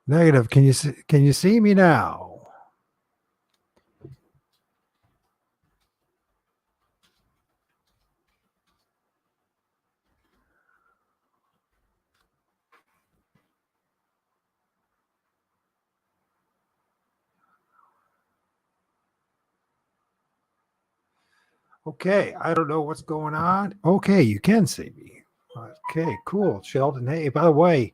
Negative. Can you see me now? Okay, I don't know what's going on. Okay, you can see me. Okay, cool, Sheldon. Hey, by the way,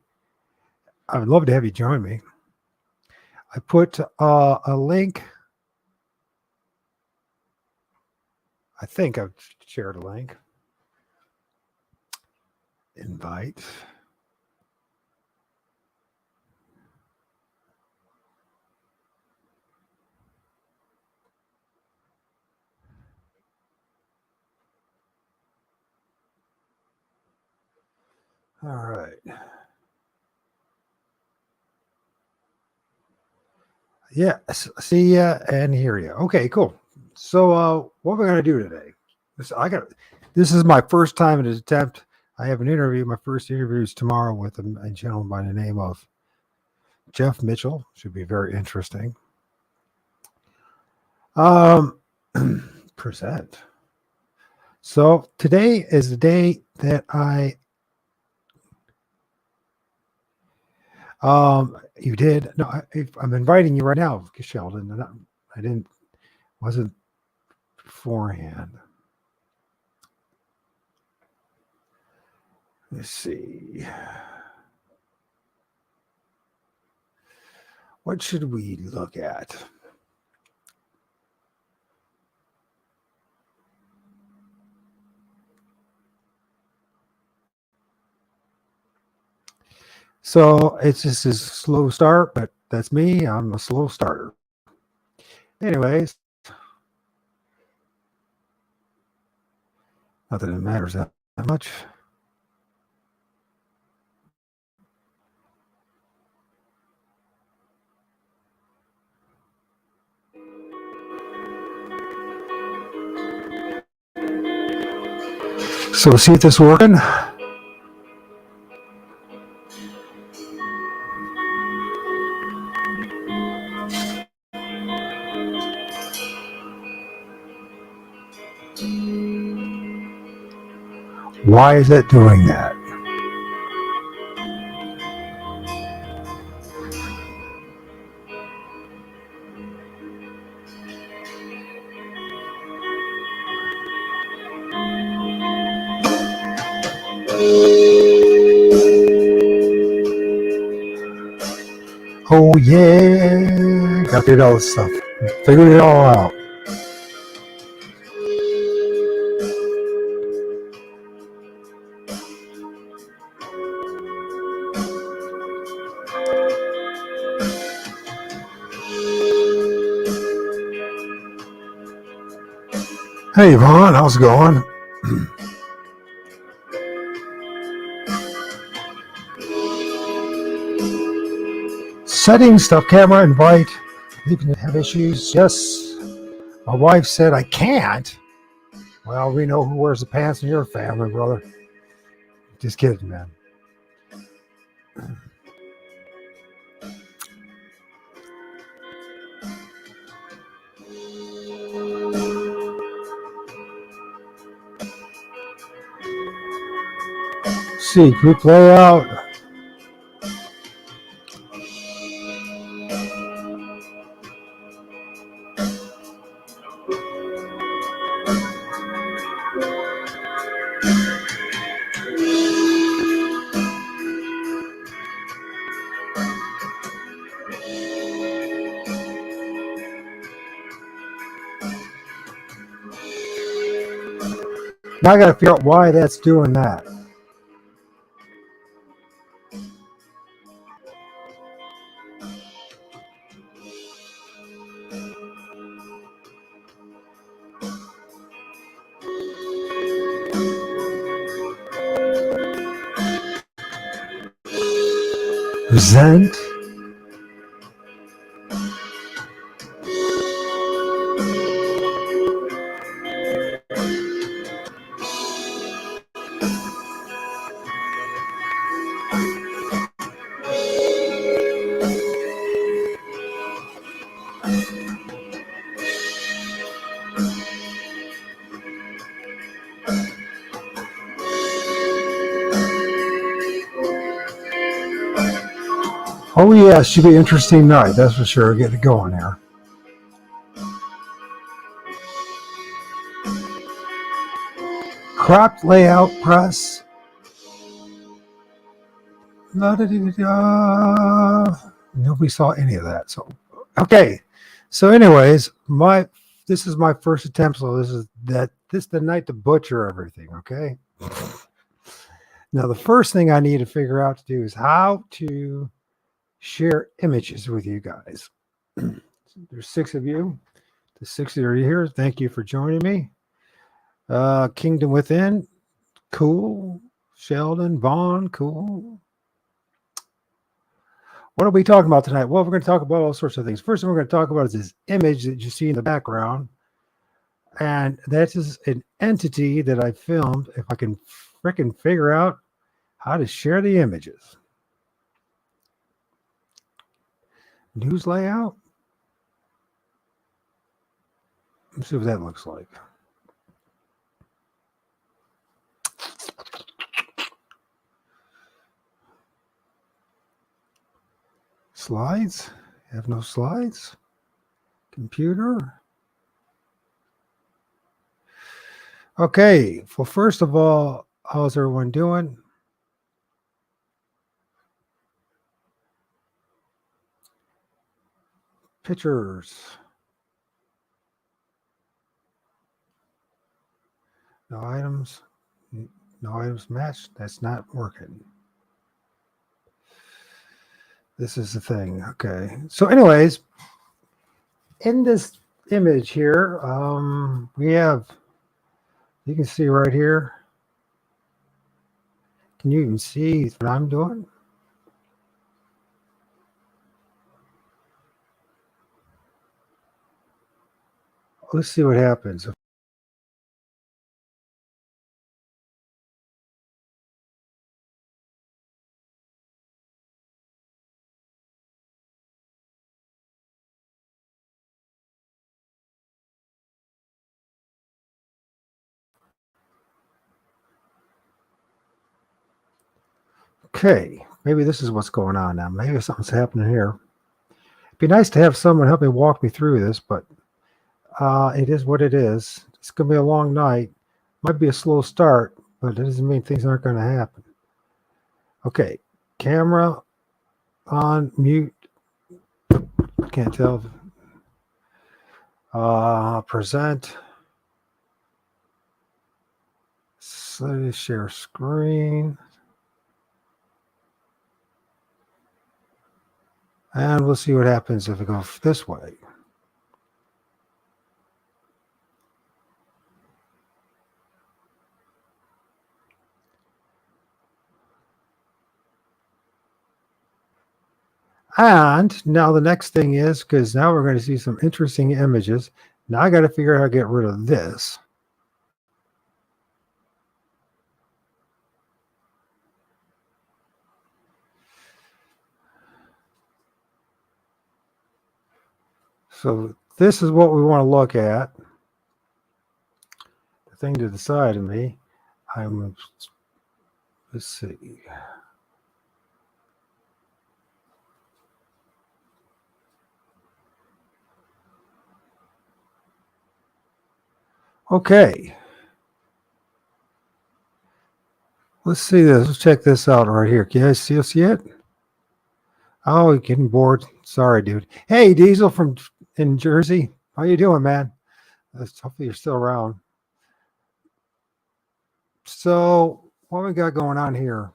I would love to have you join me. I put a link. I think I've shared a link. Invite. All right. Yeah, see ya and hear ya. Okay, cool. So, what we're gonna do today? This is my first time in an attempt. I have an interview. My first interview is tomorrow with a gentleman by the name of Jeff Mitchell. Should be very interesting. Um, present. So today is the day that you did. No, I'm inviting you right now, Sheldon. And I didn't, wasn't beforehand. Let's see. What should we look at? So it's just a slow start, but that's me. I'm a slow starter. Anyways, not that it matters that much. So see if this working. Why is it doing that? Oh yeah, got to do all this stuff. Figured it all out. Hey Vaughn, how's it going? Setting stuff, camera, invite. You can have issues. Yes. My wife said I can't. Well, we know who wears the pants in your family, brother. Just kidding, man. See, quick layout. Now I got to figure out why that's doing that. Present. Oh yeah, it should be an interesting night. That's for sure. Get it going here. Cropped layout press. La-da-dee-da-da. Nobody saw any of that. So okay. So anyways, this is my first attempt. So this is the night to butcher everything. Okay. Now the first thing I need to figure out to do is how to share images with you guys. There's 6 of you. The 6 that are here. Thank you for joining me. Kingdom Within, cool. Sheldon, Vaughn, cool. What are we talking about tonight? Well, we're going to talk about all sorts of things. First thing we're going to talk about is this image that you see in the background. And that is an entity that I filmed. If I can frickin' figure out how to share the images. News layout. Let's see what that looks like. Slides. Have no slides. Computer. Okay. Well, first of all, how's everyone doing? Pictures. No items. No items matched. That's not working. This is the thing. Okay. So anyways, in this image here, we have, you can see right here. Can you even see what I'm doing? Let's see what happens. Okay, maybe this is what's going on now. Maybe something's happening here. It'd be nice to have someone help me walk me through this, but it is what it is. It's going to be a long night. Might be a slow start, but that doesn't mean things aren't going to happen. Okay, camera on mute. Can't tell. Present. So share screen. And we'll see what happens if we go this way. And now the next thing is, because now we're going to see some interesting images. Now I got to figure out how to get rid of this. So this is what we want to look at. The thing to the side of me, let's see. Okay. Let's see this. Let's check this out right here. Can you guys see it? Oh, you're getting bored. Sorry, dude. Hey, Diesel from in Jersey. How you doing, man? Hopefully you're still around. So what we got going on here?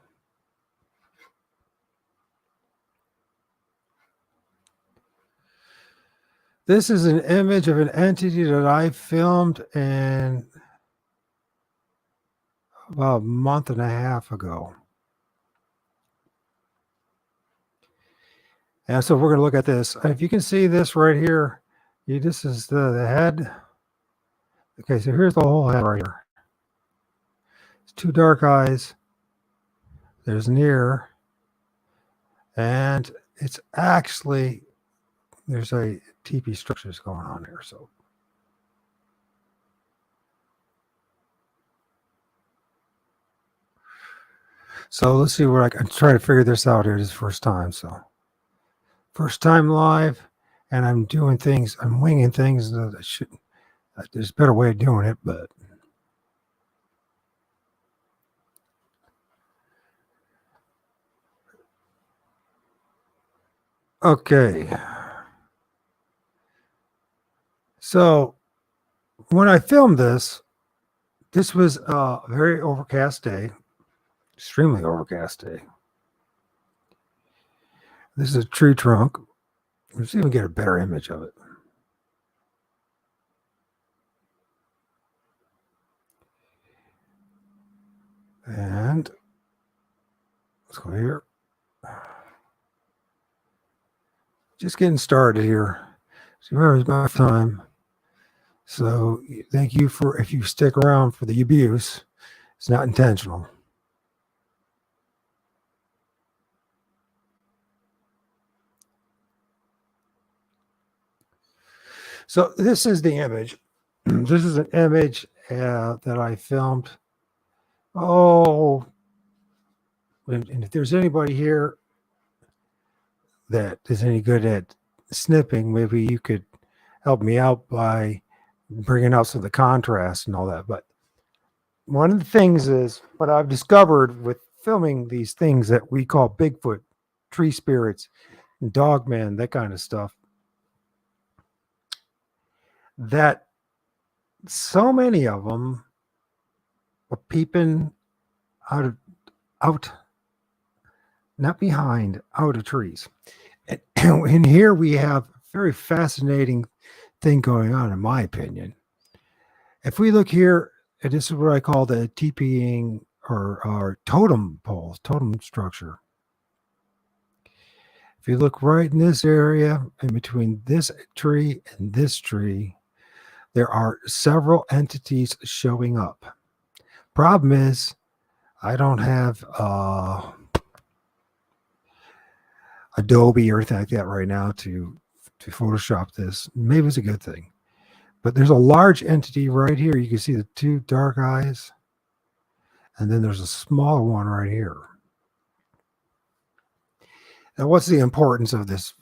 This is an image of an entity that I filmed in about a month and a half ago. And so we're going to look at this. If you can see this right here, this is the head. Okay, so here's the whole head right here. It's 2 dark eyes. There's an ear. And it's actually, there's a TP structures going on here. So let's see where I can try to figure this out here this first time. So First time live, and I'm doing things, I'm winging things that I shouldn't. There's a better way of doing it, but okay. So when I filmed this, this was a very overcast day, extremely overcast day. This is a tree trunk. Let's see if we can get a better image of it. And let's go here. Just getting started here. So remember, it's my time. So thank you for, if you stick around for the abuse, it's not intentional. So this is the image. This is an image that I filmed. Oh, and if there's anybody here that is any good at snipping, maybe you could help me out by bringing out some of the contrast and all that. But one of the things is what I've discovered with filming these things that we call Bigfoot, tree spirits, and dogman, that kind of stuff, that so many of them are peeping out, not behind, out of trees. And here we have a very fascinating thing going on, in my opinion. If we look here, and this is what I call the TPing or totem poles, totem structure. If you look right in this area, in between this tree and this tree, there are several entities showing up. Problem is, I don't have Adobe or anything like that right now to Photoshop this. Maybe it's a good thing. But there's a large entity right here. You can see the two dark eyes. And then there's a smaller one right here. Now, what's the importance of this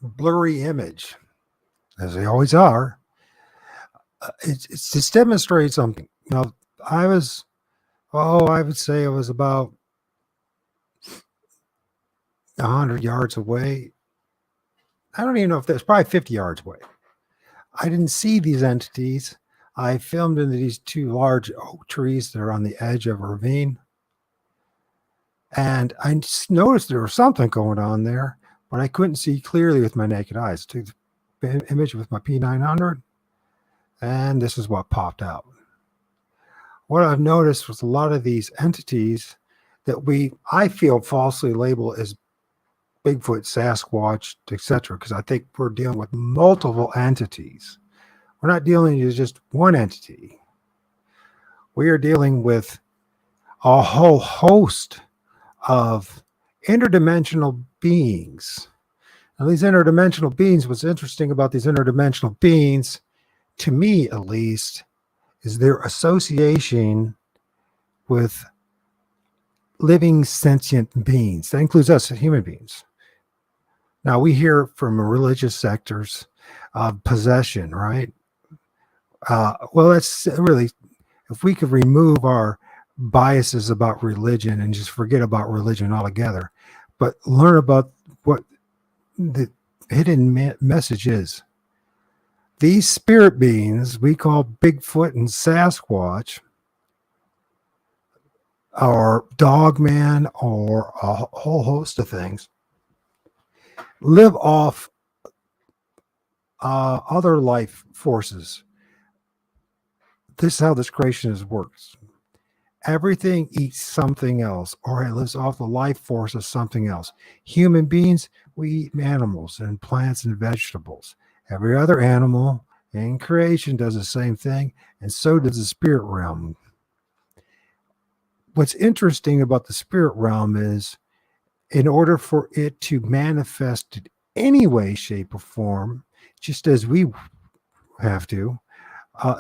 blurry image? As they always are. It's to demonstrate something. Now, I would say I was about 100 yards away. I don't even know if that's probably 50 yards away. I didn't see these entities. I filmed into these two large oak trees that are on the edge of a ravine. And I just noticed there was something going on there, but I couldn't see clearly with my naked eyes. I took the image with my P900, and this is what popped out. What I've noticed was a lot of these entities that I feel falsely label as Bigfoot, Sasquatch, etc., because I think we're dealing with multiple entities. We're not dealing with just one entity. We are dealing with a whole host of interdimensional beings. Now, these interdimensional beings, what's interesting about these interdimensional beings, to me at least, is their association with living sentient beings. That includes us, human beings. Now, we hear from religious sectors of possession, right? Well, that's really, if we could remove our biases about religion and just forget about religion altogether, but learn about what the hidden message is. These spirit beings we call Bigfoot and Sasquatch, or Dogman, or a whole host of things, live off other life forces. This is how this creation works. Everything eats something else, or it lives off the life force of something else. Human beings, we eat animals and plants and vegetables. Every other animal in creation does the same thing, and so does the spirit realm. What's interesting about the spirit realm is, in order for it to manifest in any way, shape, or form, just as we have to,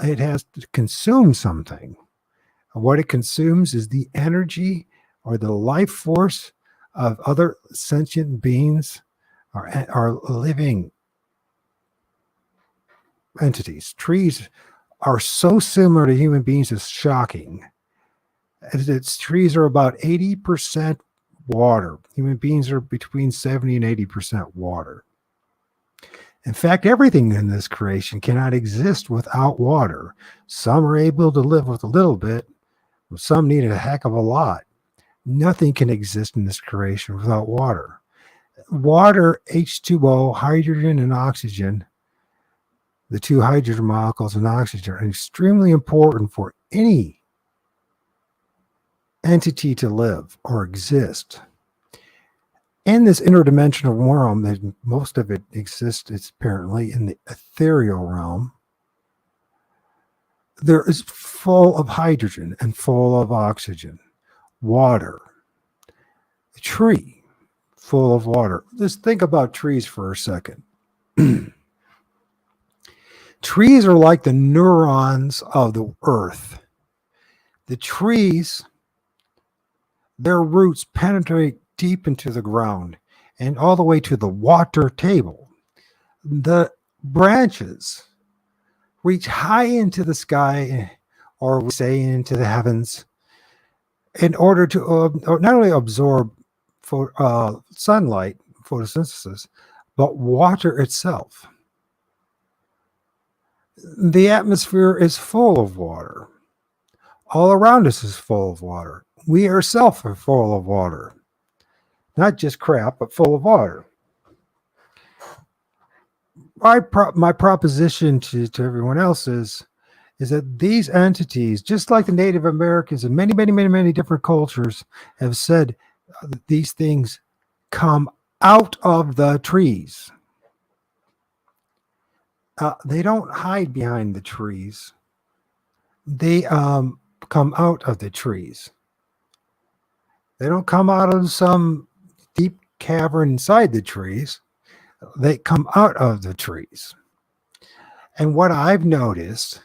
it has to consume something. What it consumes is the energy or the life force of other sentient beings are living entities. Trees are so similar to human beings, it's shocking. Trees are about 80% water. Human beings are between 70 and 80% water. In fact, everything in this creation cannot exist without water. Some are able to live with a little bit, but some need a heck of a lot. Nothing can exist in this creation without water. Water, H2O, hydrogen and oxygen, the two hydrogen molecules and oxygen, are extremely important for any entity to live or exist. In this interdimensional realm, that most of it exists, it's apparently in the ethereal realm, there is full of hydrogen and full of oxygen, water, a tree full of water. Just think about trees for a second. Trees are like the neurons of the earth. The trees, their roots penetrate deep into the ground and all the way to the water table. The branches reach high into the sky, or we say into the heavens, in order to not only absorb sunlight, photosynthesis, but water itself. The atmosphere is full of water. All around us is full of water. We ourselves are full of water. Not just crap, but full of water. My proposition to everyone else is that these entities, just like the Native Americans and many different cultures have said, these things come out of the trees. They don't hide behind the trees. They come out of the trees. They don't come out of some deep cavern inside the trees. They come out of the trees. And what I've noticed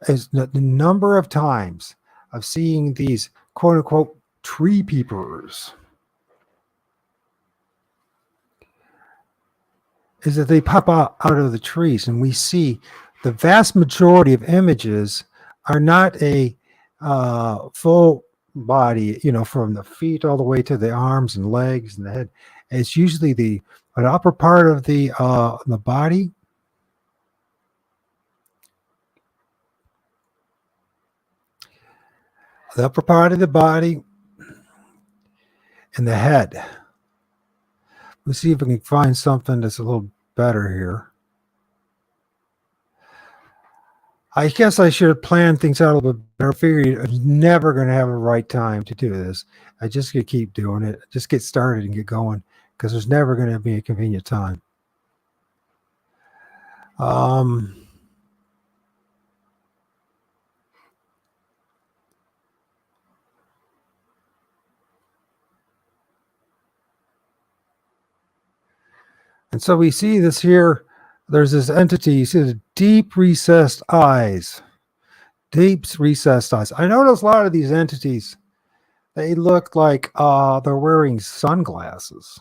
is the number of times of seeing these quote unquote tree peepers is that they pop out of the trees, and we see the vast majority of images are not a full body, from the feet all the way to the arms and legs and the head. It's usually the upper part of the body. The upper part of the body and the head. Let's see if we can find something that's a little better here. I guess I should have planned things out a little bit better. I figured I was never going to have a right time to do this. I just going to keep doing it. Just get started and get going, because there's never going to be a convenient time. And so we see this here. There's this entity. You see the deep recessed eyes. Deep recessed eyes. I notice a lot of these entities, they look like they're wearing sunglasses.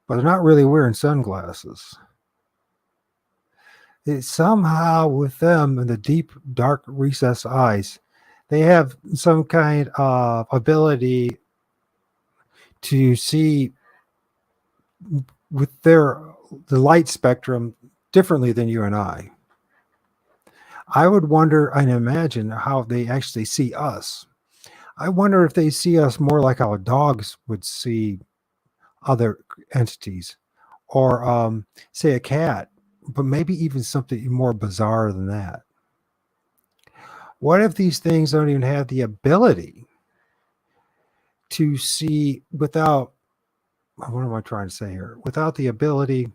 But they're not really wearing sunglasses. It's somehow with them and the deep, dark recessed eyes, they have some kind of ability to see with the light spectrum differently than you and I. I would wonder and imagine how they actually see us. I wonder if they see us more like how dogs would see other entities, or say a cat, but maybe even something more bizarre than that. What if these things don't even have the ability to see without, what am I trying to say here? Without the ability,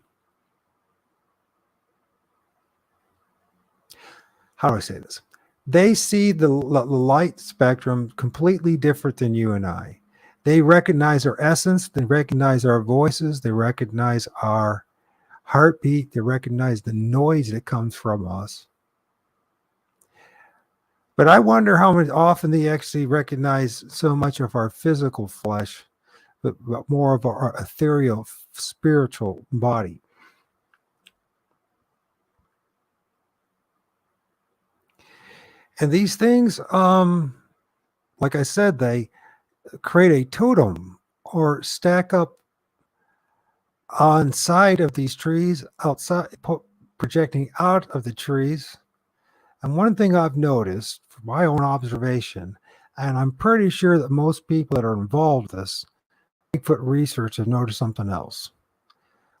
how do I say this? They see the light spectrum completely different than you and I. They recognize our essence. They recognize our voices. They recognize our heartbeat. They recognize the noise that comes from us. But I wonder how often they actually recognize so much of our physical flesh, but more of our ethereal, spiritual body. And these things, like I said, they create a totem or stack up on side of these trees, outside, projecting out of the trees. And one thing I've noticed from my own observation, and I'm pretty sure that most people that are involved in this Bigfoot research have noticed something else.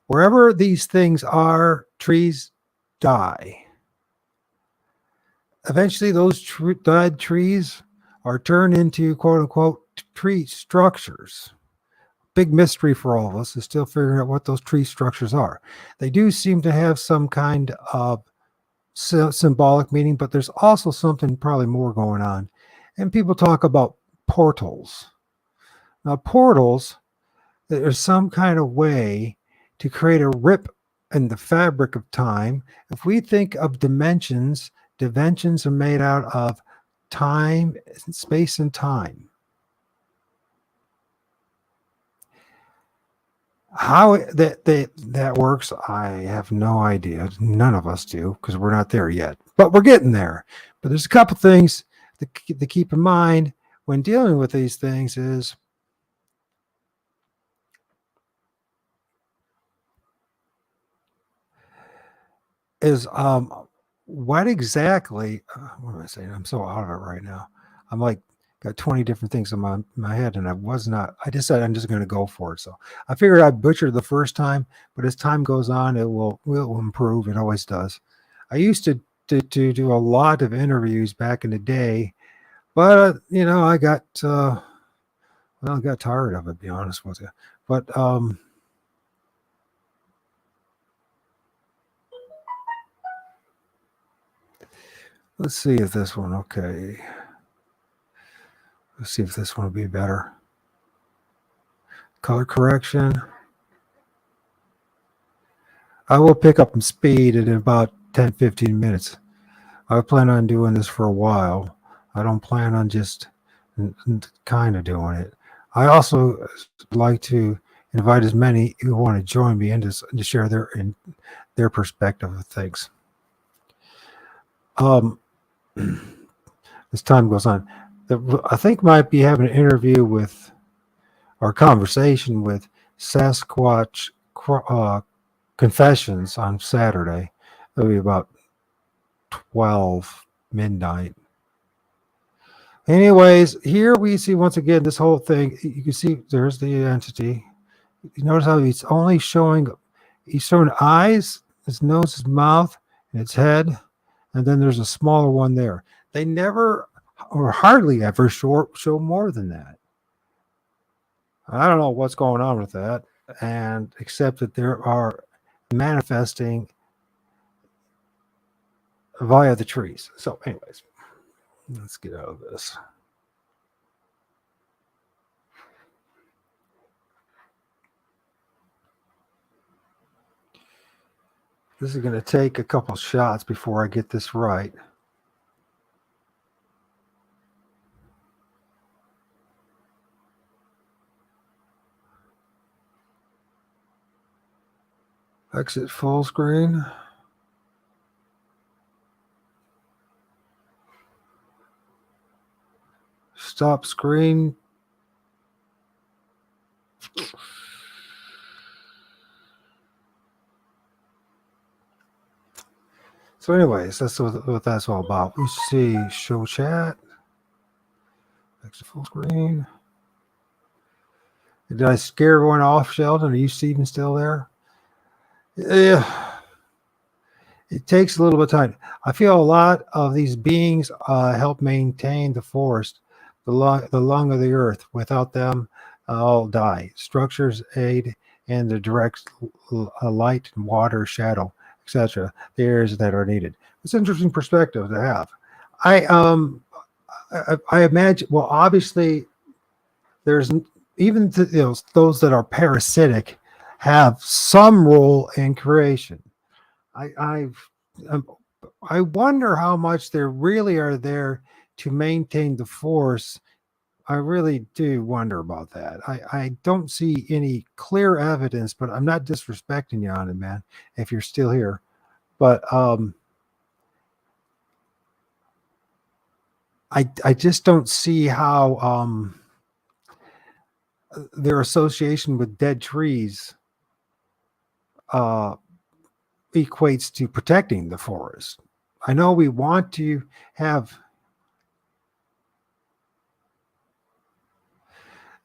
Wherever these things are, trees die. Eventually, those dead trees are turned into quote unquote tree structures. Big mystery for all of us is still figuring out what those tree structures are. They do seem to have some kind of symbolic meaning, but there's also something probably more going on. And people talk about portals. Now, portals, there's some kind of way to create a rip in the fabric of time. If we think of dimensions are made out of time, space, and time. How that works, I have no idea. None of us do, because we're not there yet. But we're getting there. But there's a couple things to keep in mind when dealing with these things is what exactly, what am I saying? I'm so out of it right now. I'm like, got 20 different things in my head, and I decided I'm just going to go for it. So I figured I butchered the first time, but as time goes on, it will improve. It always does. I used to do a lot of interviews back in the day, but I got I got tired of it, to be honest with you. But let's see if this one, okay. Let's see if this one will be better. Color correction. I will pick up some speed in about 10-15 minutes. I plan on doing this for a while. I don't plan on just kind of doing it. I also like to invite as many who want to join me and to share their perspective of things. As time goes on, I think might be having an interview with or conversation with Sasquatch Confessions on Saturday. It'll be about 12 midnight. Anyways, here we see once again this whole thing. You can see there's the entity. You notice how he's showing eyes, his nose, his mouth, and its head, and then there's a smaller one there. They never or hardly ever show more than that. I don't know what's going on with that, and except that there are manifesting via the trees. So anyways, let's get out of this. This is going to take a couple shots before I get this right. Exit full screen. Stop screen. So anyways, that's what that's all about. We see show chat. Exit full screen. Did I scare everyone off, Sheldon? Are you even still there? Yeah. It takes a little bit of time. I feel a lot of these beings help maintain the forest, the lung of the earth. Without them, all die. Structures aid in the direct light and water, shadow, etc. The areas that are needed. It's an interesting perspective to have. I imagine. Well, obviously, there's even those that are parasitic have some role in creation. I wonder how much there really are there to maintain the force I really do wonder about that. I don't see any clear evidence, but I'm not disrespecting you on it, man, if you're still here. But I just don't see how their association with dead trees uh, equates to protecting the forest. I know we want to have.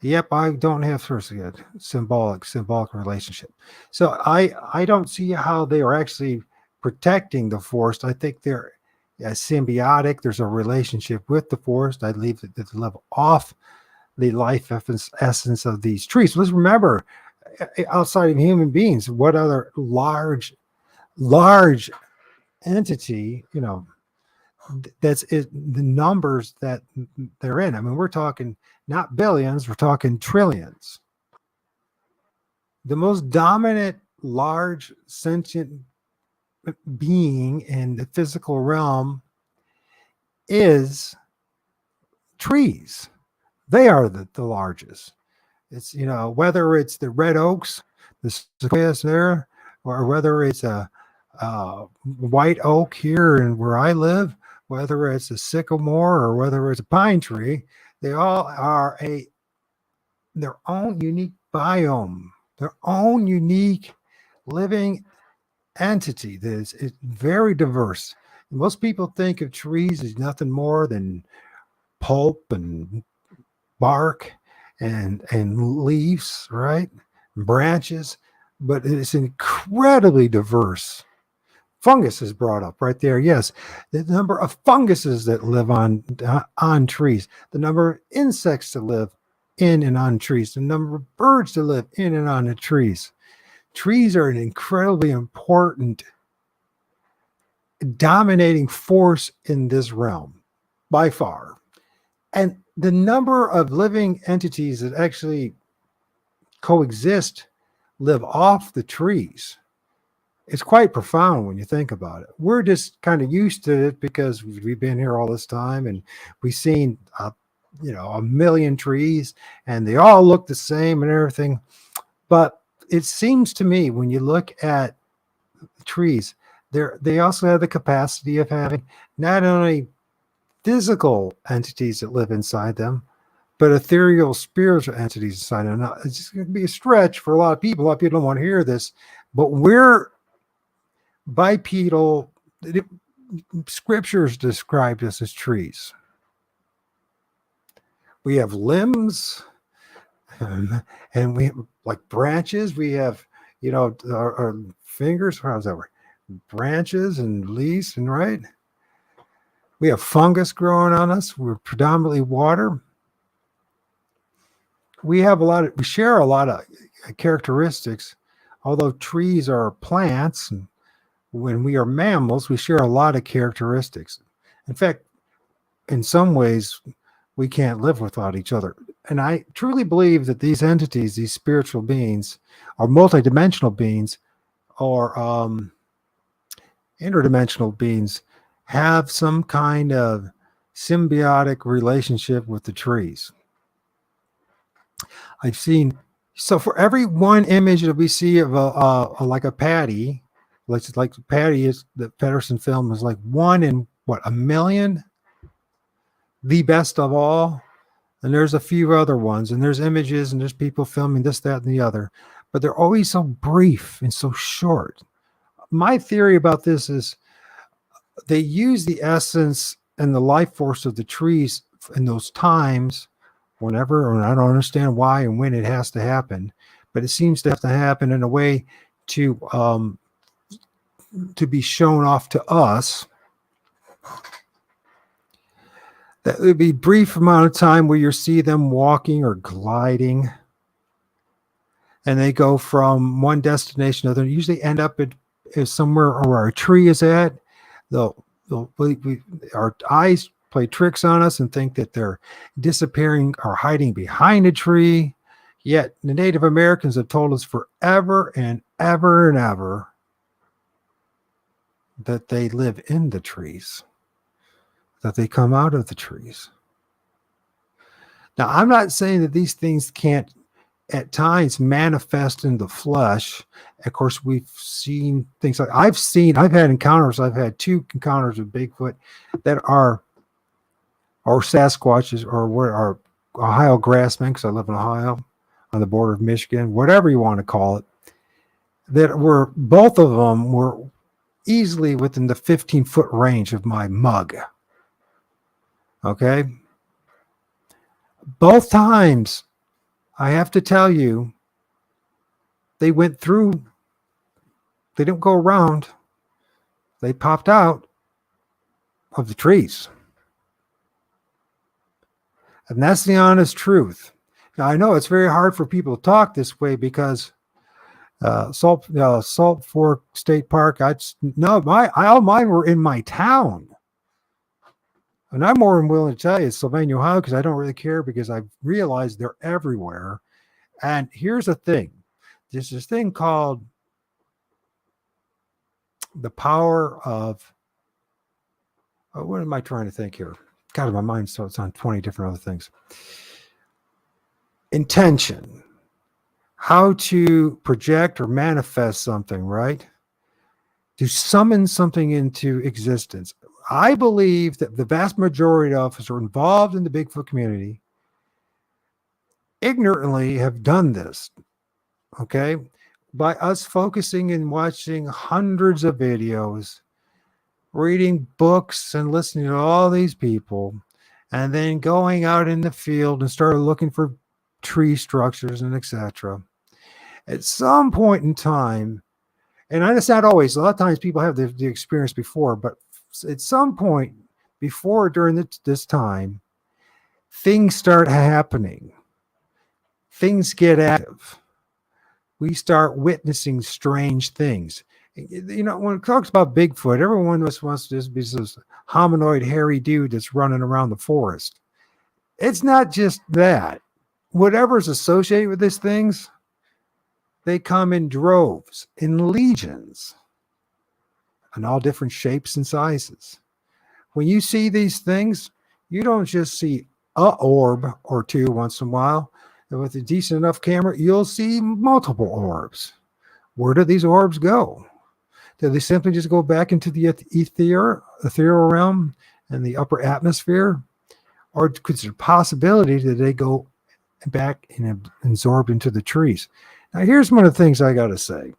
Yep, I don't have first yet symbolic relationship. So I don't see how they are actually protecting the forest. I think they're symbiotic. There's a relationship with the forest. I leave it at the level off the life essence of these trees. Let's remember, outside of human beings, what other large entity, that's it, the numbers that they're in. I mean, we're talking not billions, we're talking trillions. The most dominant large sentient being in the physical realm is trees. They are the largest. It's, whether it's the red oaks, the sequoias there, or whether it's a white oak here and where I live, whether it's a sycamore or whether it's a pine tree, they all are their own unique biome, their own unique living entity that is very diverse. Most people think of trees as nothing more than pulp and bark and leaves, right? Branches, but it's incredibly diverse. Fungus is brought up right there. Yes, the number of funguses that live on trees, the number of insects that live in and on trees, the number of birds that live in and on the trees. Trees are an incredibly important dominating force in this realm by far. And the number of living entities that actually coexist, live off the trees, it's quite profound when you think about it. We're just kind of used to it because we've been here all this time and we've seen, a million trees and they all look the same and everything. But it seems to me when you look at trees, they also have the capacity of having not only physical entities that live inside them, but ethereal spiritual entities inside them. Now, it's just going to be a stretch for a lot of people. A lot of people don't want to hear this, but we're bipedal. Scriptures described us as trees. We have limbs, and we have like branches. We have, our fingers. How's that work? Branches and leaves, and right. We have fungus growing on us. We're predominantly water. We share a lot of characteristics. Although trees are plants, and when we are mammals, we share a lot of characteristics. In fact, in some ways, we can't live without each other. And I truly believe that these entities, these spiritual beings, are multidimensional beings, or interdimensional beings, have some kind of symbiotic relationship with the trees. I've seen, so for every one image that we see of like a patty, like Patty is the Pedersen film is like one in what, a million, the best of all. And there's a few other ones, and there's images, and there's people filming this, that, and the other, but they're always so brief and so short. My theory about this is they use the essence and the life force of the trees in those times, whenever, and I don't understand why and when it has to happen, but it seems to have to happen in a way to be shown off to us. That would be a brief amount of time where you see them walking or gliding, and they go from one destination to another. They usually end up at somewhere where a tree is at. Our eyes play tricks on us and think that they're disappearing or hiding behind a tree. Yet the Native Americans have told us forever and ever and ever that they live in the trees, that they come out of the trees. Now, I'm not saying that these things can't at times manifest in the flesh. Of course, we've seen things like I've had encounters. I've had 2 encounters with Bigfoot that are or Sasquatches or what are Ohio grassmen, because I live in Ohio on the border of Michigan, whatever you want to call it, that were both of them were easily within the 15-foot range of my mug. Okay. Both times, I have to tell you, they went through, they didn't go around, they popped out of the trees. And that's the honest truth. Now, I know it's very hard for people to talk this way because Salt Fork State Park, all mine were in my town. And I'm more than willing to tell you it's Sylvania, Ohio, because I don't really care, because I've realized they're everywhere. And here's the thing. There's this thing called the power of, what am I trying to think here? God, my mind, so it's on 20 different other things. Intention. How to project or manifest something, right? To summon something into existence. I believe that the vast majority of us who are involved in the Bigfoot community ignorantly have done this, okay? By us focusing and watching hundreds of videos, reading books and listening to all these people, and then going out in the field and started looking for tree structures and etc. At some point in time, and it's not always, a lot of times people have the experience before, but at some point before during this time, things start happening. Things get active. We start witnessing strange things. You know, when it talks about Bigfoot, everyone wants to just be this hominoid hairy dude that's running around the forest. It's not just that. Whatever's associated with these things, they come in droves, in legions, in all different shapes and sizes. When you see these things, you don't just see a orb or 2 once in a while. And with a decent enough camera, you'll see multiple orbs. Where do these orbs go? Do they simply just go back into the ethereal realm and the upper atmosphere? Or could there a possibility that they go back and absorb into the trees? Now, here's one of the things I got to say.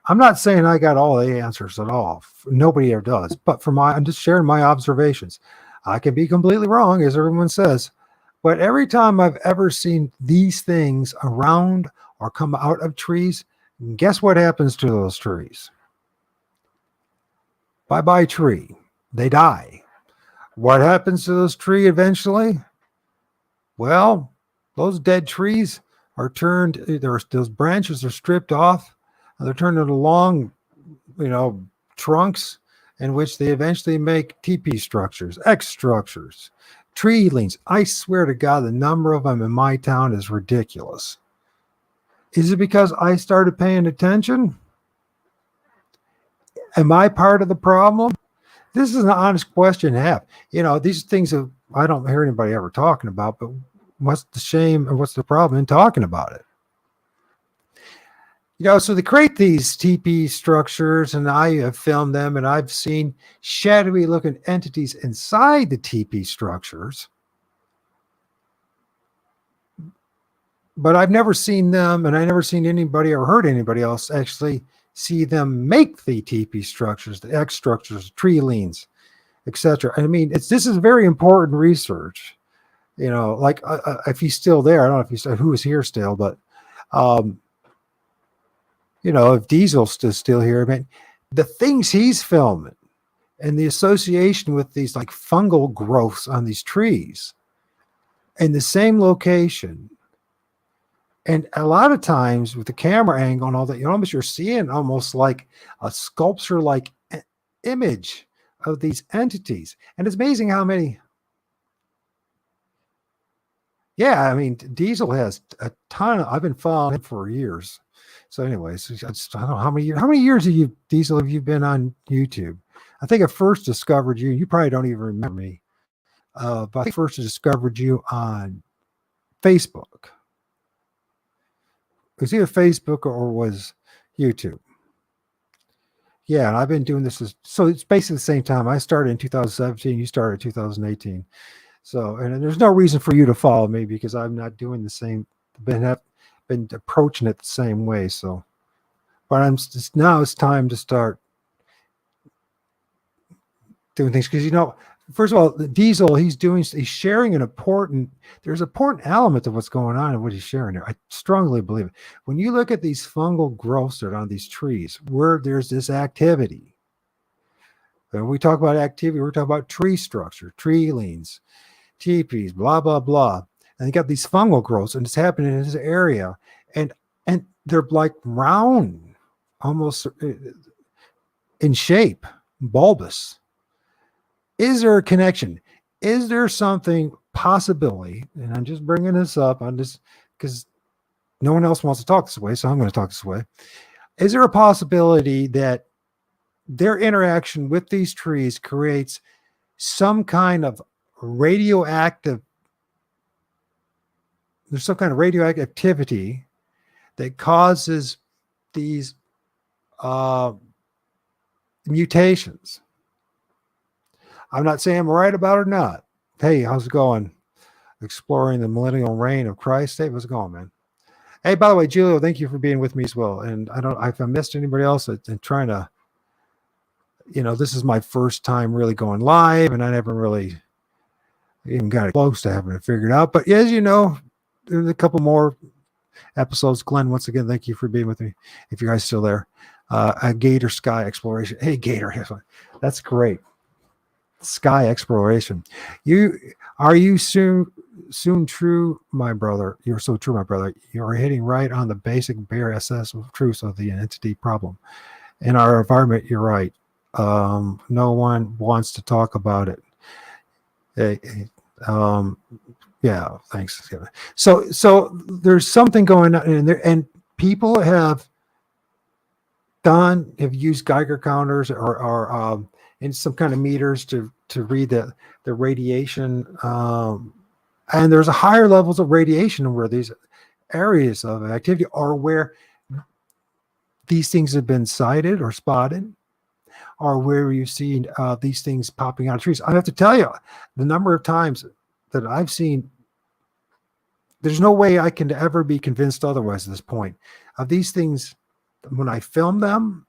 I'm not saying I got all the answers at all. Nobody ever does. But I'm just sharing my observations. I can be completely wrong, as everyone says. But every time I've ever seen these things around or come out of trees, guess what happens to those trees? Bye-bye tree. They die. What happens to those trees eventually? Well, those dead trees are turned, those branches are stripped off, and they're turned into long, trunks in which they eventually make teepee structures, X structures, tree liens. I swear to God, the number of them in my town is ridiculous. Is it because I started paying attention? Am I part of the problem? This is an honest question to have. These things that I don't hear anybody ever talking about, but what's the shame and what's the problem in talking about it? So they create these teepee structures, and I have filmed them, and I've seen shadowy looking entities inside the teepee structures. But I've never seen them, and I never seen anybody or heard anybody else actually see them make the teepee structures, the X structures, tree liens, etc. I mean, this is very important research. Like if he's still there, I don't know who is here still, but if Diesel's still here, I mean, the things he's filming and the association with these like fungal growths on these trees in the same location. And a lot of times with the camera angle and all that, you're seeing almost like a sculpture-like image of these entities. And it's amazing how many. Yeah, I mean, Diesel has a ton I've been following him for years. So anyways, I don't know how many years have you been on YouTube? I think I first discovered you. You probably don't even remember me. But I first discovered you on Facebook. It was either Facebook or was YouTube. Yeah, and I've been doing this so it's basically the same time. I started in 2017. You started in 2018. So, and there's no reason for you to follow me because I'm not doing the same. Been approaching it the same way. So, but now it's time to start doing things because first of all, the Diesel he's sharing there's an important element of what's going on and what he's sharing there. I strongly believe it. When you look at these fungal growths that are on these trees, where there's this activity. When we talk about activity, we're talking about tree structure, tree leans, teepees, blah blah blah, and you got these fungal growths, and it's happening in this area, and they're like round, almost in shape, bulbous. Is there a connection? Is there something possibility? And I'm just bringing this up. I'm just because no one else wants to talk this way, so I'm going to talk this way. Is there a possibility that their interaction with these trees creates some kind of radioactive? There's some kind of radioactive activity that causes these mutations. I'm not saying I'm right about it or not. Hey, how's it going? Exploring the millennial reign of Christ. Hey, what's it going, man? Hey, by the way, Julio, thank you for being with me as well. And if I missed anybody else and trying to, this is my first time really going live, and I never really even got close to having it figured out. But as you know, there's a couple more episodes. Glenn, once again, thank you for being with me. If you guys still there, a Gator Sky Exploration. Hey, Gator, that's great. Sky exploration. You soon true, my brother. You're so true, my brother. You're hitting right on the basic bare essence of truth of the entity problem in our environment. You're right. No one wants to talk about it. Yeah, thanks. So there's something going on in there, and people have used Geiger counters or in some kind of meters to read the radiation, and there's a higher levels of radiation where these areas of activity are where these things have been sighted or spotted, or where you've seen these things popping out of trees. I have to tell you, the number of times that I've seen, there's no way I can ever be convinced otherwise at this point of these things. When I film them,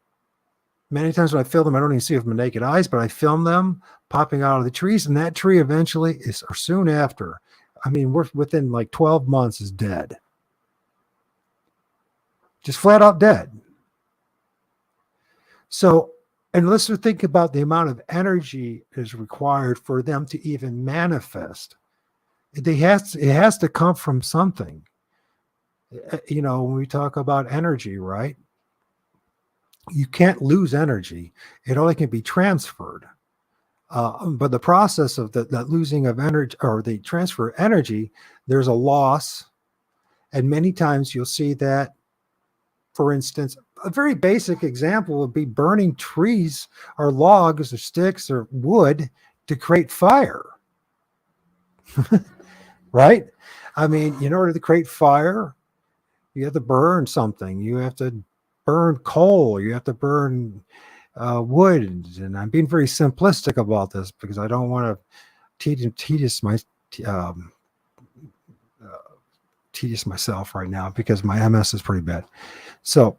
many times when I film them, I don't even see it with my naked eyes, but I film them popping out of the trees, and that tree eventually or soon after, we're within like 12 months is dead. Just flat out dead. So, and let's think about the amount of energy is required for them to even manifest. It has to come from something. When we talk about energy, right? You can't lose energy. It only can be transferred. But the process of that losing of energy or the transfer of energy, there's a loss. And many times you'll see that, for instance, a very basic example would be burning trees or logs or sticks or wood to create fire. Right? In order to create fire, you have to burn something. You have to burn coal. You have to burn wood. And I'm being very simplistic about this because I don't want to tedious myself right now because my MS is pretty bad. So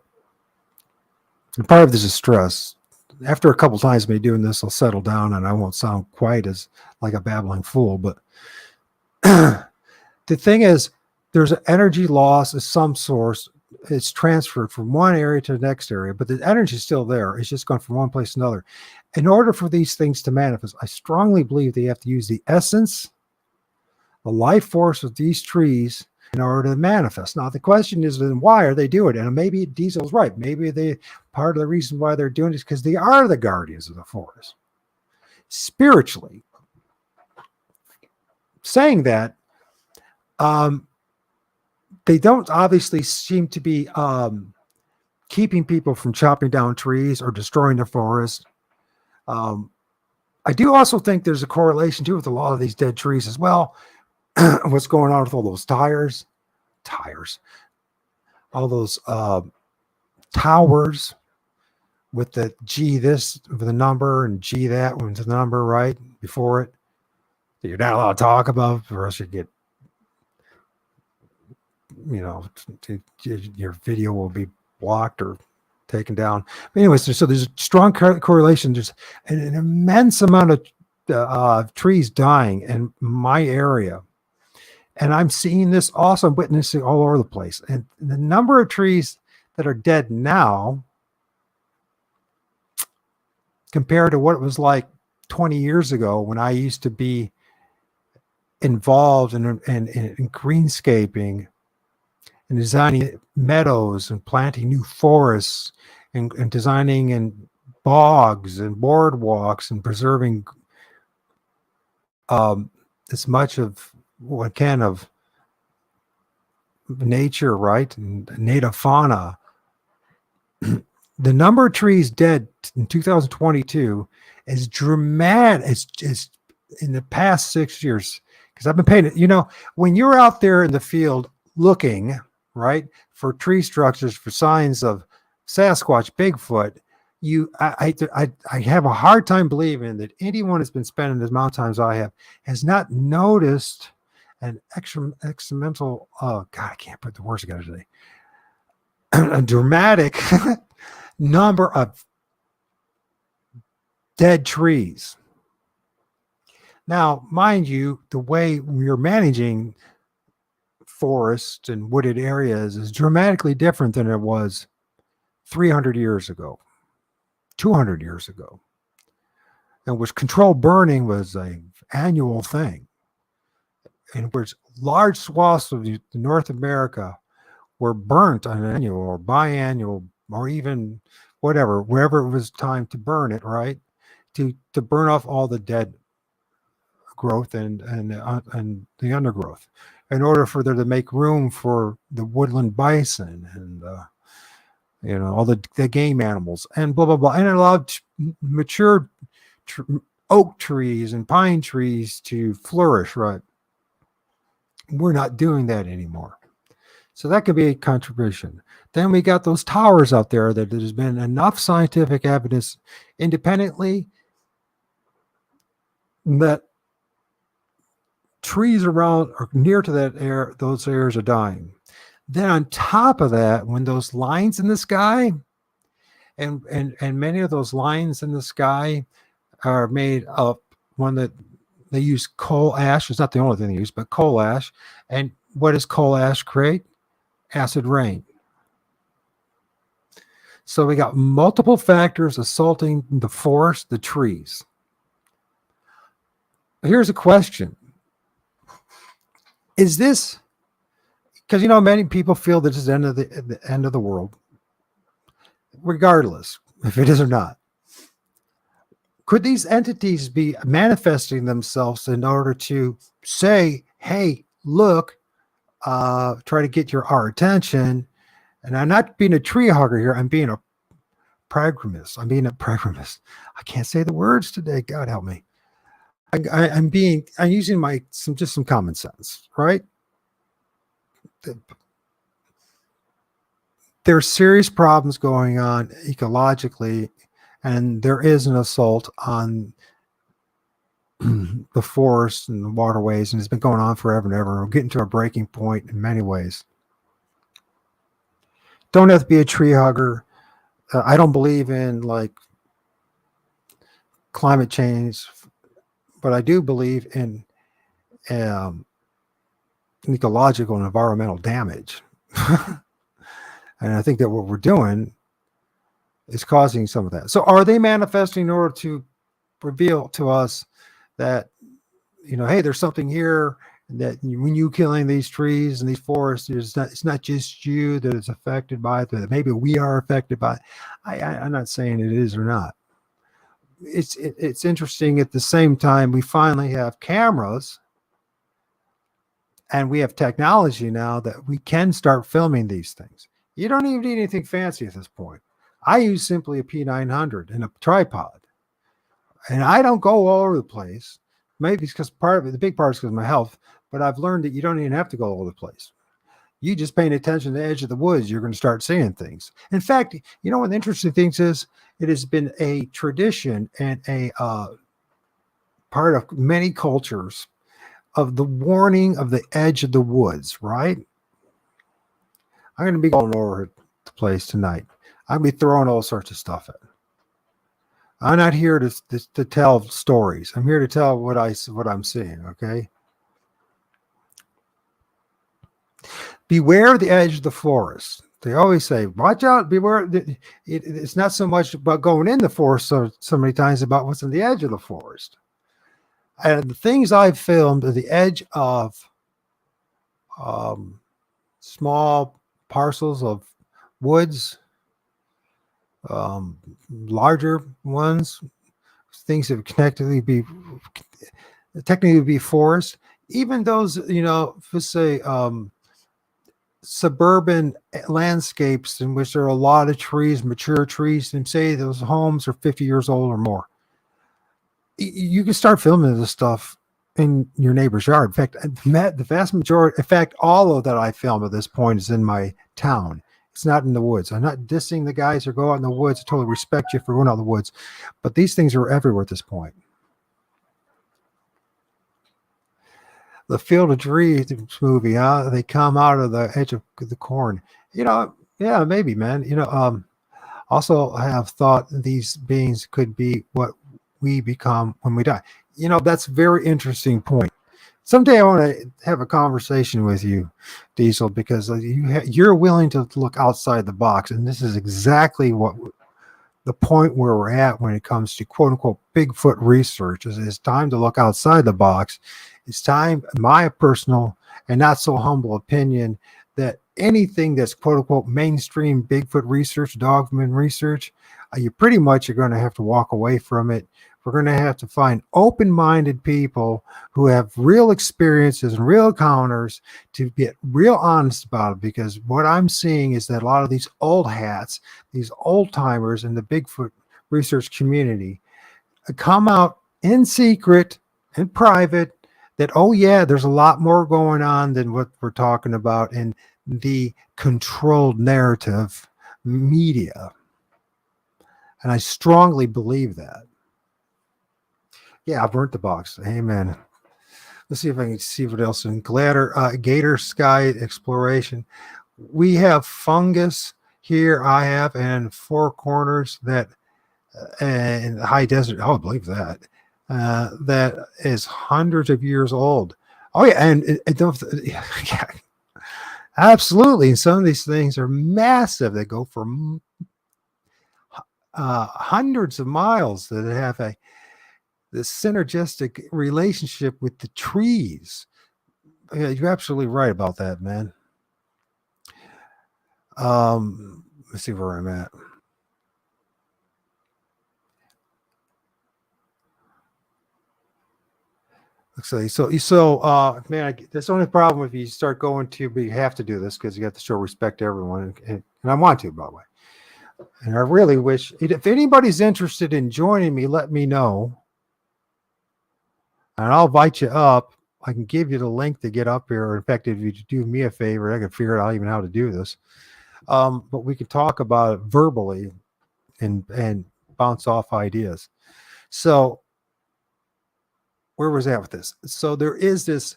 part of this is stress. After a couple times of me doing this, I'll settle down and I won't sound quite as like a babbling fool. But the thing is, there's an energy loss of some source. It's transferred from one area to the next area, but the energy is still there. It's just gone from one place to another. In order for these things to manifest, I strongly believe they have to use the essence, the life force of these trees in order to manifest. Now, the question is, then why are they doing it? And maybe Diesel's right. Maybe part of the reason why they're doing it is because they are the guardians of the forest. Spiritually. Saying that, they don't obviously seem to be keeping people from chopping down trees or destroying the forest. I I do also think there's a correlation too with a lot of these dead trees as well. What's going on with all those tires, all those towers with the G this with the number and G that with the number right before it that you're not allowed to talk about, or else you get, your video will be blocked or taken down. But anyways, so there's a strong correlation. There's an immense amount of trees dying in my area. And I'm seeing this also, witnessing all over the place. And the number of trees that are dead now compared to what it was like 20 years ago when I used to be involved in greenscaping and designing meadows and planting new forests and designing and bogs and boardwalks and preserving as much of what can of nature, right, and native fauna. The number of trees dead in 2022 is dramatic. It's in the past 6 years, because I've been paying it. When you're out there in the field looking, right, for tree structures, for signs of Sasquatch, Bigfoot, I have a hard time believing that anyone that's been spending as amount of time as I have has not noticed an exponential, oh God, I can't put the words together today, a dramatic number of dead trees. Now, mind you, the way we're managing forests and wooded areas is dramatically different than it was 300 years ago, 200 years ago, in which controlled burning was an annual thing, in which large swaths of North America were burnt on an annual or biannual or even whatever, wherever it was time to burn it, right? To burn off all the dead growth and the undergrowth, in order for there to make room for the woodland bison and all the game animals and blah blah blah, and it allowed mature oak trees and pine trees to flourish, right? We're not doing that anymore. So that could be a contribution. Then we got those towers out there that there's been enough scientific evidence independently that trees around or near to those areas are dying. Then on top of that, when those lines in the sky, and many of those lines in the sky are made of one that they use coal ash. It's not the only thing they use, but coal ash. And what does coal ash create? Acid rain. So we got multiple factors assaulting the forest, the trees. Here's a question. Is this, because many people feel that this is the end of the world, regardless if it is or not. Could these entities be manifesting themselves in order to say, hey, look, try to get our attention? And I'm not being a tree hugger here. I'm being a pragmatist. I can't say the words today. God help me. I'm using some common sense, right? There's serious problems going on ecologically, and there is an assault on the forests and the waterways, and it's been going on forever and ever. We're getting to a breaking point in many ways. Don't have to be a tree hugger. I don't believe in climate change, but I do believe in ecological and environmental damage. And I think that what we're doing is causing some of that. So are they manifesting in order to reveal to us that, hey, there's something here, that when you killing these trees and these forests, it's not just you that is affected by it, that maybe we are affected by it. I'm not saying it is or not. It's interesting. At the same time, we finally have cameras and we have technology now that we can start filming these things. You don't even need anything fancy at this point. I use simply a P900 and a tripod. And I don't go all over the place. Maybe it's because part of it, the big part is because of my health, but I've learned that you don't even have to go all over the place. You just paying attention to the edge of the woods, you're going to start seeing things. In fact, you know what the interesting thing is? It has been a tradition and a part of many cultures of the warning of the edge of the woods, right? I'm going to be going over the place tonight. I'm going to be throwing all sorts of stuff at it. I'm not here to tell stories. I'm here to tell what I'm seeing. Okay. Beware the edge of the forest. They always say, "Watch out! Beware." It's not so much about going in the forest so many times about what's on the edge of the forest. And the things I've filmed at the edge of um, small parcels of woods, larger ones, things that technically be forest. Even those, let's say suburban landscapes in which there are a lot of trees, mature trees, and say those homes are 50 years old or more. You can start filming this stuff in your neighbor's yard. In fact, the vast majority, in fact, all of that I film at this point is in my town. It's not in the woods. I'm not dissing the guys who go out in the woods. I totally respect you for going out in the woods, but these things are everywhere at this point. The Field of Dreams movie, huh? They come out of the edge of the corn. Yeah, maybe, man. Also, I have thought these beings could be what we become when we die. That's a very interesting point. Someday I want to have a conversation with you, Diesel, because you're willing to look outside the box, and this is exactly what the point where we're at when it comes to quote unquote Bigfoot research. It's time to look outside the box. It's time, my personal and not so humble opinion, that anything that's quote unquote mainstream Bigfoot research, dogman research, you pretty much are going to have to walk away from it. We're going to have to find open-minded people who have real experiences and real encounters to get real honest about it, because what I'm seeing is that a lot of these old hats, these old timers in the Bigfoot research community come out in secret and private that, oh yeah, there's a lot more going on than what we're talking about in the controlled narrative media. And I strongly believe that. Yeah, I burnt the box. Amen. Let's see if I can see what else in Gator Sky Exploration. We have fungus here. I have and Four Corners that in the high desert. Oh, I believe that. That is hundreds of years old. Oh yeah, and yeah, absolutely. And some of these things are massive. They go for hundreds of miles. That have the synergistic relationship with the trees. Yeah, you're absolutely right about that, man. Let's see where I'm at. Let's see. So, man, that's the only problem if you start going to, but you have to do this because you have to show respect to everyone, and I want to, by the way. And I really wish, if anybody's interested in joining me, let me know, and I'll invite you up. I can give you the link to get up here. In fact, if you do me a favor, I can figure out even how to do this. But we can talk about it verbally and bounce off ideas. So where was that with this? So there is this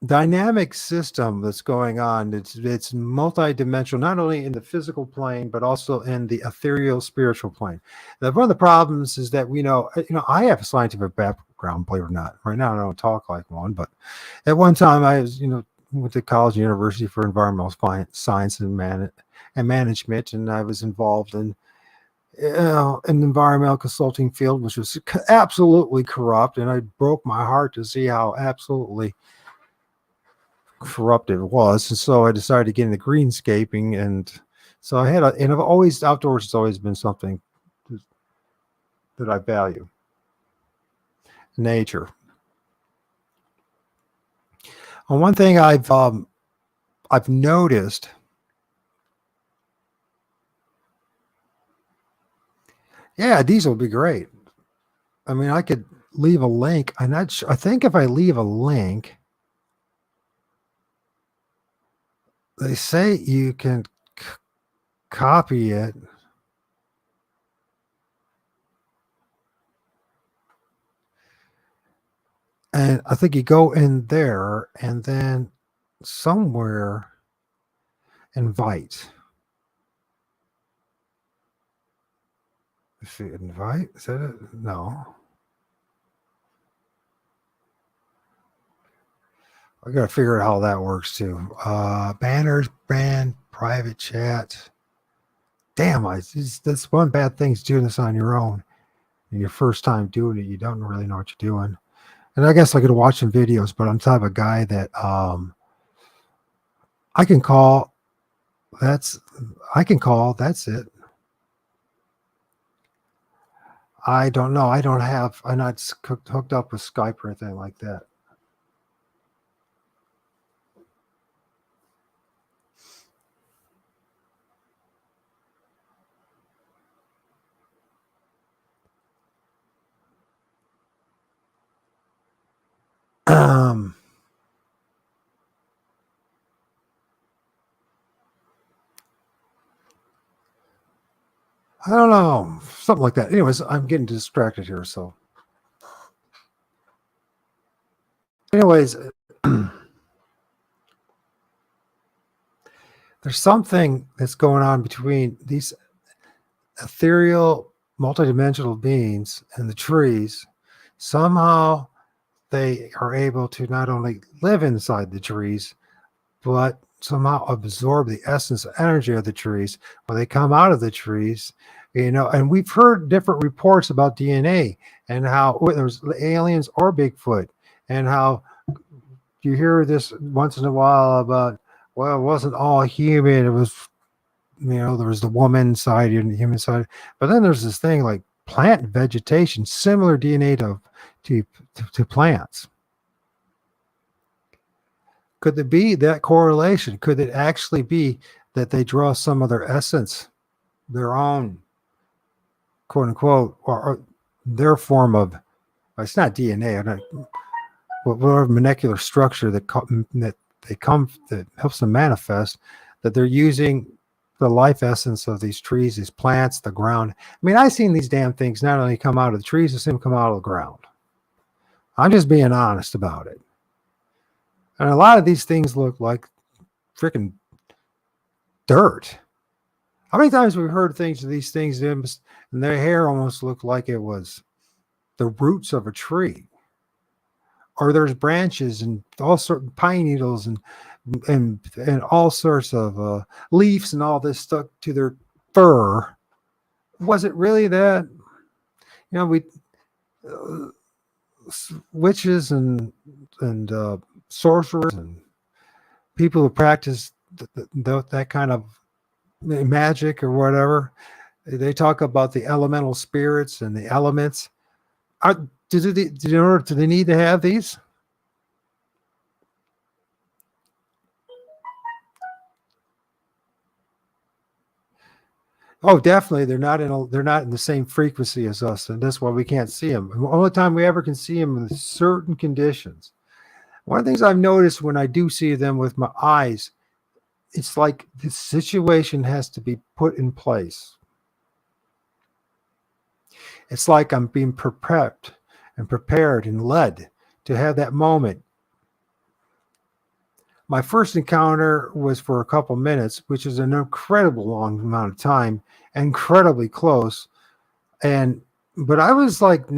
dynamic system that's going on. It's multidimensional, not only in the physical plane, but also in the ethereal spiritual plane. Now, one of the problems is that I have a scientific background, believe it or not. Right now I don't talk like one, but at one time I was, went to college and university for environmental science and management, and I was involved in the environmental consulting field, which was absolutely corrupt, and it broke my heart to see how absolutely corrupt it was. And so I decided to get into greenscaping, and so and I've always, outdoors has always been something that I value. Nature. And one thing I've noticed, Yeah, diesel would be great. I mean, I could leave a link. I'm not sure. I think if I leave a link, they say you can copy it. And I think you go in there and then somewhere invite. Let's see, invite? Is that it? No. I got to figure out how that works too. Banners, brand, private chat. Damn, that's one bad thing is doing this on your own. And your first time doing it, you don't really know what you're doing. And I guess I could watch some videos, but I'm the type of guy that I can call. I can call. That's it. I don't know. I'm not hooked up with Skype or anything like that. Um, I don't know. Something like that. Anyways, I'm getting distracted here. So, anyways, there's something that's going on between these ethereal, multidimensional beings and the trees. Somehow they are able to not only live inside the trees, but somehow absorb the essence of energy of the trees when they come out of the trees. And we've heard different reports about DNA and how there's aliens or Bigfoot, and how you hear this once in a while about, well, it wasn't all human. It was, there was the woman side and the human side. But then there's this thing like plant vegetation, similar DNA to plants. Could it be that correlation? Could it actually be that they draw some of their essence, their own, quote unquote, or their form of, it's not DNA, whatever molecular structure that helps them manifest, that they're using the life essence of these trees, these plants, the ground. I mean, I've seen these damn things not only come out of the trees, I've seen them come out of the ground. I'm just being honest about it. And a lot of these things look like freaking dirt. How many times have we heard things of these things and their hair almost looked like it was the roots of a tree? Or there's branches and all sorts of pine needles and all sorts of leaves and all this stuck to their fur. Was it really that? We witches and sorcerers and people who practice that kind of magic or whatever, they talk about the elemental spirits and the elements. Do they need to have these? Oh, definitely. They're not in the same frequency as us, and that's why we can't see them. The only time we ever can see them in certain conditions. One of the things I've noticed when I do see them with my eyes, it's like the situation has to be put in place. It's like I'm being prepped and prepared and led to have that moment. My first encounter was for a couple minutes, which is an incredible long amount of time, incredibly close. But I was like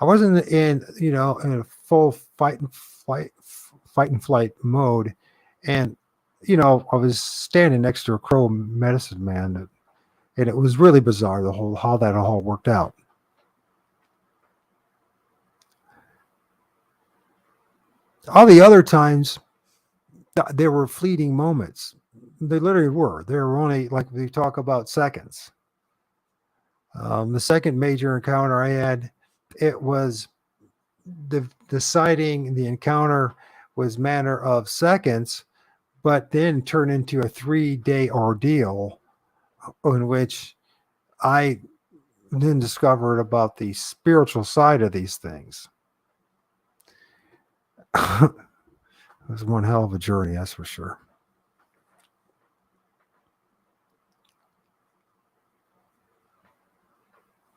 I wasn't in a full fight and flight mode. And, I was standing next to a crow medicine man, and it was really bizarre, how that all worked out. All the other times, there were fleeting moments. They literally were. They were only, like we talk about, seconds. The second major encounter I had, it was the sighting, the encounter was matter of seconds, but then turned into a 3-day ordeal in which I then discovered about the spiritual side of these things. It was one hell of a journey, that's for sure.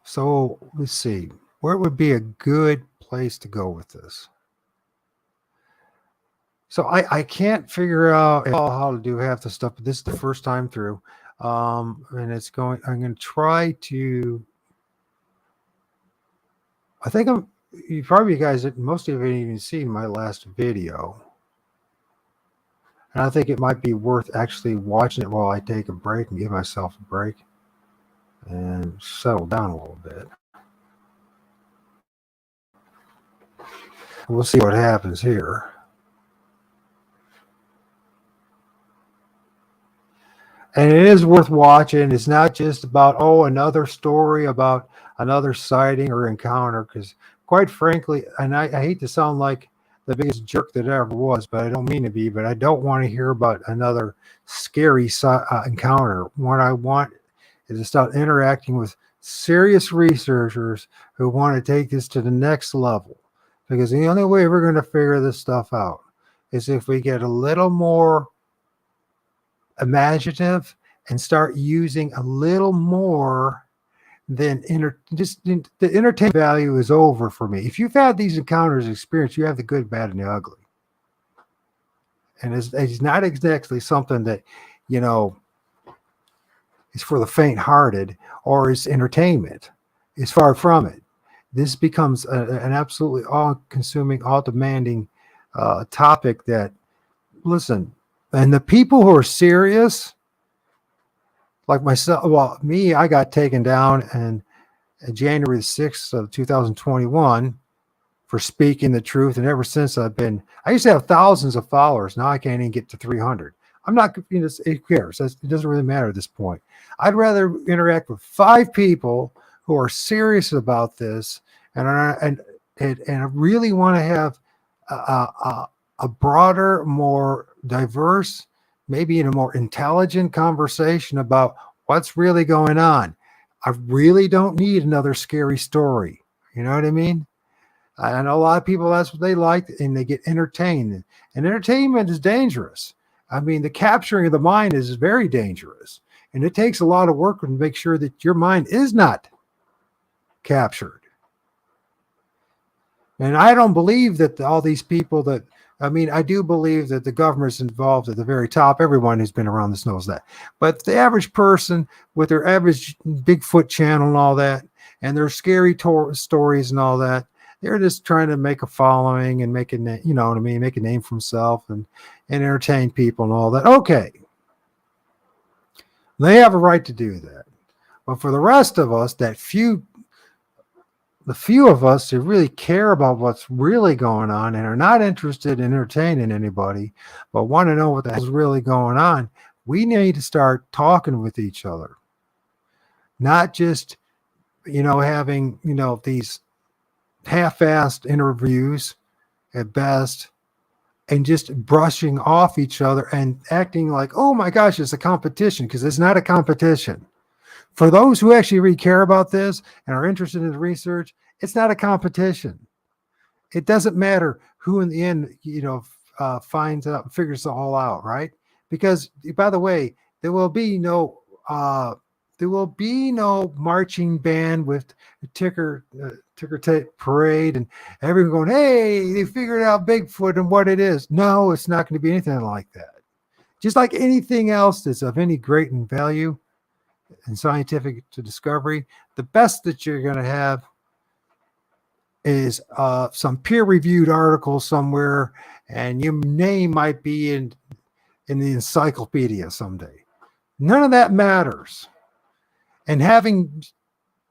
So let's see, where would be a good place to go with this? So I can't figure out how to do half the stuff, but this is the first time through. And I'm going to try to, I think you guys, most of you haven't even seen my last video. And I think it might be worth actually watching it while I take a break and give myself a break and settle down a little bit. We'll see what happens here. And it is worth watching. It's not just about, another story about another sighting or encounter, because quite frankly, and I hate to sound like the biggest jerk that ever was, but I don't mean to be, but I don't want to hear about another scary encounter. What I want is to start interacting with serious researchers who want to take this to the next level, because the only way we're going to figure this stuff out is if we get a little more imaginative and start using a little more than the entertainment value is over for me. If you've had these encounters experience, you have the good, bad, and the ugly. And it's not exactly something that, is for the faint-hearted or is entertainment. It's far from it. This becomes an absolutely all-consuming, all-demanding topic that, listen, and the people who are serious, like myself, I got taken down in January the 6th of 2021 for speaking the truth. And ever since I used to have thousands of followers. Now I can't even get to 300. I'm not, who cares? It doesn't really matter at this point. I'd rather interact with 5 people who are serious about this and really want to have a broader, more diverse, maybe in a more intelligent conversation about what's really going on. I really don't need another scary story. You know what I mean? I know a lot of people, that's what they like, and they get entertained. And entertainment is dangerous. I mean, the capturing of the mind is very dangerous. And it takes a lot of work to make sure that your mind is not captured. And I don't believe that all these people I do believe that the government's involved at the very top. Everyone who's been around this knows that. But the average person with their average Bigfoot channel and all that, and their scary stories and all that, they're just trying to make a following and make a name, make a name for himself and entertain people and all that. Okay. They have a right to do that. But for the rest of us, the few of us who really care about what's really going on and are not interested in entertaining anybody, but want to know what the hell's really going on, we need to start talking with each other. Not just, having, these half-assed interviews at best and just brushing off each other and acting like, oh my gosh, it's a competition, because it's not a competition. For those who actually really care about this and are interested in the research, it's not a competition. It doesn't matter who in the end, finds out and figures it all out, right? Because, by the way, there will be no marching band with a ticker tape parade and everyone going, hey, they figured out Bigfoot and what it is. No, it's not going to be anything like that. Just like anything else that's of any great in value and scientific to discovery, the best that you're going to have is some peer-reviewed article somewhere, and your name might be in the encyclopedia someday. None of that matters. And having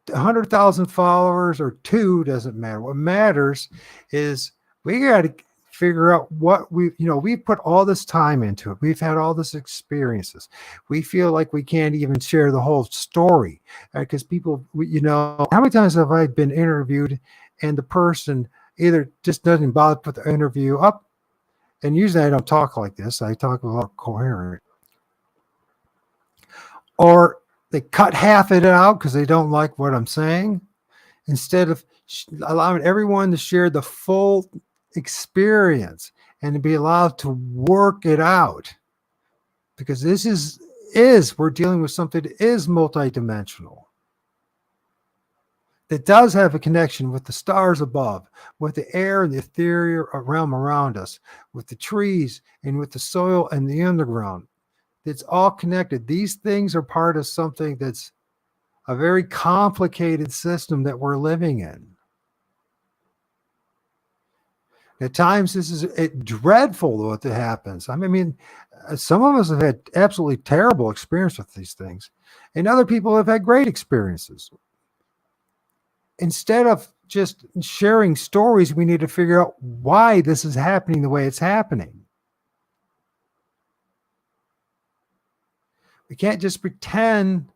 100,000 followers or 2 doesn't matter. What matters is we got to figure out what we've put all this time into it. We've had all this experiences. We feel like we can't even share the whole story because people, how many times have I been interviewed and the person either just doesn't bother to put the interview up, and usually I don't talk like this. I talk a lot coherent, or They cut half of it out because they don't like what I'm saying, instead of allowing everyone to share the full experience and to be allowed to work it out. Because this is we're dealing with something that is multidimensional, that does have a connection with the stars above, with the air and the ethereal realm around us, with the trees and with the soil and the underground. It's all connected. These things are part of something that's a very complicated system that we're living in. At times, this is dreadful what that happens. I mean, some of us have had absolutely terrible experience with these things, and other people have had great experiences. Instead of just sharing stories, we need to figure out why this is happening the way it's happening. We can't just pretend.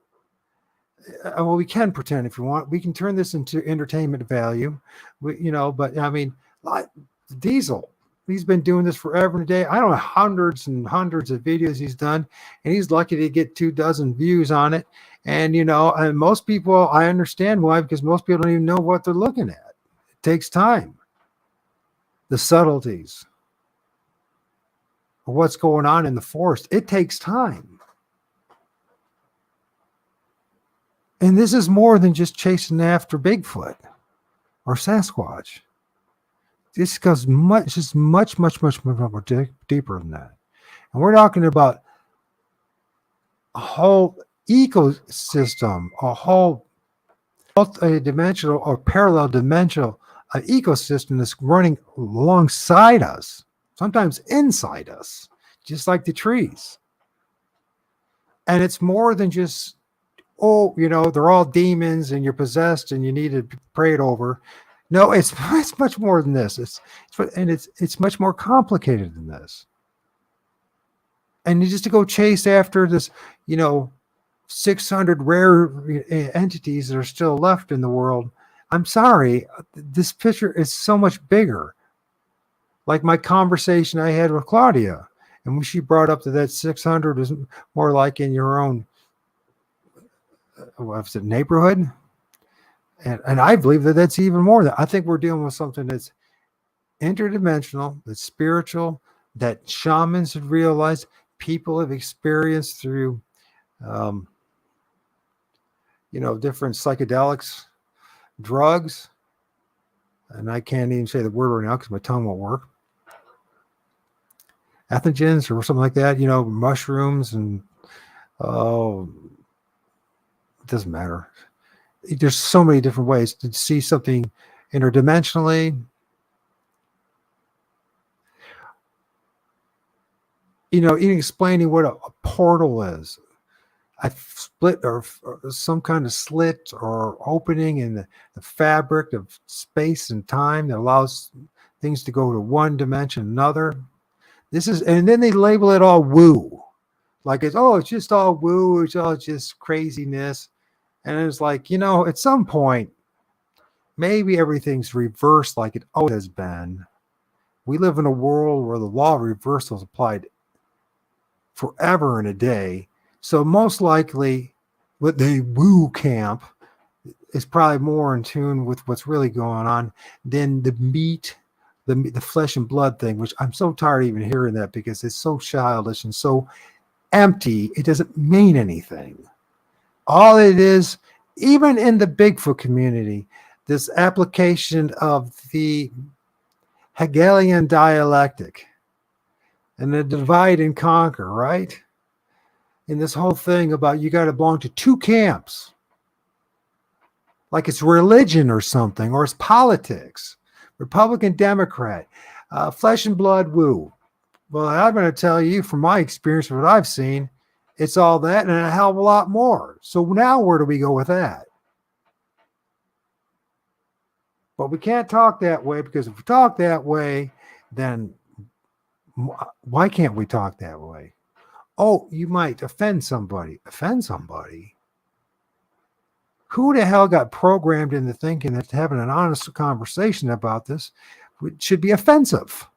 Well, we can pretend if you want. We can turn this into entertainment value, but I mean, like Diesel, he's been doing this forever and a day. I don't know, hundreds and hundreds of videos he's done, and he's lucky to get 24 views on it. And, and most people, I understand why, because most people don't even know what they're looking at. It takes time. The subtleties of what's going on in the forest, it takes time. And this is more than just chasing after Bigfoot or Sasquatch. This goes much more deeper than that. And we're talking about a whole ecosystem, a whole multi-dimensional or parallel dimensional ecosystem that's running alongside us, sometimes inside us, just like the trees. And it's more than just, they're all demons and you're possessed and you need to pray it over. No, it's much more than this. It's much more complicated than this. And you just to go chase after this, 600 rare entities that are still left in the world. I'm sorry, this picture is so much bigger. Like my conversation I had with Claudia, and when she brought up that 600 is more like in your own neighborhood. And I believe that that's even more. I think we're dealing with something that's interdimensional, that's spiritual, that shamans have realized, people have experienced through, different psychedelics, drugs. And I can't even say the word right now because my tongue won't work. Ethogens or something like that, mushrooms and, it doesn't matter. There's so many different ways to see something interdimensionally. Even explaining what a portal is, a split or some kind of slit or opening in the fabric of space and time that allows things to go to one dimension, another. And then they label it all woo. Like it's just all woo, it's all just craziness. And it's like, at some point, maybe everything's reversed like it always has been. We live in a world where the law of reversal is applied forever and a day. So most likely, what the woo camp is probably more in tune with what's really going on than the meat, the flesh and blood thing, which I'm so tired of even hearing that because it's so childish and so empty. It doesn't mean anything. All it is, even in the Bigfoot community, this application of the Hegelian dialectic and the divide and conquer, right? And this whole thing about you got to belong to two camps, like it's religion or something, or it's politics, Republican, Democrat, flesh and blood, woo. Well, I'm going to tell you from my experience, what I've seen, it's all that and a hell of a lot more. So now where do we go with that? But we can't talk that way, because if we talk that way, then why can't we talk that way? Oh, you might offend somebody. Offend somebody? Who the hell got programmed into thinking that having an honest conversation about this should be offensive?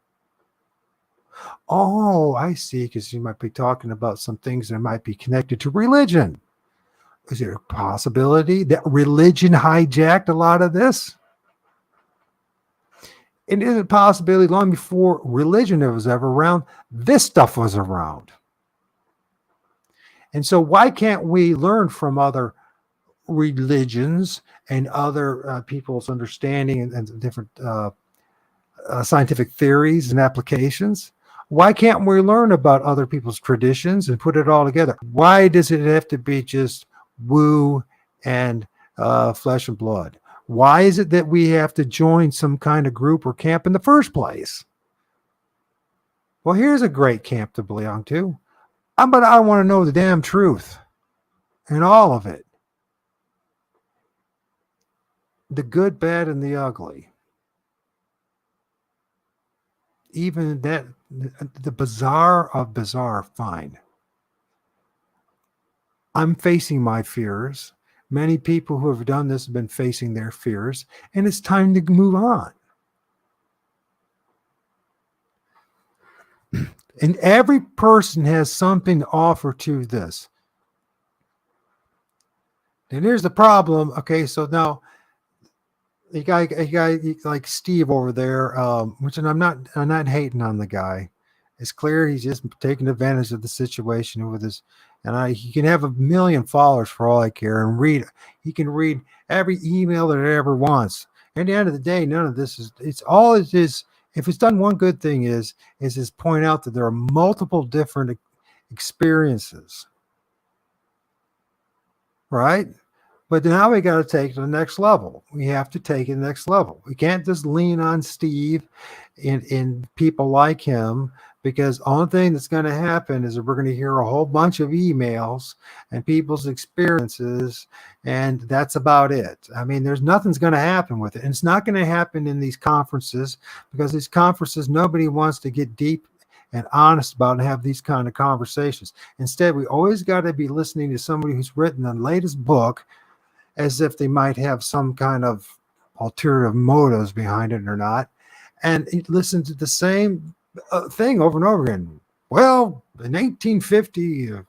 Oh, I see, because you might be talking about some things that might be connected to religion. Is there a possibility that religion hijacked a lot of this? And is it a possibility long before religion was ever around, this stuff was around? And so why can't we learn from other religions and other people's understanding and different scientific theories and applications? Why can't we learn about other people's traditions and put it all together? Why does it have to be just woo and flesh and blood? Why is it that we have to join some kind of group or camp in the first place? Well, here's a great camp to belong to. But I want to know the damn truth and all of it. The good, bad, and the ugly. Even that, the bizarre of bizarre, fine. I'm facing my fears. Many people who have done this have been facing their fears, and it's time to move on. And every person has something to offer to this. And here's the problem. Okay, so now a guy like Steve over there, which I'm not hating on the guy. It's clear he's just taking advantage of the situation with his, and he can have 1 million followers for all I care, and he can read every email that it ever wants. At the end of the day, none of this is. It's all it is. If it's done, one good thing is point out that there are multiple different experiences, right? But now we got to take it to the next level. We have to take it to the next level. We can't just lean on Steve and people like him, because the only thing that's going to happen is that we're going to hear a whole bunch of emails and people's experiences, and that's about it. I mean, nothing's going to happen with it. And it's not going to happen in these conferences, because these conferences, nobody wants to get deep and honest about and have these kind of conversations. Instead, we always got to be listening to somebody who's written the latest book, as if they might have some kind of ulterior motives behind it or not, and listen to the same thing over and over again. Well, in 1850, a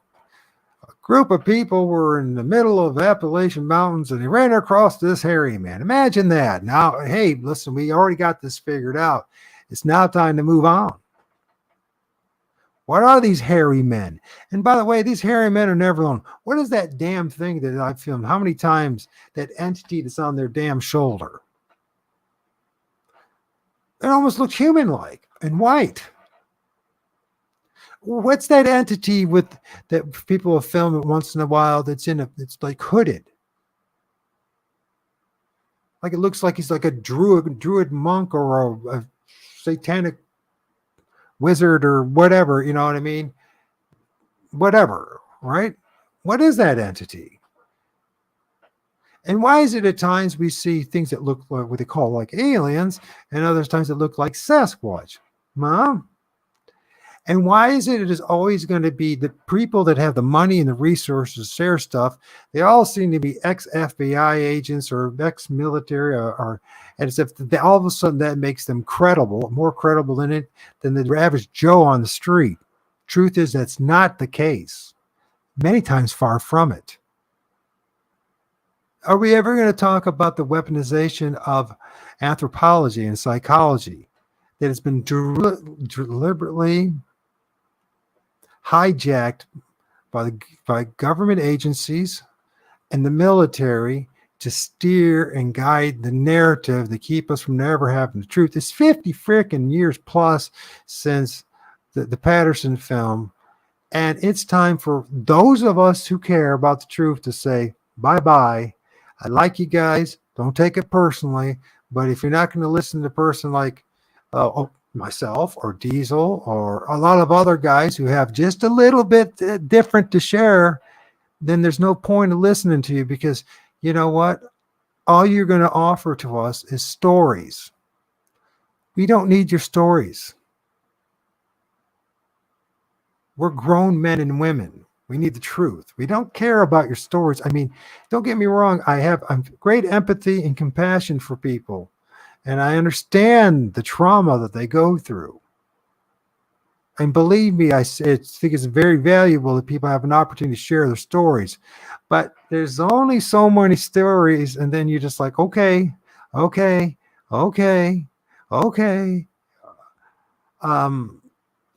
group of people were in the middle of Appalachian Mountains, and they ran across this hairy man. Imagine that. Now, hey, listen, we already got this figured out. It's now time to move on. What are these hairy men? And by the way, these hairy men are never alone. What is that damn thing that I filmed? How many times that entity that's on their damn shoulder? It almost looks human-like and white. What's that entity that people have filmed once in a while it's like hooded? Like it looks like he's like a druid monk or a satanic wizard or whatever, you know what I mean? Whatever, right? What is that entity? And why is it at times we see things that look like what they call like aliens, and other times that look like Sasquatch? Mom? And why is it is always going to be the people that have the money and the resources to share stuff? They all seem to be ex-FBI agents or ex-military, or as if all of a sudden that makes them credible, more credible than the average Joe on the street. Truth is, that's not the case. Many times far from it. Are we ever going to talk about the weaponization of anthropology and psychology that has been deliberately hijacked by government agencies and the military to steer and guide the narrative to keep us from never having the truth? It's 50 freaking years plus since the Patterson film, and it's time for those of us who care about the truth to say bye-bye. I like you guys. Don't take it personally. But if you're not going to listen to a person like myself or Diesel or a lot of other guys who have just a little bit different to share, then there's no point of listening to you, because you know what? All you're going to offer to us is stories. We don't need your stories. We're grown men and women. We need the truth. We don't care about your stories. I mean, don't get me wrong. I'm great empathy and compassion for people, and I understand the trauma that they go through. And believe me, think it's very valuable that people have an opportunity to share their stories. But there's only so many stories, and then you're just like, okay, okay, okay, okay. Um,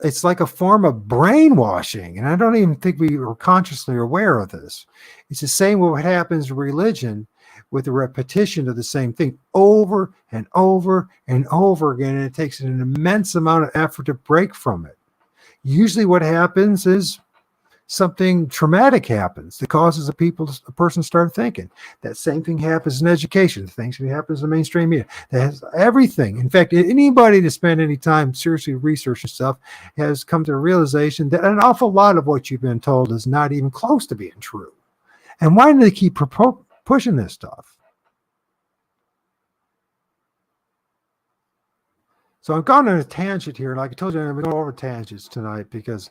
it's like a form of brainwashing, and I don't even think we are consciously aware of this. It's the same with what happens in religion, with the repetition of the same thing over and over and over again, and it takes an immense amount of effort to break from it. Usually what happens is something traumatic happens that causes a person to start thinking. That same thing happens in education. The same thing happens in mainstream media. That has everything. In fact, anybody that spent any time seriously researching stuff has come to a realization that an awful lot of what you've been told is not even close to being true. And why do they keep pushing this stuff? So I've gone on a tangent here. Like I told you, I'm going to go over tangents tonight because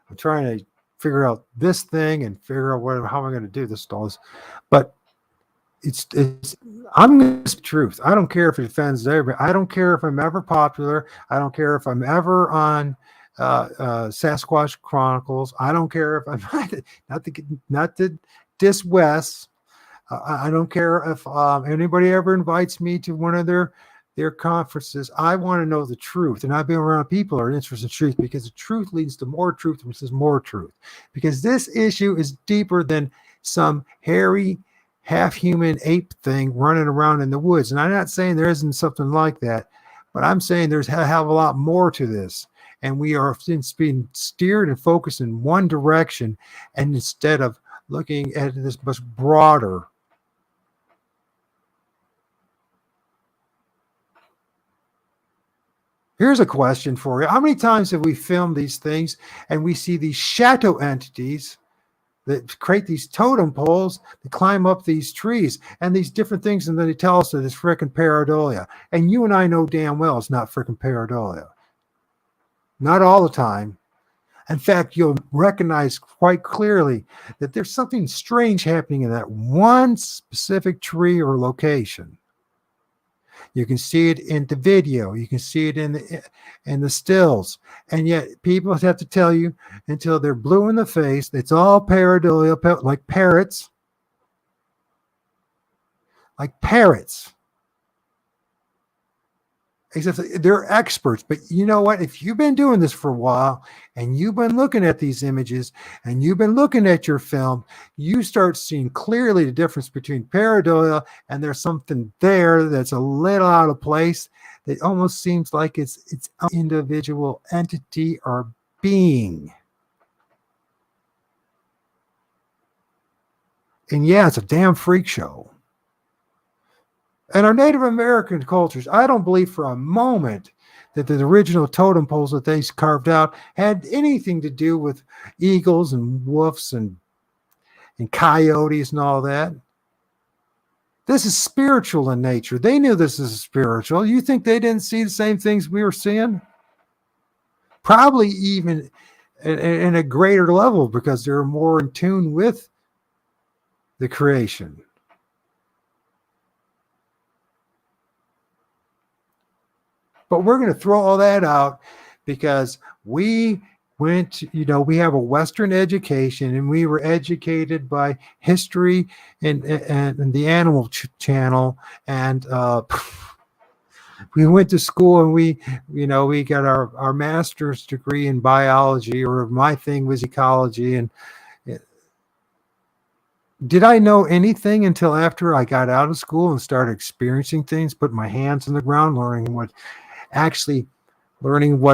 I'm trying to figure out this thing and figure out how I'm going to do this. But it's I'm going to speak truth. I don't care if it offends everybody. I don't care if I'm ever popular. I don't care if I'm ever on Sasquatch Chronicles. I don't care if I'm not to diss Wes. I don't care if anybody ever invites me to one of their conferences. I want to know the truth, and I've been around people who are interested in truth because the truth leads to more truth, which is more truth. Because this issue is deeper than some hairy, half-human ape thing running around in the woods. And I'm not saying there isn't something like that, but I'm saying there's a hell of a lot more to this. And we are since being steered and focused in one direction, and instead of looking at this much broader. Here's a question for you. How many times have we filmed these things and we see these shadow entities that create these totem poles that climb up these trees and these different things, and then they tell us that it's frickin' pareidolia. And you and I know damn well it's not frickin' pareidolia. Not all the time. In fact, you'll recognize quite clearly that there's something strange happening in that one specific tree or location. You can see it in the video. You can see it in the stills. And yet people have to tell you until they're blue in the face, it's all pareidolia, like parrots. Like parrots. Except they're experts. But you know what? If you've been doing this for a while and you've been looking at these images and you've been looking at your film, you start seeing clearly the difference between pareidolia and there's something there that's a little out of place. That almost seems like it's its own individual entity or being. And yeah, it's a damn freak show. And our Native American cultures, I don't believe for a moment that the original totem poles that they carved out had anything to do with eagles and wolves and coyotes and all that. This is spiritual in nature. They knew this is spiritual. You think they didn't see the same things we were seeing? Probably even in a greater level because they're more in tune with the creation. But we're going to throw all that out because we went, we have a Western education and we were educated by history and the Animal Channel. And we went to school and we got our master's degree in biology, or my thing was ecology. And did I know anything until after I got out of school and started experiencing things, putting my hands on the ground, learning what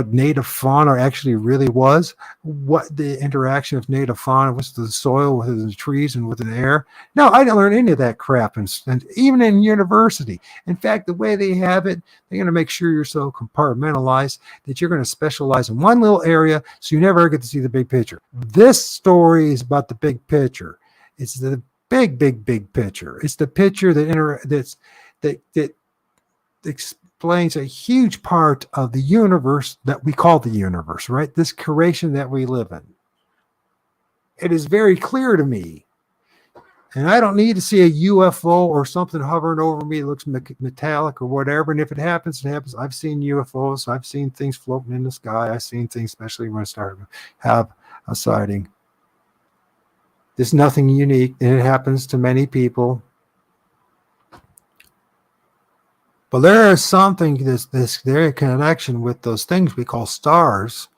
native fauna actually really was, what the interaction of native fauna was to the soil, with the trees, and with the air? No, I didn't learn any of that crap, and even in university. In fact, the way they have it, they're going to make sure you're so compartmentalized that you're going to specialize in one little area, so you never get to see the big picture. This story is about the big picture. It's the big picture. It's the picture that explains a huge part of the universe that we call the universe, right? This creation that we live in. It is very clear to me And I don't need to see a UFO or something hovering over me that looks metallic or whatever. And if it happens, it happens. I've seen UFOs. I've seen things floating in the sky. I've seen things, especially when I start to have a sighting. There's nothing unique, and it happens to many people. But there is something, this very connection with those things we call stars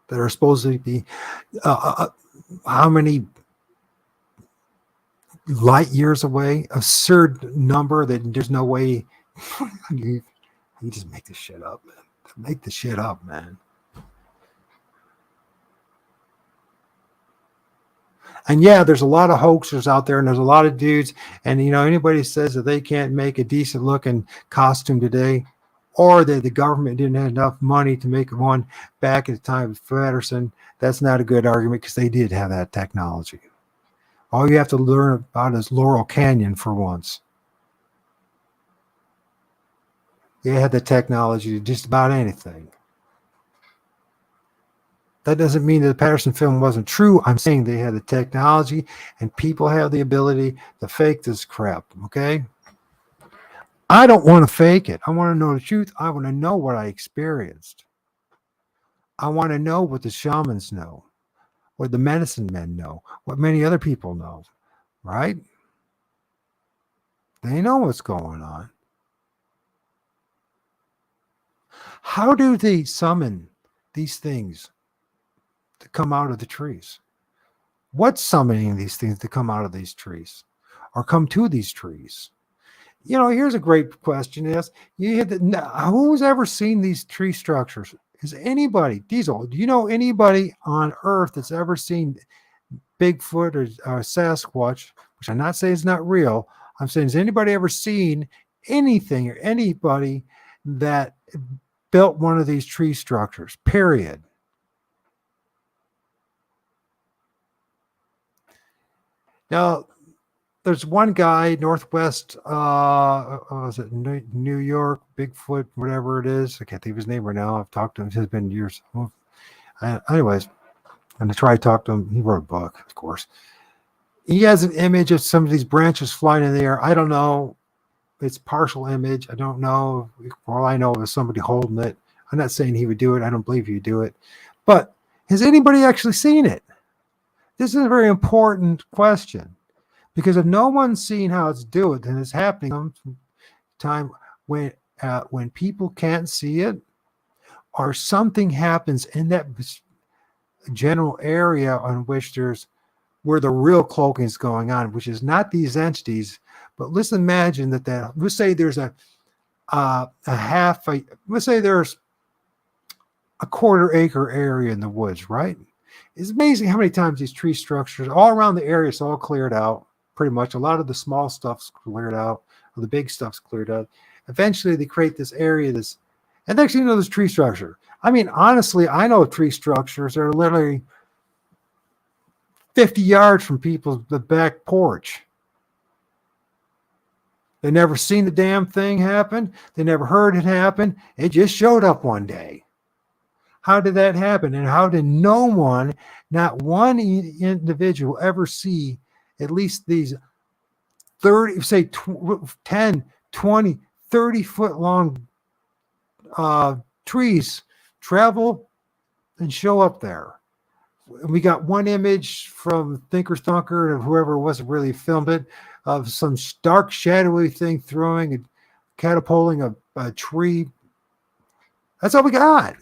that are supposed to be how many light years away? Absurd number that there's no way. you, you just make this shit up, man. Make the shit up, man. And yeah, there's a lot of hoaxers out there, and there's a lot of dudes. And anybody says that they can't make a decent looking costume today, or that the government didn't have enough money to make one back at the time of Patterson, that's not a good argument because they did have that technology. All you have to learn about is Laurel Canyon for once. They had the technology to just about anything. That doesn't mean that the Patterson film wasn't true. I'm saying they had the technology, and people have the ability to fake this crap, okay? I don't want to fake it. I want to know the truth. I want to know what I experienced. I want to know what the shamans know, what the medicine men know, what many other people know, right? They know what's going on. How do they summon these things to come out of the trees? What's summoning these things to come out of these trees or come to these trees? Here's a great question. Yes, who's ever seen these tree structures? Is anybody, Diesel, do you know anybody on Earth that's ever seen Bigfoot or Sasquatch, which I'm not saying is not real. I'm saying, has anybody ever seen anything or anybody that built one of these tree structures, period? Now, there's one guy, Northwest, was it New York, Bigfoot, whatever it is. I can't think of his name right now. I've talked to him. It's been years. Anyways, and I tried to talk to him. He wrote a book, of course. He has an image of some of these branches flying in the air. I don't know. It's partial image. I don't know. All I know is somebody holding it. I'm not saying he would do it. I don't believe he'd do it. But has anybody actually seen it? This is a very important question. Because if no one's seen how it's doing, then it's happening time when people can't see it, or something happens in that general area on which there's where the real cloaking is going on, which is not these entities. But let's imagine that let's say there's let's say there's a quarter-acre area in the woods, right? It's amazing how many times these tree structures all around the area is all cleared out. Pretty much a lot of the small stuff's cleared out, or the big stuff's cleared out. Eventually they create this area, and next thing you know, this tree structure. I mean, honestly, I know tree structures that are literally 50 yards from people's back porch. They never seen the damn thing happen. They never heard it happen. It just showed up one day. How did that happen? And how did no one, not one individual, ever see at least these 30, say 10, 20, 30-foot long trees travel and show up there? We got one image from Thinker Thunker, or whoever it was that really filmed it, of some dark, shadowy thing throwing and catapulting a tree. That's all we got.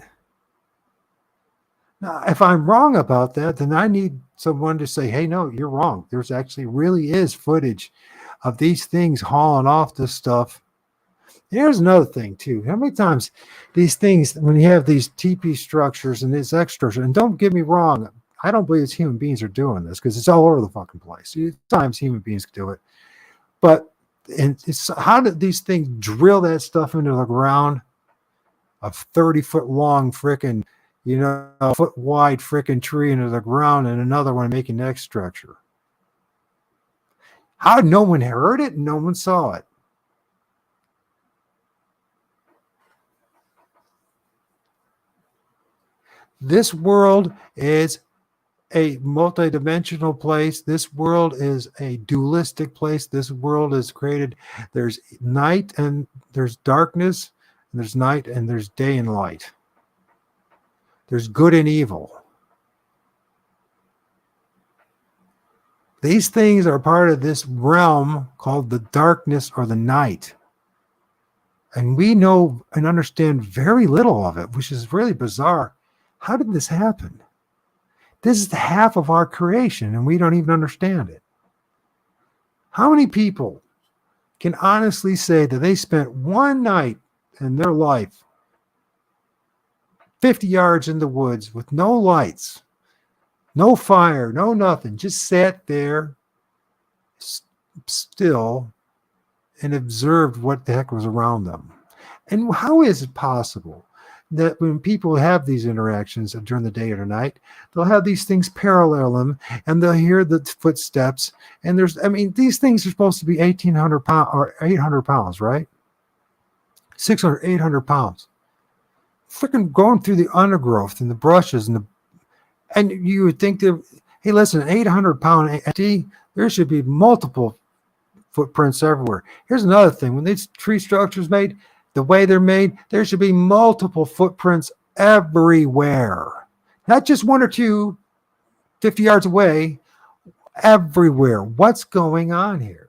Now, if I'm wrong about that, then I need someone to say, hey, no, you're wrong. There's actually really is footage of these things hauling off this stuff. Here's another thing, too. How many times these things, when you have these TP structures and these extras, and don't get me wrong, I don't believe it's human beings are doing this because it's all over the fucking place. Sometimes human beings do it. But how did these things drill that stuff into the ground? A 30-foot long frickin', foot wide frickin' tree into the ground, and another one making the next structure. How no one heard it and no one saw it? This world is a multidimensional place. This world is a dualistic place. This world is created. There's night and there's darkness, and there's night and there's day and light. There's good and evil. These things are part of this realm called the darkness or the night. And we know and understand very little of it, which is really bizarre. How did this happen? This is the half of our creation, and we don't even understand it. How many people can honestly say that they spent one night in their life 50 yards in the woods with no lights, no fire, no nothing, just sat there still and observed what the heck was around them? And how is it possible that when people have these interactions during the day or the night, they'll have these things parallel them and they'll hear the footsteps? And these things are supposed to be 1,800 pounds or 800 pounds, right? 600, 800 pounds. Freaking going through the undergrowth and the brushes and you would think that, hey, listen, an 800-pound AT, there should be multiple footprints everywhere. Here's another thing. When these tree structures made, the way they're made, there should be multiple footprints everywhere. Not just one or two, 50 yards away, everywhere. What's going on here?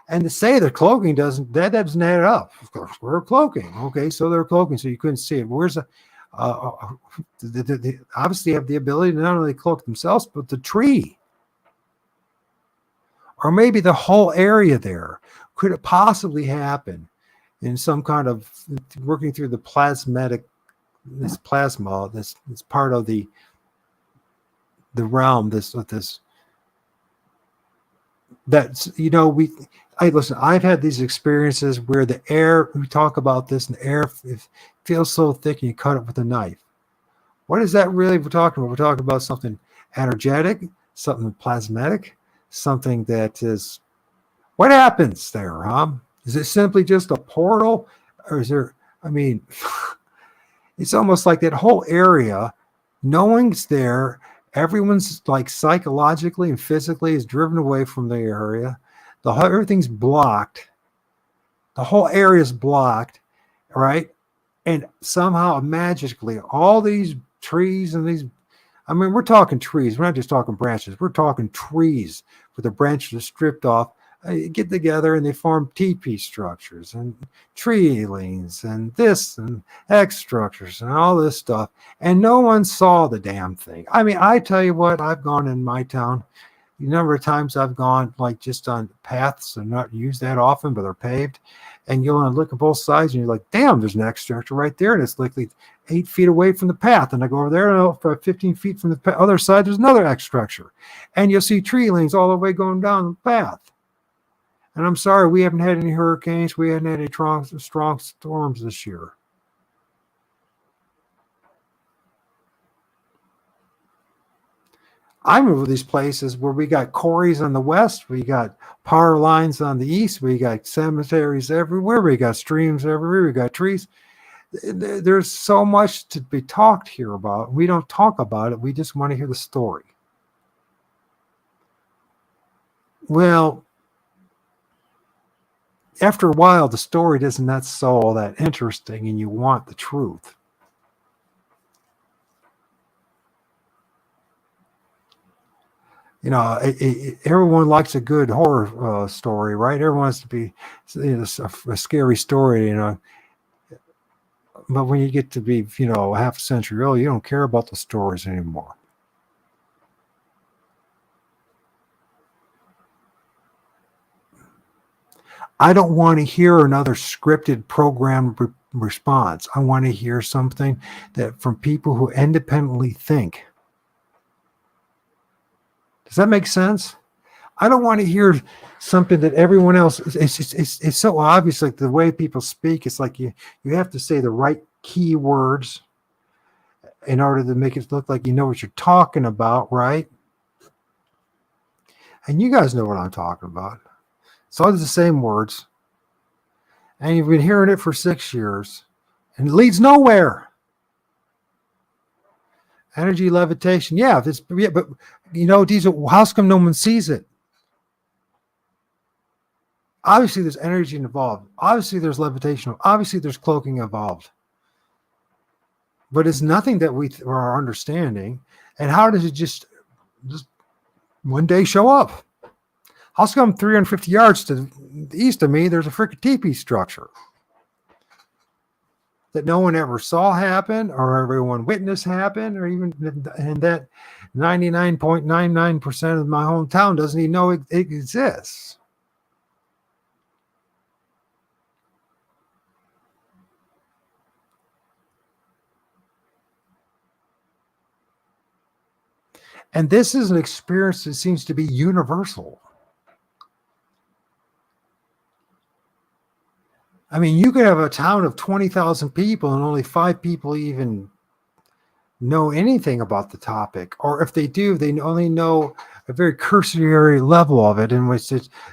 And to say the cloaking doesn't add up. Of course, we're cloaking. Okay, so they're cloaking, so you couldn't see it. Where's they obviously have the ability to not only cloak themselves, but the tree. Or maybe the whole area there. Could it possibly happen in some kind of working through the this plasma, this part of the realm, listen, I've had these experiences where the air, we talk about this, and the air feels so thick and you cut it with a knife. What is that really we're talking about? We're talking about something energetic, something plasmatic, something that is, what happens there, huh? Is it simply just a portal? Or is there, it's almost like that whole area, knowing's there, everyone's like psychologically and physically is driven away from the area. Everything's blocked. The whole area is blocked, right? And somehow magically, all these trees and these, we're talking trees. We're not just talking branches. We're talking trees where the branches are stripped off, get together and they form teepee structures and tree lanes and this and X structures and all this stuff. And no one saw the damn thing. I tell you what, I've gone in my town. The number of times I've gone like just on paths and not used that often, but they're paved. And you'll look at both sides and you're like, damn, there's an X structure right there. And it's likely 8 feet away from the path. And I go over there and for 15 feet from the other side, there's another X structure. And you'll see tree lanes all the way going down the path. And I'm sorry, we haven't had any hurricanes. We haven't had any strong storms this year. I move these places where we got quarries on the west, we got power lines on the east, we got cemeteries everywhere, we got streams everywhere, we got trees. There's so much to be talked here about. We don't talk about it. We just want to hear the story. Well, after a while, the story doesn't that's so all that interesting, and you want the truth. Everyone likes a good horror story, right? Everyone wants to be a scary story, But when you get to be, half a century old, you don't care about the stories anymore. I don't want to hear another scripted program response. I want to hear something that from people who independently think. Does that make sense? I don't want to hear something that everyone else. It's so obvious, like the way people speak. It's like you have to say the right key words in order to make it look like you know what you're talking about, right? And you guys know what I'm talking about. It's always the same words. And you've been hearing it for 6 years. And it leads nowhere. Energy levitation. Yeah, but Diesel, how come no one sees it? Obviously, there's energy involved. Obviously, there's levitation. Obviously, there's cloaking involved. But it's nothing that we are understanding. And how does it just one day show up? How come 350 yards to the east of me, there's a freaking teepee structure that no one ever saw happen, or everyone witnessed happen, or even and that 99.99% of my hometown doesn't even know it exists. And this is an experience that seems to be universal. I mean, you could have a town of 20,000 people and only 5 people even know anything about the topic. Or if they do, they only know a very cursory level of it, in which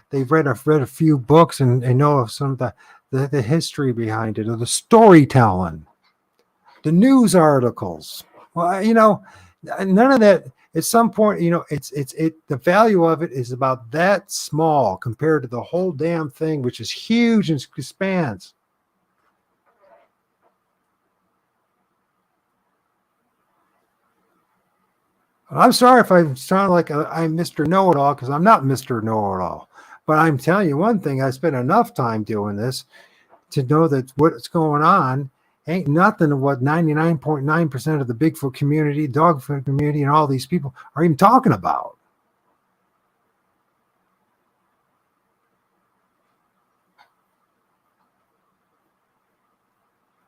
they've read a few books and know of some of the history behind it, or the storytelling, the news articles. Well, none of that. At some point, the value of it is about that small compared to the whole damn thing, which is huge and spans. I'm sorry if I sound like I'm Mr. Know-It-All, because I'm not Mr. Know-It-All. But I'm telling you one thing, I spent enough time doing this to know that what's going on ain't nothing of what 99.9% of the Bigfoot community, dogfoot community, and all these people are even talking about.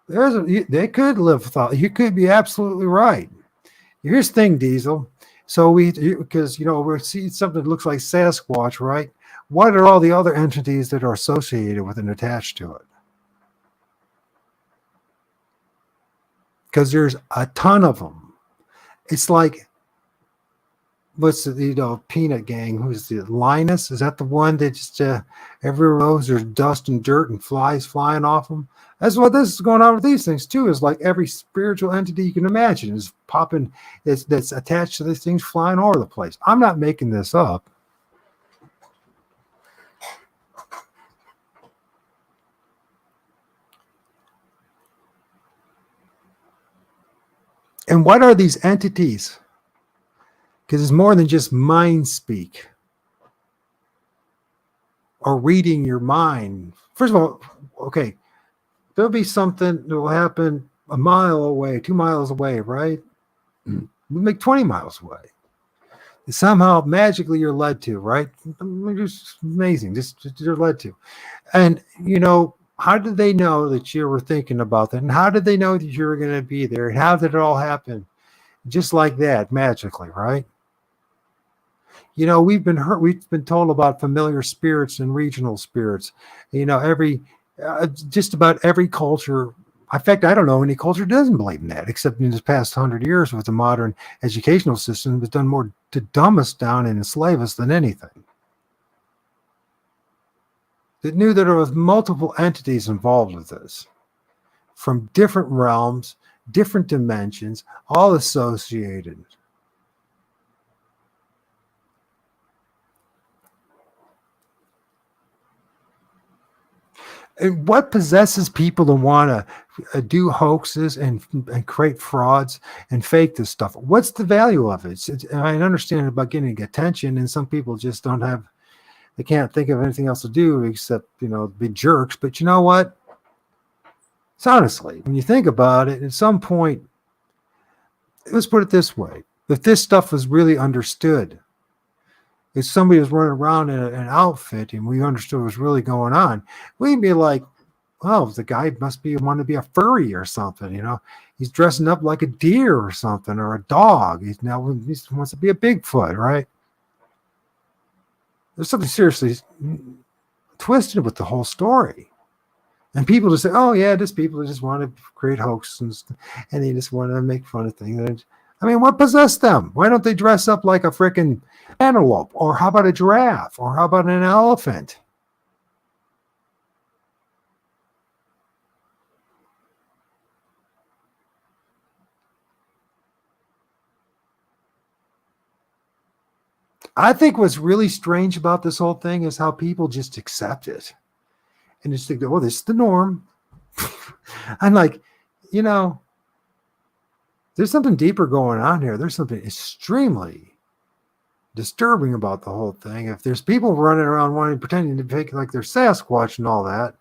They could live without. You could be absolutely right. Here's the thing, Diesel. So because we see something that looks like Sasquatch, right? What are all the other entities that are associated with and attached to it? Because there's a ton of them. It's like, what's the peanut gang? Who's the Linus? Is that the one that just everywhere goes there's dust and dirt and flies flying off them? That's what this is going on with these things too. Is like every spiritual entity you can imagine is popping. That's attached to these things flying all over the place. I'm not making this up. And what are these entities? Because it's more than just mind speak or reading your mind. First of all, okay, there'll be something that will happen a mile away, 2 miles away, right? We make 20 miles away. Somehow, magically, you're led to, right? Just amazing. Just you're led to. And, how did they know that you were thinking about that? And how did they know that you were going to be there? And how did it all happen? Just like that, magically, right? We've been told about familiar spirits and regional spirits. Just about every culture. In fact, I don't know any culture doesn't believe in that, except in this past 100 years with the modern educational system has done more to dumb us down and enslave us than anything. That knew that there was multiple entities involved with this, from different realms, different dimensions, all associated. And what possesses people to want to do hoaxes and create frauds and fake this stuff? What's the value of it? I understand about getting attention, and some people just don't have, they can't think of anything else to do except, be jerks. But you know what? It's honestly, when you think about it, at some point, let's put it this way. If this stuff was really understood, if somebody was running around in an outfit and we understood what was really going on, we'd be like, oh, the guy must want to be a furry or something, He's dressing up like a deer or something, or a dog. He wants to be a Bigfoot, right? There's something seriously twisted with the whole story. And people just say, oh, yeah, just people just want to create hoaxes and they just want to make fun of things. I mean, what possessed them? Why don't they dress up like a freaking antelope? Or how about a giraffe? Or how about an elephant? I think what's really strange about this whole thing is how people just accept it and just think, well, this is the norm. I'm like, you know, there's something deeper going on here. There's something extremely disturbing about the whole thing. If there's people running around wanting pretending to take like they're Sasquatch and all that,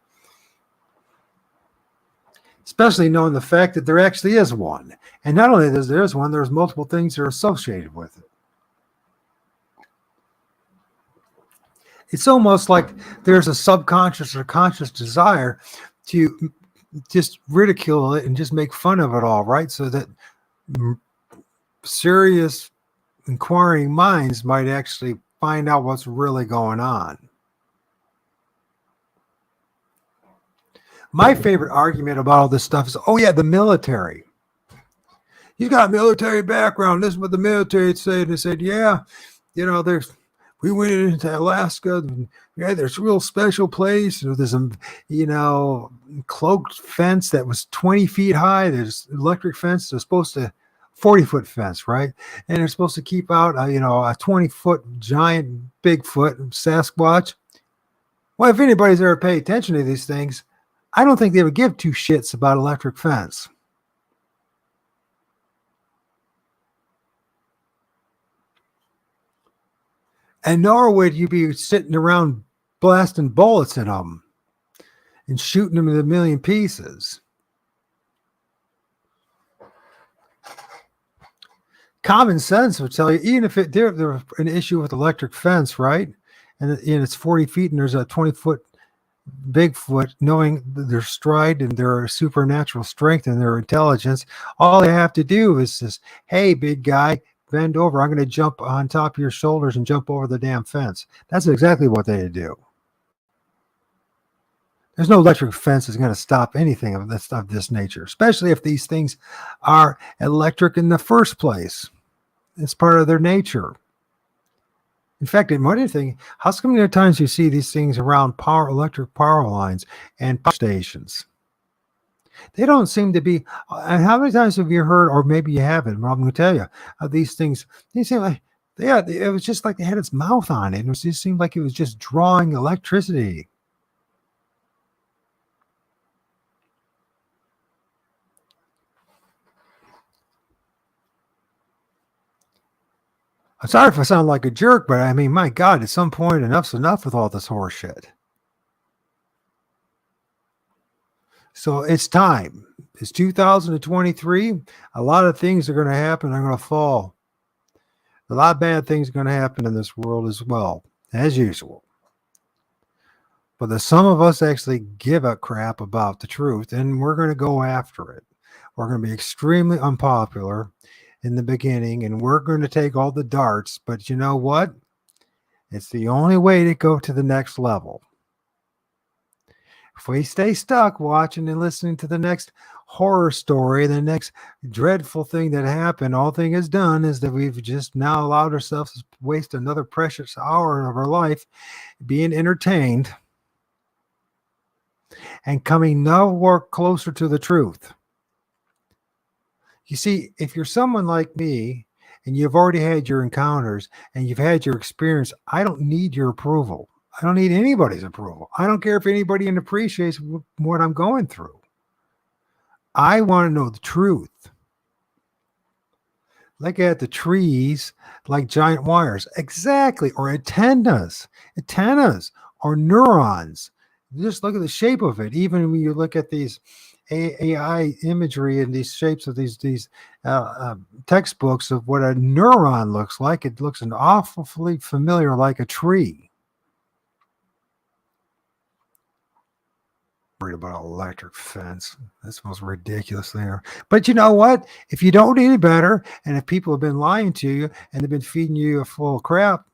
especially knowing the fact that there actually is one. And not only there's one, there's multiple things that are associated with it. It's almost like there's a subconscious or conscious desire to just ridicule it and just make fun of it all, right? So that serious inquiring minds might actually find out what's really going on. My favorite argument about all this stuff is, oh yeah, the military. He's got a military background. This is what the military said. They said, yeah, we went into Alaska. And, yeah, there's a real special place. There's a, cloaked fence that was 20 feet high. There's electric fence. They're supposed to 40-foot fence, right? And they're supposed to keep out, a 20-foot giant Bigfoot Sasquatch. Well, if anybody's ever paid attention to these things, I don't think they would give two shits about electric fence. And nor would you be sitting around blasting bullets in them and shooting them in a million pieces. Common sense would tell you, even if there's an issue with electric fence, right? And it's 40 feet and there's a 20-foot Bigfoot, knowing their stride and their supernatural strength and their intelligence, all they have to do is just, hey, big guy, bend over. I'm going to jump on top of your shoulders and jump over the damn fence. That's exactly what they do. There's no electric fence that's going to stop anything of this nature, especially if these things are electric in the first place. It's part of their nature. In fact, in one thing, how many times you see these things around electric power lines and power stations? They don't seem to be. And how many times have you heard, or maybe you haven't, but I'm going to tell you, these things, they seem like, yeah, it was just like they had its mouth on it. It just seemed like it was just drawing electricity. I'm sorry if I sound like a jerk, but I mean, my God, at some point, enough's enough with all this horse shit. So it's time. It's 2023. A lot of things are going to happen. Are going to fall. A lot of bad things are going to happen in this world as well, as usual. But there's some of us actually give a crap about the truth, and we're going to go after it. We're going to be extremely unpopular in the beginning, and we're going to take all the darts, but you know what? It's the only way to go to the next level. If we stay stuck watching and listening to the next horror story, the next dreadful thing that happened, all thing is done is that we've just now allowed ourselves to waste another precious hour of our life being entertained and coming nowhere closer to the truth. You see, if you're someone like me and you've already had your encounters and you've had your experience, I don't need your approval. I don't need anybody's approval. I don't care if anybody appreciates what I'm going through. I want to know the truth. Look at the trees like giant wires. Exactly. Or antennas. Antennas or neurons. Just look at the shape of it. Even when you look at these AI imagery and these shapes of these textbooks of what a neuron looks like, it looks an awfully familiar like a tree. Worried about an electric fence. That's the most ridiculous thing. But you know what? If you don't any better, and if people have been lying to you and they've been feeding you a full of crap,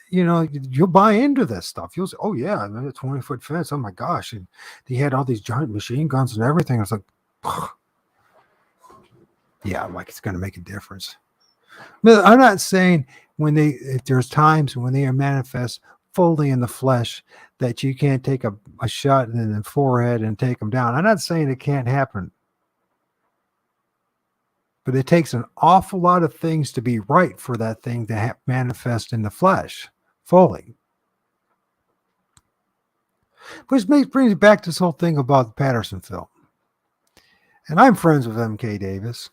you'll buy into this stuff. You'll say, oh yeah, a 20-foot fence. Oh my gosh. And they had all these giant machine guns and everything. It's like, yeah, like it's going to make a difference. But I'm not saying if there's times when they are manifest fully in the flesh that you can't take a shot in the forehead and take them down. I'm not saying it can't happen. But it takes an awful lot of things to be right for that thing to manifest in the flesh fully. Which brings me back to this whole thing about the Patterson film. And I'm friends with MK Davis.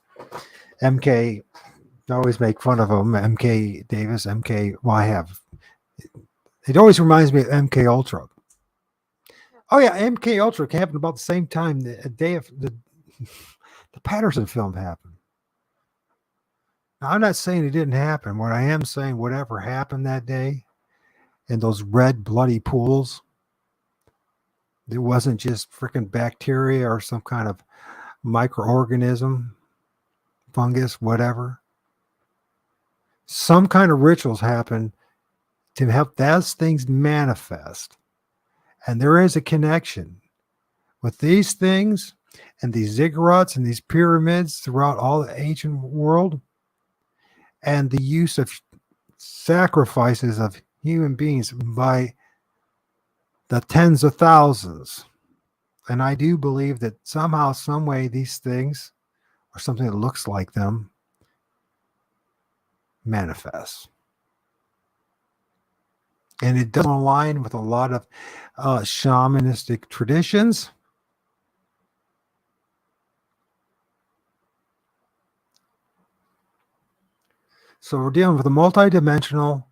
MK, I always make fun of him. MK Davis, MK, well, I have. It always reminds me of MK Ultra. Oh yeah, MK Ultra happened about the same time the day of the Patterson film happened. Now, I'm not saying it didn't happen. What I am saying, whatever happened that day in those red bloody pools, it wasn't just freaking bacteria or some kind of microorganism, fungus, whatever. Some kind of rituals happen to help those things manifest. And there is a connection with these things and these ziggurats and these pyramids throughout all the ancient world, and the use of sacrifices of human beings by the tens of thousands. And I do believe that somehow, some way, these things, or something that looks like them, manifest. And it doesn't align with a lot of shamanistic traditions. So we're dealing with a multidimensional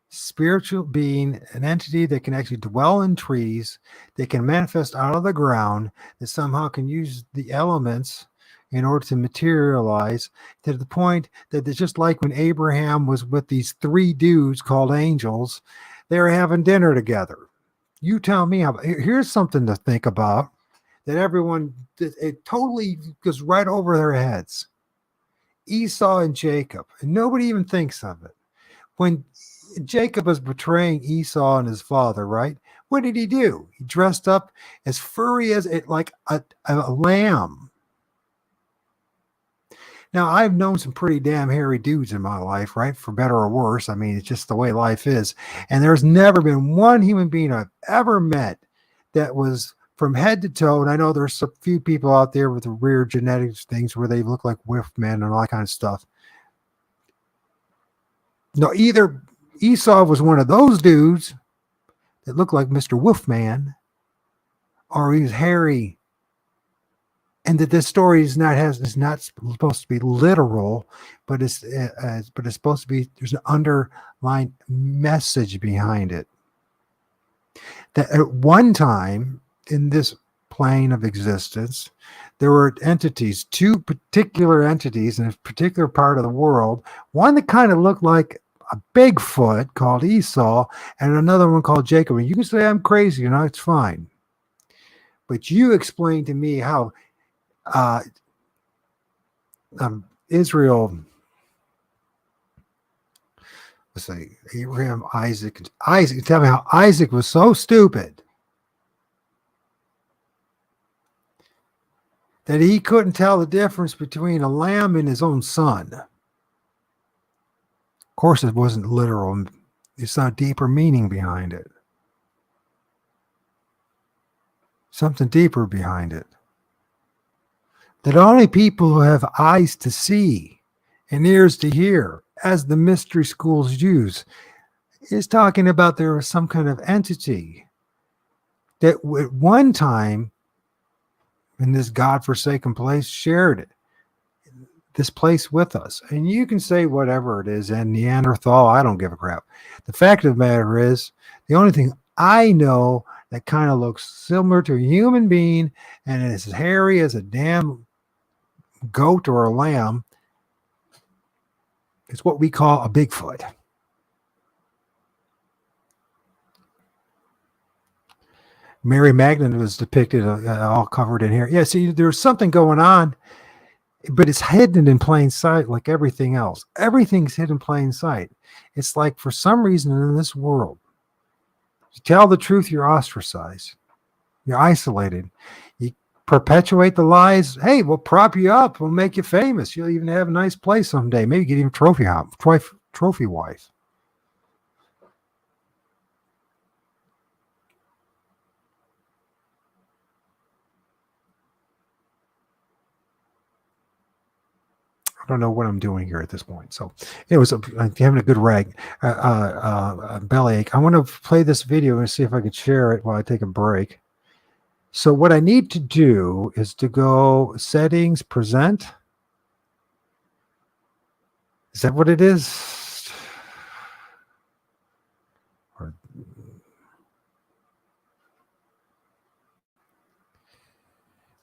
spiritual being, an entity that can actually dwell in trees, that can manifest out of the ground, that somehow can use the elements in order to materialize, to the point that it's just like when Abraham was with these three dudes called angels, they were having dinner together. You tell me how. Here's something to think about that everyone, it totally goes right over their heads. Esau and Jacob, and nobody even thinks of it. When Jacob was betraying Esau and his father, right? What did he do? He dressed up as furry as it, like a lamb. Now, I've known some pretty damn hairy dudes in my life, right? For better or worse. I mean, it's just the way life is. And there's never been one human being I've ever met that was from head to toe. And I know there's a few people out there with the weird genetics things where they look like wolf men and all that kind of stuff. No, either Esau was one of those dudes that looked like Mr. Wolfman, or he was hairy. And that this story is not supposed to be literal, but it's supposed to be, there's an underlying message behind it. That at one time in this plane of existence, there were entities, two particular entities in a particular part of the world. One that kind of looked like a Bigfoot called Esau, and another one called Jacob. And you can say I'm crazy, it's fine. But you explain to me how Israel, let's say Abraham, Isaac, tell me how Isaac was so stupid that he couldn't tell the difference between a lamb and his own son. Of course, it wasn't literal. It's not deeper meaning behind it. Something deeper behind it. That only people who have eyes to see and ears to hear, as the mystery schools use, is talking about there was some kind of entity that at one time in this godforsaken place shared this place with us. And you can say whatever it is, and Neanderthal, I don't give a crap. The fact of the matter is, the only thing I know that kind of looks similar to a human being and is as hairy as a damn goat or a lamb is what we call a Bigfoot. Mary Magdalene was depicted all covered in hair. Yeah, see, there's something going on, but it's hidden in plain sight like everything else. Everything's hidden in plain sight. It's like for some reason in this world, to tell the truth, you're ostracized. You're isolated. You perpetuate the lies. Hey, we'll prop you up. We'll make you famous. You'll even have a nice place someday. Maybe get even trophy wife. I don't know what I'm doing here at this point. So, anyways, I'm having a good bellyache. I want to play this video and see if I can share it while I take a break. So, what I need to do is to go settings, present. Is that what it is?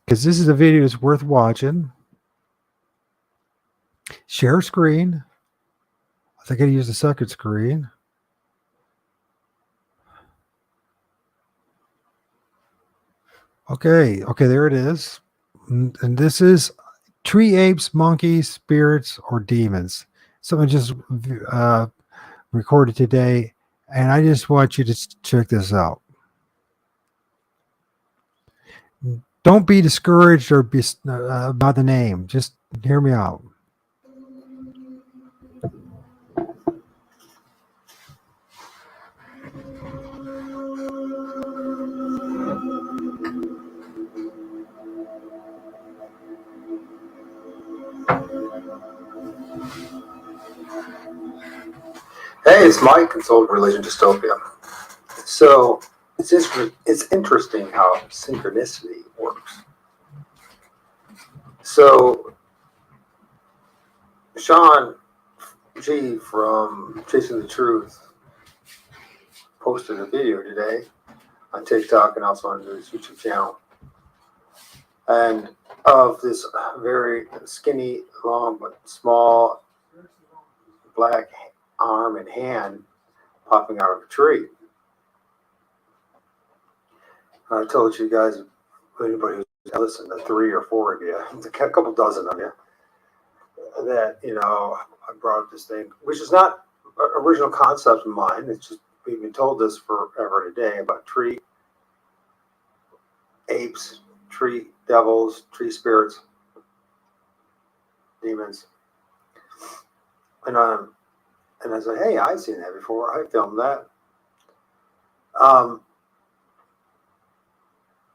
Because this is a video that's worth watching. Share screen. I think I use the second screen. Okay, there it is. And this is tree apes, monkeys, spirits, or demons. Someone just recorded today, and I just want you to check this out. Don't be discouraged or be by the name. Just hear me out. Hey, it's Mike, Consultant Religion Dystopia. So it's interesting how synchronicity works. So Sean G from Chasing the Truth posted a video today on TikTok and also on his YouTube channel, and of this very skinny, long but small black arm and hand popping out of a tree. I told you guys, anybody who's listened to 3 or 4 of you, a couple dozen of you, that, I brought up this thing, which is not an original concept of mine. It's just, we've been told this forever and a day about tree apes, tree devils, tree spirits, demons. And I said, hey, I've seen that before. I filmed that.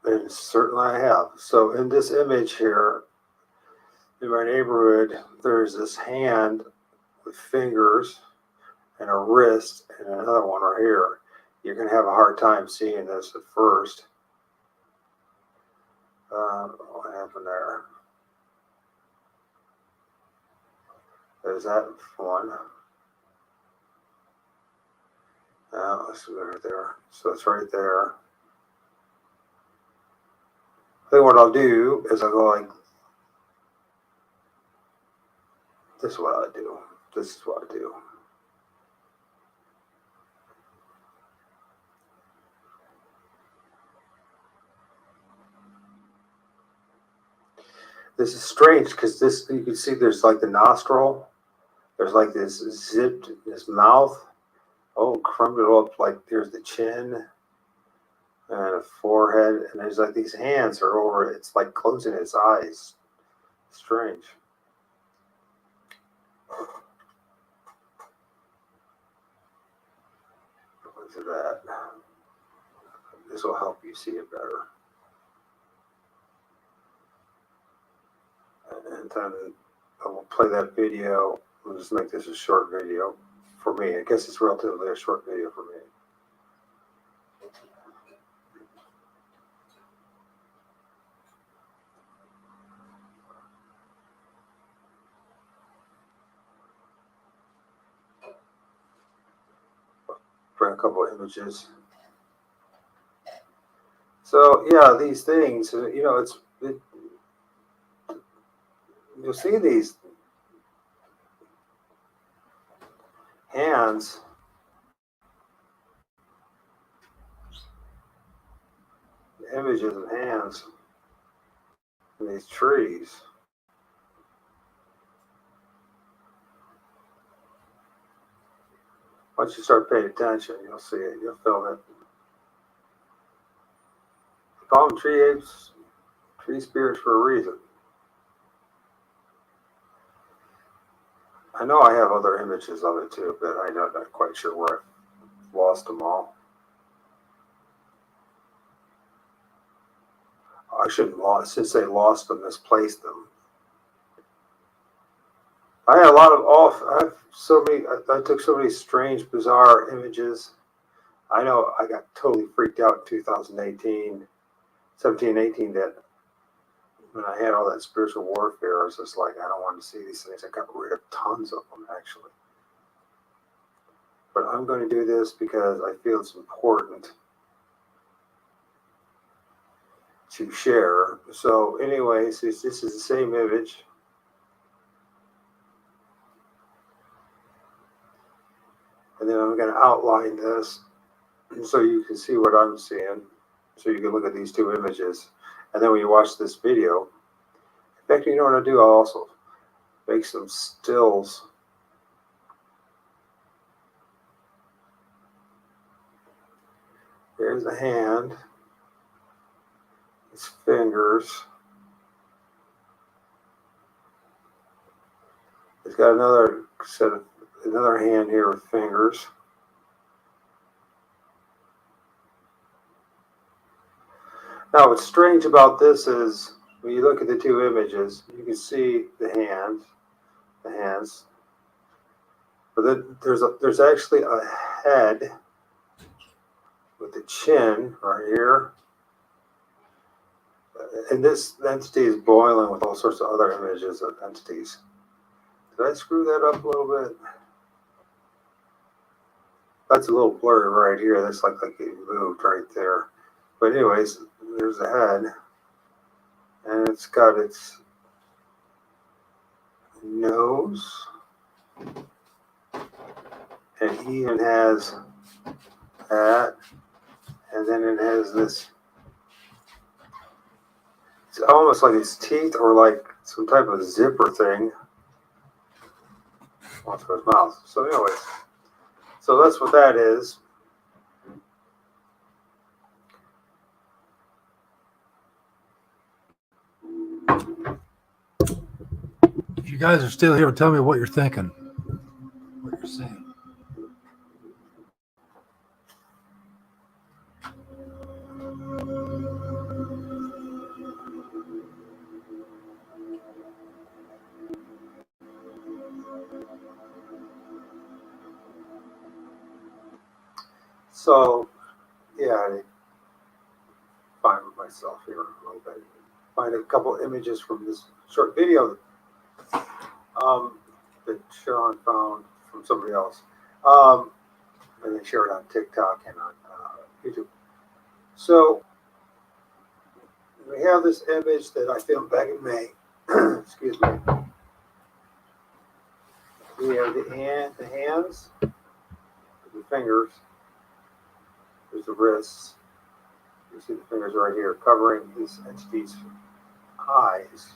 And certainly I have. So in this image here, in my neighborhood, there's this hand with fingers and a wrist and another one right here. You're going to have a hard time seeing this at first. What happened there? There's that one. Let's see right there. So it's right there. I think what I'll do is I'll go like, this is what I do. This is what I do. This is strange because this, you can see there's like the nostril. There's like this zipped, this mouth. Oh, crumbled up, like there's the chin and a forehead. And there's like these hands are over, it's like closing its eyes. Strange. Look at that. This will help you see it better. And then I will play that video. We'll just make this a short video for me. I guess it's relatively a short video for me. Bring a couple of images. So yeah, these things, you'll see these hands, images of hands in these trees. Once you start paying attention, you'll see it, you'll feel it. Call them tree apes, tree spirits for a reason. I know I have other images of it too, but I'm not quite sure where I've lost them all. I shouldn't say lost them, misplaced them. I had a lot of I have so many. I took so many strange, bizarre images. I know I got totally freaked out in 2018, 17, 18. That when I had all that spiritual warfare, I was just like, I don't want to see these things. I got rid of tons of them actually. But I'm going to do this because I feel it's important to share. So, anyways, this is the same image. And then I'm going to outline this so you can see what I'm seeing. So you can look at these two images. And then when you watch this video, in fact, you know what I'll do? I'll also make some stills. Here's the hand, his fingers. It's got another hand here with fingers. Now, what's strange about this is when you look at the two images, you can see the hands. But then there's actually a head with the chin right here. And this entity is boiling with all sorts of other images of entities. Did I screw that up a little bit? That's a little blurry right here. That's like it moved right there. But anyways, there's the head. And it's got its nose. And it even has that. And then it has this. It's almost like its teeth or like some type of zipper thing onto his mouth. So anyways, so that's what that is. If you guys are still here, tell me what you're thinking, what you're saying. So, yeah, I find myself here a little bit. Find a couple images from this short video that Sean found from somebody else. And they shared it on TikTok and on YouTube. So, we have this image that I filmed back in May. Excuse me. We have the hands, the fingers. There's the wrists. You see the fingers right here covering this entity's eyes.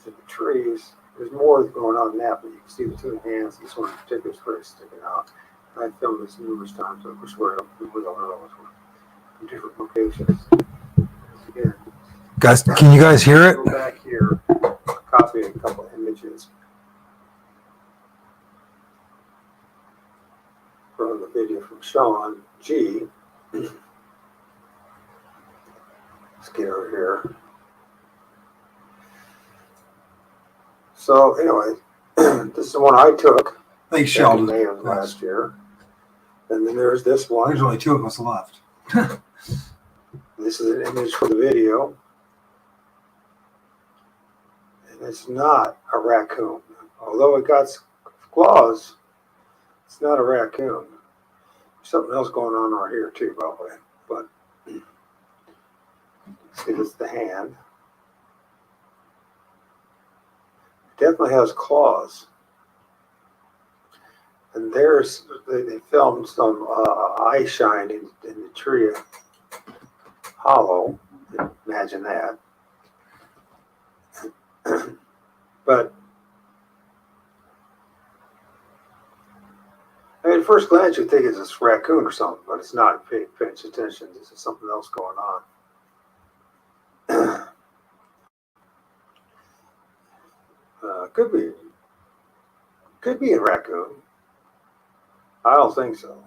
So the trees. There's more going on than that, but you can see the two hands. This one in particular is very sticking out. I filmed this numerous times. I wish we were in different locations. Again, guys, can you guys hear it? Go back here, copy a couple of images from the video from Sean G. Let's get over here. So anyway, this is the one I took. Thanks, Sheldon. In May of last year. And then there's this one. There's only two of us left. This is an image for the video. And it's not a raccoon. Although it got claws, it's not a raccoon. There's something else going on right here too, by the way. But see, this is the hand. It definitely has claws. And there's, they filmed some eye shine in the tree hollow. Imagine that. But I mean, at first glance, you think it's a raccoon or something, but it's not. Pay attention. This is something else going on. Could be a raccoon. I don't think so,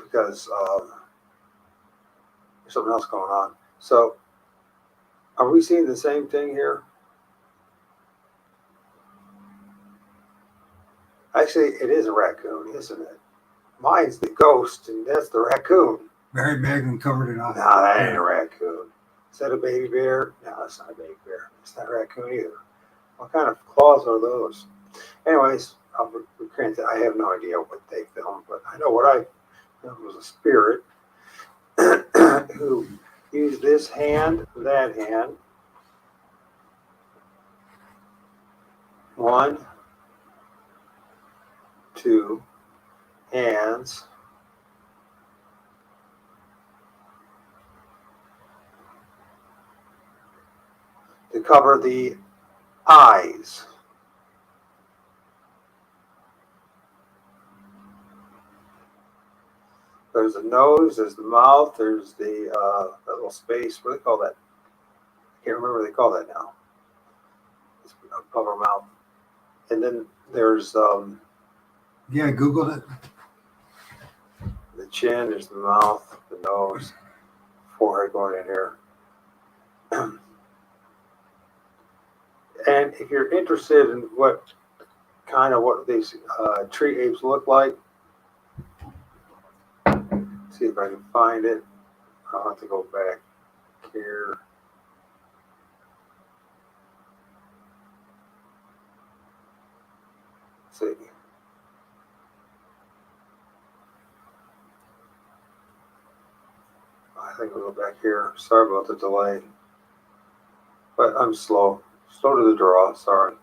because there's something else going on. So, are we seeing the same thing here? Actually, it is a raccoon, isn't it? Mine's the ghost, and that's the raccoon. Barry Magnum covered it up. No, that ain't a raccoon. Is that a baby bear? No, that's not a baby bear. It's not a raccoon either. What kind of claws are those? Anyways, I'll grant that I have no idea what they filmed, but I know what I filmed was a spirit who used this hand, that hand. One, two hands. To cover the eyes. There's the nose, there's the mouth, there's the little space. What do they call that? I can't remember what they call that now. It's above our mouth. And then there's yeah, I googled it. The chin, there's the mouth, the nose, forehead going in here. And if you're interested in what these tree apes look like, see if I can find it. I'll have to go back here. Let's see. I think we'll go back here. Sorry about the delay. But I'm slow. Slow to the draw, sorry.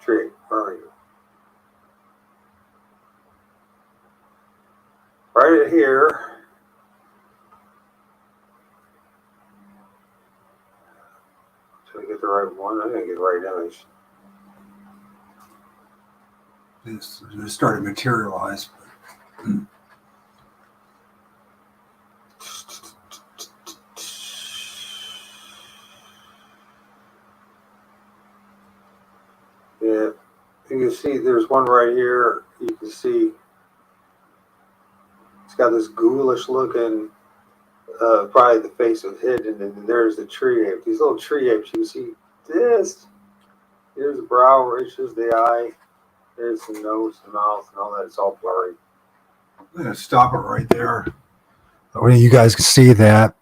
Tree, where are you? Right here. Should I get the right one? I didn't get the right image. This started to materialize. Yeah, you can see there's one right here. You can see it's got this ghoulish looking, probably the face is hidden, and there's the tree ape. These little tree apes, you can see this. Here's the brow, here's the eye, there's the nose, the mouth, and all that. It's all blurry. I'm going to stop it right there. Well, you guys can see that.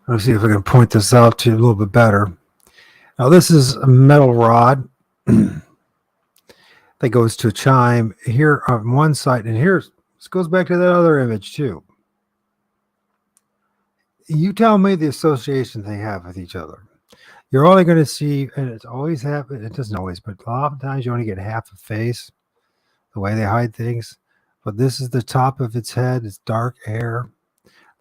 Let's see if I can point this out to you a little bit better. Now, this is a metal rod that goes to a chime here on one side, and this goes back to that other image too. You tell me the association they have with each other. You're only going to see, and it's always happened. It doesn't always, but a lot of times you only get half a face, the way they hide things. But this is the top of its head. It's dark hair,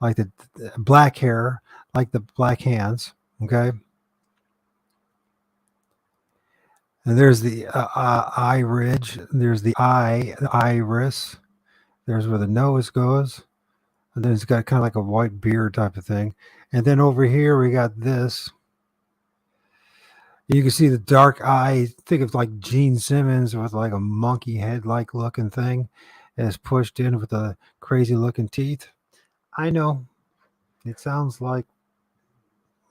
like the black hair, like the black hands. Okay. And there's the eye ridge. There's the iris. There's where the nose goes. And then it's got kind of like a white beard type of thing. And then over here, we got this. You can see the dark eye. Think of like Gene Simmons with like a monkey head-like looking thing. And it's pushed in with the crazy looking teeth. I know. It sounds like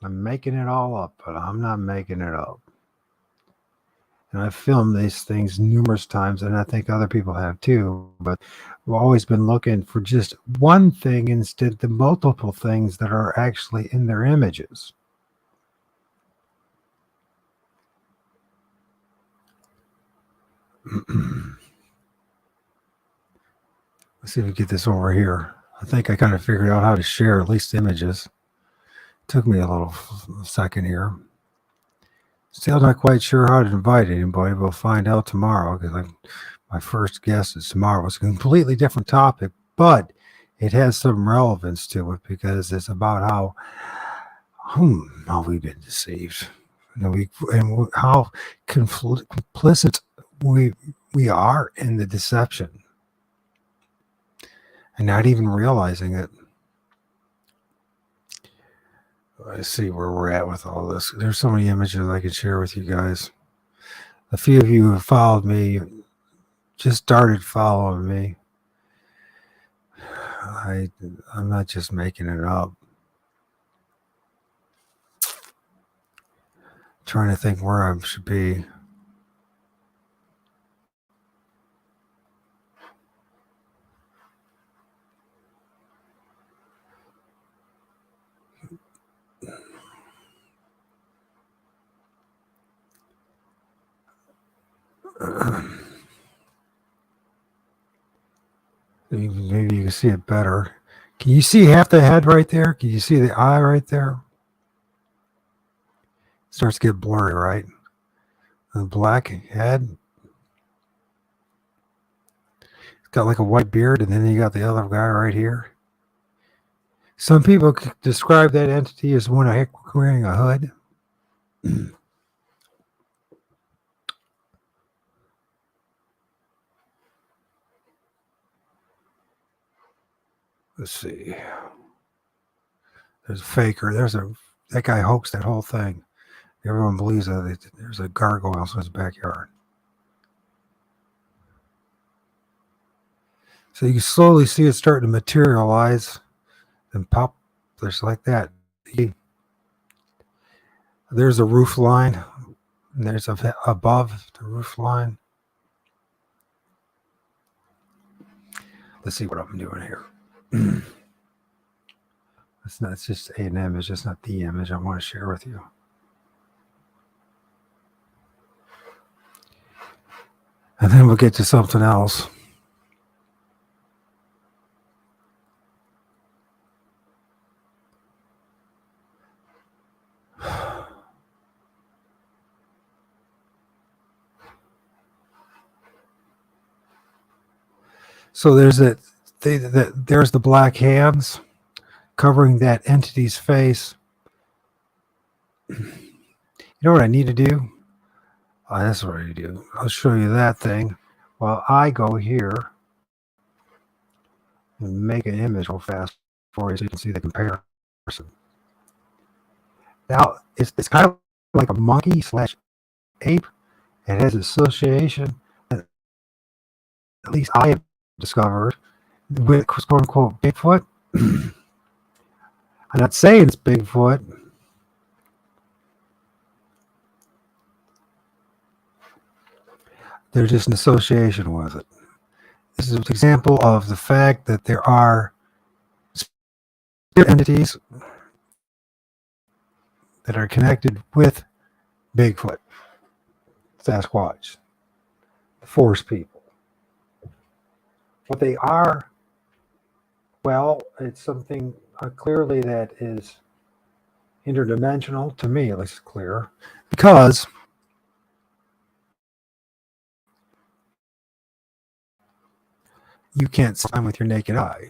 I'm making it all up, but I'm not making it up. And I've filmed these things numerous times, and I think other people have too. But we've always been looking for just one thing instead of the multiple things that are actually in their images. Let's see if we get this over here. I think I kind of figured out how to share at least images. Took me a little second here. Still not quite sure how to invite anybody. We'll find out tomorrow because my first guest is tomorrow. It's a completely different topic, but it has some relevance to it because it's about how we've been deceived, and how complicit we are in the deception, and not even realizing it. Let's see where we're at with all this. There's so many images I could share with you guys. A few of you who have followed me just started following me. I'm not just making it up. Trying to think where I should be. Maybe you can see it better. Can you see half the head right there? Can you see the eye right there? Starts to get blurry, right? The black head. It's got like a white beard, and then you got the other guy right here. Some people describe that entity as one wearing a hood. Let's see. There's a faker. That guy hoaxed that whole thing. Everyone believes that there's a gargoyle in his backyard. So you can slowly see it starting to materialize and pop. There's like that. There's a roof line. And there's above the roof line. Let's see what I'm doing here. It's just an image. It's not the image I want to share with you. And then we'll get to something else. So there's there's the black hands covering that entity's face. You know what I need to do? Oh, that's what I do. I'll show you that thing while I go here and make an image real fast for you so you can see the comparison. Now, it's kind of like a monkey / ape. It has association, at least I have discovered, with quote unquote Bigfoot. I'm not saying it's Bigfoot. There's just an association with it. This is an example of the fact that there are spirit entities that are connected with Bigfoot, Sasquatch, the forest people. What they are, well, it's something clearly that is interdimensional, to me at least clear, because you can't see them with your naked eye.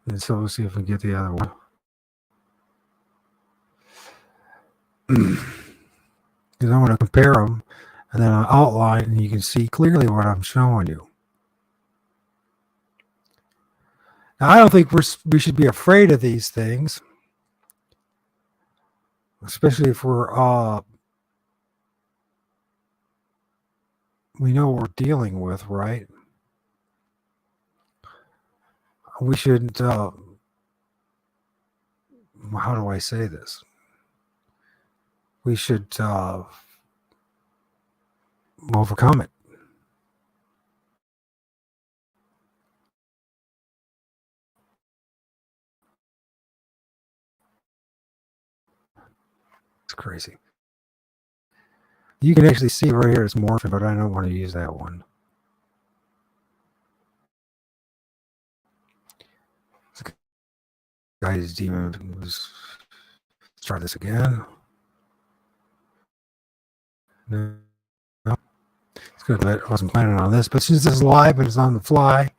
And so we'll see if we get the other one. Because I want to compare them, and then I'll outline, and you can see clearly what I'm showing you. Now, I don't think we should be afraid of these things, especially if we know what we're dealing with, right? We shouldn't. How do I say this? We should overcome it. It's crazy. You can actually see right here it's morphing, but I don't want to use that one. Guy's demon. Let's try this again. No. It's good that I wasn't planning on this, but since this is live and it's on the fly,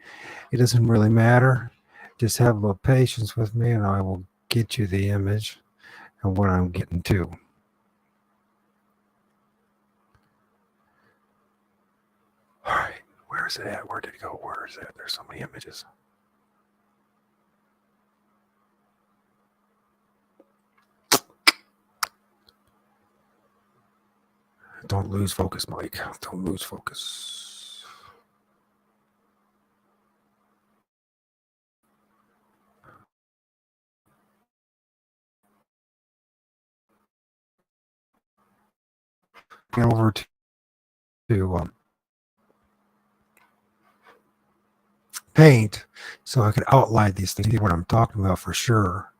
it doesn't really matter. Just have a little patience with me, and I will get you the image and what I'm getting to. All right, where is it at? Where did it go? Where is it? There's so many images. Don't lose focus, Mike. Don't lose focus. bring it over to paint so I can outline these things, see what I'm talking about for sure.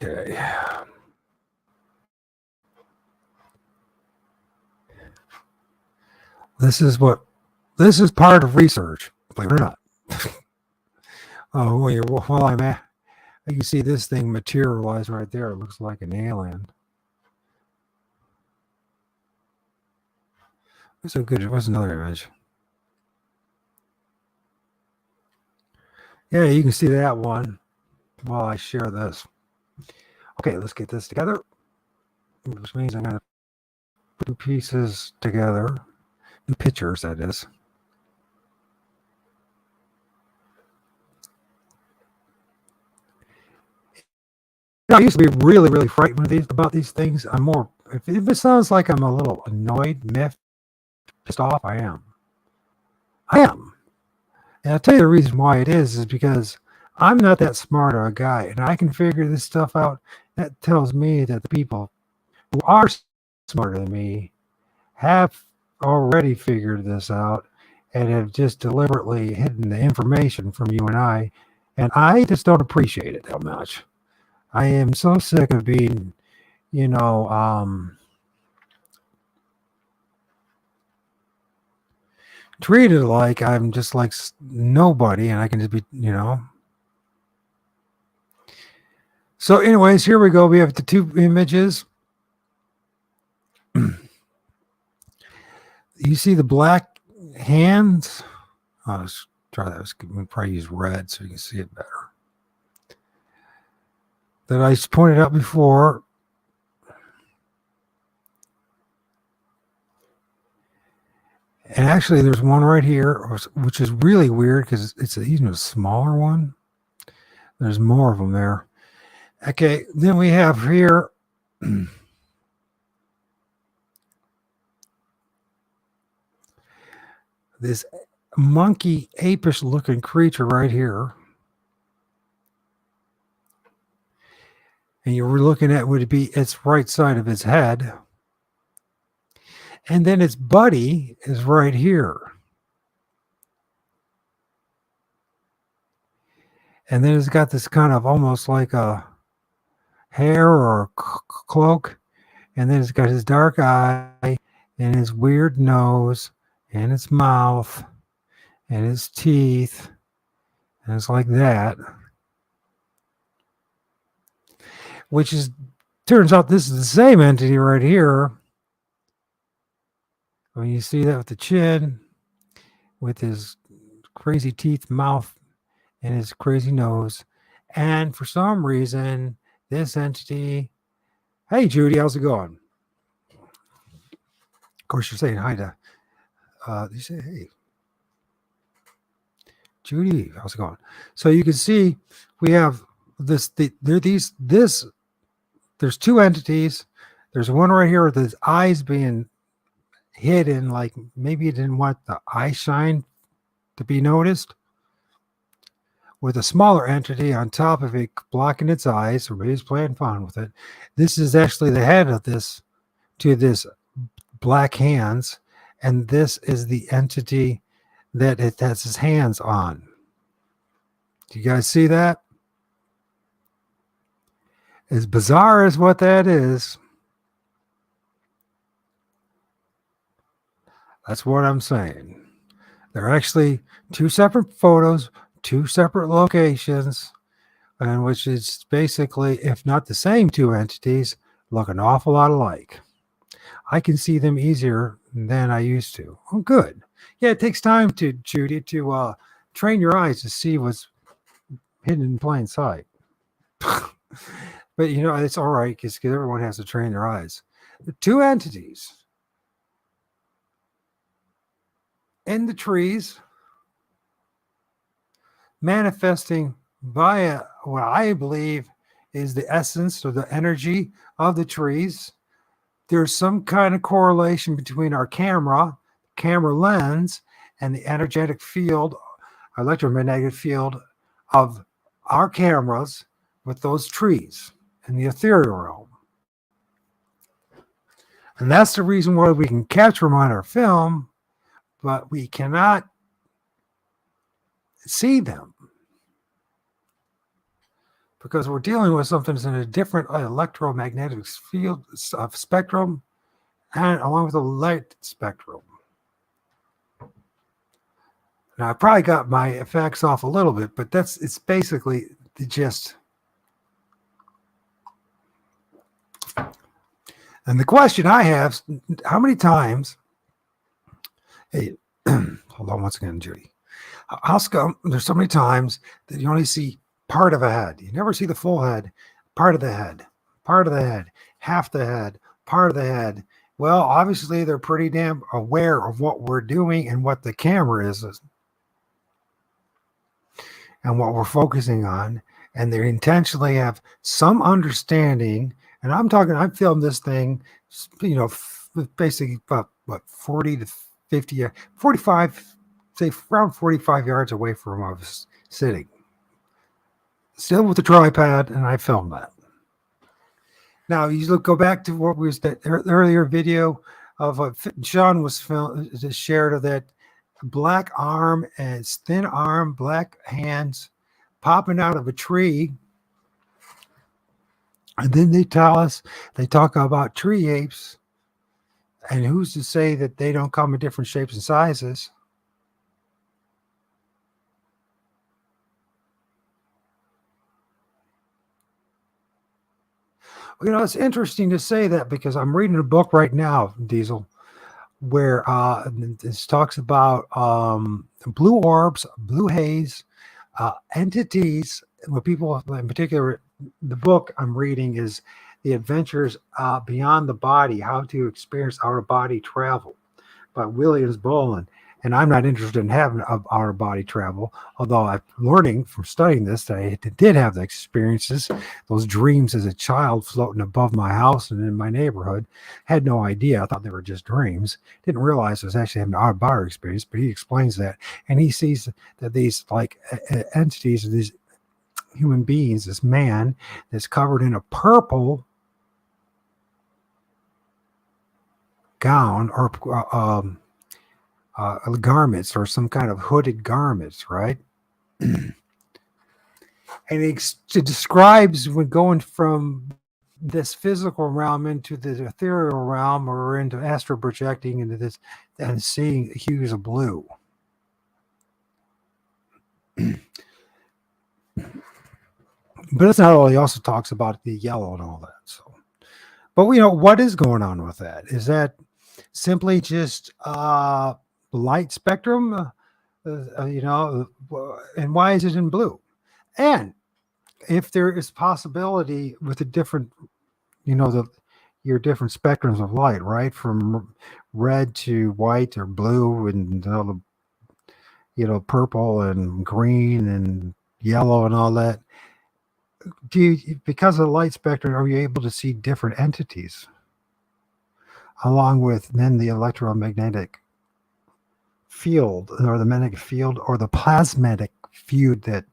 Okay. This is part of research, believe it or not. Oh, while I'm at, you can see this thing materialize right there. It looks like an alien. So good. It was another image. Yeah, you can see that one while I share this. Okay, let's get this together, which means I'm going to put 2 pieces together, 2 pictures, that is. I used to be really, really frightened about these things. I'm more, if it sounds like I'm a little annoyed, miffed, pissed off, I am. And I'll tell you the reason why it is because I'm not that smart of a guy, and I can figure this stuff out. That tells me that the people who are smarter than me have already figured this out and have just deliberately hidden the information from you and I just don't appreciate it that much. I am so sick of being, treated like I'm just like nobody and I can just be. So anyways, here we go. We have the 2 images. You see the black hands? Let's try that. We'll probably use red so you can see it better. That I pointed out before. And actually, there's one right here, which is really weird because it's even a smaller one. There's more of them there. Okay, then we have here this monkey apish looking creature right here. And you're looking at would be its right side of its head. And then its buddy is right here. And then it's got this kind of almost like a hair or a cloak. And then it's got his dark eye and his weird nose and its mouth and his teeth. And it's like that. Which turns out this is the same entity right here. When you see that with the chin, with his crazy teeth, mouth, and his crazy nose. And for some reason, this entity, hey, Judy, how's it going? Of course, you're saying hi to, you say, hey, Judy, how's it going? So you can see we have there's 2 entities. There's one right here with his eyes being hidden, like maybe he didn't want the eye shine to be noticed. With a smaller entity on top of it blocking its eyes, or maybe he's playing fun with it. This is actually the head of this black hands, and this is the entity that it has his hands on. Do you guys see that? As bizarre as what that is, that's what I'm saying. They're actually 2 separate photos, 2 separate locations, and which is basically, if not the same 2 entities, look an awful lot alike. I can see them easier than I used to. Oh, good. Yeah, it takes time Judy, to train your eyes to see what's hidden in plain sight. But it's all right because everyone has to train their eyes. The 2 entities in the trees manifesting via what I believe is the essence or the energy of the trees. There's some kind of correlation between our camera, camera lens and the energetic field, electromagnetic field of our cameras with those trees in the ethereal realm. And that's the reason why we can capture them on our film, but we cannot see them because we're dealing with something that's in a different electromagnetic field of spectrum and along with the light spectrum. Now I probably got my effects off a little bit, but it's basically the gist. And the question I have, how many times, hey, hold on once again, Judy. How come there's so many times that you only see part of a head? You never see the full head, part of the head, part of the head, half the head, part of the head. Well, obviously they're pretty damn aware of what we're doing and what the camera is and what we're focusing on. And they intentionally have some understanding. And I'm talking, I filmed this thing, basically about 40 to 50, 45, say around 45 yards away from where I was sitting. Still with the tripod, and I filmed that. Now, go back to what was that earlier video of Sean was shared of that black arm and thin arm, black hands popping out of a tree. And then they talk about tree apes. And who's to say that they don't come in different shapes and sizes? It's interesting to say that because I'm reading a book right now, Diesel, where this talks about blue orbs, blue haze, entities. What people, in particular, the book I'm reading is The Adventures Beyond the Body, How to Experience Out-of-Body Travel by Williams Boland. And I'm not interested in having out-of-body travel, although I'm learning from studying this that I did have the experiences, those dreams as a child floating above my house and in my neighborhood. Had no idea. I thought they were just dreams. Didn't realize I was actually having an out-of-body experience, but he explains that. And he sees that these entities, these human beings, this man that's covered in a purple gown or garments or some kind of hooded garments, right? And it describes when going from this physical realm into the ethereal realm or into astral projecting into this and seeing hues of blue. But that's not all. He also talks about the yellow and all that. So, but what is going on with that? Is that simply just light spectrum? And why is it in blue? And if there is possibility with the different, your different spectrums of light, right, from red to white or blue and purple and green and yellow and all that. Because of the light spectrum, are you able to see different entities along with then the electromagnetic field or the magnetic field or the plasmatic field that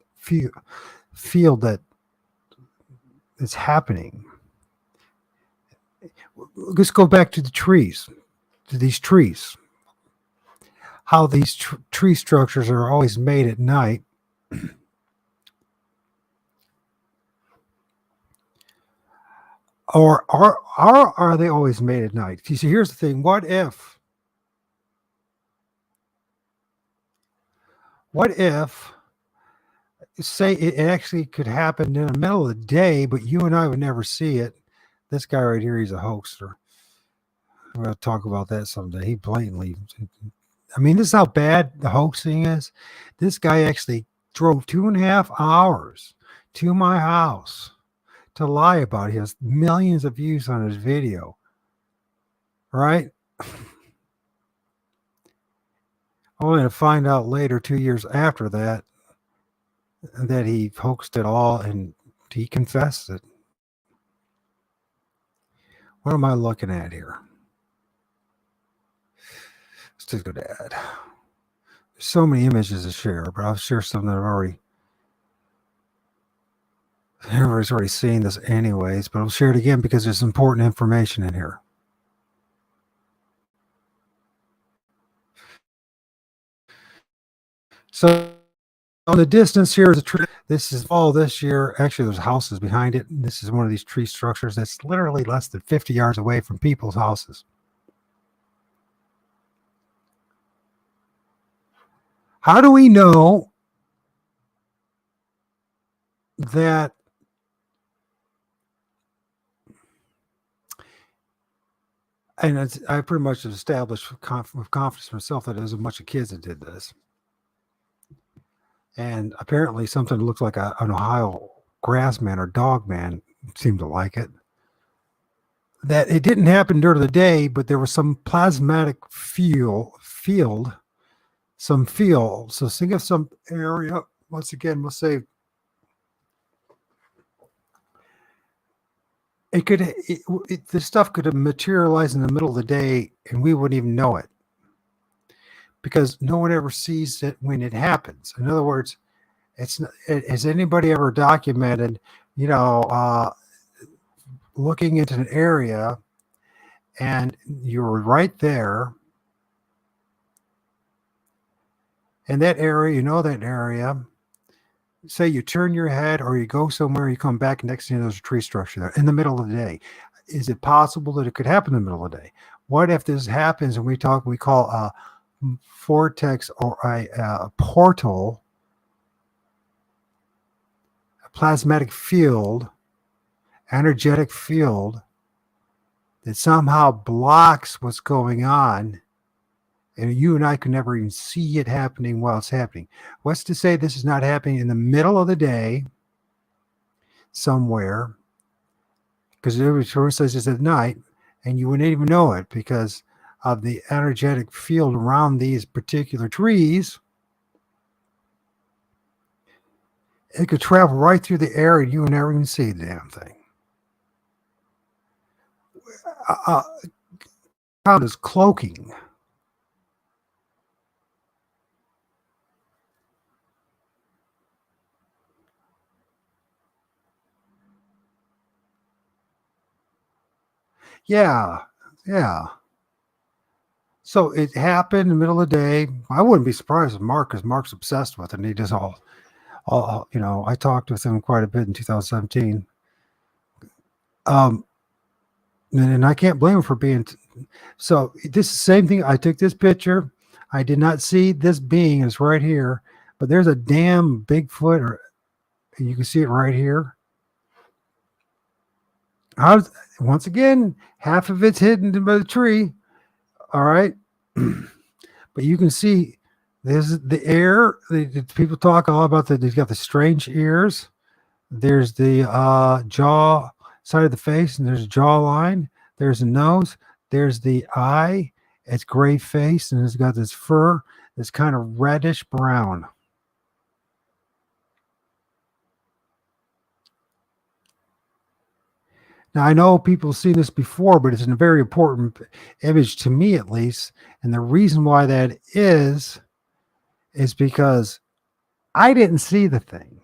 is happening? Let's go back to the trees, to these trees. How these tree structures are always made at night. Or are they always made at night? See, here's the thing. What if say it actually could happen in the middle of the day, but you and I would never see it? This guy right here, he's a hoaxer. We're going to talk about that someday. He blatantly, this is how bad the hoaxing is. This guy actually drove 2.5 hours to my house to lie about it. He has millions of views on his video, right? Only to find out later, 2 years after that he hoaxed it all and he confessed it. What am I looking at here? Let's just go to add. There's so many images to share, but I'll share some that everybody's already seen this anyways, but I'll share it again because there's important information in here. So on the distance here is a tree. This is fall this year. Actually, there's houses behind it. And this is one of these tree structures that's literally less than 50 yards away from people's houses. How do we know that and I pretty much established with confidence myself that there's a bunch of kids that did this. And apparently something that looks like an Ohio grassman or dog man seemed to like it. That it didn't happen during the day, but there was some plasmatic field. So think of some area. Once again, we'll say this stuff could have materialized in the middle of the day and we wouldn't even know it because no one ever sees it when it happens. In other words, has anybody ever documented, looking into an area and you're right there and that area, say you turn your head or you go somewhere, you come back, next thing there's a tree structure there in the middle of the day. Is it possible that it could happen in the middle of the day? What if this happens and we call a vortex or a portal, a plasmatic field, energetic field that somehow blocks what's going on, and you and I could never even see it happening while it's happening. What's to say this is not happening in the middle of the day somewhere? Because every says it's at night, and you wouldn't even know it because of the energetic field around these particular trees. It could travel right through the air, and you would never even see the damn thing. Count as cloaking. Yeah. So it happened in the middle of the day. I wouldn't be surprised if because Mark's obsessed with it. And he does all, I talked with him quite a bit in 2017. And I can't blame him for being. So this is the same thing. I took this picture. I did not see this being. It's right here, but there's a damn Bigfoot, or you can see it right here. Once again, half of it's hidden by the tree. All right. But you can see there's the air. The people talk all about they've got the strange ears. There's the jaw side of the face, and there's a jawline. There's a nose. There's the eye. It's gray face, and it's got this fur that's kind of reddish brown. Now, I know people have seen this before, but it's a very important image to me, at least. And the reason why that is because I didn't see the thing.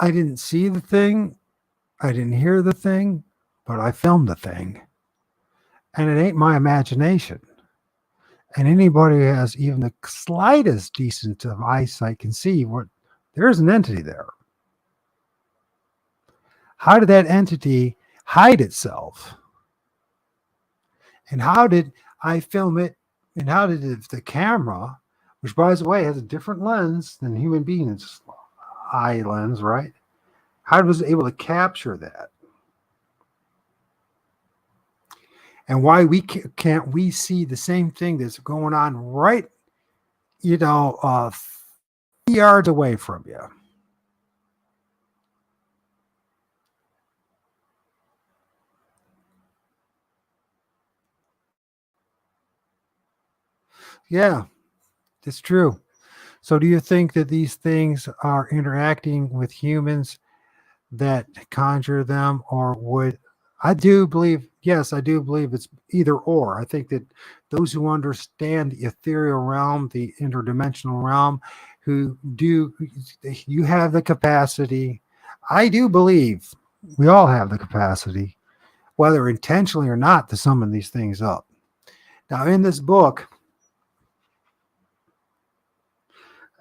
I didn't see the thing. I didn't hear the thing, but I filmed the thing. And it ain't my imagination. And anybody who has even the slightest decent of eyesight can see there's an entity there. How did that entity hide itself? And how did I film it? And how did the camera, which by the way has a different lens than human beings' eye lens, right? How was it able to capture that? And why can't we see the same thing that's going on right, 3 yards away from you? Yeah, it's true. So do you think that these things are interacting with humans that conjure them, or would I do believe, yes, I do believe it's either or. I think that those who understand the ethereal realm, the interdimensional realm, who do, you have the capacity. I do believe we all have the capacity, whether intentionally or not, to summon these things up. Now, in this book,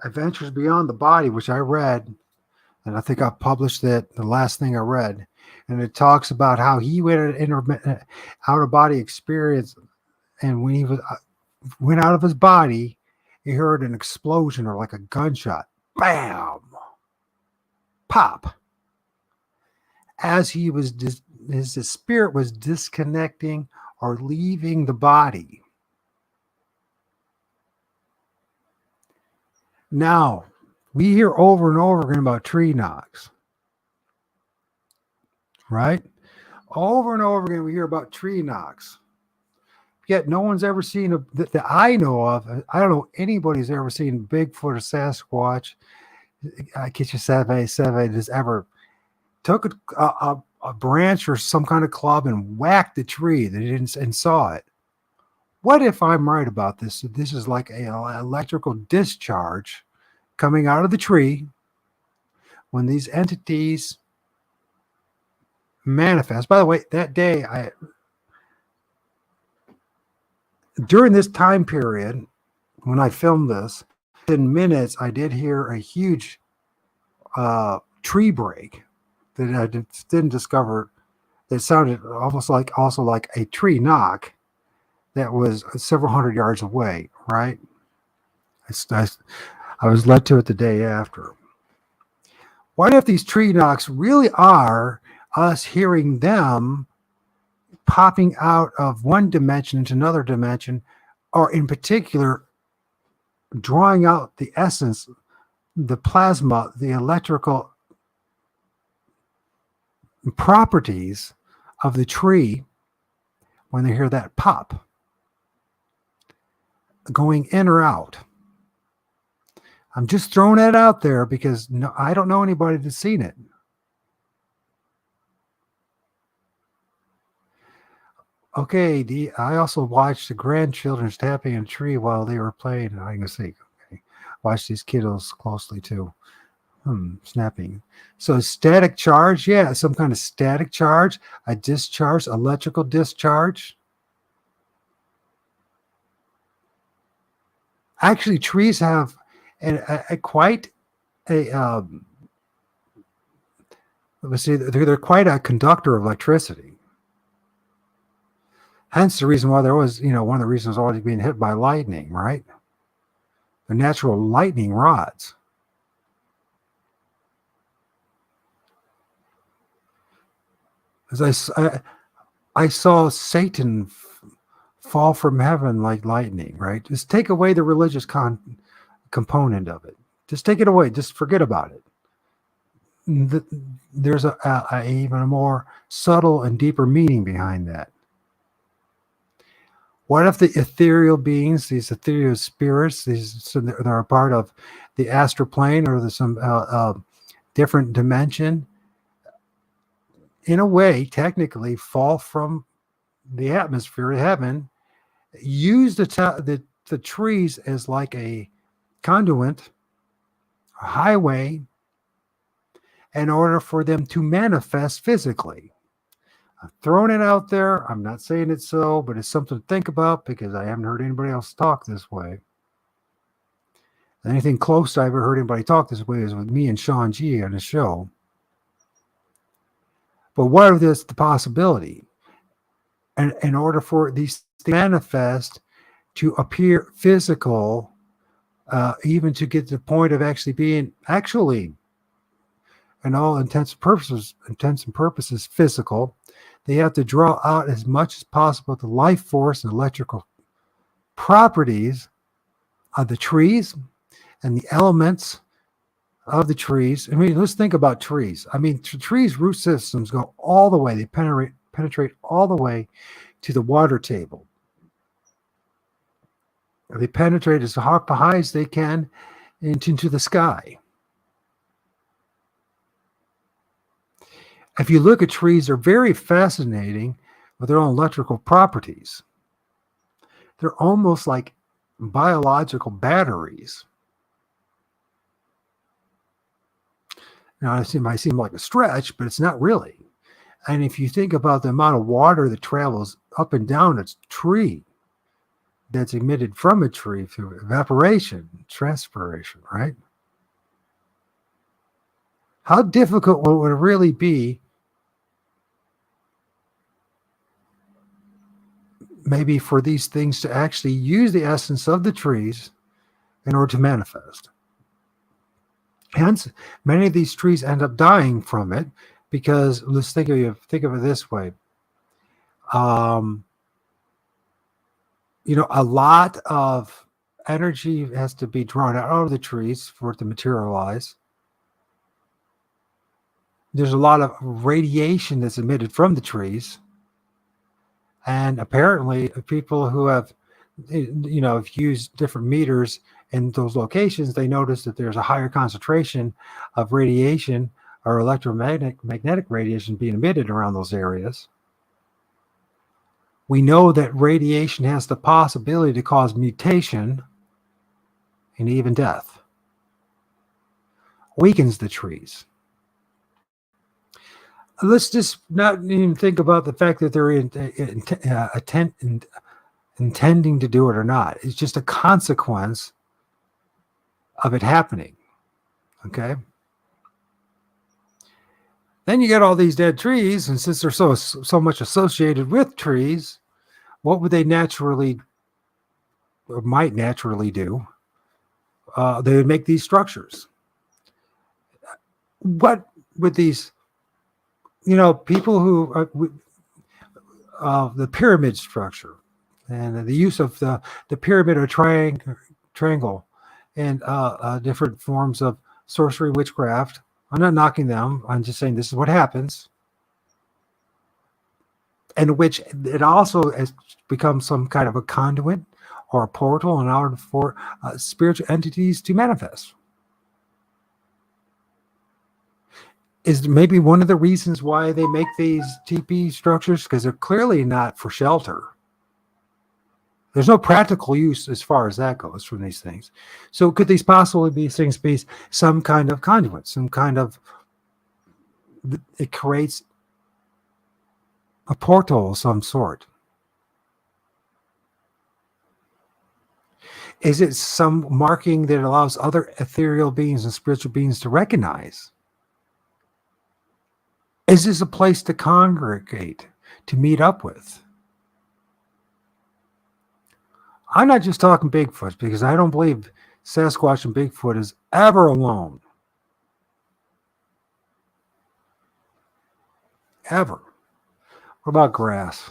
Adventures Beyond the Body, which I read, and I think I published it, the last thing I read, and it talks about how he went an out of body experience, and when he was went out of his body, he heard an explosion or like a gunshot, bam, pop, as he was his spirit was disconnecting or leaving the body. Now, we hear over and over again about tree knocks, right? Over and over again, we hear about tree knocks. Yet no one's ever seen that I know of. I don't know anybody's ever seen Bigfoot or Sasquatch. I get you seven has ever took a branch or some kind of club and whacked the tree that didn't and saw it. What if I'm right about this? This is like an electrical discharge coming out of the tree when these entities manifest. By the way, that day, during this time period, when I filmed this, in minutes, I did hear a huge tree break that I didn't discover. That sounded almost like also like a tree knock that was several hundred yards away. Right? I was led to it the day after. What if these tree knocks really are us hearing them popping out of one dimension into another dimension, or in particular, drawing out the essence, the plasma, the electrical properties of the tree when they hear that pop, going in or out? I'm just throwing that out there because I don't know anybody that's seen it. Okay, I also watched the grandchildren tapping a tree while they were playing. I'm gonna say, okay, watch these kiddos closely too. Snapping. So static charge, yeah, some kind of static charge, a discharge, electrical discharge. Actually, trees have quite a let's see, they're quite a conductor of electricity. Hence the reason why there was, one of the reasons always being hit by lightning, right? The natural lightning rods. As I saw Satan fall from heaven like lightning, right? Just take away the religious component of it. Just take it away. Just forget about it. There's a even more subtle and deeper meaning behind that. What if the ethereal beings, these ethereal spirits, they're a part of the astral plane or some different dimension, in a way, technically fall from the atmosphere of heaven, use the trees as like a conduit, a highway, in order for them to manifest physically. I'm throwing it out there. I'm not saying it's so, but it's something to think about because I haven't heard anybody else talk this way. Anything close to I ever heard anybody talk this way is with me and Sean G on the show. But what if this the possibility? And in order for these to manifest, to appear physical, even to get to the point of actually being in all intents and purposes, physical, they have to draw out as much as possible the life force and electrical properties of the trees and the elements of the trees. I mean, let's think about trees. I mean, trees' root systems go all the way. They penetrate all the way to the water table. They penetrate as high as they can into the sky. If you look at trees, they're very fascinating with their own electrical properties. They're almost like biological batteries. Now, it might seem like a stretch, but it's not really. And if you think about the amount of water that travels up and down a tree, that's emitted from a tree through evaporation, transpiration, right? How difficult would it really be maybe for these things to actually use the essence of the trees in order to manifest? Hence, many of these trees end up dying from it because let's think of it this way. A lot of energy has to be drawn out of the trees for it to materialize. There's a lot of radiation that's emitted from the trees. And apparently people who have used different meters in those locations, they notice that there's a higher concentration of radiation or electromagnetic radiation being emitted around those areas. We know that radiation has the possibility to cause mutation and even death. Weakens the trees. Let's just not even think about the fact that they're intending to do it or not. It's just a consequence of it happening. Okay. Then you get all these dead trees, and since they're so much associated with trees, what would they naturally or might naturally do? They would make these structures. What would these, people who the pyramid structure and the use of the pyramid or triangle and different forms of sorcery, witchcraft. I'm not knocking them. I'm just saying this is what happens. And which it also has become some kind of a conduit or a portal in order for spiritual entities to manifest. Is maybe one of the reasons why they make these TP structures, because they're clearly not for shelter. There's no practical use as far as that goes from these things. So could these possibly be things be some kind of conduit, some kind of, it creates a portal of some sort? Is it some marking that allows other ethereal beings and spiritual beings to recognize? Is this a place to congregate, to meet up with? I'm not just talking Bigfoot, because I don't believe Sasquatch and Bigfoot is ever alone. Ever. What about grass?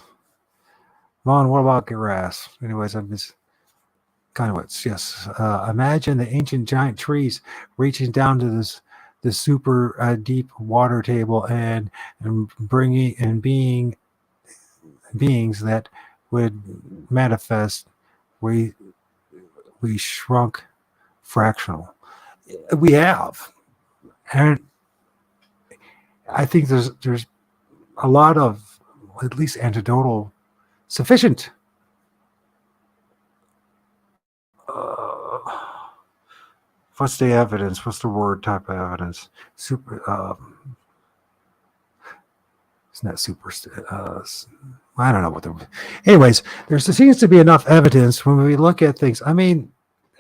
Vaughn, what about grass? Anyways, I'm just conduits. Yes. Imagine the ancient giant trees reaching down to this super deep water table and bringing and beings that would manifest. We shrunk fractional. We have, and I think there's a lot of at least anecdotal sufficient what's the evidence? What's the word type of evidence? Super. It's not super. I don't know what the. Anyways, there seems to be enough evidence when we look at things. I mean,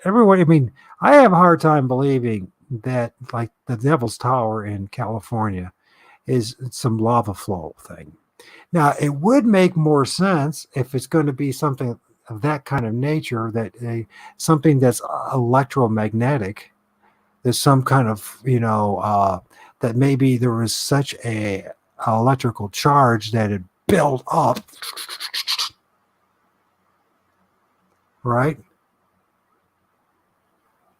everyone. I mean, I have a hard time believing that, like the Devil's Tower in California, is some lava flow thing. Now, it would make more sense if it's going to be something of that kind of nature, that something that's electromagnetic. There's some kind of that maybe there was such a electrical charge that it built up, right?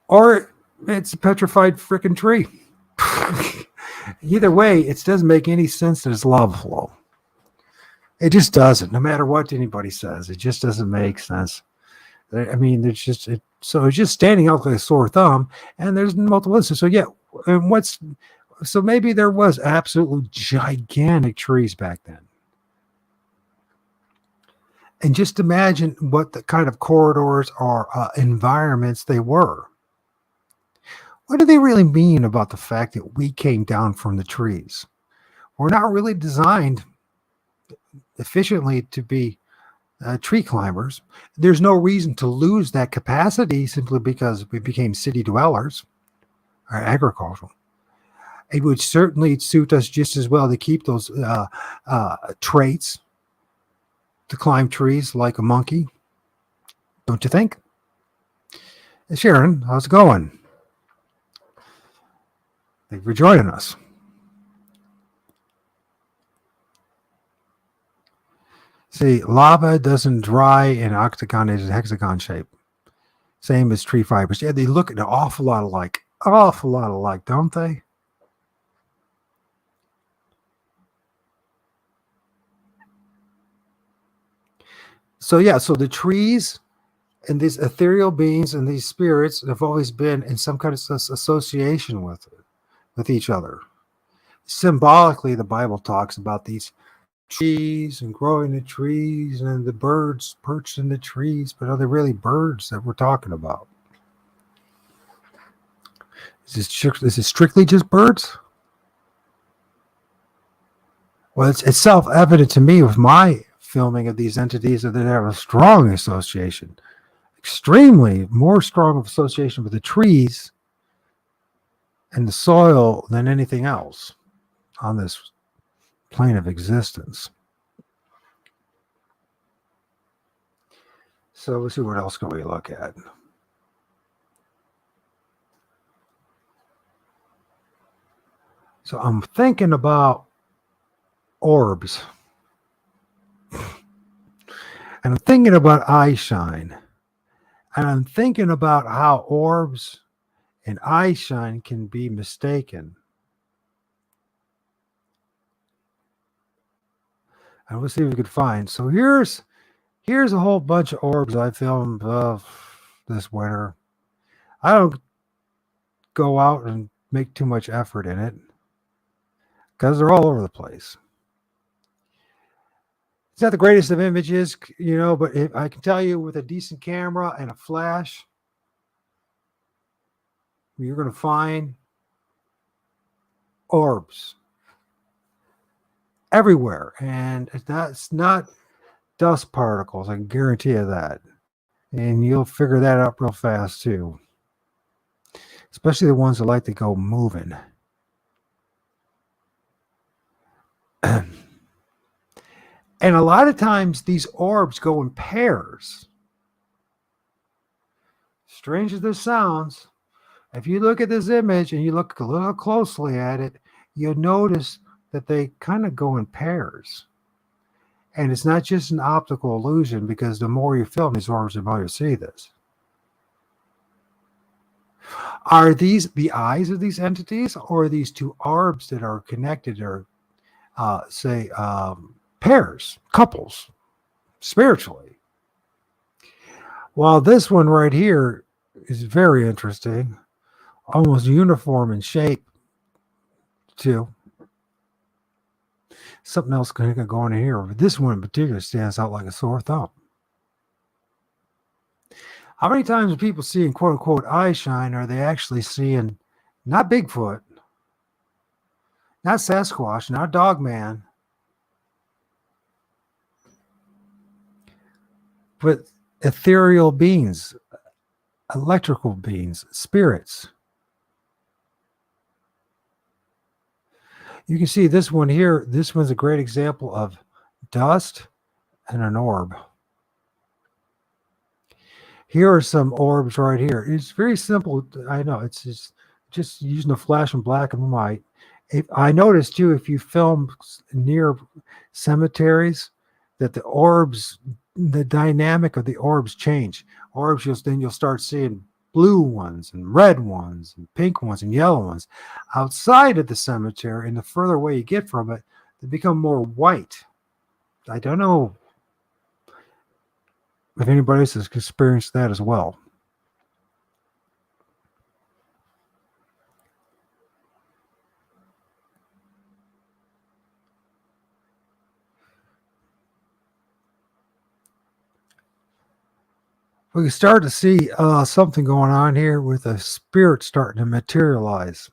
Or it's a petrified freaking tree. Either way, it doesn't make any sense that it's lava flow. It just doesn't. No matter what anybody says, it just doesn't make sense. I mean, there's just so it's just standing out like a sore thumb, and there's multiple instances. So yeah, and So maybe there was absolutely gigantic trees back then. And just imagine what the kind of corridors or environments they were. What do they really mean about the fact that we came down from the trees? We're not really designed efficiently to be tree climbers. There's no reason to lose that capacity simply because we became city dwellers or agricultural. It would certainly suit us just as well to keep those traits to climb trees like a monkey. Don't you think? Sharon, how's it going? Thank you for joining us. See, lava doesn't dry in octagon, it's a hexagon shape. Same as tree fibers. Yeah, they look an awful lot alike. Awful lot alike, don't they? So yeah, so the trees and these ethereal beings and these spirits have always been in some kind of association with each other. Symbolically, the Bible talks about these trees and growing the trees and the birds perched in the trees, but are they really birds that we're talking about? Is it strictly just birds? Well, it's self-evident to me with my filming of these entities that they have a strong association, extremely more strong of association with the trees and the soil than anything else on this plane of existence. So let's see, what else can we look at? So I'm thinking about orbs. And I'm thinking about eye shine. And I'm thinking about how orbs and eye shine can be mistaken. And we'll see if we can find. So here's a whole bunch of orbs I filmed this winter. I don't go out and make too much effort in it because they're all over the place. It's not the greatest of images, but if I can tell you with a decent camera and a flash, you're going to find orbs everywhere. And that's not dust particles. I can guarantee you that. And you'll figure that out real fast too. Especially the ones that like to go moving. And a lot of times these orbs go in pairs. Strange as this sounds, if you look at this image and you look a little closely at it, you'll notice that they kind of go in pairs. And it's not just an optical illusion, because the more you film these orbs, the more you see this. Are these the eyes of these entities, or are these two orbs that are connected, or pairs, couples, spiritually? Well, this one right here is very interesting, almost uniform in shape too. Something else going to go on in here, but this one in particular stands out like a sore thumb. How many times are people seeing quote unquote eye shine? Are they actually seeing not Bigfoot, not Sasquatch, not Dogman, but ethereal beings, electrical beings, spirits? You can see this one here. This one's a great example of dust and an orb. Here are some orbs right here. It's very simple. I know it's just using a flash and black and white. I noticed too, if you film near cemeteries, that the orbs, the dynamic of the orbs change. Orbs, you'll start seeing blue ones and red ones and pink ones and yellow ones. Outside of the cemetery, and the further away you get from it, they become more white. I don't know if anybody else has experienced that as well. we can start to see something going on here with a spirit starting to materialize.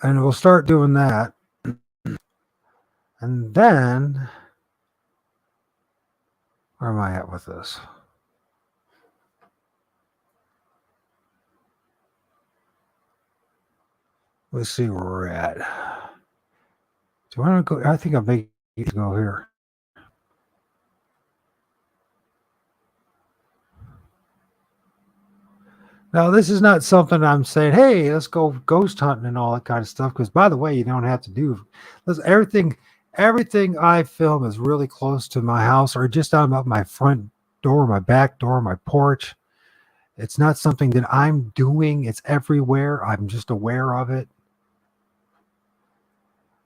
And we'll start doing that. And then, where am I at with this? Let's see where we're at. Do I want to go? I think I'll make it go here. Now, this is not something I'm saying, hey, let's go ghost hunting and all that kind of stuff. Because, by the way, you don't have to do everything I film is really close to my house or just out of my front door, my back door, my porch. It's not something that I'm doing. It's everywhere. I'm just aware of it.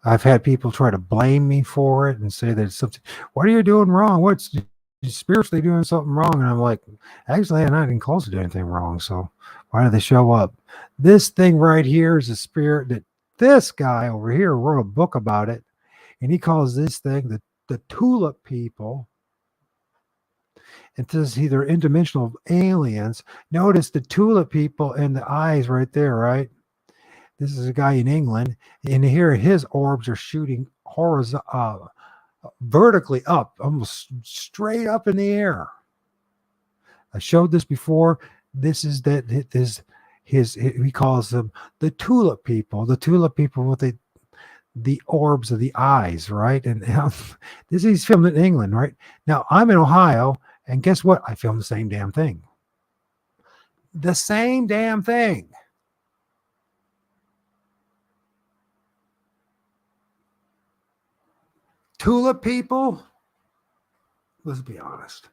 I've had people try to blame me for it and say that it's something. What are you doing wrong? What's you're spiritually doing something wrong? And I'm like, actually, I'm not even close to doing anything wrong. So why do they show up? This thing right here is a spirit that this guy over here wrote a book about it, and he calls this thing the tulip people. It says either interdimensional aliens. Notice the tulip people and the eyes right there, right? This is a guy in England, and here his orbs are shooting vertically up, almost straight up in the air. I showed this before. This is he calls them the tulip people. The tulip people with the orbs of the eyes, right? And this he's filmed in England, right? Now I'm in Ohio, and guess what? I filmed the same damn thing. The same damn thing. Tulip people, let's be honest.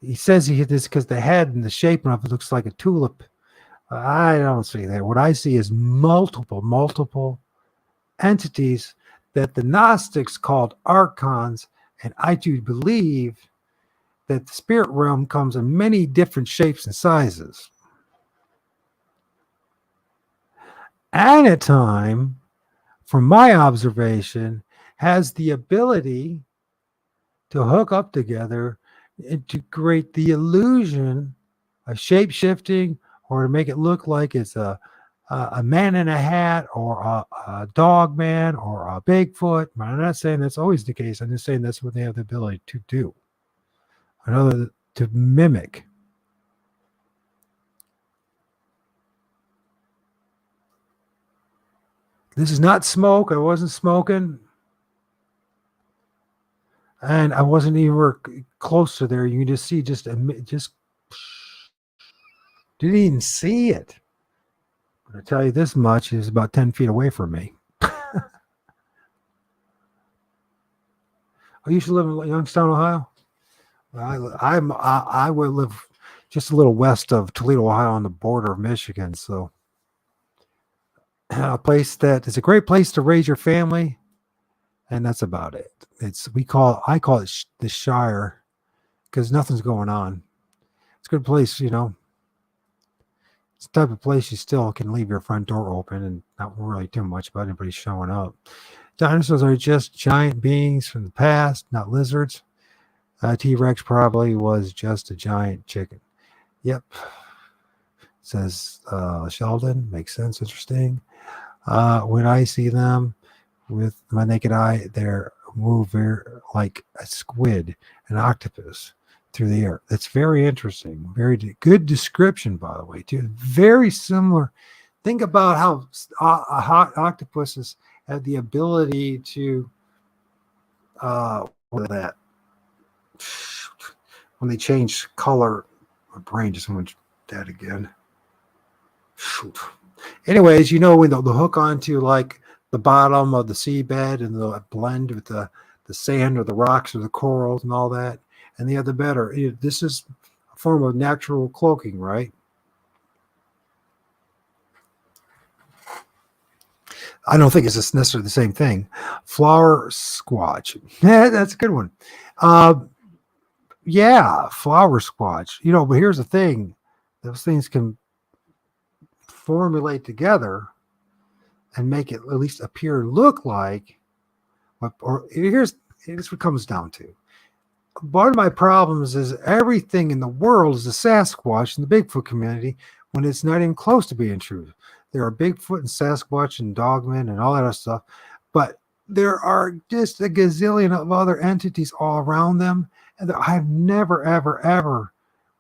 He says he hit this because the head and the shape of it looks like a tulip. I don't see that. What I see is multiple entities that the Gnostics called archons, and I do believe that the spirit realm comes in many different shapes and sizes. And at time, from my observation, has the ability to hook up together and to create the illusion of shape shifting, or to make it look like it's a man in a hat, or a dog man, or a Bigfoot. I'm not saying that's always the case. I'm just saying that's what they have the ability to do. Another, to mimic. This is not smoke. I wasn't smoking. And I wasn't even close to there. You can just see, just didn't even see it. But I tell you this much, is about 10 feet away from me. I used to live in Youngstown, Ohio. I would live just a little west of Toledo, Ohio, on the border of Michigan. So a place that is a great place to raise your family, and that's about it. I call it the Shire, because nothing's going on. It's a good place, you know. It's the type of place you still can leave your front door open and not worry too much about anybody showing up. Dinosaurs are just giant beings from the past, not lizards. T-Rex probably was just a giant chicken. Yep. Says Sheldon. Makes sense. Interesting. When I see them with my naked eye, they're move like a squid, an octopus through the air. That's very interesting. Very good description, by the way, too. Very similar. Think about how octopuses have the ability to what is that? When they change color, my brain just went dead again. Shoot. Anyways, you know, when they'll hook onto like the bottom of the seabed, and they'll blend with the sand or the rocks or the corals and all that, and they have the better. This is a form of natural cloaking, right? I don't think it's necessarily the same thing. Flower squatch. Yeah, that's a good one. Yeah, flower squatch. You know, but here's the thing. Those things can formulate together and make it at least appear, look like what, or here's what it comes down to. One of my problems is everything in the world is a Sasquatch in the Bigfoot community when it's not even close to being true. There are Bigfoot and Sasquatch and Dogmen and all that other stuff, but there are just a gazillion of other entities all around them. And I've never, ever, ever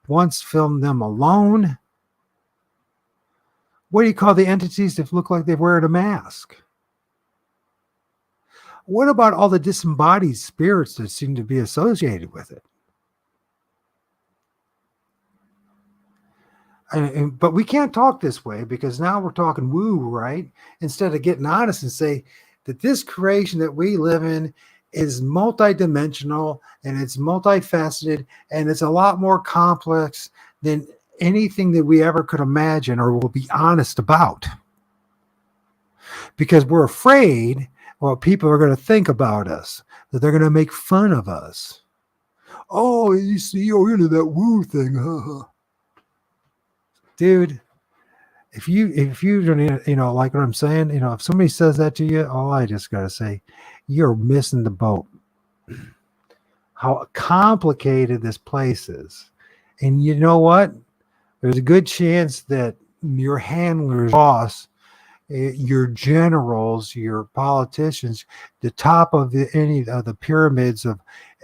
once filmed them alone. What do you call the entities that look like they're wearing a mask? What about all the disembodied spirits that seem to be associated with it? But we can't talk this way because now we're talking woo, right? Instead of getting honest and say that this creation that we live in is multidimensional and it's multifaceted and it's a lot more complex than anything that we ever could imagine or will be honest about. Because we're afraid what people are going to think about us, that they're going to make fun of us. Oh, you see, you're into that woo thing, dude. If you don't, like what I'm saying, if somebody says that to you, all I just got to say, you're missing the boat. How complicated this place is. And you know what? There's a good chance that your handler's boss, your generals, your politicians, the top of any of the pyramids of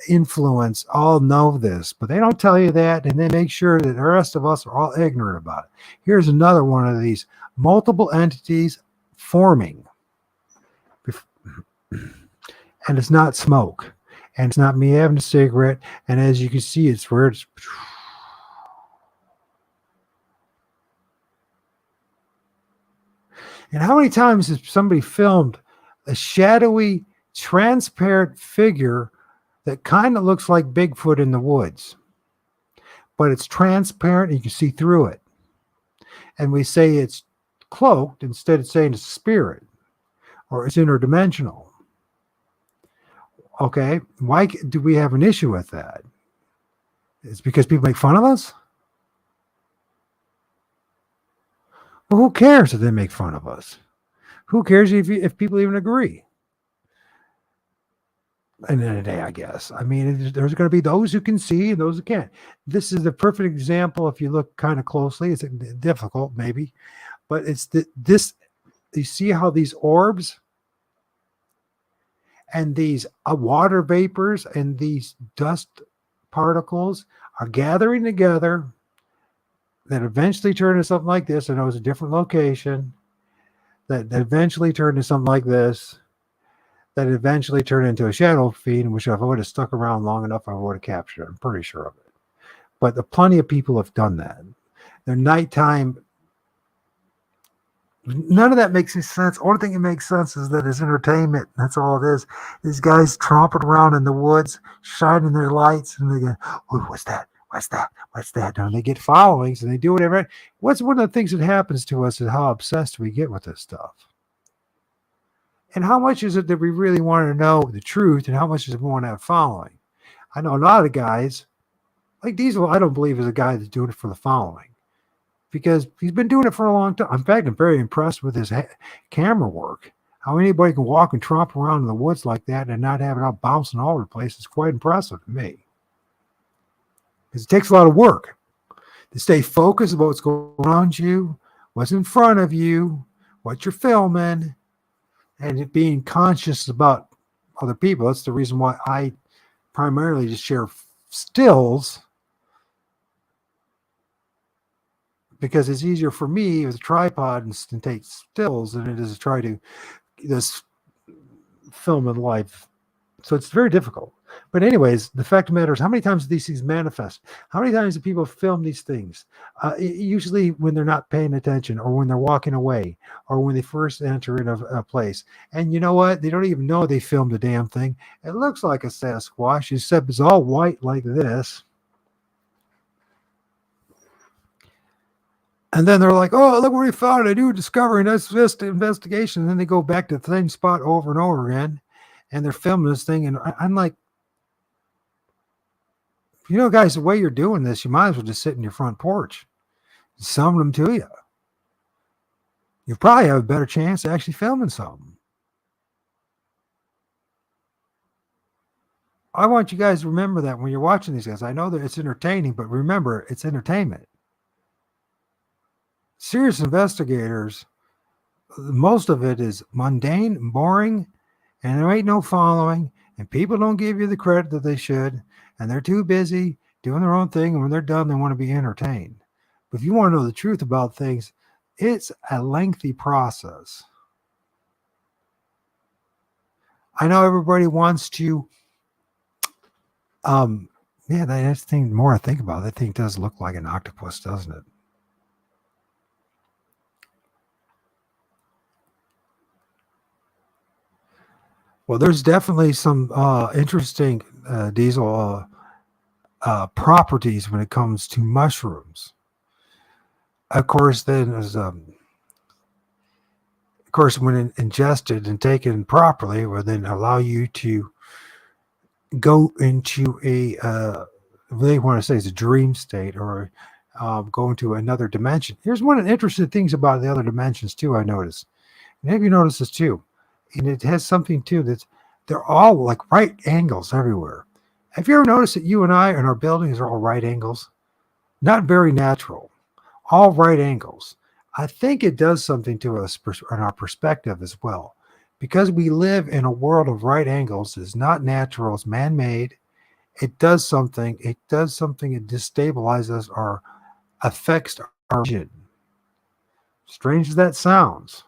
influence all know this, but they don't tell you that, and they make sure that the rest of us are all ignorant about it. Here's another one of these multiple entities forming, and it's not smoke, and it's not me having a cigarette, and as you can see, it's where it's. And how many times has somebody filmed a shadowy, transparent figure that kind of looks like Bigfoot in the woods, but it's transparent and you can see through it? And we say it's cloaked instead of saying it's spirit or it's interdimensional. Okay, why do we have an issue with that? It's because people make fun of us? Well, who cares if they make fun of us? Who cares if people even agree? At the end of the day, I guess. I mean, there's going to be those who can see and those who can't. This is the perfect example. If you look kind of closely, it's difficult maybe, but it's this. You see how these orbs and these water vapors and these dust particles are gathering together that eventually turn into something like this. I know it's a different location. That eventually turned into something like this. That eventually turned into a shadow fiend, which if I would have stuck around long enough, I would have captured it. I'm pretty sure of it. But plenty of people have done that. Their nighttime, none of that makes any sense. Only thing that makes sense is that it's entertainment. That's all it is. These guys tromping around in the woods, shining their lights, and they go, "Oh, what's that? What's that? What's that?" And they get followings and they do whatever. What's one of the things that happens to us is how obsessed we get with this stuff. And how much is it that we really want to know the truth, and how much does we want to have following? I know a lot of guys, like Diesel, I don't believe is a guy that's doing it for the following, because he's been doing it for a long time. In fact, I'm very impressed with his camera work. How anybody can walk and tromp around in the woods like that and not have it out bouncing all over the place is quite impressive to me. Because it takes a lot of work to stay focused about what's going around you, what's in front of you, what you're filming, and it being conscious about other people. That's the reason why I primarily just share stills, because it's easier for me with a tripod and take stills than it is to try to this film in life. So it's very difficult. But anyways, the fact of the matter is, how many times do these things manifest? How many times do people film these things? Usually when they're not paying attention, or when they're walking away, or when they first enter in a place. And you know what? They don't even know they filmed a damn thing. It looks like a Sasquatch, except it's all white like this. And then they're like, "Oh, look what we found, a new discovery. That's just an investigation." And then they go back to the same spot over and over again. And they're filming this thing. And I'm like, guys, the way you're doing this, you might as well just sit in your front porch. Summon them to you. you probably have a better chance of actually filming something. I want you guys to remember that when you're watching these guys. I know that it's entertaining, but remember, it's entertainment. Serious investigators, most of it is mundane, boring, and there ain't no following, and people don't give you the credit that they should, and they're too busy doing their own thing, and when they're done, they want to be entertained. But if you want to know the truth about things, it's a lengthy process. I know everybody wants to, yeah, that's the thing. The more I think about it, that thing does look like an octopus, doesn't it? Well, there's definitely some interesting diesel properties when it comes to mushrooms. Of course, then of course, when ingested and taken properly, will then allow you to go into a they want to say it's a dream state, or go into another dimension. Here's one of the interesting things about the other dimensions too. I noticed, and maybe you notice this too, and it has something too that's they're all like right angles everywhere. Have you ever noticed that you and I and our buildings are all right angles? Not very natural. All right angles. I think it does something to us in our perspective as well. Because we live in a world of right angles, it's not natural, it's man made. It does something. It does something. It destabilizes or affects our vision. Strange as that sounds.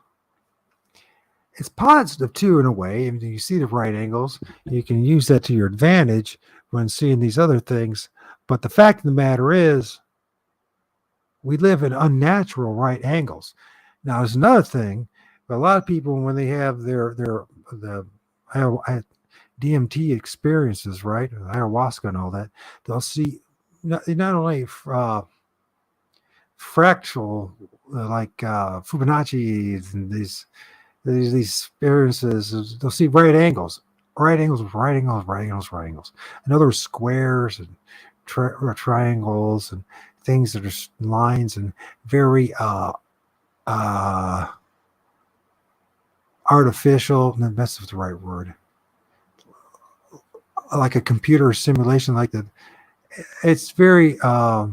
It's positive too, in a way. I mean, you see the right angles, you can use that to your advantage when seeing these other things. But the fact of the matter is, we live in unnatural right angles. Now, there's another thing. A lot of people, when they have the DMT experiences, right, ayahuasca and all that, they'll see not only fractal, like Fibonacci and these experiences, they'll see right angles, right angles, right angles, right angles, right angles. In other words, squares and triangles and things that are lines and very artificial. That's the right word. Like a computer simulation, like that. It's very I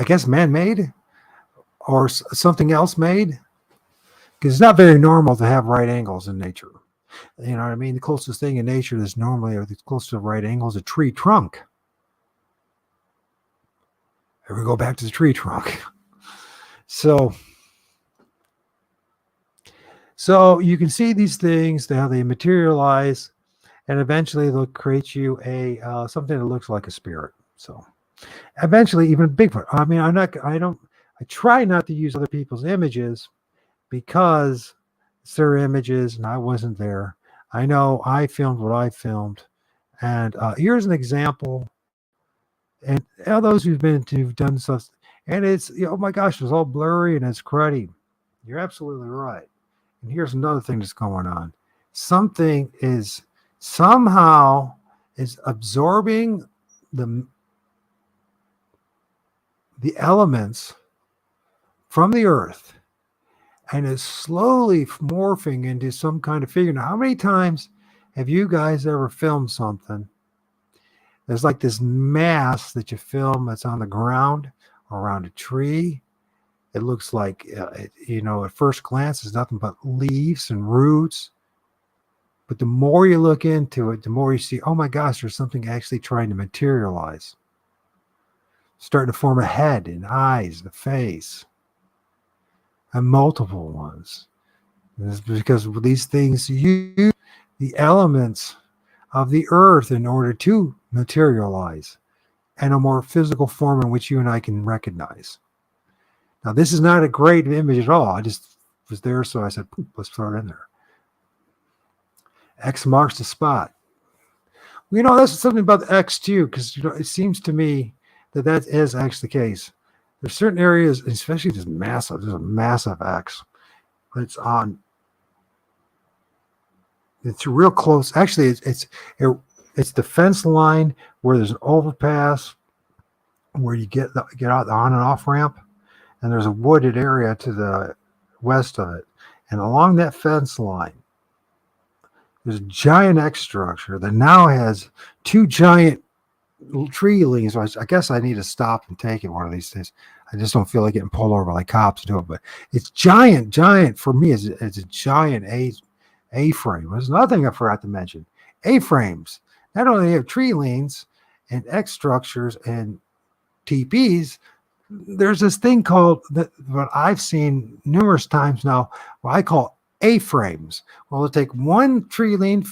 guess man-made or something else made, because it's not very normal to have right angles in nature. You know what I mean? The closest thing in nature that's normally, or the closest to right angle, is a tree trunk. Here we go back to the tree trunk. So you can see these things, how they materialize, and eventually they'll create you a something that looks like a spirit. So eventually, even Bigfoot. I mean, I try not to use other people's images because it's their images and I wasn't there. I know I filmed what I filmed. And here's an example. And all those who've done stuff, and it's, oh my gosh, it's all blurry and it's cruddy. You're absolutely right. And here's another thing that's going on. Something is somehow is absorbing the elements from the earth and is slowly morphing into some kind of figure. Now, how many times have you guys ever filmed something? There's like this mass that you film that's on the ground or around a tree. It looks like, at first glance, it's nothing but leaves and roots. But the more you look into it, the more you see, oh my gosh, there's something actually trying to materialize. Starting to form a head and eyes, the face, and multiple ones. And it's because these things use the elements of the earth in order to materialize in a more physical form in which you and I can recognize. Now, this is not a great image at all. I just was there, so I said, let's throw it in there. X marks the spot. Well, that's something about the X too, because it seems to me that is actually the case. There's certain areas, especially there's a massive X. It's real close. Actually, it's the fence line where there's an overpass where you get out the on and off ramp, and there's a wooded area to the west of it. And along that fence line, there's a giant X structure that now has two giant tree leaves. I guess I need to stop and take it one of these days. I just don't feel like getting pulled over by cops to do it. But it's giant for me. It's a giant A-frame. There's another thing I forgot to mention. A-frames not only have tree leans and X structures and TPs, there's this thing called what I've seen numerous times now, what I call A-frames. Well, they'll take one tree lean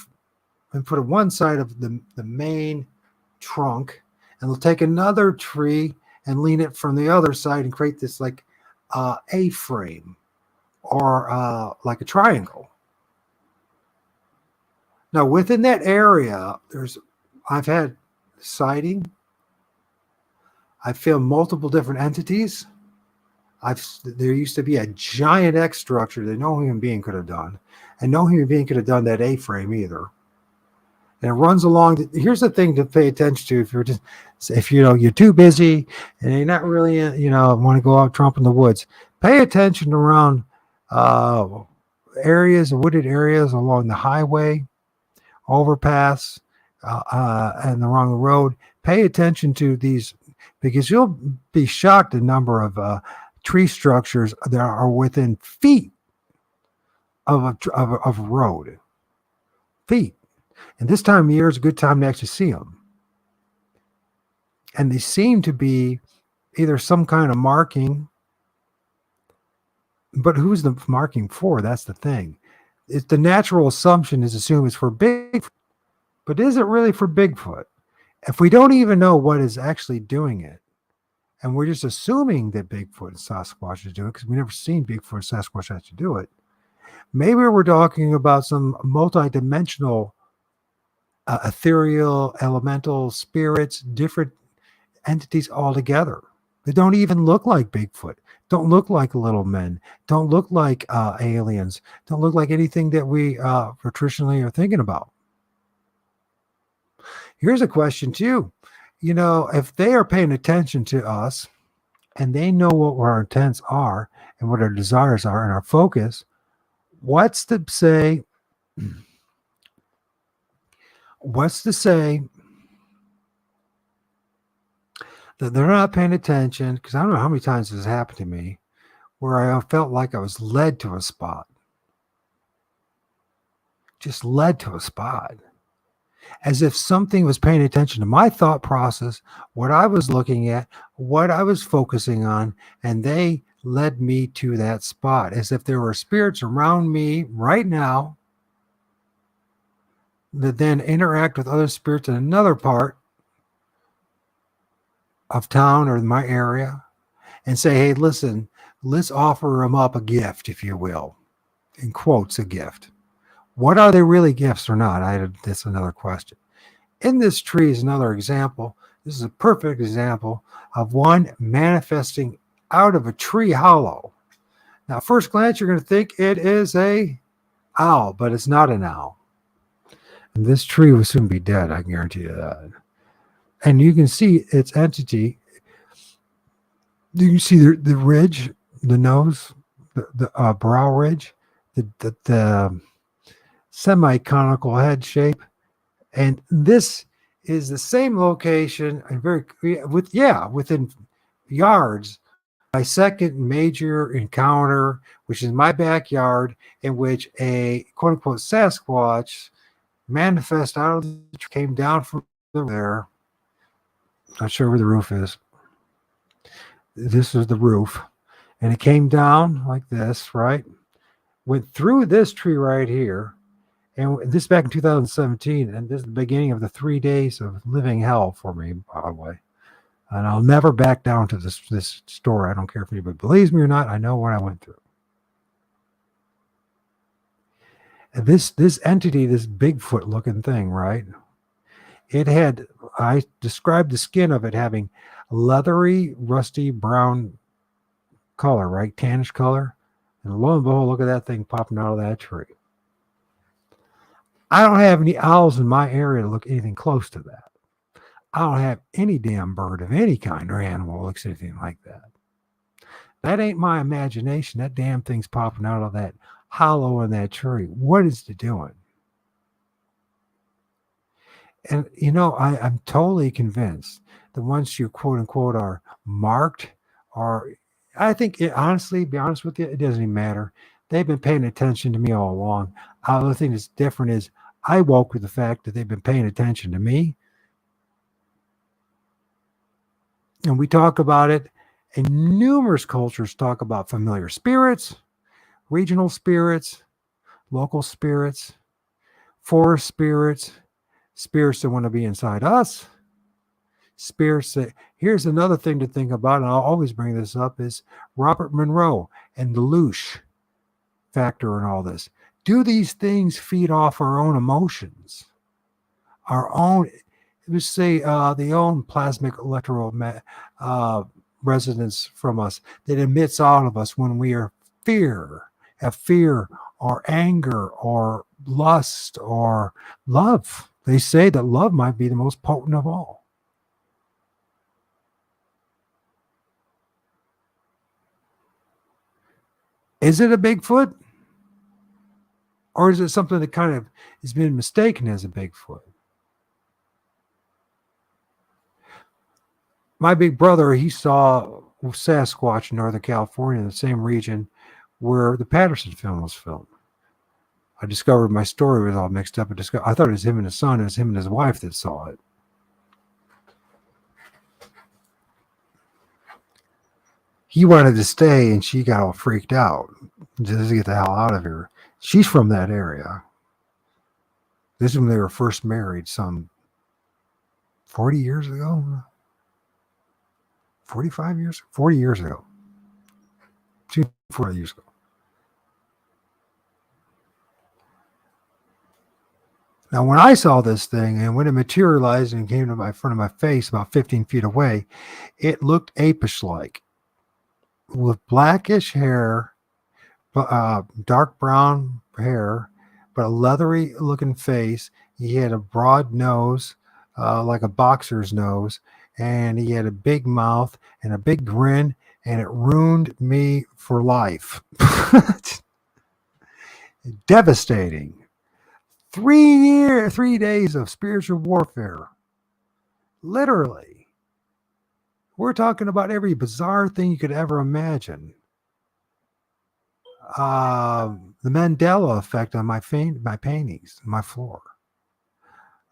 and put it one side of the main trunk, and they'll take another tree and lean it from the other side and create this like A-frame or like a triangle. Now, within that area, I've had sighting. I've filmed multiple different entities. There used to be a giant X structure that no human being could have done, and no human being could have done that A-frame either. And it runs along. Here's the thing to pay attention to: if you're too busy and you're not really want to go out trump in the woods, pay attention around wooded areas along the highway, overpass, and along the road. Pay attention to these, because you'll be shocked the number of tree structures that are within feet of a road. Feet. And this time of year is a good time to actually see them. And they seem to be either some kind of marking, but who's the marking for? That's the thing. The natural assumption is assume it's for Bigfoot, but is it really for Bigfoot? If we don't even know what is actually doing it, and we're just assuming that Bigfoot and Sasquatch is doing it, because we've never seen Bigfoot and Sasquatch actually do it, maybe we're talking about some multi-dimensional ethereal, elemental spirits, different entities altogether. They don't even look like Bigfoot, don't look like little men, don't look like aliens, don't look like anything that we traditionally are thinking about. Here's a question too. If they are paying attention to us and they know what our intents are and what our desires are and our focus, what's to say that they're not paying attention? Because I don't know how many times this has happened to me where I felt like I was led to a spot. Just led to a spot. As if something was paying attention to my thought process, what I was looking at, what I was focusing on, and they led me to that spot. As if there were spirits around me right now that then interact with other spirits in another part of town or my area and say, hey, listen, let's offer them up a gift, if you will. In quotes, a gift. What are they really gifts or not? That's another question. In this tree is another example. This is a perfect example of one manifesting out of a tree hollow. Now, first glance, you're going to think it is a owl, but it's not an owl. And this tree will soon be dead, I guarantee you that. And you can see its entity. You can see the ridge, the nose, the brow ridge, the semi-conical head shape, and this is the same location and within yards. My second major encounter, which is my backyard, in which a quote unquote Sasquatch manifest out of the tree, came down from there. Not sure where the roof is. This is the roof, and it came down like this, right? Went through this tree right here. And this back in 2017, and this is the beginning of the 3 days of living hell for me, by the way. And I'll never back down to this story. I don't care if anybody believes me or not. I know what I went through. And this entity, this Bigfoot-looking thing, right? I described the skin of it having leathery, rusty brown color, right? Tannish color. And lo and behold, look at that thing popping out of that tree. I don't have any owls in my area to look anything close to that. I don't have any damn bird of any kind or animal looks anything like that. That ain't my imagination. That damn thing's popping out of that hollow in that tree. What is it doing? And I'm totally convinced that once you quote unquote are marked, or I think honestly, be honest with you, it doesn't even matter. They've been paying attention to me all along. The other thing that's different is I woke with the fact that they've been paying attention to me, and we talk about it. And numerous cultures talk about familiar spirits, regional spirits, local spirits, forest spirits, spirits that want to be inside us, spirits that, here's another thing to think about, and I'll always bring this up, is Robert Monroe and the Loosh factor and all this. Do these things feed off our own emotions? Our own, let's say, the own plasmic electro resonance from us that emits out of us when we are have fear or anger or lust or love. They say that love might be the most potent of all. Is it a Bigfoot? Or is it something that kind of has been mistaken as a Bigfoot? My big brother, he saw Sasquatch in Northern California, in the same region where the Patterson film was filmed. I discovered my story was all mixed up. I thought it was him and his son. It was him and his wife that saw it. He wanted to stay, and she got all freaked out. Just to get the hell out of here. She's from that area. This is when they were first married, some 40 years ago. 45 years? 40 years ago. 40 years ago. Now, when I saw this thing and when it materialized and came to my front of my face about 15 feet away, it looked apish-like with blackish hair, dark brown hair, but a leathery looking face. He had a broad nose, like a boxer's nose, and he had a big mouth and a big grin, and it ruined me for life. Devastating. 3 days of spiritual warfare. Literally. We're talking about every bizarre thing you could ever imagine. The Mandela effect on my paintings, my floor.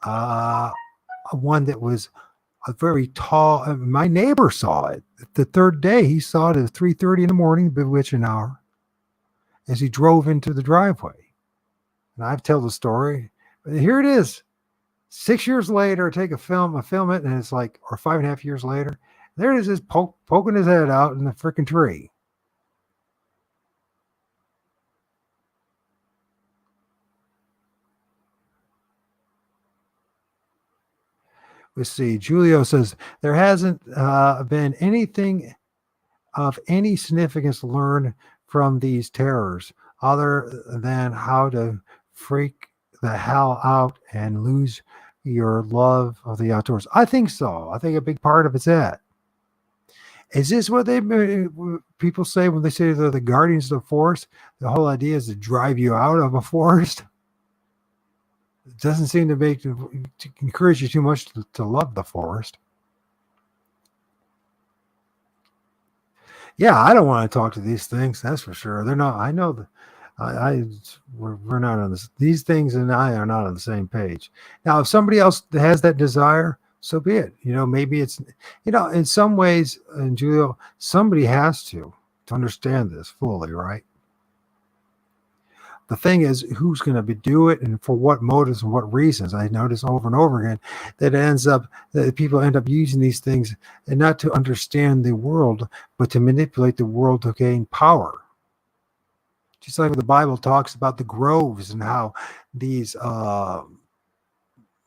One that was a very tall. My neighbor saw it. The third day, he saw it at 3:30 in the morning, bewitching hour, as he drove into the driveway. And I've told the story. But here it is. 6 years later, I film it, and it's like, or 5.5 years later, there it is, just poking his head out in the freaking tree. Let's see. Julio says, there hasn't been anything of any significance learned from these terrors other than how to freak the hell out and lose your love of the outdoors. I think so. I think a big part of it's that. Is this what people say when they say they're the guardians of the forest? The whole idea is to drive you out of a forest. It doesn't seem to encourage you too much to love the forest. Yeah, I don't want to talk to these things. That's for sure. They're not. I know that. We're not on this. These things and I are not on the same page. Now, if somebody else has that desire, so be it. Maybe it's, in some ways, and Julio, somebody has to understand this fully, right? The thing is, who's going to do it and for what motives and what reasons? I notice over and over again that people end up using these things and not to understand the world, but to manipulate the world to gain power. Just like when the Bible talks about the groves and how these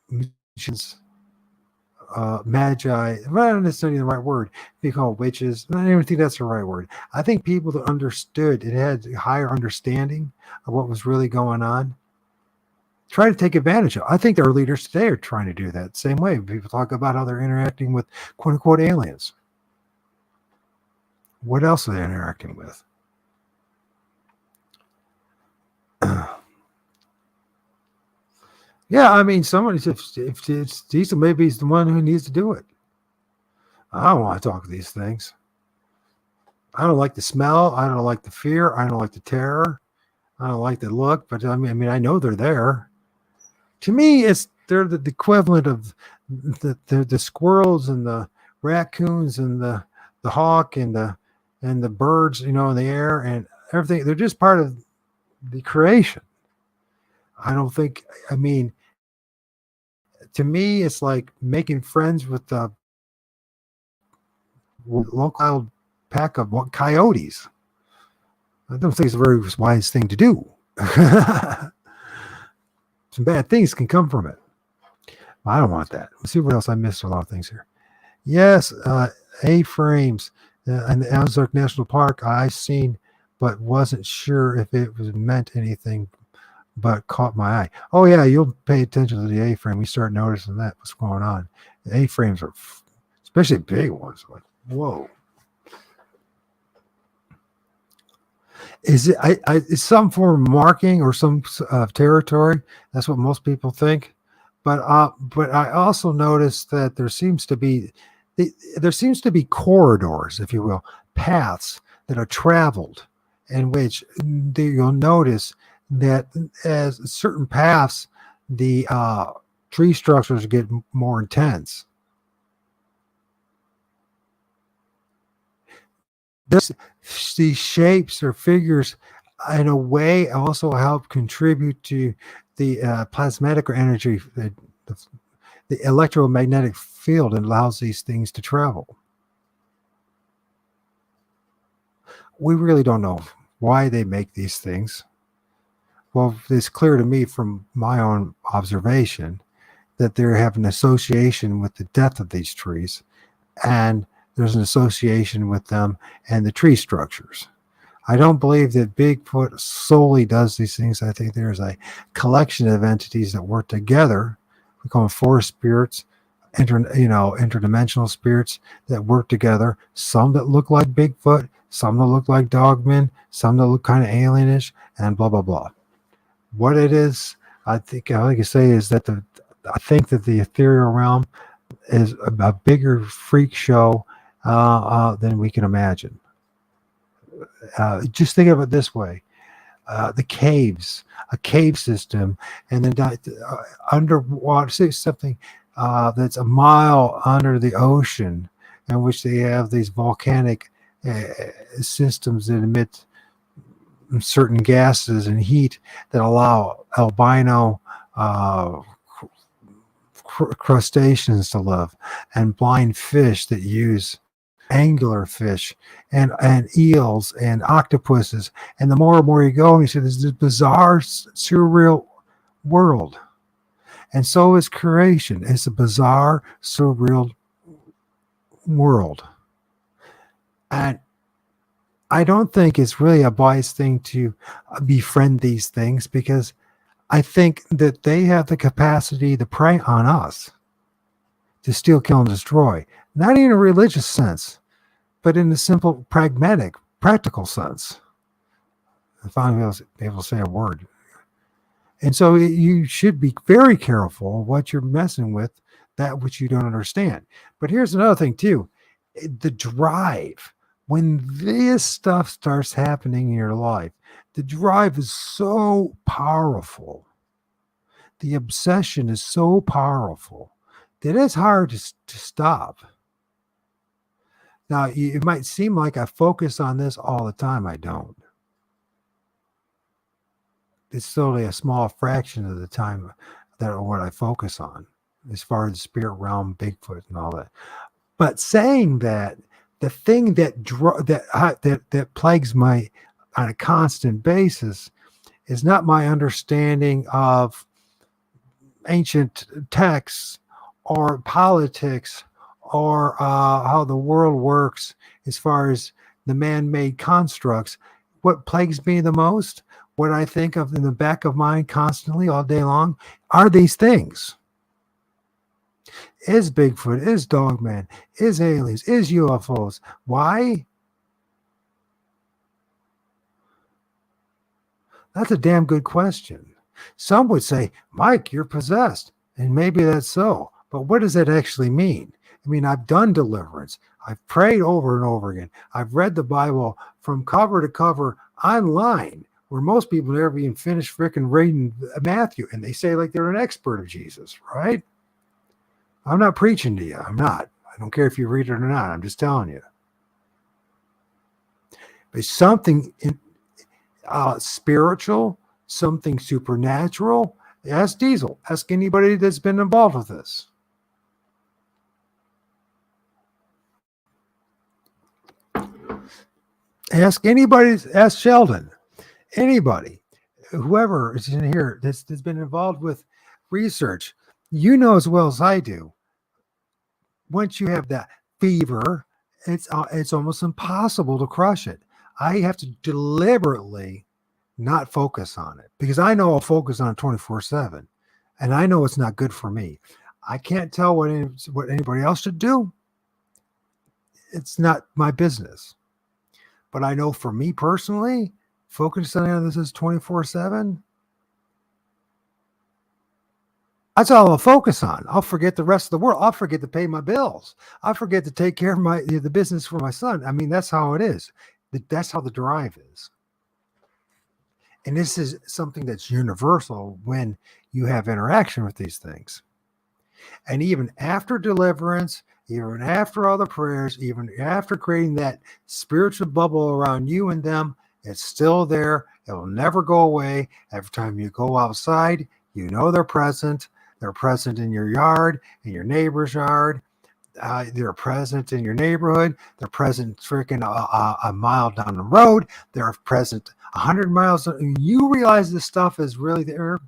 magicians, magi, well, not necessarily the right word, be called witches. I don't even think that's the right word. I think people that understood, it had higher understanding of what was really going on, try to take advantage of. I think our leaders today are trying to do that same way. People talk about how they're interacting with quote unquote aliens. What else are they interacting with? Yeah, I mean, somebody's if it's Diesel, maybe he's the one who needs to do it. I don't want to talk to these things. I don't like the smell. I don't like the fear. I don't like the terror. I don't like the look. But I mean, I know they're there. To me, they're the equivalent of the squirrels and the raccoons and the hawk and the birds, in the air and everything. They're just part of the creation. I don't think. I mean, to me, it's like making friends with the local pack of coyotes. I don't think it's a very wise thing to do. Some bad things can come from it. I don't want that. Let's see what else I missed. A lot of things here. Yes, A-frames in the Ozark National Park I've seen, but wasn't sure if it was meant anything, but caught my eye. Oh yeah, you'll pay attention to the A-frame. You start noticing that what's going on. The A-frames are, especially big ones, like whoa. Is it? It's some form of marking or some territory. That's what most people think. But I also noticed that there seems to be corridors, if you will, paths that are traveled, in which you'll notice that as certain paths, the tree structures get more intense. These shapes or figures in a way also help contribute to the plasmatic or energy, the electromagnetic field that allows these things to travel. We really don't know why they make these things. Well, it's clear to me from my own observation that they have an association with the death of these trees, and there's an association with them and the tree structures. I don't believe that Bigfoot solely does these things. I think there's a collection of entities that work together. We call them forest spirits, interdimensional spirits that work together. Some that look like Bigfoot, some that look like dogmen, some that look kind of alienish, and blah blah blah. What it is, I think all I can say is that I think that the ethereal realm is a bigger freak show than we can imagine. Just think of it this way: the caves, a cave system, and then underwater, say something that's a mile under the ocean, in which they have these volcanic systems that emit certain gases and heat that allow albino crustaceans to live, and blind fish that use angular fish and eels and octopuses. And the more and more you go, you see this bizarre, surreal world. And so is creation. It's a bizarre, surreal world. And I don't think it's really a wise thing to befriend these things, because I think that they have the capacity to prey on us, to steal, kill, and destroy. Not in a religious sense, but in a simple, pragmatic, practical sense. If I'm able to say a word. And so you should be very careful what you're messing with, that which you don't understand. But here's another thing too. The drive. When this stuff starts happening in your life, the drive is so powerful. The obsession is so powerful that it's hard to stop. Now, it might seem like I focus on this all the time. I don't. It's only a small fraction of the time that what I focus on, as far as the spirit realm, Bigfoot, and all that. But saying that, the thing that plagues my on a constant basis is not my understanding of ancient texts or politics or how the world works as far as the man-made constructs. What plagues me the most? what I think of in the back of mind constantly all day long are these things. Is Bigfoot, is Dogman, is aliens, is UFOs. Why? That's a damn good question. Some would say, Mike, you're possessed. And maybe that's so. But what does that actually mean? I mean, I've done deliverance. I've prayed over and over again. I've read the Bible from cover to cover online, where most people never even finish freaking reading Matthew. And they say like they're an expert of Jesus, right? I'm not preaching to you. I'm not. I don't care if you read it or not. I'm just telling you. But something spiritual, something supernatural. Ask Diesel. Ask anybody that's been involved with this. Ask anybody. Ask Sheldon. Anybody, whoever is in here that's been involved with research. You know as well as I do. Once you have that fever, it's almost impossible to crush it. I have to deliberately not focus on it because I know I'll focus on it 24/7, and I know it's not good for me. I can't tell what anybody else should do. It's not my business. But I know for me personally, focusing on this is 24/7. That's all I'll focus on. I'll forget the rest of the world. I'll forget to pay my bills. I'll forget to take care of the business for my son. I mean, that's how it is. That's how the drive is. And this is something that's universal when you have interaction with these things. And even after deliverance, even after all the prayers, even after creating that spiritual bubble around you and them, it's still there. It will never go away. Every time you go outside, you know they're present. They're present in your yard, in your neighbor's yard. They're present in your neighborhood. They're present freaking a mile down the road. They're present 100 miles. You realize this stuff is really there.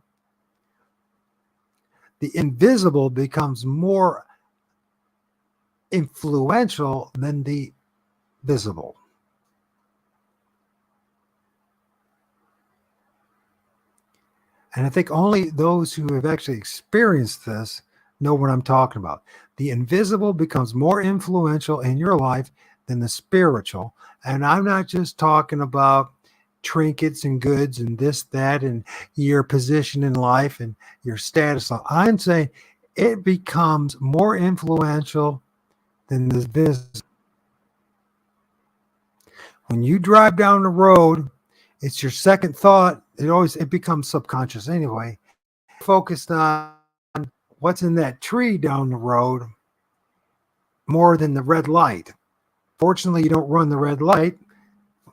The invisible becomes more influential than the visible. And I think only those who have actually experienced this know what I'm talking about. The invisible becomes more influential in your life than the spiritual. And I'm not just talking about trinkets and goods and this, that, and your position in life and your status. I'm saying it becomes more influential than the business. When you drive down the road, it's your second thought. It becomes subconscious anyway. Focused on what's in that tree down the road more than the red light. Fortunately, you don't run the red light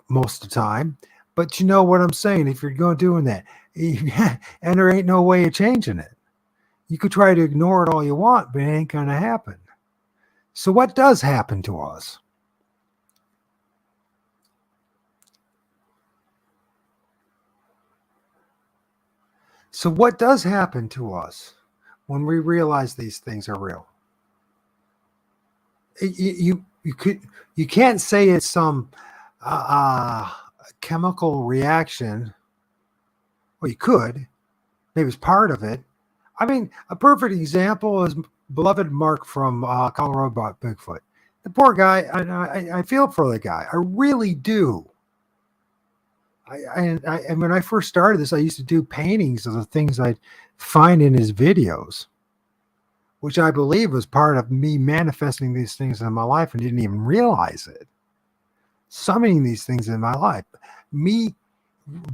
most of the time, but you know what I'm saying. If you're going doing that, and there ain't no way of changing it. You could try to ignore it all you want, but it ain't going to happen. So what does happen to us? So what does happen to us when we realize these things are real? You can't say it's some chemical reaction. Well, you could. Maybe it's part of it. I mean, a perfect example is beloved Mark from Colorado about Bigfoot. The poor guy. I feel for the guy. I really do. And when I first started this, I used to do paintings of the things I'd find in his videos, which I believe was part of me manifesting these things in my life and didn't even realize it. Summoning these things in my life, me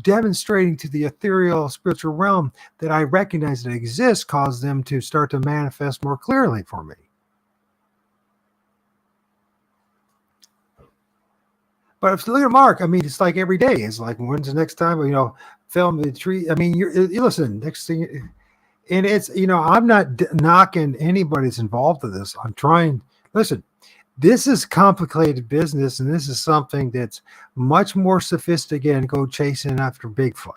demonstrating to the ethereal spiritual realm that I recognize that exists, caused them to start to manifest more clearly for me. But if you look at Mark, I mean, it's like every day. It's like, when's the next time, film the tree? I mean, you listen, next thing, and it's, I'm not knocking anybody's involved in this. I'm trying, listen, this is complicated business, and this is something that's much more sophisticated than go chasing after Bigfoot.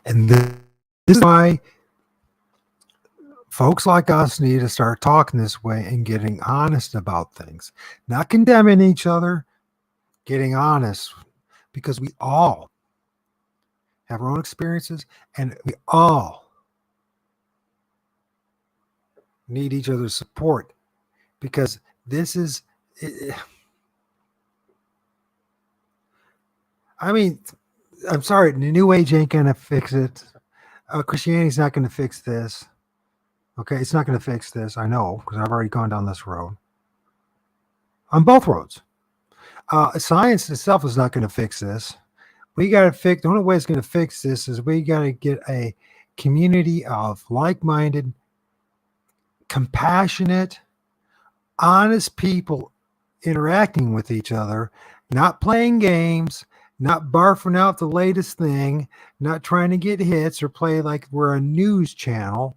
And this is why folks like us need to start talking this way and getting honest about things, not condemning each other, getting honest, because we all have our own experiences and we all need each other's support, because this is, I mean, I'm sorry, the New Age ain't going to fix it. Christianity's not going to fix this. Okay, it's not going to fix this. I know, because I've already gone down this road. On both roads. Science itself is not going to fix this. We got to fix, the only way it's going to fix this is we got to get a community of like-minded, compassionate, honest people interacting with each other, not playing games, not barfing out the latest thing, not trying to get hits or play like we're a news channel.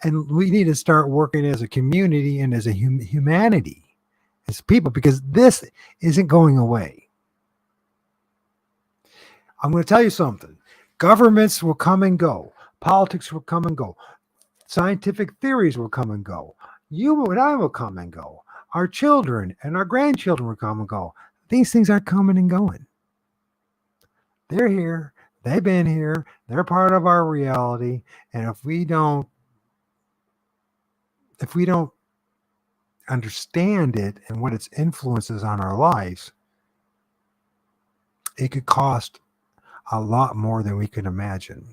And we need to start working as a community and as a humanity, as people, because this isn't going away. I'm going to tell you something. Governments will come and go. Politics will come and go. Scientific theories will come and go. You and I will come and go. Our children and our grandchildren will come and go. These things aren't coming and going. They're here. They've been here. They're part of our reality. And if we don't understand it and what its influences on our lives, it could cost a lot more than we can imagine.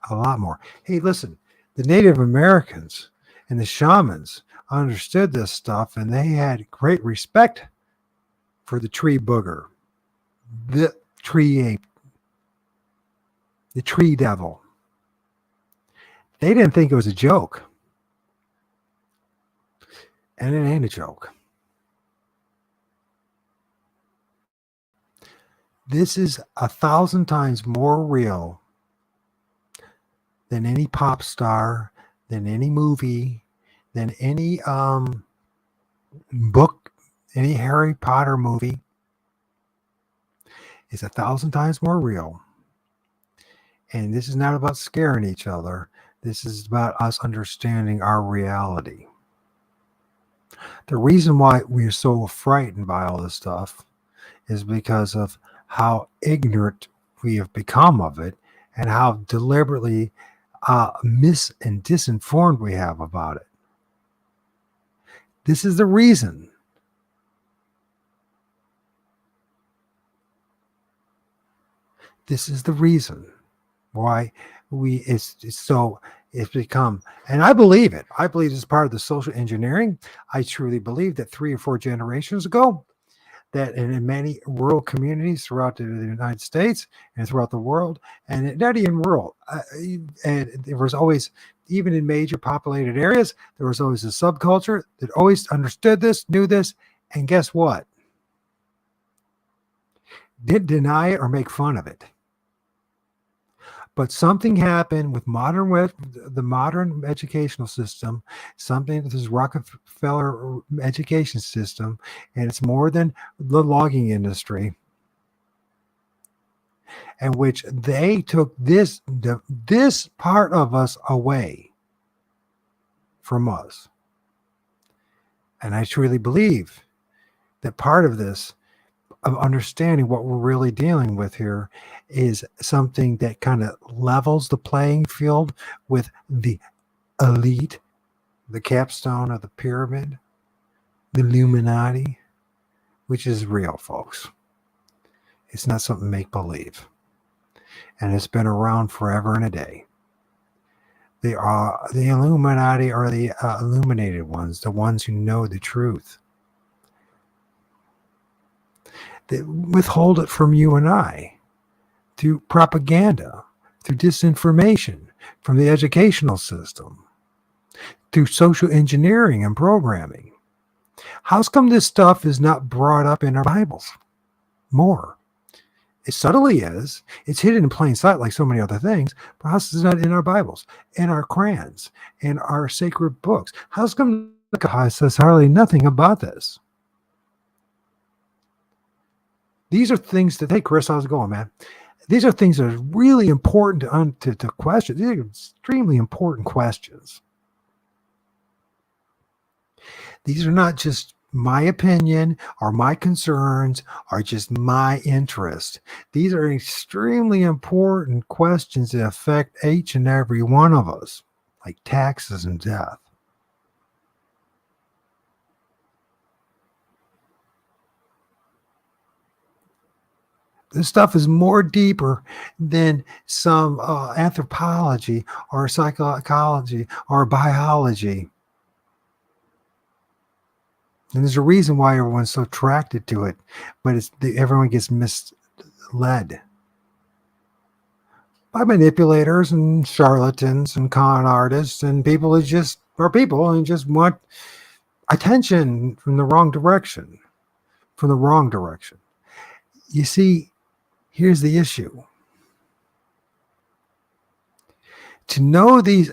A lot more. Hey, listen, the Native Americans and the shamans understood this stuff, and they had great respect for the tree booger, the tree ape, the tree devil. They didn't think it was a joke. And it ain't a joke. This is 1,000 times more real than any pop star, than any movie, than any book, any Harry Potter movie. It's 1,000 times more real. And this is not about scaring each other. This is about us understanding our reality. The reason why we're so frightened by all this stuff is because of how ignorant we have become of it and how deliberately mis and disinformed we have about it. This is the reason. This is the reason why it's become, and I believe it. I believe it's part of the social engineering. I truly believe that 3 or 4 generations ago, that in many rural communities throughout the United States and throughout the world, and not even rural, and there was always, even in major populated areas, there was always a subculture that always understood this, knew this, and guess what? Didn't deny it or make fun of it. But something happened with the modern educational system, something with this Rockefeller education system, and it's more than the logging industry, in which they took this part of us away from us. And I truly believe that part of this, of understanding what we're really dealing with here, is something that kind of levels the playing field with the elite, the capstone of the pyramid, the Illuminati, which is real, folks. It's not something make-believe. And it's been around forever and a day. The Illuminati are the illuminated ones, the ones who know the truth. They withhold it from you and I through propaganda, through disinformation, from the educational system, through social engineering and programming. How's come this stuff is not brought up in our Bibles more? It subtly is. It's hidden in plain sight like so many other things, but how's it not in our Bibles, in our Qurans, in our sacred books? How's come the says hardly nothing about this? These are things that, hey, Chris, how's it going, man? These are things that are really important to question. These are extremely important questions. These are not just my opinion or my concerns are just my interest. These are extremely important questions that affect each and every one of us, like taxes and death. This stuff is more deeper than some anthropology or psychology or biology. And there's a reason why everyone's so attracted to it, but everyone gets misled by manipulators and charlatans and con artists and people who just are people and just want attention from the wrong direction. From the wrong direction. You see, here's the issue. To know these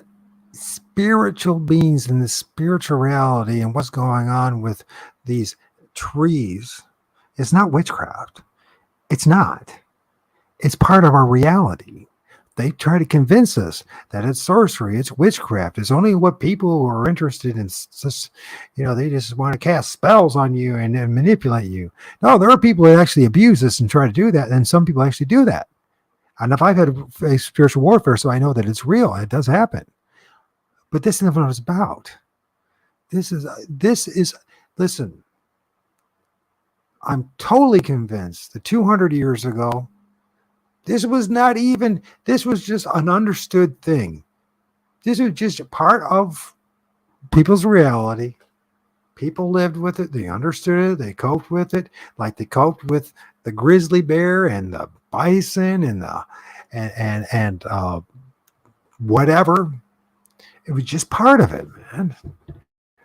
spiritual beings and the spirituality and what's going on with these trees, it's not witchcraft. It's not. It's part of our reality. They try to convince us that it's sorcery, it's witchcraft. It's only what people who are interested in, they just want to cast spells on you and manipulate you. No, there are people that actually abuse this and try to do that, and some people actually do that. And if I've had a spiritual warfare, so I know that it's real. It does happen. But this is what it's about. This is, listen, I'm totally convinced that 200 years ago, this was just an understood thing. This was just part of people's reality. People lived with it. They understood it. They coped with it. Like they coped with the grizzly bear and the bison and whatever. It was just part of it, man.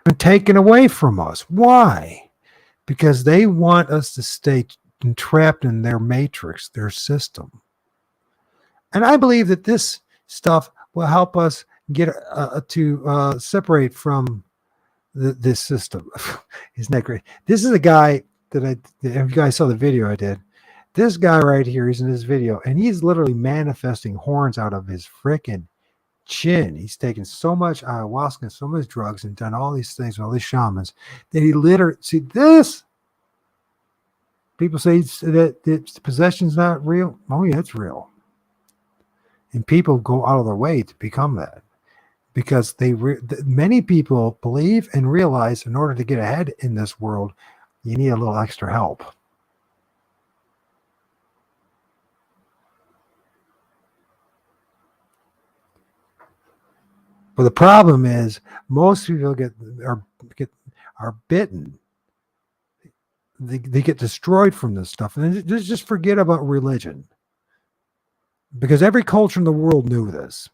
Been taken away from us. Why? Because they want us to stay entrapped in their matrix, their system. And I believe that this stuff will help us get to separate from this system. Isn't that great? This is a guy if you guys saw the video I did, this guy right here, he's in this video, and he's literally manifesting horns out of his freaking chin. He's taken so much ayahuasca and so much drugs and done all these things with all these shamans that he literally, see this? People say that possession's not real. Oh yeah, it's real. And people go out of their way to become that because many people believe and realize in order to get ahead in this world, you need a little extra help. But the problem is most people are bitten. They get destroyed from this stuff. And just forget about religion. Because every culture in the world knew this.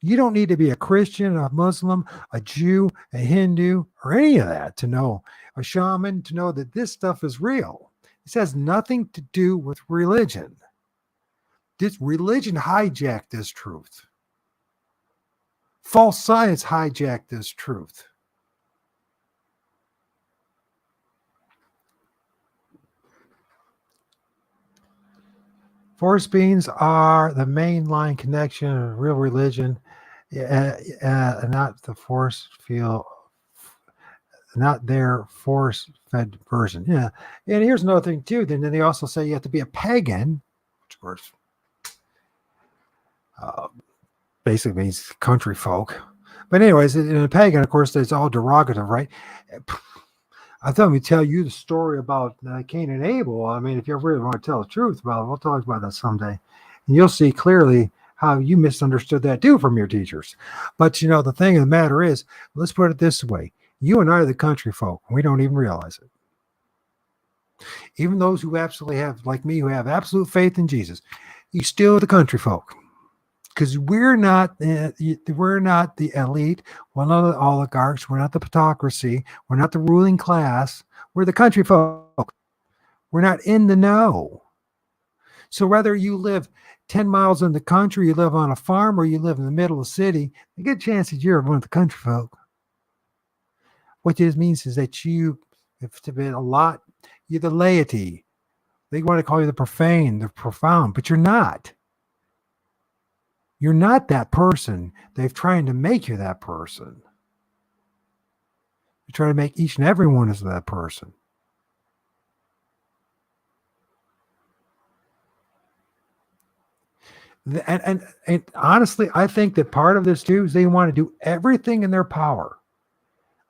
You don't need to be a Christian, a Muslim, a Jew, a Hindu, or any of that to know, a shaman, to know that this stuff is real. This has nothing to do with religion. This religion hijacked this truth. False science hijacked this truth. Force beings are the mainline connection of real religion, not the force field, not their force-fed version. Yeah, and here's another thing too. Then they also say you have to be a pagan, which of course basically means country folk. But anyways, in a pagan, of course, it's all derogative, right? I thought we'd tell you the story about Cain and Abel. I mean, if you really want to tell the truth about it, we'll talk about that someday. And you'll see clearly how you misunderstood that too from your teachers. But, the thing of the matter is, let's put it this way. You and I are the country folk. And we don't even realize it. Even those who absolutely have, like me, who have absolute faith in Jesus, you still the country folk. Because we're not the elite. We're not the oligarchs. We're not the plutocracy. We're not the ruling class. We're the country folk. We're not in the know. So whether you live 10 miles in the country, you live on a farm, or you live in the middle of the city, a good chance that you're one of the country folk. What this means is that you have to be you're the laity. They want to call you the profane, the profound, but you're not. You're not that person. They're trying to make you that person. We try to make each and every one as that person. And honestly, I think that part of this too is they want to do everything in their power,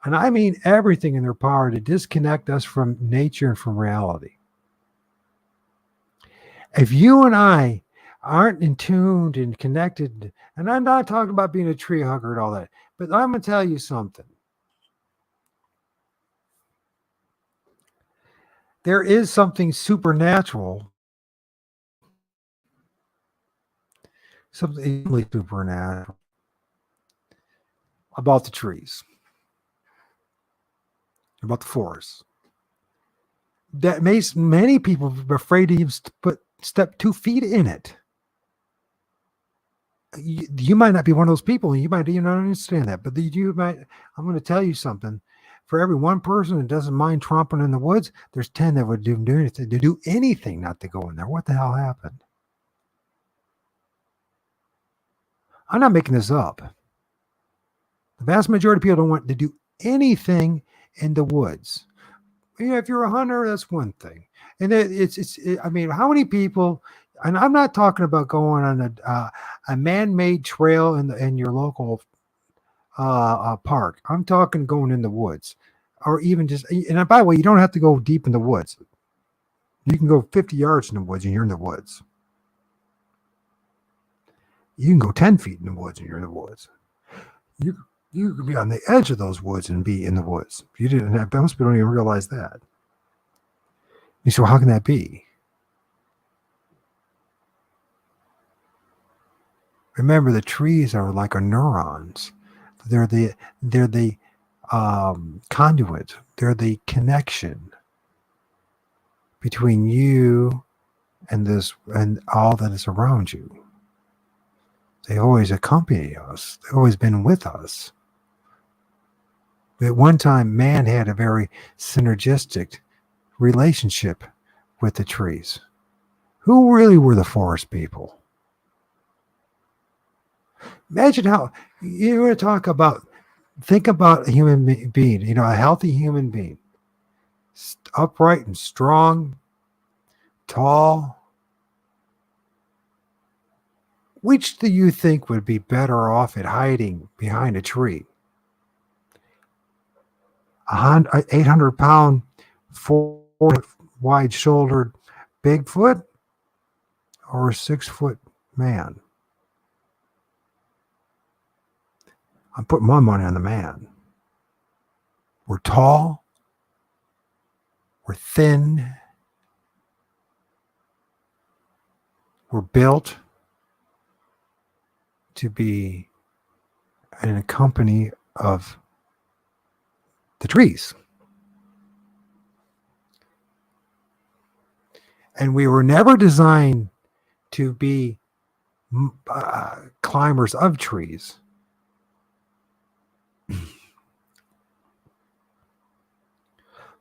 and I mean everything in their power, to disconnect us from nature and from reality. If you and I aren't in tuned and connected, and I'm not talking about being a tree hugger and all that, but I'm going to tell you something. There is something supernatural, something really supernatural about the trees, about the forest, that makes many people afraid to even step 2 feet in it. You might not be one of those people, and you might even not understand that, but you might. I'm going to tell you something. For every one person that doesn't mind tromping in the woods, there's 10 that would do anything not to go in there. What the hell happened? I'm not making this up. The vast majority of people don't want to do anything in the woods. If you're a hunter, that's one thing. And I mean, how many people? And I'm not talking about going on a man-made trail in your local park. I'm talking going in the woods, or even just. And by the way, you don't have to go deep in the woods. You can go 50 yards in the woods, and you're in the woods. You can go 10 feet in the woods, and you're in the woods. You could be on the edge of those woods and be in the woods. You didn't have. Most people don't even realize that. So how can that be? Remember, the trees are like our neurons. They're the conduit. They're the connection between you and this and all that is around you. They always accompany us. They've always been with us. At one time, man had a very synergistic relationship with the trees. Who really were the forest people? Imagine how you want to talk about. Think about a human being. A healthy human being, upright and strong, tall. Which do you think would be better off at hiding behind a tree? 800-pound, 4 wide-shouldered Bigfoot, or a 6-foot man? I'm putting my money on the man. We're tall. We're thin. We're built to be in a company of the trees. And we were never designed to be climbers of trees.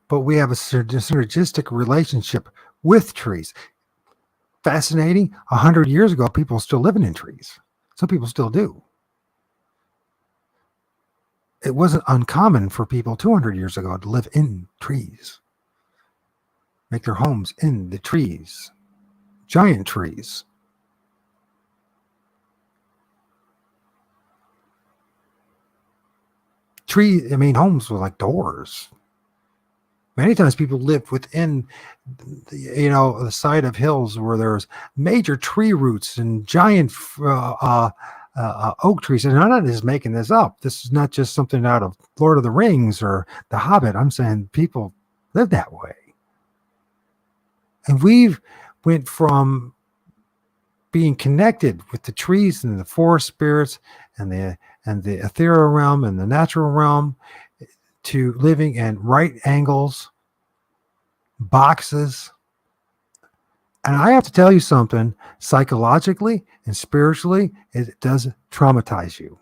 But we have a synergistic relationship with trees. Fascinating. 100 years ago, people were still living in trees. Some people still do. It wasn't uncommon for people 200 years ago to live in trees, make their homes in the trees, giant trees. Homes were like doors. Many times people lived within, the side of hills where there's major tree roots and giant oak trees. And I'm not just making this up. This is not just something out of Lord of the Rings or The Hobbit. I'm saying people live that way. And we've went from being connected with the trees and the forest spirits and the ethereal realm and the natural realm to living in right angles, boxes. And I have to tell you something, psychologically and spiritually, it does traumatize you.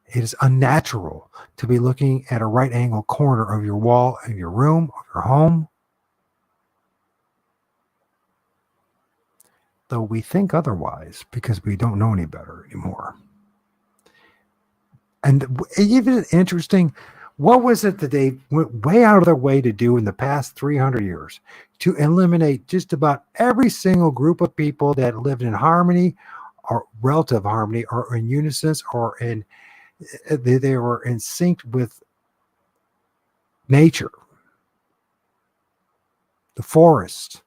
It is unnatural to be looking at a right angle corner of your wall, of your room, of your home. Though we think otherwise because we don't know any better anymore. And even interesting, what was it that they went way out of their way to do in the past 300 years to eliminate just about every single group of people that lived in harmony or relative harmony or in unison or in they were in sync with nature, the forest.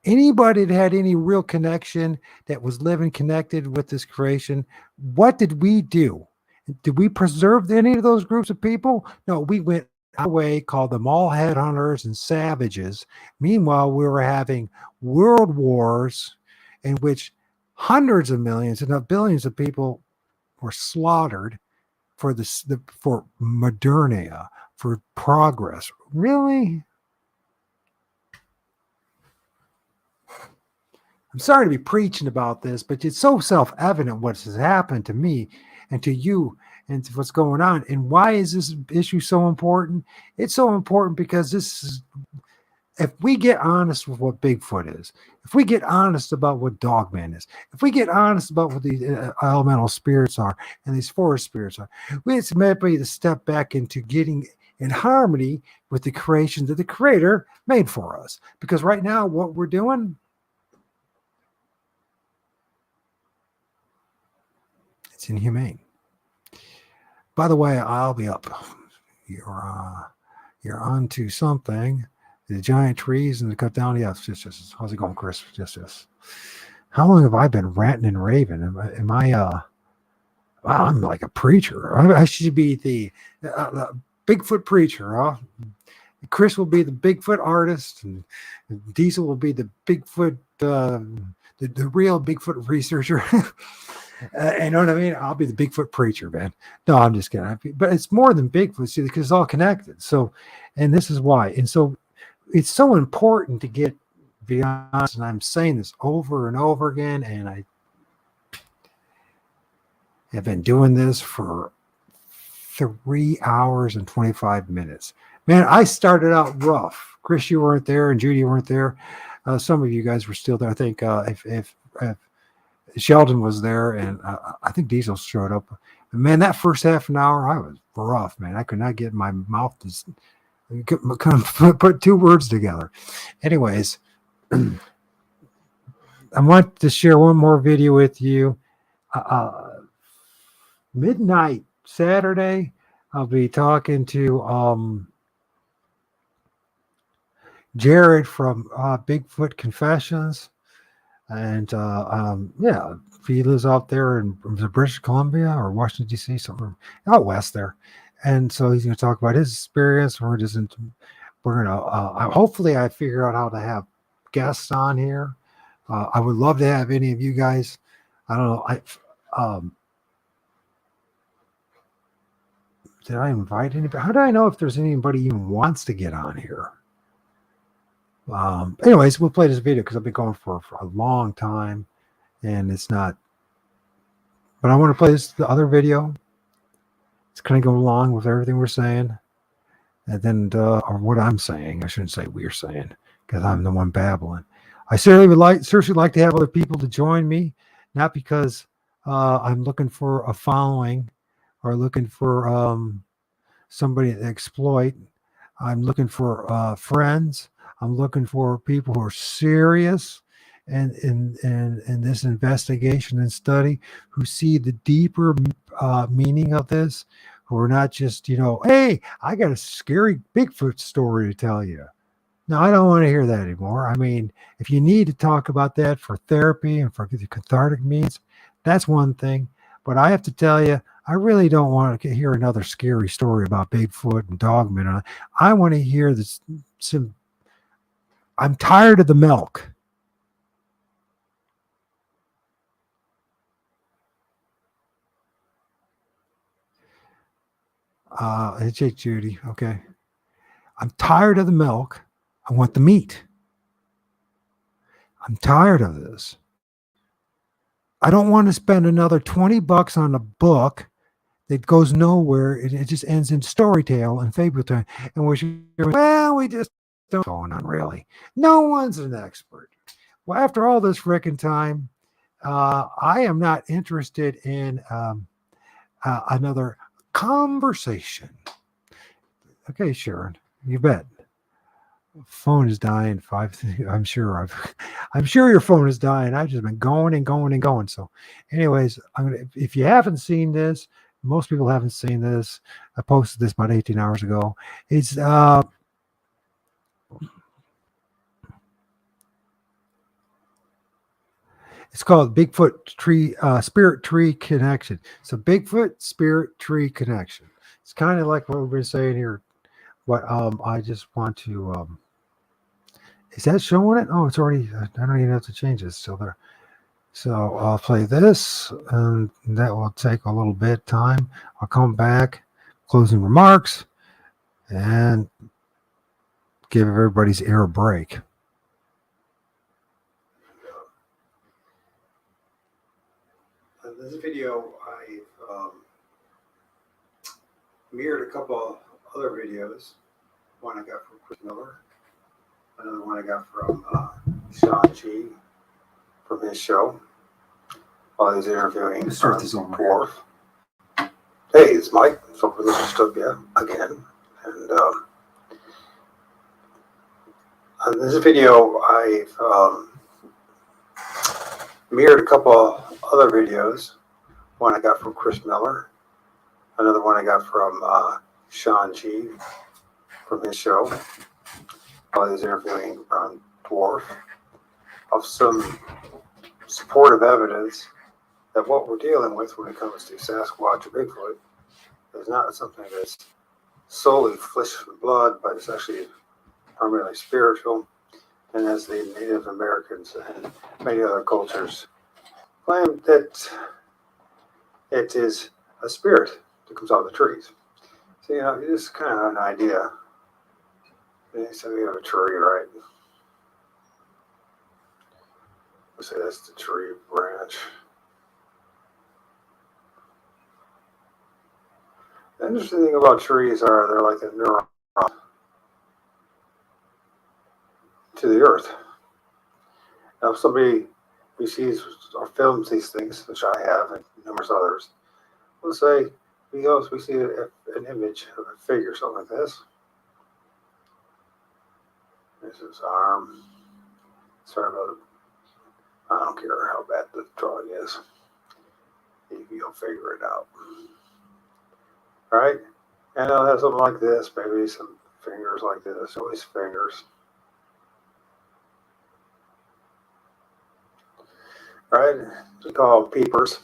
Anybody that had any real connection that was living connected with this creation, what did we do? Did we preserve any of those groups of people? No, we went our way, called them all headhunters and savages. Meanwhile, we were having world wars in which hundreds of millions, if not billions, of people were slaughtered for for modernia, for progress. Really? I'm sorry to be preaching about this, but it's so self-evident what has happened to me and to you and to what's going on. And why is this issue so important? It's so important because this is, if we get honest with what Bigfoot is, if we get honest about what Dogman is, if we get honest about what these elemental spirits are and these forest spirits are, it's maybe to step back into getting in harmony with the creation that the Creator made for us. Because right now, what we're doing, it's inhumane. By the way, I'll be up. You're onto something. The giant trees and the cut down. Yeah, just. How's it going, Chris? Just. How long have I been ranting and raving? Am I wow, I'm like a preacher. I should be the Bigfoot preacher. Huh? Chris will be the Bigfoot artist, and Diesel will be the Bigfoot, the real Bigfoot researcher. You know what I mean? I'll be the Bigfoot preacher, man. No, I'm just kidding. But it's more than Bigfoot, see, because it's all connected. So, and this is why. And so it's so important to get beyond, and I'm saying this over and over again, and I have been doing this for 3 hours and 25 minutes. Man, I started out rough. Chris, you weren't there, and Judy weren't there. Some of you guys were still there. I think if Sheldon was there, and I think Diesel showed up. Man, that first half an hour, I was rough, man. I could not get my mouth to put two words together. Anyways, I want to share one more video with you. Midnight Saturday, I'll be talking to Jared from Bigfoot Confessions. And yeah, he lives out there in British Columbia or Washington, D.C., somewhere out west there. And so he's going to talk about his experience. We're going to, hopefully, I figure out how to have guests on here. I would love to have any of you guys. I don't know. Did I invite anybody? How do I know if there's anybody even wants to get on here? Anyways, we'll play this video because I've been going for a long time and it's not, but I want to play the other video. It's kind of go along with everything we're saying. And then, or what I'm saying, I shouldn't say we're saying because I'm the one babbling. I certainly would like to have other people to join me, not because I'm looking for a following or looking for somebody to exploit. I'm looking for friends. I'm looking for people who are serious and in this investigation and study, who see the deeper meaning of this, who are not just, hey, I got a scary Bigfoot story to tell you. No, I don't want to hear that anymore. I mean, if you need to talk about that for therapy and for the cathartic means, that's one thing. But I have to tell you, I really don't want to hear another scary story about Bigfoot and Dogman. I want to hear this. I'm tired of the milk. Hey, Jake, Judy. Okay. I'm tired of the milk. I want the meat. I'm tired of this. I don't want to spend another $20 on a book that goes nowhere. It just ends in story tale and fable tale. And we just don't going on really. No one's an expert. Well, after all this frickin' time, I am not interested in another conversation. Okay, Sharon, you bet. Phone is dying. I'm sure I'm sure your phone is dying. I've just been going and going and going. So, anyways, if you haven't seen this, most people haven't seen this. I posted this about 18 hours ago. It's called Bigfoot Tree Spirit Tree Connection. So Bigfoot Spirit Tree Connection. It's kind of like what we've been saying here. What I just want to is that showing it? Oh, it's already. I don't even have to change it. It's still there. So I'll play this, and that will take a little bit of time. I'll come back, closing remarks, and give everybody's ear a break. In this video, I mirrored a couple other videos. One I got from Chris Miller, another one I got from Sean G from his show while he's interviewing Dwarf. Hey, it's Mike. So for this dystopia again, and in this video, I mirrored a couple other videos. One I got from Chris Miller, another one I got from Sean G from his show while he's interviewing Dwarf, of some supportive evidence that what we're dealing with when it comes to Sasquatch or Bigfoot is not something that's solely flesh and blood, but it's actually primarily spiritual. And as the Native Americans and many other cultures claim that it is a spirit that comes out of the trees. So, it's kind of an idea. So we have a tree, right? Let's say that's the tree branch. The interesting thing about trees are they're like a neuron to the earth. Now, if somebody who sees or films these things, which I have and numerous others, let's say we see an image of a figure, something like this. This is arm. Sorry about it. I don't care how bad the drawing is. You'll figure it out. Right? And I'll have something like this, maybe some fingers like this, always fingers. Right? We call them peepers.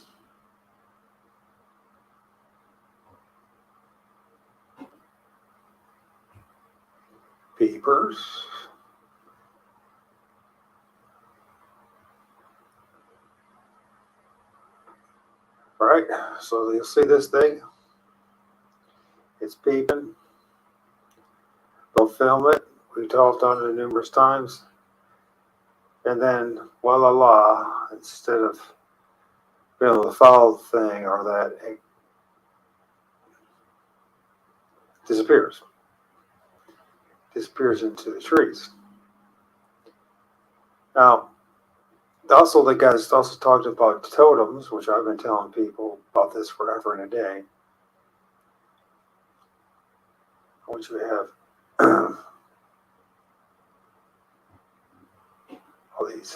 Peepers. Right? So you'll see this thing. It's peeping. They'll film it. We've talked on it numerous times. And then, voila, instead of being able to follow the thing or that, it disappears. Disappears into the trees. Now, also the guys also talked about totems, which I've been telling people about this forever and a day. I want you to have all these.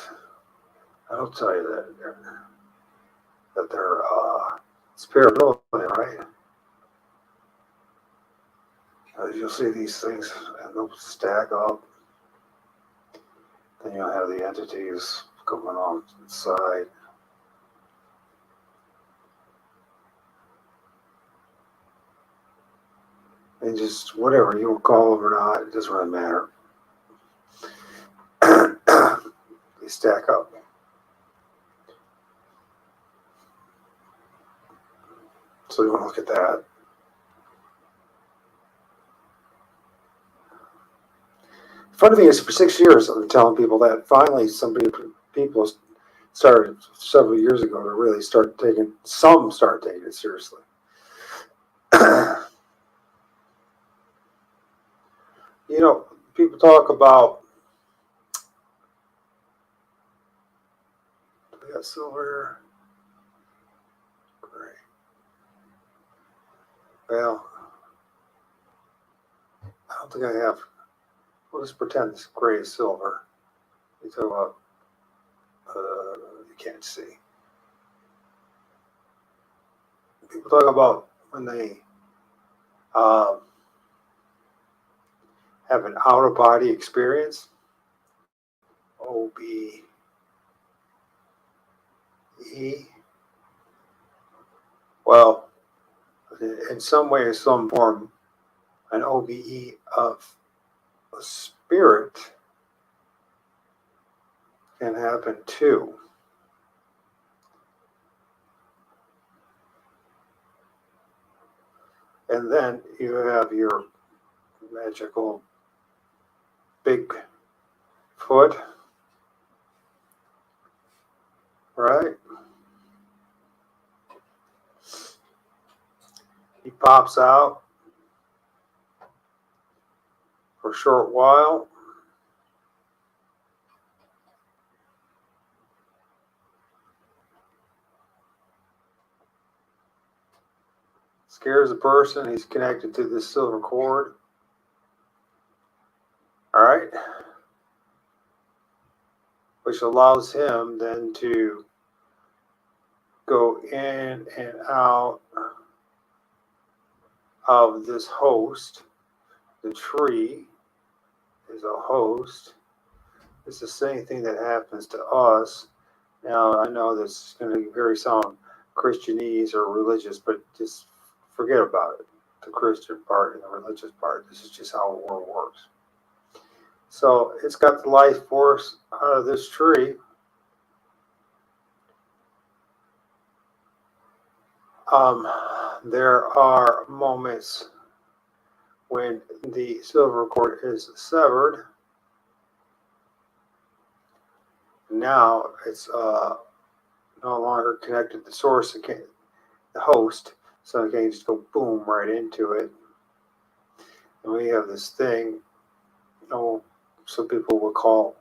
I'll tell you that they're spiritual, right? As you'll see these things, and they'll stack up. Then you'll have the entities going on the side. And just whatever you will call them or not, it doesn't really matter. They stack up. So you want to look at that. Funny thing is, for 6 years, I've been telling people that. Finally, people started several years ago to really start taking it seriously. People talk about, we got silver, gray. Well, I don't think I have. We'll just pretend this gray is silver. You talk about, you can't see. People talk about when they have an out of body experience. OBE. Well, in some way or some form, an OBE of a spirit can happen too. And then you have your magical big foot, right? He pops out for a short while. Scares the person. He's connected to this silver cord. All right. Which allows him then to go in and out of this host. The tree is a host. It's the same thing that happens to us. Now, I know this is going to be very sound Christianese or religious, but just forget about it. The Christian part and the religious part. This is just how the world works. So it's got the life force out of this tree. There are moments when the silver cord is severed. Now it's no longer connected to the source, the host, so it can just go boom right into it. And we have this thing, some people would call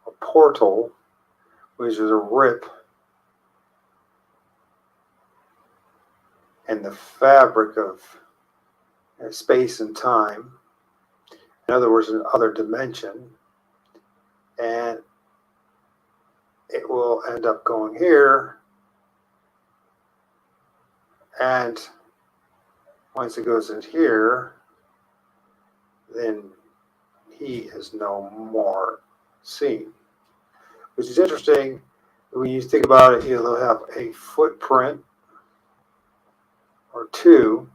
a portal, which is a rip in the fabric of space and time. In other words, another dimension. And it will end up going here. And once it goes in here, then he is no more seen. Which is interesting. When you think about it, you'll have a footprint or two,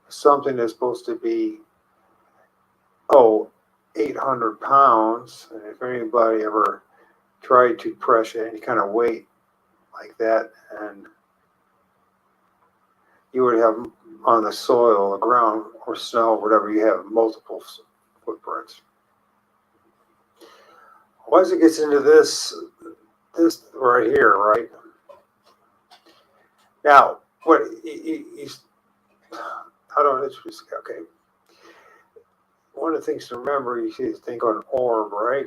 something that's supposed to be 800 pounds. And if anybody ever tried to press any kind of weight like that, and you would have on the soil, the ground, or snow, whatever, you have multiple footprints. Once it gets into this right here, right? Now, what he's, I don't know, okay. One of the things to remember, you see this thing called an orb, right?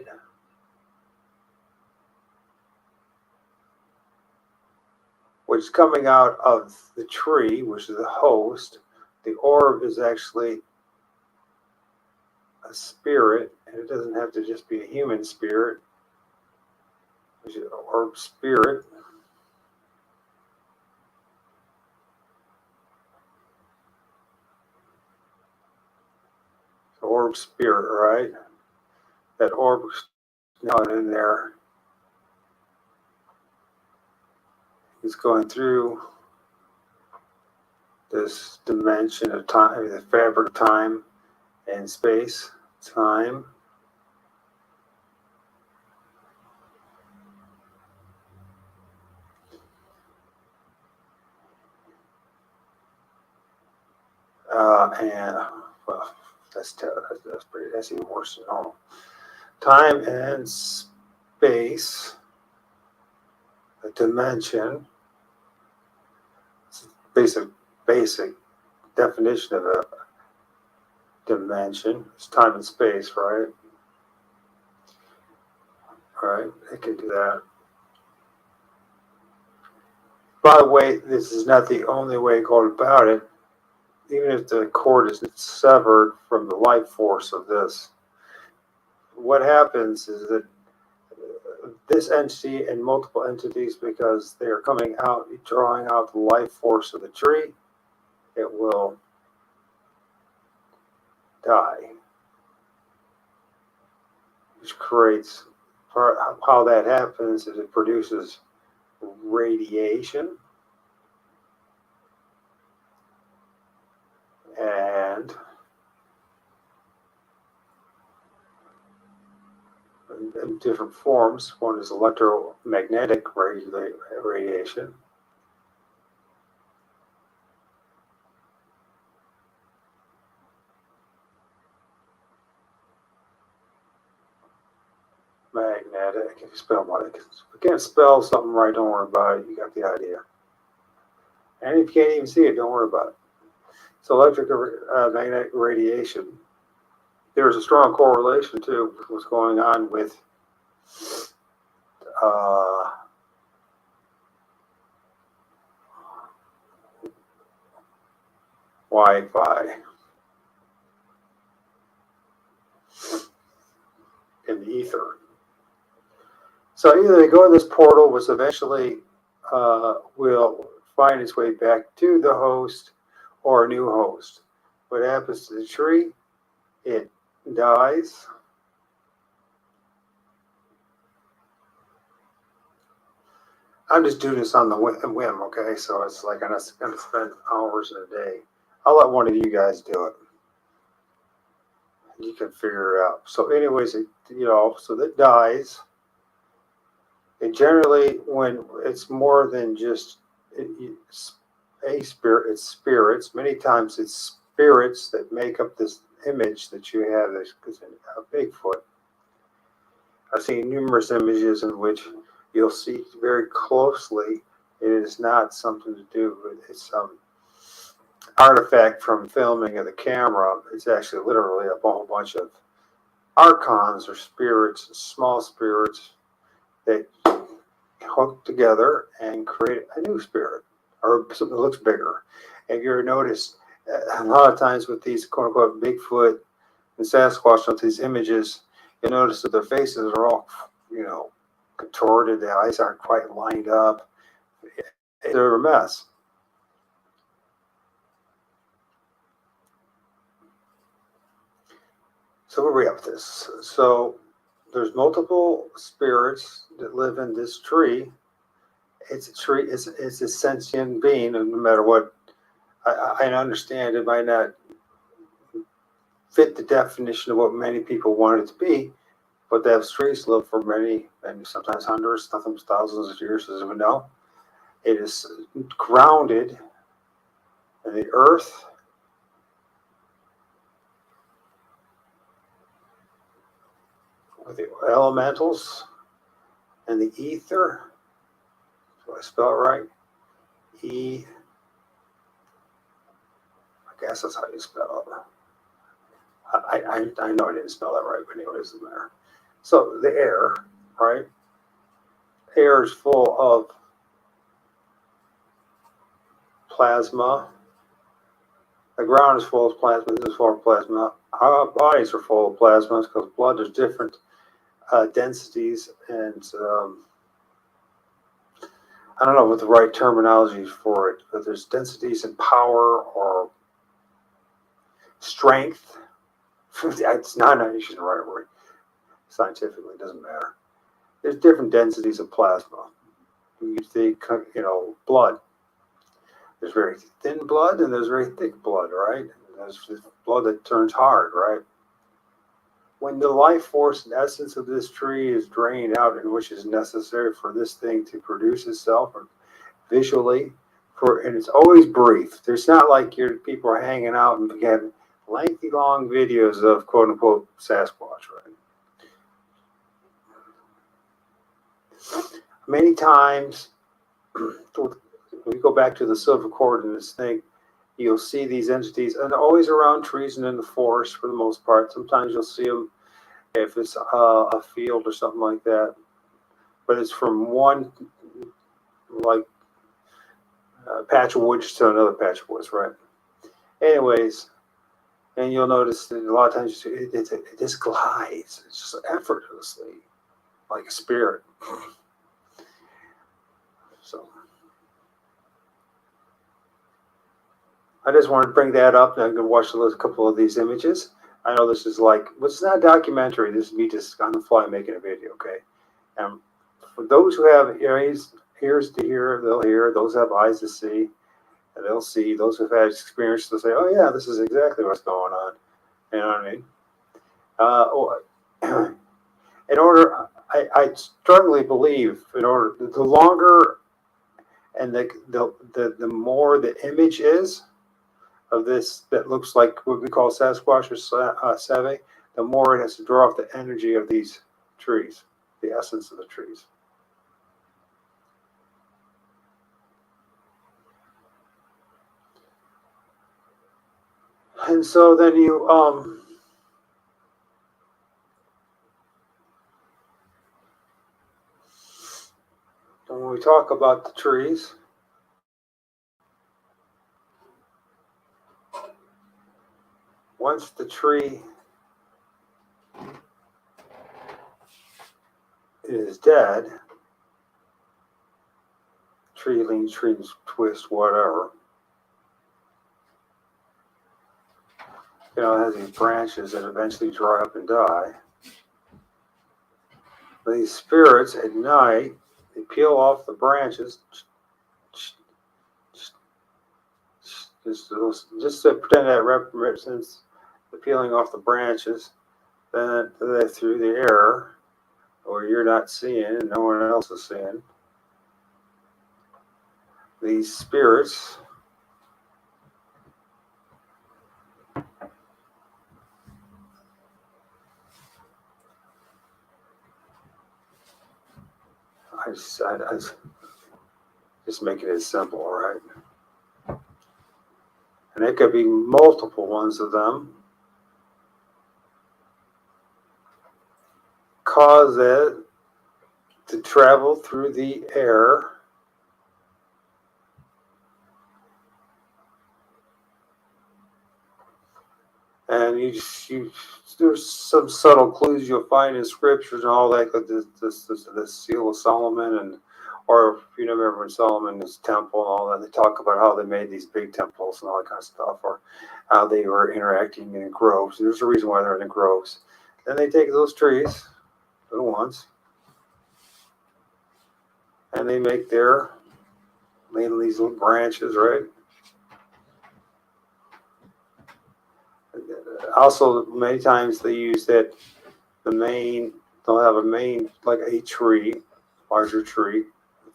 Which is coming out of the tree, which is the host. The orb is actually a spirit, and it doesn't have to just be a human spirit, which is an orb spirit. The orb spirit, right? That orb is now in there. He's going through this dimension of time, the fabric of time and space, time. And well, that's even worse than normal. Time and space, a dimension. It's basic definition of a dimension. It's time and space, right? All right, I can do that. By the way, this is not the only way to go about it. even if the cord is severed from the life force of this, what happens is that this entity and multiple entities, because they are coming out, drawing out the life force of the tree, it will die, which creates, how that happens is it produces radiation, and in different forms. One is electromagnetic radiation. Magnetic. If you spell if you can't spell something right, don't worry about it. You got the idea. And if you can't even see it, don't worry about it. So electromagnetic radiation. There's a strong correlation too with what's going on with Wi-Fi in the ether. So either they go in this portal, which eventually will find its way back to the host or a new host. What happens to the tree? It dies. I'm just doing this on the whim, okay? So it's like I'm not going to spend hours in a day. I'll let one of you guys do it. You can figure it out. So anyways, so that dies. And generally, when it's more than just a spirit, it's spirits. Many times it's spirits that make up this image that you have as a Bigfoot. I've seen numerous images in which you'll see very closely it is not something to do with it's some artifact from filming of the camera. It's actually literally a whole bunch of archons or spirits, small spirits that hook together and create a new spirit or something that looks bigger. And you'll notice a lot of times with these quote unquote Bigfoot and Sasquatch, with these images, you'll notice that their faces are all, contorted. The eyes aren't quite lined up. They're a mess. So where are we up with this? So there's multiple spirits that live in this tree. It's a tree. It's a sentient being, and no matter what, I understand it might not fit the definition of what many people want it to be, but that trees live for many, and sometimes hundreds, sometimes thousands of years, as we know. It is grounded in the earth, with the elementals and the ether. Do I spell it right? I guess that's how you spell it. I know I didn't spell that right, but anyway, it doesn't matter. So the air, right? Air is full of plasma. The ground is full of plasma. This is full of plasma. Our bodies are full of plasma because blood is different densities, and I don't know what the right terminology is for it, but there's densities in power or strength. It's not using the right word. Scientifically, it doesn't matter. There's different densities of plasma. You think, blood. There's very thin blood and there's very thick blood, right? And there's blood that turns hard, right? When the life force and essence of this tree is drained out, and which is necessary for this thing to produce itself or visually, and it's always brief. There's not like people are hanging out and getting lengthy, long videos of quote unquote Sasquatch, right? Many times, when you go back to the silver cord in this thing, you'll see these entities, and always around trees and in the forest for the most part. Sometimes you'll see them if it's a field or something like that. But it's from one, patch of woods to another patch of woods, right? Anyways, and you'll notice that a lot of times it just glides. It's just effortlessly, like a spirit. So I just wanted to bring that up. And I'm going to watch a couple of these images. I know this is like, well, it's not a documentary. This is me just on the fly making a video, okay? And for those who have ears to hear, they'll hear. Those who have eyes to see, and they'll see. Those who've had experience, they'll say, oh, yeah, this is exactly what's going on. You know what I mean? In order, I strongly believe, in order, the longer and the more the image is of this that looks like what we call Sasquatch or Save, the more it has to draw off the energy of these trees, the essence of the trees. And so then you when we talk about the trees, once the tree is dead, tree leans, trees twist, whatever, you know, it has these branches that eventually dry up and die. These spirits at night, they peel off the branches, just to pretend that represents the peeling off the branches. Then they through the air, or you're not seeing and no one else is seeing. These spirits I just making it simple, right? And it could be multiple ones of them. Cause it to travel through the air. And there's some subtle clues you'll find in scriptures and all that, like the seal of Solomon, and or if you remember in Solomon's temple and all that, they talk about how they made these big temples and all that kind of stuff, or how they were interacting in groves. There's a reason why they're in the groves. Then they take those trees, little ones, and they make their these little branches, right? Also, many times they use that they'll have a main, like a tree, larger tree,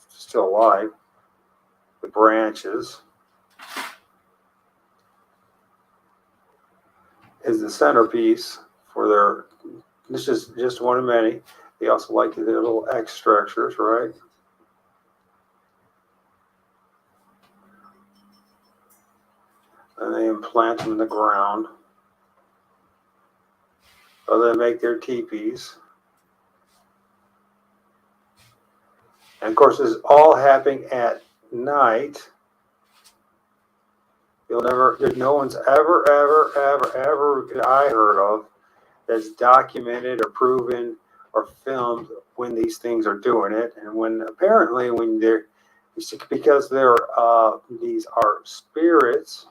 still alive, the branches is the centerpiece for their, this is just one of many. They also like their little X structures, right? And they implant them in the ground. So they make their teepees. And of course, this is all happening at night. No one's ever I heard of that's documented or proven or filmed when these things are doing it. And when apparently when they're, because these are spirits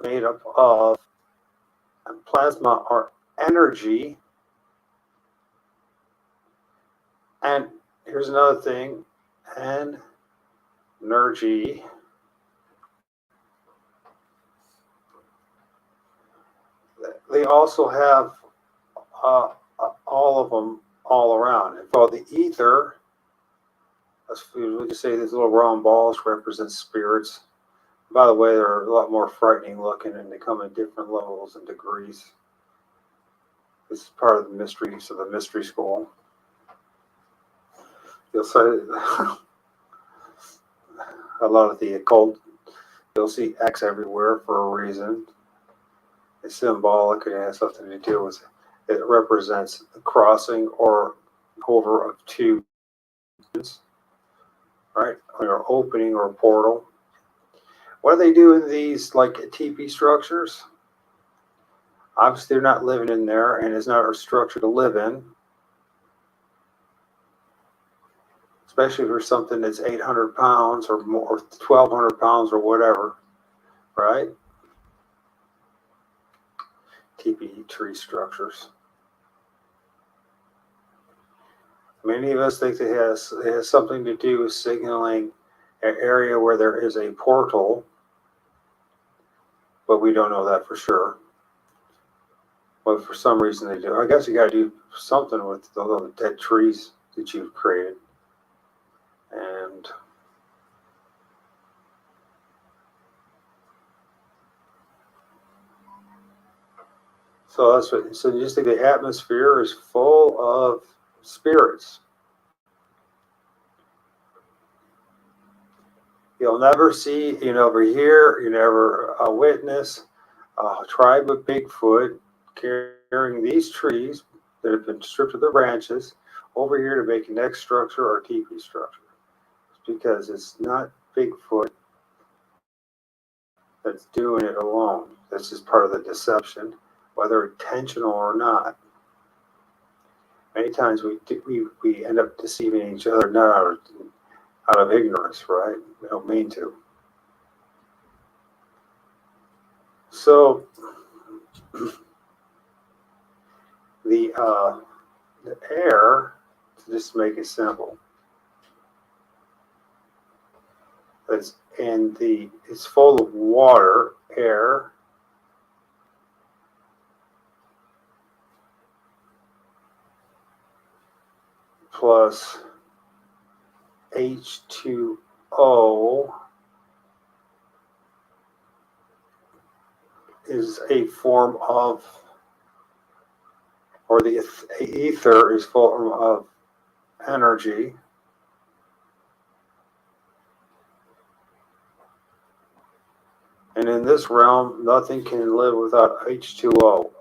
made up of plasma or energy. And here's another thing, energy. They also have all of them all around. And for the ether, we just say these little round balls represent spirits. By the way, they're a lot more frightening looking, and they come in different levels and degrees. This is part of the mysteries of the mystery school. You'll say a lot of the occult, you'll see X everywhere for a reason. It's symbolic, and it has something to do with it represents the crossing or over of two, right? Or opening or a portal. What do they do in these like teepee structures? Obviously, they're not living in there, and it's not a structure to live in, especially for something that's 800 pounds or more, or 1,200 pounds or whatever, right? Teepee tree structures. Many of us think it has something to do with signaling an area where there is a portal, but we don't know that for sure. But for some reason they do. I guess you got to do something with the little dead trees that you've created. And so that's what. So you just think the atmosphere is full of spirits. You'll never see, you never hear, you never witness a tribe of Bigfoot carrying these trees that have been stripped of their branches over here to make a next structure or teepee structure. It's because it's not Bigfoot that's doing it alone. This is part of the deception, whether intentional or not. Many times we end up deceiving each other, not out of ignorance, right? We don't mean to. So the air, to just make it simple, it's full of water, air, plus H2O is a form of, or the ether is form of energy. And in this realm, nothing can live without H2O.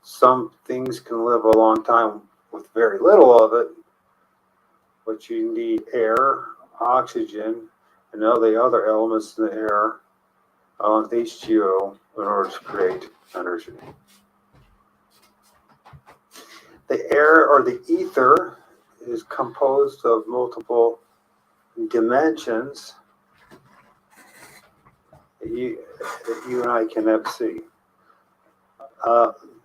Some things can live a long time with very little of it, but you need air, oxygen, and all the other elements in the air on H2O in order to create energy. The air or the ether is composed of multiple dimensions that you and I cannot see.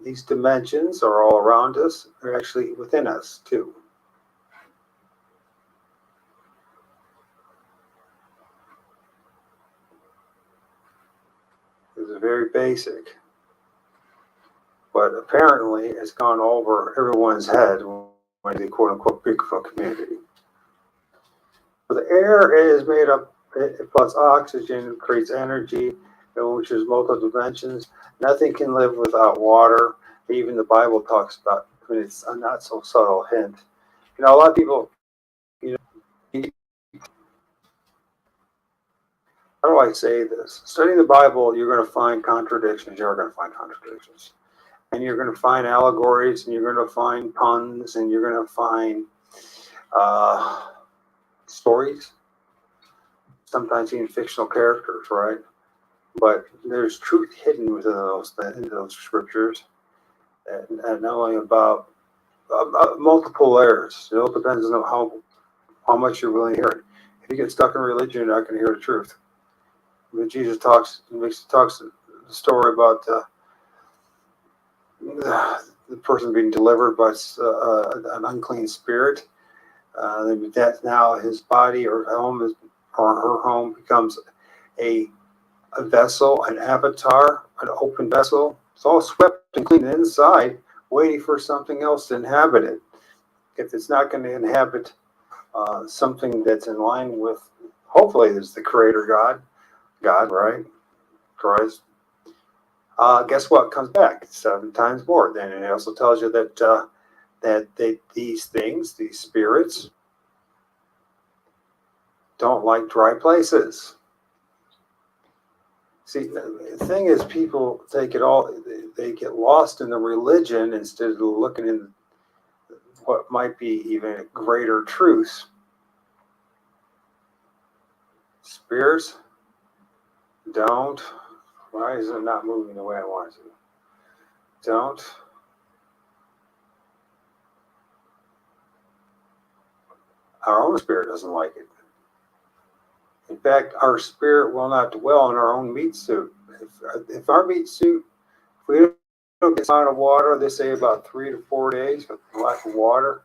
These dimensions are all around us. They're actually within us too. This is very basic, but apparently it's gone over everyone's head when the quote-unquote Bigfoot community. So the air is made up, plus oxygen creates energy, which is multiple dimensions. Nothing can live without water. Even the Bible talks about, I mean, it's a not so subtle hint. You know, a lot of people, you know, how do I say this? Studying the Bible, you're going to find contradictions. You're going to find contradictions. And you're going to find allegories, and you're going to find puns, and you're going to find stories, sometimes even fictional characters, right? But there's truth hidden within those scriptures, and not only about multiple layers. It all depends on how much you're willing to hear it. If you get stuck in religion, you're not going to hear the truth. When Jesus talks the story about the person being delivered by an unclean spirit. That now his body or home or her home becomes a vessel, an avatar, an open vessel. It's all swept and clean inside, waiting for something else to inhabit it. If it's not going to inhabit something that's in line with, hopefully, is the Creator God, right? Christ. Guess what? Comes back 7 times more. Then it also tells you that these things, these spirits, don't like dry places. See, the thing is, people take it all, they get lost in the religion instead of looking in what might be even greater truths. Spirits Don't. Why is it not moving the way I want it to? Don't. Our own spirit doesn't like it. In fact, our spirit will not dwell in our own meat suit. If our meat suit, if we don't get out of water, they say about 3 to 4 days with lack of water,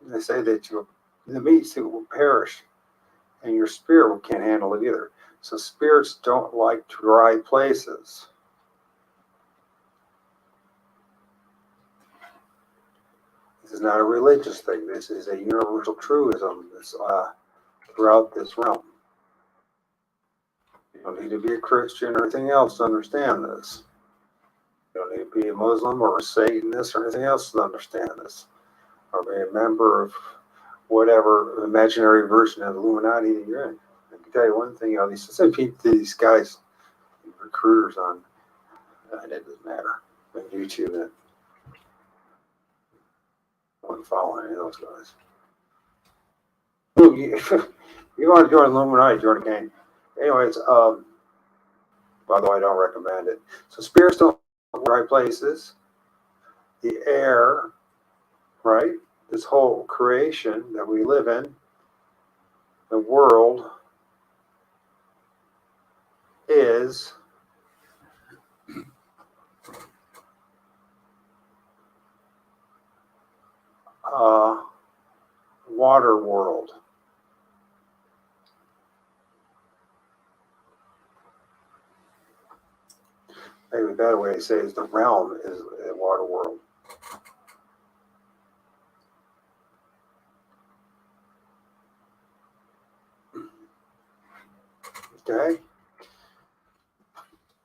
they say that the meat suit will perish and your spirit can't handle it either. So spirits don't like dry places. This is not a religious thing. This is a universal truism that's throughout this realm. You don't need to be a Christian or anything else to understand this. You don't need to be a Muslim or a Satanist or anything else to understand this. Or be a member of whatever imaginary version of the Illuminati that you're in. I can tell you one thing, these guys, recruiters on, it doesn't matter, on YouTube, that I wouldn't follow any of those guys. You want to join Illuminati, join a gang. Anyways, by the way, I don't recommend it. So spirits don't dry places. The air, right? This whole creation that we live in, the world, is water world. Maybe a better way to say is the realm is a water world. Okay?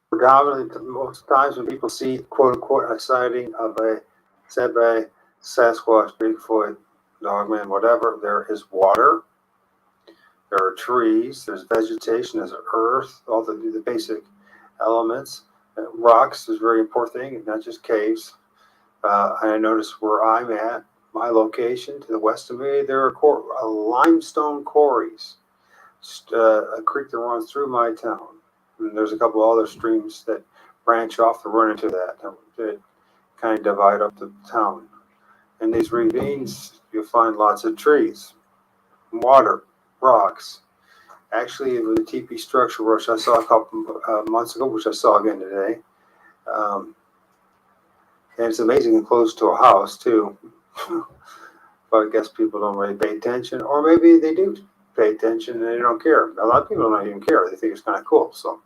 Predominantly, most times when people see, quote unquote, a sighting of a Sebe, Sasquatch, Bigfoot, Dogman, whatever, there is water, there are trees, there's vegetation, there's earth, all the basic elements. Rocks is a very important thing, not just caves. I noticed where I'm at, my location to the west of me, there are limestone quarries. Just, a creek that runs through my town. And there's a couple other streams that branch off to run into that kind of divide up the town. In these ravines, you'll find lots of trees, water, rocks. Actually, with the teepee structure, which I saw a couple months ago, which I saw again today, and it's amazing and close to a house too. But I guess people don't really pay attention, or maybe they do pay attention and they don't care. A lot of people don't even care; they think it's kind of cool. So,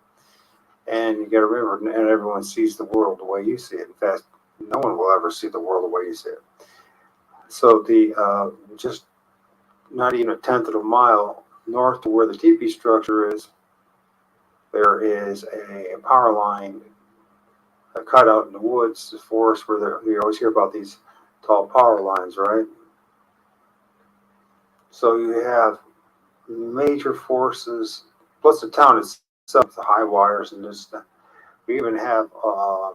and you got to remember, and everyone sees the world the way you see it. In fact, no one will ever see the world the way you see it. So the just not even a tenth of a mile north to where the teepee structure is, there is a power line cut out in the woods, the forest, where you always hear about these tall power lines, right? So you have major forces, plus the town itself, the high wires, and this. We even have a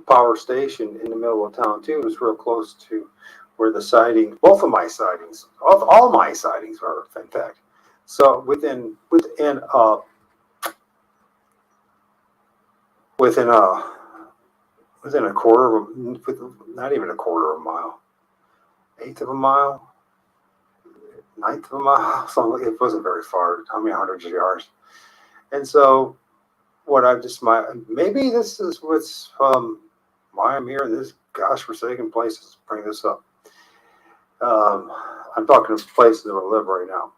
power station in the middle of town too. It's real close to where the sightings, both of my sightings, all my sightings are, in fact. So within a quarter of not even a quarter of a mile, eighth of a mile, ninth of a mile, something. It wasn't very far. How many hundreds of yards? And so, what I've just maybe this is what's why I'm here in this gosh forsaken place to bring this up. I'm talking to places that live right now.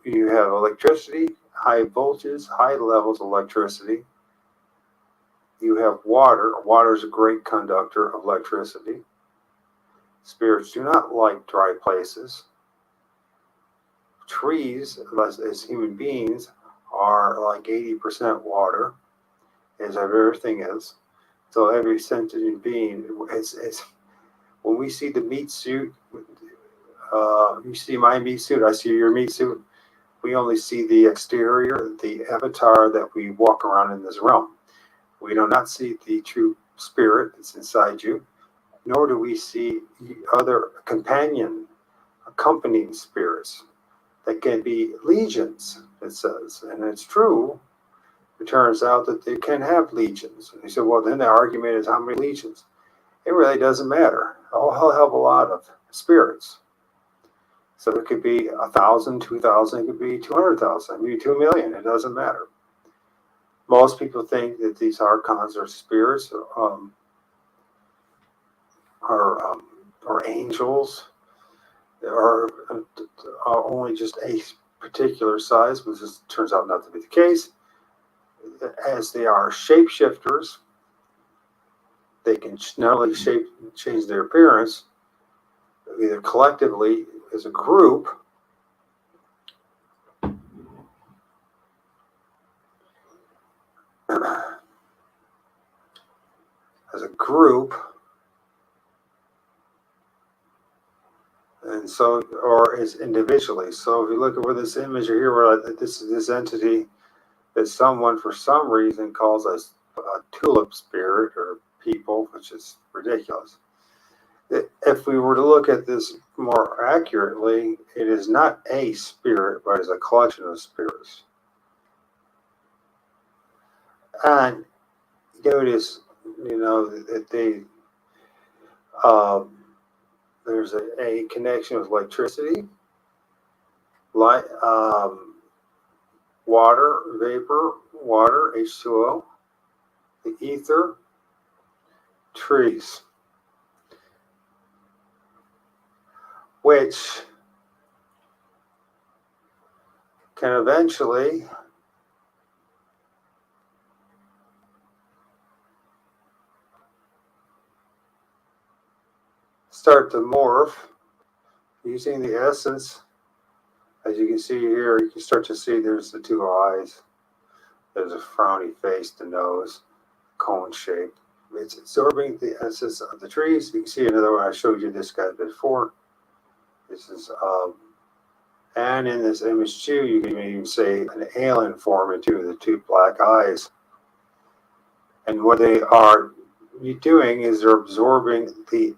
You have electricity, high voltages, high levels of electricity. You have water. Water is a great conductor of electricity. Spirits do not like dry places. Trees, as human beings, are like 80% water, as everything is. So every sentient being, it's when we see the meat suit, you see my meat suit, I see your meat suit. We only see the exterior, the avatar that we walk around in this realm. We do not see the true spirit that's inside you, nor do we see other companion, accompanying spirits. that can be legions, it says. And it's true. It turns out that they can have legions. And he said, well, then the argument is how many legions? It really doesn't matter. I'll have a lot of spirits. So it could be 1,000, 2,000, it could be 200,000, maybe 2 million. It doesn't matter. Most people think that these archons are spirits, or angels, are only just a particular size, but this turns out not to be the case. As they are shapeshifters, they can not only change their appearance, either collectively as a group, and so, or as individually. So if you look at where this image here, where this is this entity that someone for some reason calls us a tulip spirit or people, which is ridiculous. If we were to look at this more accurately, it is not a spirit, but it's a collection of spirits. And notice, that there's a connection with electricity, light, water, vapor, water, H2O, the ether, trees, which can eventually start to morph using the essence. As you can see here, you can start to see there's the two eyes, there's a frowny face, the nose, cone shape. It's absorbing the essence of the trees. You can see another one. I showed you this guy before. This is, and in this image too, you can even say an alien form into the two black eyes. And what they are doing is they're absorbing the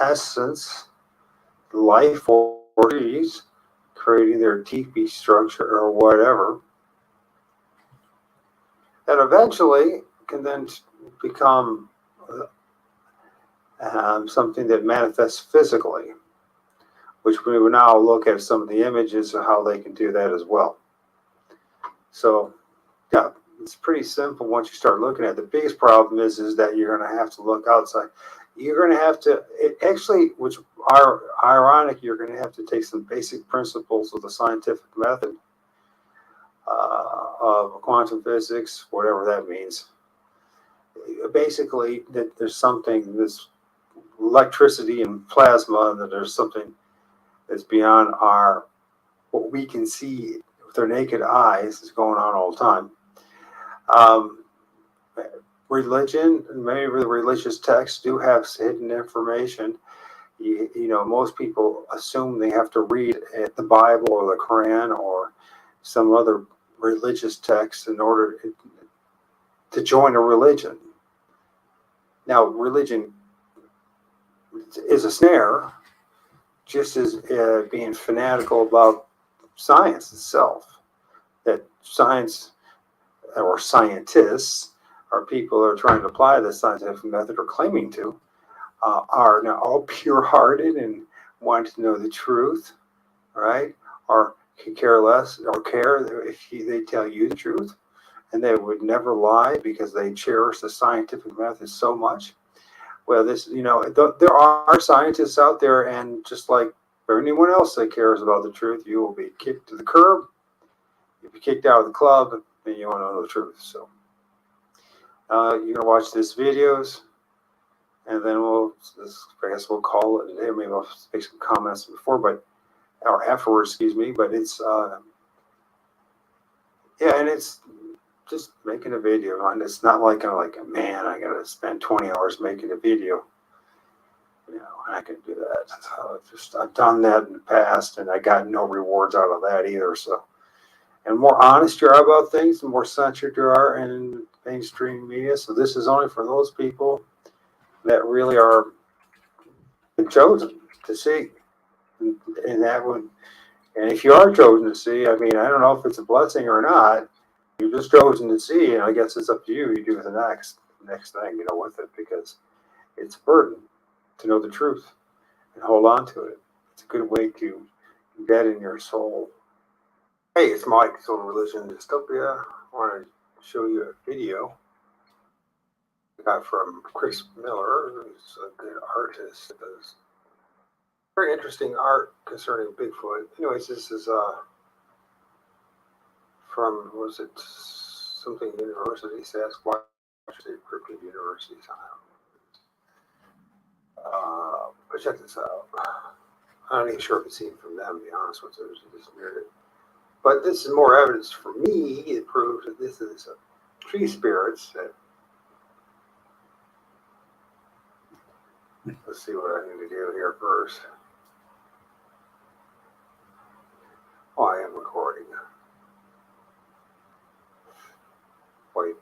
essence, life force, trees, creating their teepee structure or whatever, that eventually can then become something that manifests physically, which we will now look at some of the images of how they can do that as well. So, yeah, it's pretty simple once you start looking at it. The biggest problem is that you're going to have to look outside. You're going to have to, which are ironic, you're going to have to take some basic principles of the scientific method of quantum physics, whatever that means. Basically, that there's something, this electricity and plasma, and that there's something that's beyond what we can see with our naked eyes is going on all the time. Religion, many of the religious texts do have hidden information. Most people assume they have to read the Bible or the Quran or some other religious text in order to join a religion. Now, religion is a snare, just as being fanatical about science itself. That science or scientists or people who are trying to apply the scientific method or claiming to are now all pure-hearted and want to know the truth, right? Or could care less or care if they tell you the truth, and they would never lie because they cherish the scientific method so much. Well, there are scientists out there, and just like for anyone else that cares about the truth, you will be kicked to the curb. You'll be kicked out of the club, and you want to know the truth. So you're going to watch this videos, and then I guess we'll call it a day. Maybe I'll make some comments or afterwards, excuse me. But it's, and it's just making a video. And it's not like I'm like, man, I got to spend 20 hours making a video. I can do that. I've done that in the past, and I got no rewards out of that either. So, and the more honest you are about things, the more censored you are in mainstream media. So this is only for those people that really are chosen to see, and that would, And if you are chosen to see, I mean, I don't know if it's a blessing or not. You're just chosen to see, and I guess it's up to you. You do the next thing, with it, because it's a burden to know the truth and hold on to it. It's a good way to deaden your soul. Hey, it's Mike, Soul Religion Dystopia. I want to show you a video I got from Chris Miller, who's a good artist. Does very interesting art concerning Bigfoot. Anyways, this is from, was it something university, Sasquatch Cryptid University. But check this out. I'm not even sure if it's even from them, to be honest with you. Just weird. But this is more evidence for me. It proves that this is tree spirits. Let's see what I need to do here first. Oh, I am recording. Wait.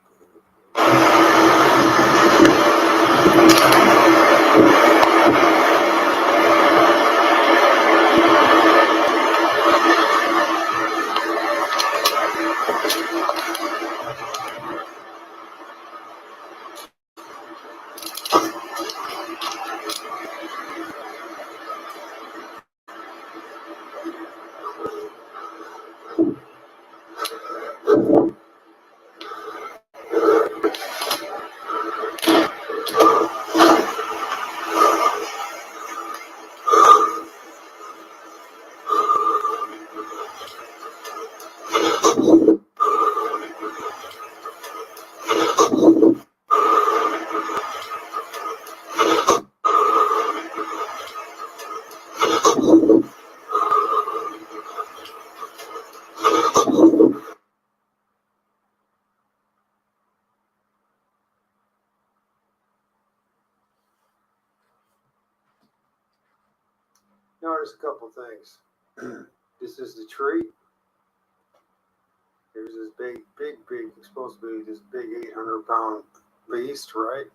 Notice a couple things. This is the tree. Here's this big, supposed to be this big 800-pound beast, right?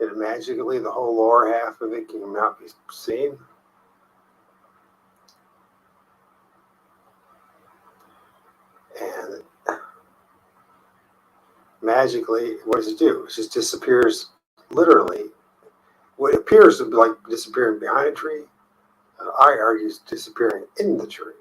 And magically, the whole lower half of it cannot be seen. And magically, what does it do? It just disappears, literally. What appears to be like disappearing behind a tree, I argue is disappearing in the tree.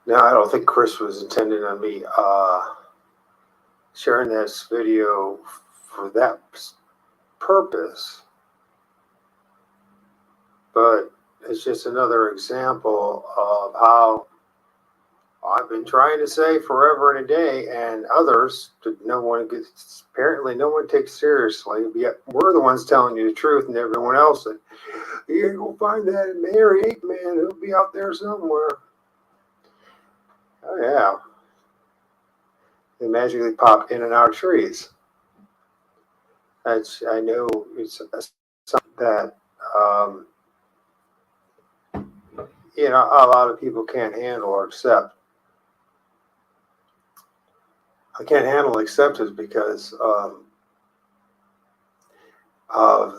Now, I don't think Chris was intending on me sharing this video for that purpose, but it's just another example of how I've been trying to say forever and a day, and others, apparently no one takes seriously, yet we're the ones telling you the truth, and everyone else said, you ain't gonna find that Mary Ape Man, he'll be out there somewhere. Oh yeah. They magically pop in and out of trees. I know it's something that a lot of people can't handle or accept. I can't handle acceptance because of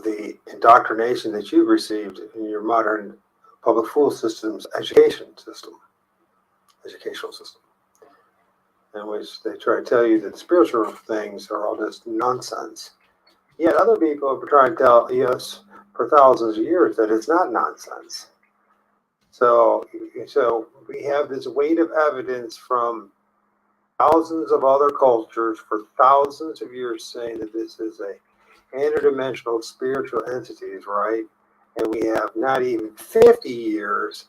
the indoctrination that you've received in your modern public school system's educational system, in which they try to tell you that spiritual things are all just nonsense. Yet other people have tried to tell us for thousands of years that it's not nonsense. So we have this weight of evidence from thousands of other cultures for thousands of years saying that this is a interdimensional spiritual entities, right? And we have not even 50 years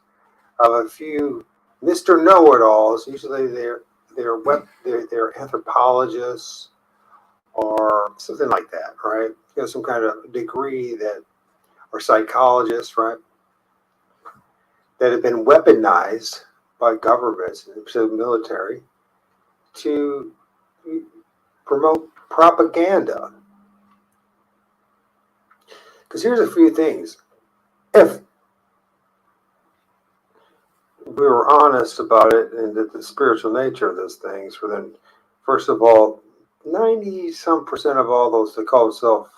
of a few Mr. Know-it-alls. Usually they're anthropologists or something like that, right? Some kind of degree or psychologists, right? That have been weaponized by governments and the military to promote propaganda. Because here's a few things. If we were honest about it and the spiritual nature of those things, well then, first of all, 90-some% of all those that call themselves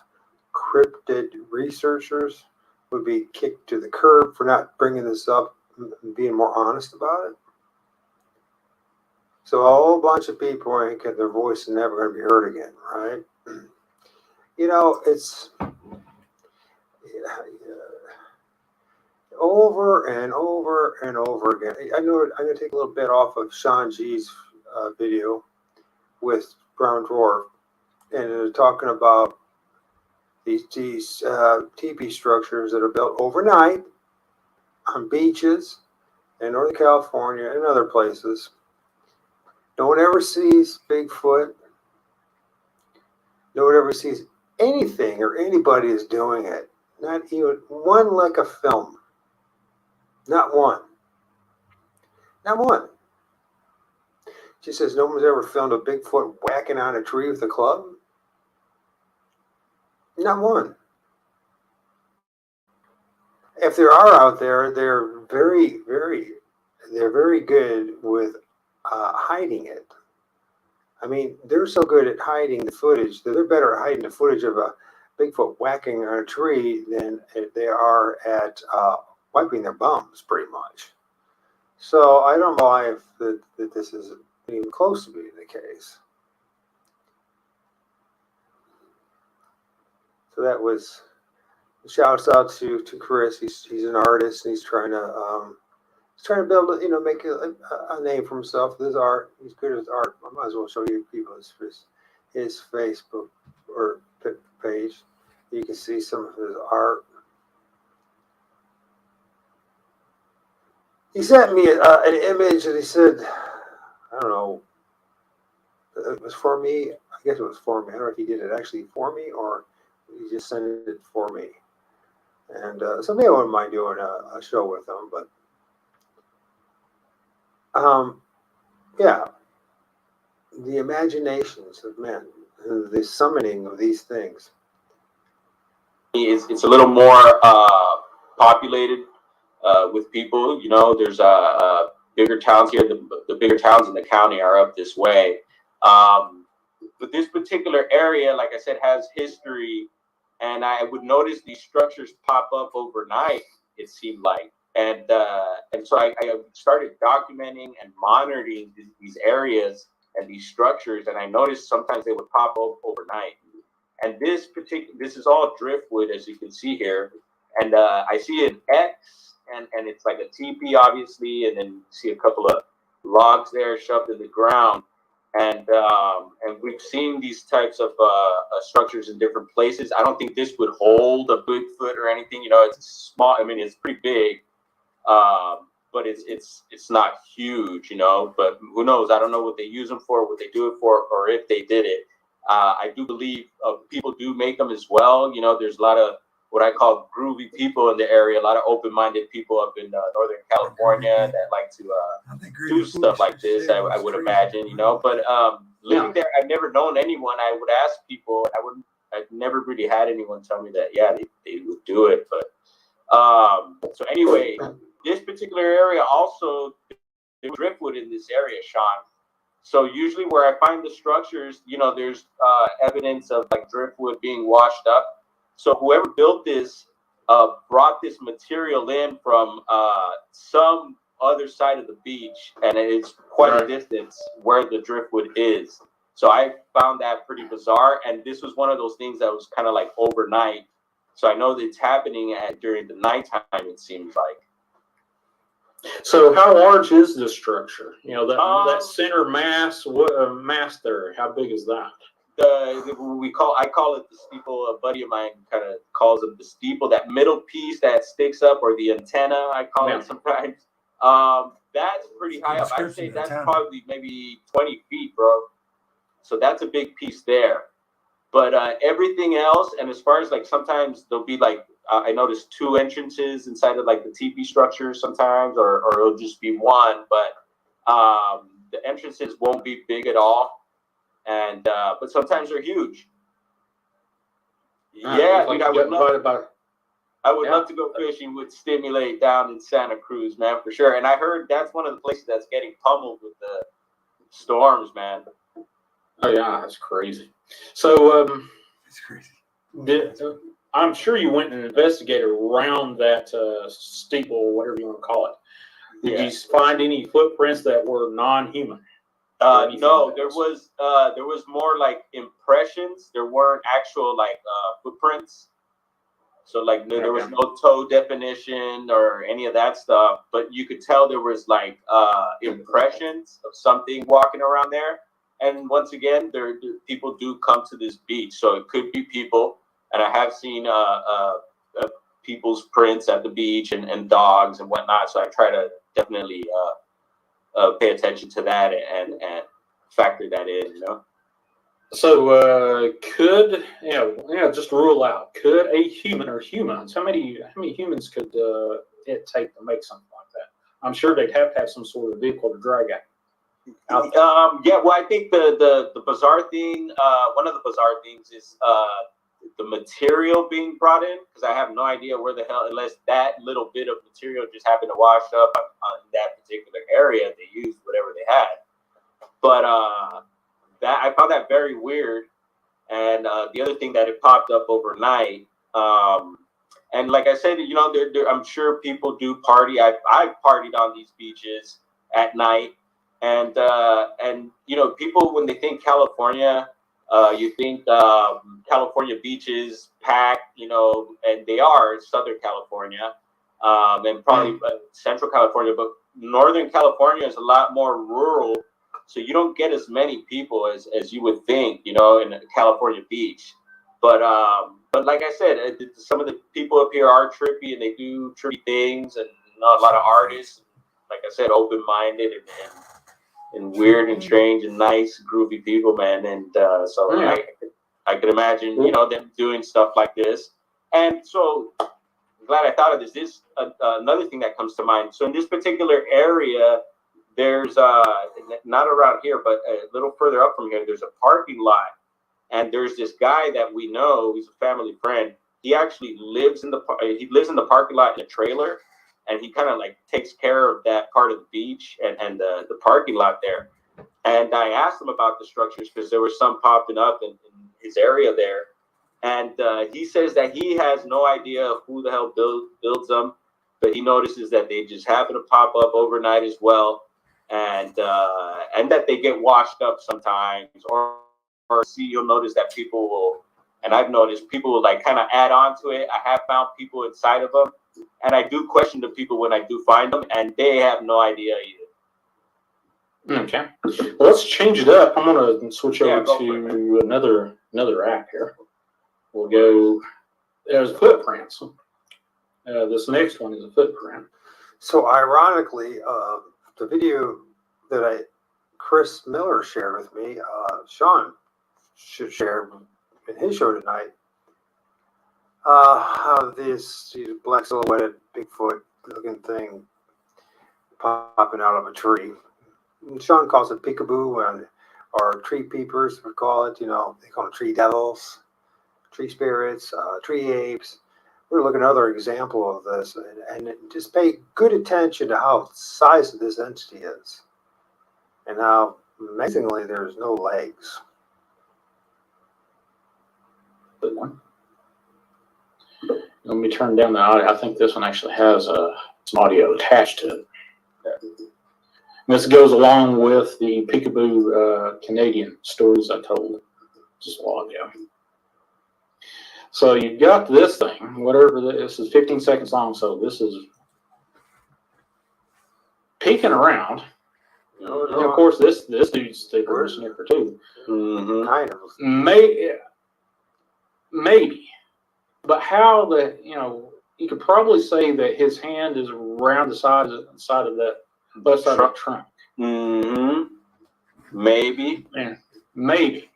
cryptid researchers would be kicked to the curb for not bringing this up and being more honest about it. So a whole bunch of people ain't get their voice and never going to be heard again, right? You know, it's over and over and over again. I know I'm going to take a little bit off of Sean G's video with Brown Dwarf, and they're talking about these teepee structures that are built overnight on beaches in Northern California and other places. No one ever sees Bigfoot. No one ever sees anything or anybody is doing it. Not even one lick of film. Not one. Not one. She says no one's ever filmed a Bigfoot whacking on a tree with a club. Not one. If there are out there, they're very good with hiding it. I mean, they're so good at hiding the footage that they're better at hiding the footage of a Bigfoot whacking on a tree than they are at wiping their bums, pretty much. So I don't believe that this is even close to being the case. So that was shouts out to Chris. He's an artist and he's trying to build, make a name for himself with his art. He's good at his art. I might as well show you people his Facebook or page. You can see some of his art. He sent me an image and he said, I don't know, it was for me. I guess it was for me. I don't know if he did it actually for me or he just sent it for me. And so maybe I wouldn't mind doing a show with him, but yeah, the imaginations of men, the summoning of these things. It's a little more populated with people. There's bigger towns here. The bigger towns in the county are up this way. But this particular area, like I said, has history. And I would notice these structures pop up overnight, it seemed like. And so I started documenting and monitoring these areas and these structures. And I noticed sometimes they would pop up overnight. And this is all driftwood, as you can see here. And I see an X, and it's like a teepee, obviously. And then you see a couple of logs there shoved in the ground. And we've seen these types of structures in different places. I don't think this would hold a Bigfoot or anything. It's small. I mean, it's pretty big, but it's not huge. But who knows? I don't know what they use them for, what they do it for, or if they did it. I do believe people do make them as well. There's a lot of what I call groovy people in the area, a lot of open-minded people up in Northern California that like to do stuff like this, I would imagine, But living there, I've never known anyone. I would ask people, I've never really had anyone tell me that, yeah, they would do it. But so anyway, this particular area also, there's driftwood in this area, Sean. So usually where I find the structures, there's evidence of like driftwood being washed up. So whoever built this brought this material in from some other side of the beach, and it's quite a distance where the driftwood is. So I found that pretty bizarre, and this was one of those things that was kind of like overnight. So I know that it's happening during the nighttime, it seems like. So how large is this structure? That center mass, mass there, how big is that? I call it the steeple. A buddy of mine kind of calls it the steeple. That middle piece that sticks up, or the antenna, I call it sometimes. That's pretty high up. I'd say that's probably maybe 20 feet, bro. So that's a big piece there. But everything else, and as far as like sometimes there'll be like I noticed 2 entrances inside of like the teepee structure sometimes, or it'll just be one. But the entrances won't be big at all. and but sometimes they're huge. Right, Yeah, looks like dude, you got invited by. I would Yeah. love to go fishing with Stimulate down in Santa Cruz, man, for sure. And I heard that's one of the places that's getting pummeled with the storms, man. Oh yeah, that's crazy. So It's crazy. I'm sure you went and investigated around that steeple, whatever you want to call it. Did you find any footprints that were non-human? No, there was more like impressions. There weren't actual like footprints. So like there was no toe definition or any of that stuff, but you could tell there was like impressions of something walking around there. And once again, people do come to this beach, so it could be people. And I have seen people's prints at the beach and dogs and whatnot. So I try to definitely pay attention to that and factor that in, you know. So could just rule out, could a human or humans, how many humans could it take to make something like that? I'm sure they'd have to have some sort of vehicle to drag it out. Yeah, well, I think the bizarre thing, one of the bizarre things is the material being brought in, because I have no idea where the hell, unless that little bit of material just happened to wash up on that particular area, they used whatever they had. But that I found that very weird. And the other thing that it popped up overnight, and like I said, you know, I'm sure people do party. I've partied on these beaches at night, and you know, people when they think California, you think California beaches packed, you know, and they are Southern California, and probably Central California, but Northern California is a lot more rural. So you don't get as many people as you would think, you know, in a California beach. But like I said, some of the people up here are trippy and they do trippy things, and you know, a lot of artists, like I said, open-minded and weird and strange and nice, groovy people, man. And so I could imagine, you know, them doing stuff like this. And so I'm glad I thought of this. This another thing that comes to mind. So in this particular area, there's not around here, but a little further up from here, there's a parking lot, and there's this guy that we know. He's a family friend. He actually lives in the parking lot in a trailer, and he kind of like takes care of that part of the beach and the parking lot there. And I asked him about the structures because there were some popping up in his area there, and he says that he has no idea who the hell builds them, but he notices that they just happen to pop up overnight as well. And that they get washed up sometimes, or you'll notice that people will, and I've noticed people will like kind of add on to it. I have found people inside of them, and I do question the people when I do find them, and they have no idea either. Okay, well, let's change it up. I'm gonna switch over to another app here. We'll go. There's footprints. This next one is a footprint. So ironically, the video that Chris Miller shared with me, Sean should share in his show tonight, how this black silhouetted Bigfoot looking thing popping out of a tree. And Sean calls it peekaboo, or tree peepers would call it. You know, they call them tree devils, tree spirits, tree apes. We're looking at another example of this, and just pay good attention to how the size of this entity is, and how amazingly there's no legs. Good one. Let me turn down the audio. I think this one actually has some audio attached to it. And this goes along with the peekaboo Canadian stories I told just a while ago. So you've got this thing, whatever this is, 15 seconds long. So this is peeking around. And of course, this dude's thicker than Snicker too. Mm-hmm. Kind of. Maybe, but how you could probably say that his hand is around the side of that left side of the trunk. Mm-hmm. Maybe. Yeah, maybe.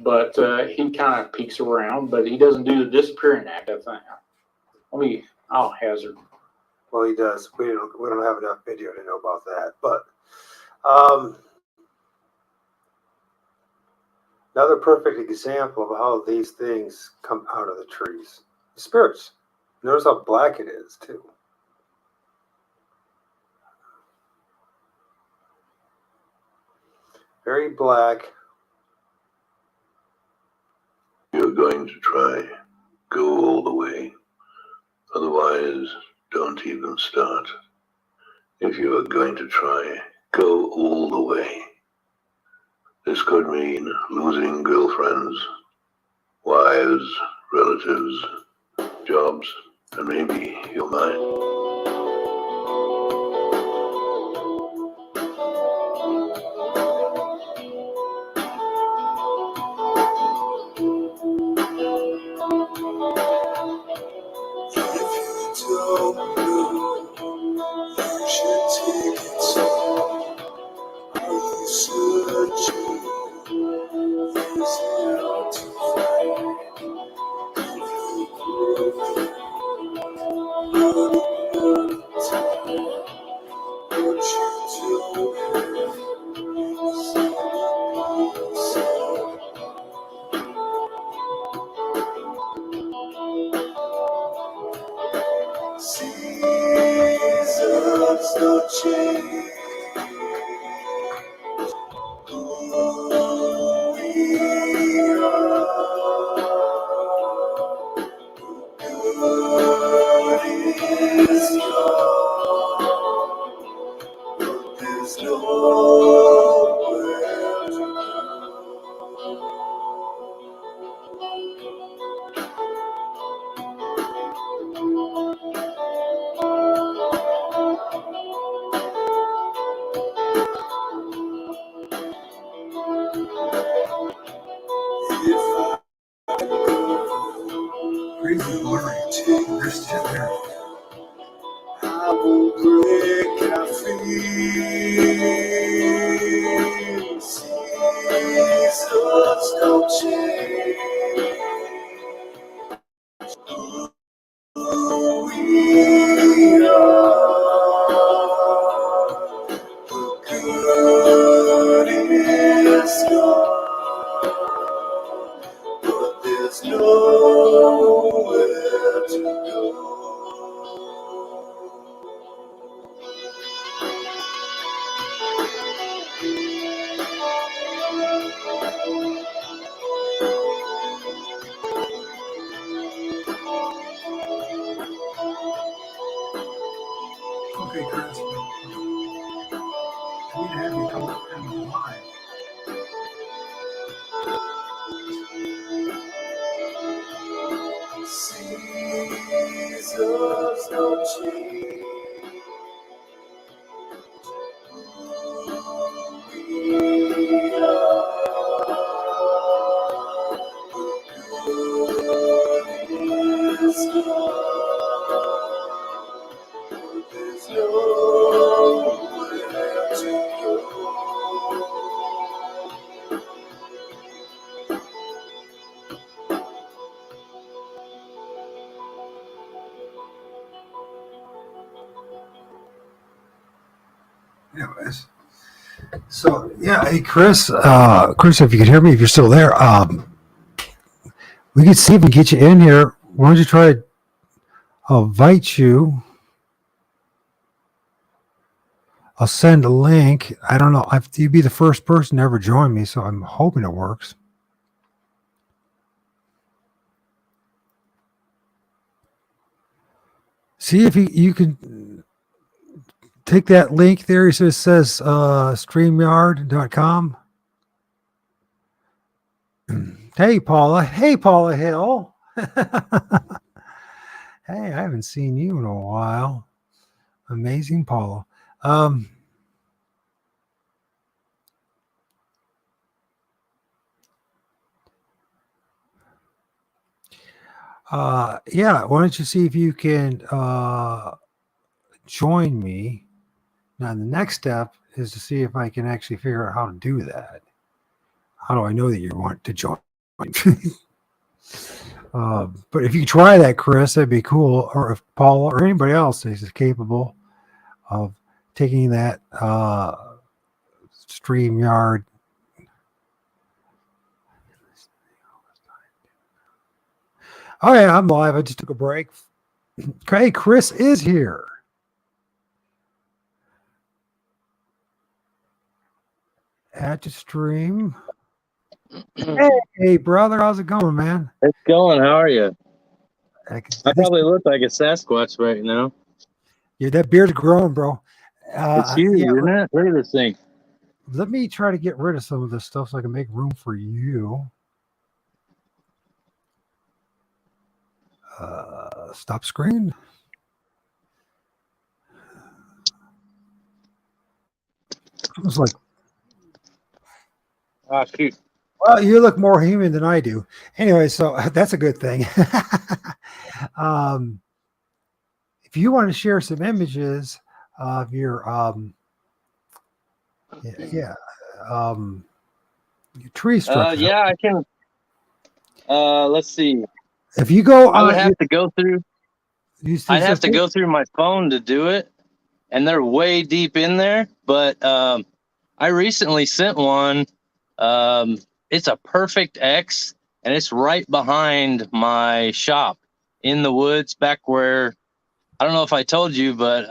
But he kind of peeks around, but he doesn't do the disappearing act. I think. I'll hazard. Well, he does. We don't have enough video to know about that. But Another perfect example of how these things come out of the trees. The spirits. Notice how black it is, too. Very black. You're going to try, go all the way. Otherwise, don't even start. If you are going to try, go all the way. This could mean losing girlfriends, wives, relatives, jobs, and maybe your mind. If you don't know, you should take it slow. Are you searching? Is it out to find? Seasons don't change. Who we are. Good is gone. There's nowhere to if I Crazy blurry. There's shit there. I won't break our free. Seasons don't change. Who we are. Good is gone, but there's nowhere to go. Okay, Chris. We need to have you come up and live. Seasons don't change. We are good is gone. There's nowhere to go. Anyways. So yeah, hey Chris, Chris, if you could hear me, if you're still there, we could see if we can get you in here. Why don't you try to invite you? I'll send a link. I don't know. You'd be the first person to ever join me, so I'm hoping it works. See if you can take that link there. It says StreamYard.com. Hey, Paula. Hey, Paula Hill. Hey, I haven't seen you in a while. Amazing, Paula. Yeah, why don't you see if you can join me? Now, the next step is to see if I can actually figure out how to do that. How do I know that you want to join? But if you try that, Chris, that'd be cool. Or if Paula or anybody else is capable of taking that StreamYard Oh yeah, I'm live. I just took a break. Okay, Chris is here. Add to stream. Hey, brother, how's it going, man? It's going. How are you? I This, probably look like a Sasquatch right now. yeah, that beard's growing, bro. It's huge, Yeah, isn't it? Look at this thing. let me try to get rid of some of this stuff so I can make room for you. Stop screen. It was like, Ah, shoot. well, you look more human than I do. Anyway, so that's a good thing. If you want to share some images of your your tree structure. Yeah, I can. Let's see. If you go, I would have to go through. I'd have to go. go through my phone to do it, and they're way deep in there. But I recently sent one. It's a perfect X, and it's right behind my shop in the woods, back where I don't know if I told you, but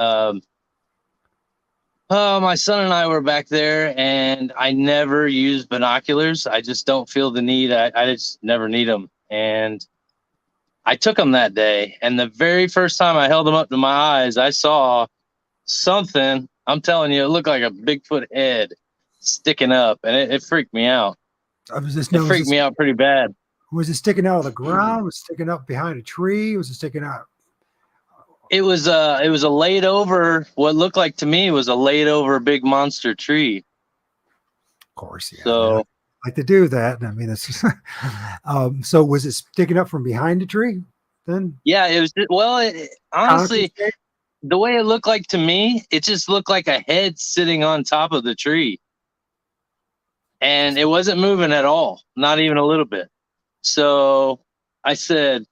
my son and I were back there, and I never use binoculars. I just don't feel the need. I just never need them. And I took them that day, and the very first time I held them up to my eyes, I saw something. I'm telling you, it looked like a Bigfoot head sticking up, and it freaked me out. It freaked me out pretty bad. Was it sticking out of the ground? Was it sticking up behind a tree? Was it sticking out? It was a laid over, what looked like to me was a laid over big monster tree. Of course, yeah. So I like to do that. I mean, it's so was it sticking up from behind the tree then? yeah, it was. Well, honestly, the way it looked like to me, it just looked like a head sitting on top of the tree, and it wasn't moving at all, not even a little bit. So I said,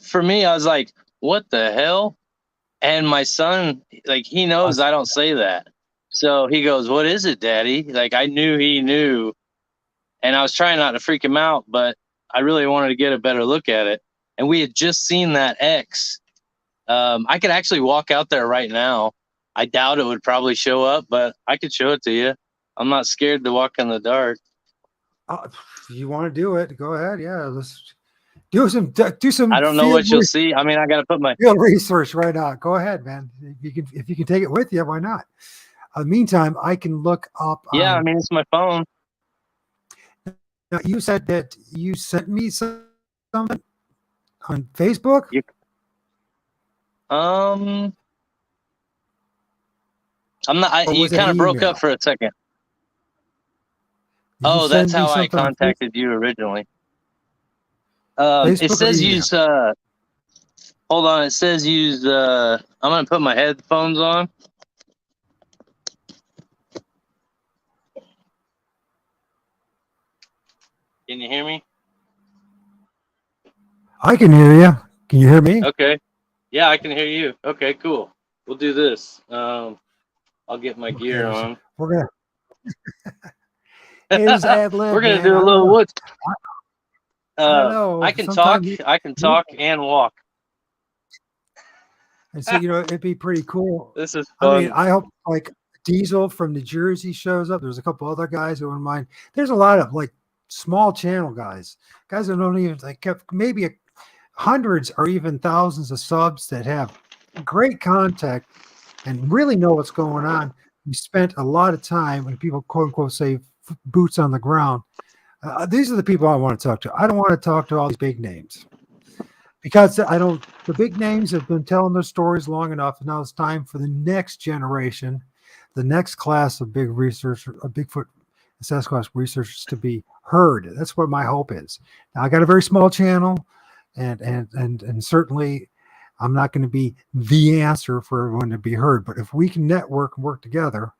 for me, I was like, what the hell? And my son, like, he knows I don't say that. So he goes, what is it, Daddy? Like, I knew he knew. And I was trying not to freak him out, but I really wanted to get a better look at it. And we had just seen that X. I could actually walk out there right now. I doubt it would probably show up, but I could show it to you. I'm not scared to walk in the dark. If you want to do it, go ahead. Yeah, let's do some. I don't know what you'll see. I mean, I got to put my field research right now. Go ahead, man. If you can take it with you, why not? Meantime, I can look up. Yeah, I mean, it's my phone. Now, you said that you sent me something on Facebook. I'm not. You kind of broke up for a second. Oh, that's how I contacted you originally. It says use. Hold on. It says use. I'm gonna put my headphones on. Can you hear me? I can hear you. Can you hear me? Okay. Yeah, I can hear you. Okay, cool. We'll do this. I'll get my gear on. We're gonna. Ad lib, we're gonna do a little wood. I can talk. I can talk and walk. And so it'd be pretty cool. This is fun. I mean, I hope like Diesel from New Jersey shows up. There's a couple other guys who wouldn't mind. There's a lot of like small channel guys that don't even like maybe hundreds or even thousands of subs that have great contact and really know what's going on. We spent a lot of time when people quote unquote say boots on the ground. These are the people I want to talk to. I don't want to talk to all these big names because the big names have been telling their stories long enough. And now it's time for the next generation, the next class of big research, Bigfoot and Sasquatch researchers to be heard. That's what my hope is. Now I got a very small channel and certainly I'm not going to be the answer for everyone to be heard, but if we can network and work together,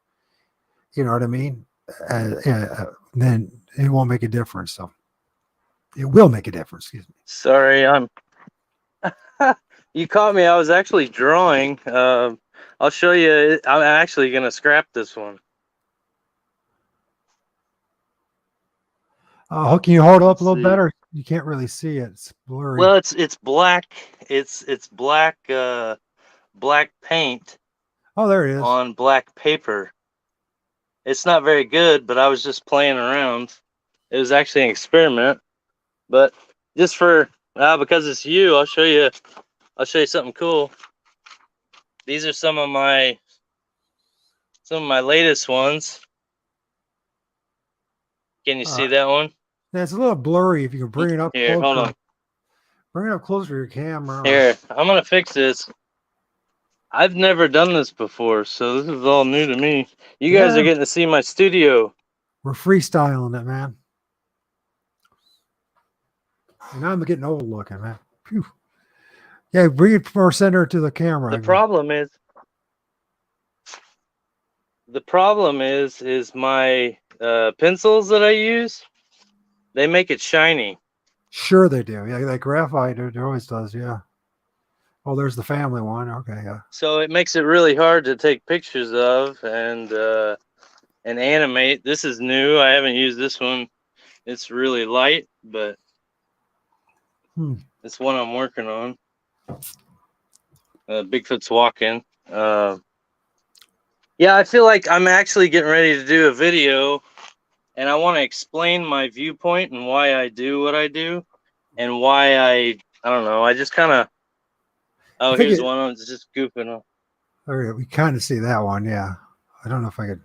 you know what I mean? Then it won't make a difference. So it will make a difference. Excuse me. Sorry, you caught me. I was actually drawing. I'll show you. I'm actually going to scrap this one. Can you hold up a little better? You can't really see it. It's blurry. Well, it's black. It's black black paint Oh, there it is. on black paper. It's not very good, but I was just playing around. It was actually an experiment, but just for because it's you, I'll show you something cool. These are some of my latest ones. Can you see that one? Yeah, it's a little blurry. If you can bring it up Here, closer. hold on. Bring it up closer to your camera. Here, I'm gonna fix this. I've never done this before, so this is all new to me. You guys are getting to see my studio. We're freestyling it, man. And I'm getting old looking, man. Phew. Yeah, bring it more center to the camera. The problem is my pencils that I use, they make it shiny. Sure they do. Yeah, like graphite, it always does, yeah. Oh, there's the family one. Okay, yeah. So it makes it really hard to take pictures of and animate. This is new. I haven't used this one. It's really light, but it's one I'm working on. Bigfoot's walking. Yeah, I feel like I'm actually getting ready to do a video, and I want to explain my viewpoint and why I do what I do, and why I don't know. I just kind of. Oh, here's one. I'm just goofing off. We kind of see that one, yeah. I don't know if I could.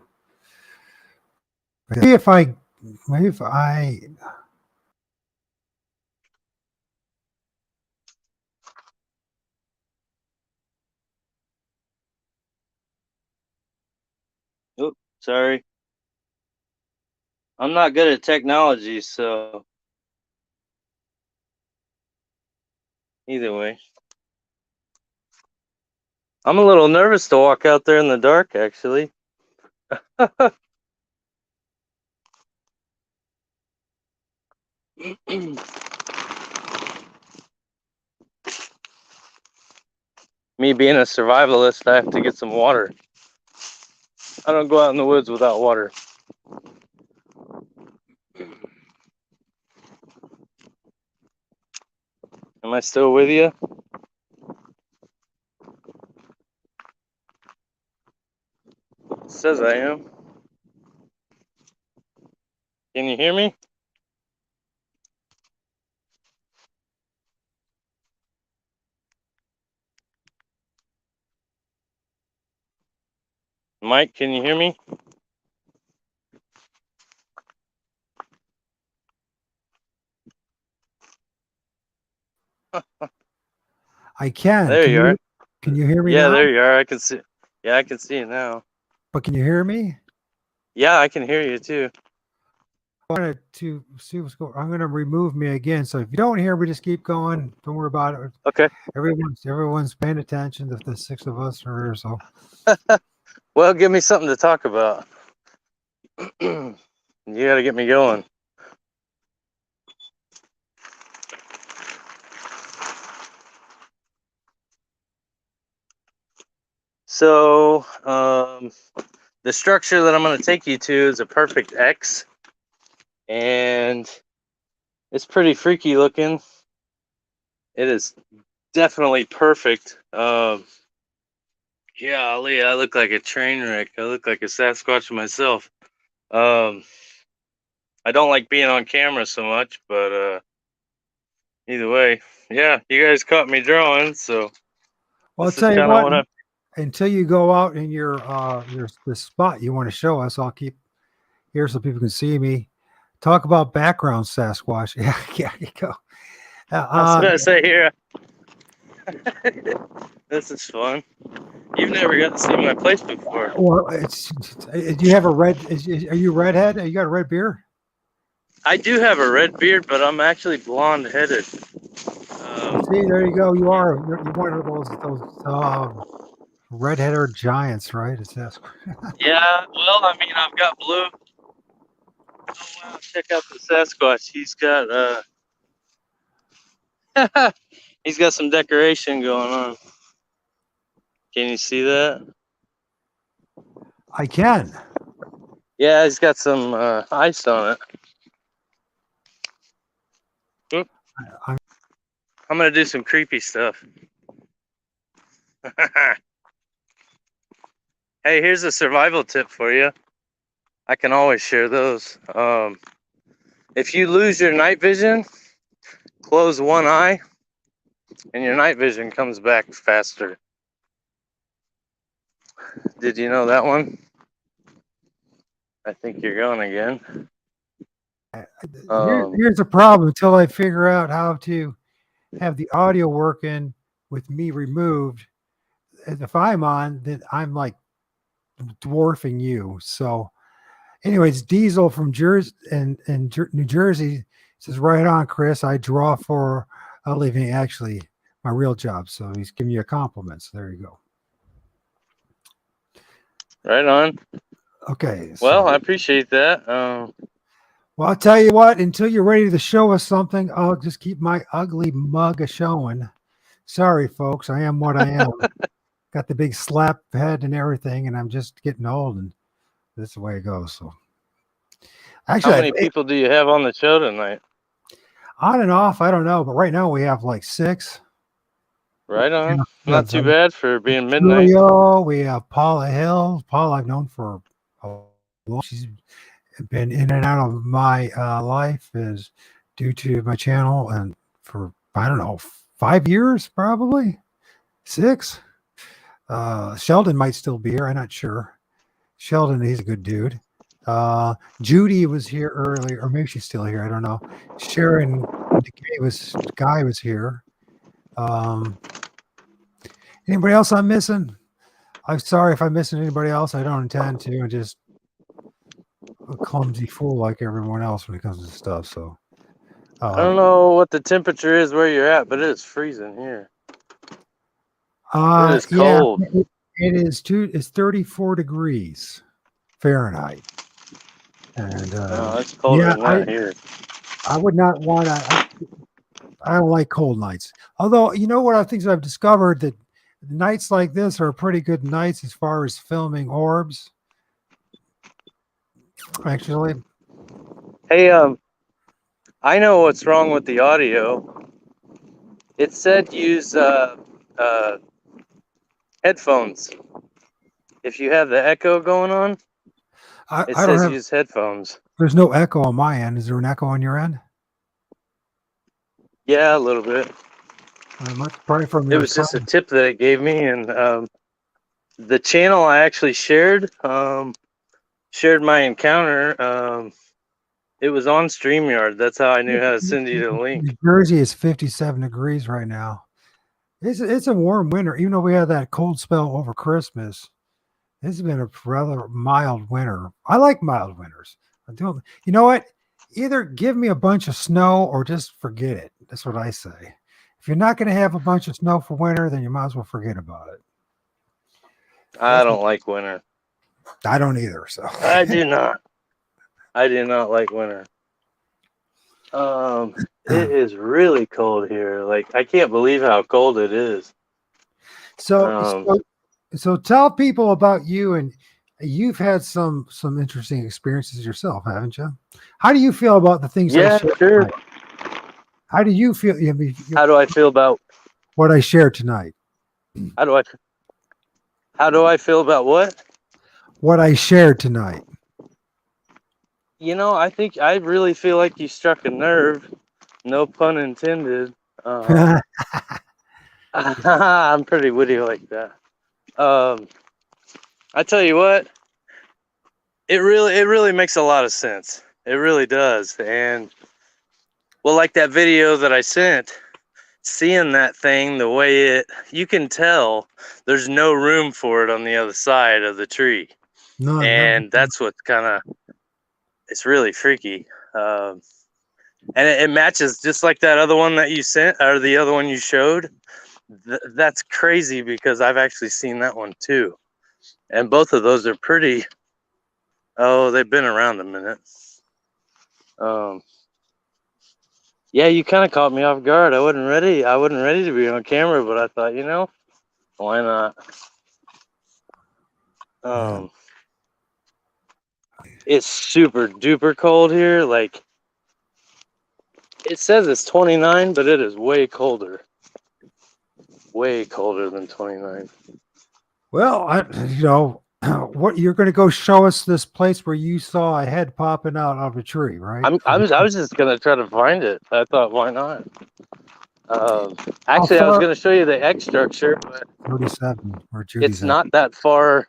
Maybe if I. Oops, sorry. I'm not good at technology, so either way. I'm a little nervous to walk out there in the dark, actually. Me being a survivalist, I have to get some water. I don't go out in the woods without water. Am I still with you? It says I am. Can you hear me? Mike, can you hear me? I can. There you are. Can you hear me now? now? Yeah, there you are. I can see. Yeah, I can see you now. But can you hear me? Yeah, I can hear you too. I wanted to see what's going on. I'm going to remove me again. So if you don't hear me, just keep going. Don't worry about it. Okay. Everyone's paying attention. The six of us are here. So. Well, give me something to talk about. You got to get me going. So, the structure that I'm going to take you to is a perfect X, and it's pretty freaky looking. It is definitely perfect. Golly, I look like a train wreck. I look like a Sasquatch myself. I don't like being on camera so much, but either way, yeah, you guys caught me drawing, so. Well, I'll tell you what. Until you go out in your the spot you want to show us, I'll keep here so people can see me. Talk about background Sasquatch. Yeah, you go. I was gonna say here. This is fun. You've never got to see my place before. Well, do you have a red? Are you redhead? You got a red beard? I do have a red beard, but I'm actually blonde headed. See, there you go. You're one of those red-headed giants, right? It's that. Yeah, well, I mean, I've got blue. Oh wow! Check out the Sasquatch. He's got some decoration going on. Can you see that? I can. Yeah, he's got some ice on it. I'm I'm gonna do some creepy stuff. Hey, here's a survival tip for you. I can always share those. If you lose your night vision, close one eye, and your night vision comes back faster. Did you know that one? I think you're going again. here's the problem. Until I figure out how to have the audio working with me removed, if I'm on, then I'm like dwarfing you. So, anyways, Diesel from Jersey and New Jersey says, "Right on, Chris. I draw for a living. Actually, my real job." So he's giving you a compliment. So there you go. Right on. Okay. Well, I So, appreciate that. well, I'll tell you what. Until you're ready to show us something, I'll just keep my ugly mug a showing. Sorry, folks. I am what I am. Got the big slap head and everything, and I'm just getting old, and that's the way it goes. So, How actually, many people do you have on the show tonight? on and off, I don't know, but right now we have like 6. Right on. Yeah, Not too bad for being midnight. Julio, we have Paula Hill. Paula, I've known for a long. She's been in and out of my life is due to my channel, and for I don't know 5 years, probably 6. Sheldon might still be here. I'm not sure. Sheldon, he's a good dude. Judy was here earlier, or maybe she's still here. I don't know. Sharon Guy was here. Anybody else I'm missing? I'm sorry if I'm missing anybody else. I don't intend to. I'm just a clumsy fool like everyone else when it comes to stuff. So I don't know what the temperature is where you're at, but it is freezing here. It is yeah, cold. it's 34 degrees Fahrenheit. And It's colder yeah, than that here. I would not want to. I don't like cold nights. Although, you know what I think I've discovered that nights like this are pretty good nights as far as filming orbs. Actually, Hey, I know what's wrong with the audio. It said use headphones. If you have the echo going on, it I don't says have. use headphones. There's no echo on my end. Is there an echo on your end? Yeah, a little bit. Probably from It your was just a phone. tip that it gave me, and the channel I actually shared my encounter. It was on StreamYard. That's how I knew how to send you the New link. Jersey is 57 degrees right now. It's a warm winter, even though we had that cold spell over Christmas. It's been a rather mild winter. I like mild winters. I don't. You know what? Either give me a bunch of snow or just forget it. That's what I say. If you're not going to have a bunch of snow for winter, then you might as well forget about it. I don't like winter. I don't either. So I do not. I do not like winter. It is really cold here. Like, I can't believe how cold it is. So tell people about you, and you've had some interesting experiences yourself, haven't you? How do you feel about the things I Yeah, shared sure. tonight? How do you feel? How do I feel about what I shared tonight? how do I feel about what? What I shared tonight. You know, I really feel like you struck a nerve. No pun intended. I'm pretty witty like that. I tell you what, it really makes a lot of sense. It really does. And well, like that video that I sent, seeing that thing the way you can tell there's no room for it on the other side of the tree. And that's what it's really freaky. And it matches just like that other one that you sent, or the other one you showed. That's crazy because I've actually seen that one too. And both of those are pretty, they've been around a minute. Yeah, you kind of caught me off guard. I wasn't ready to be on camera, but I thought, why not? It's super duper cold here. Like, It says it's 29, but it is way colder. Way colder than 29. Well, what you're going to go show us this place where you saw a head popping out of a tree, right? I was just gonna try to find it. I thought, why not? How Actually, I was far? gonna show you the X structure, but 37, where Judy's it's at. not that far.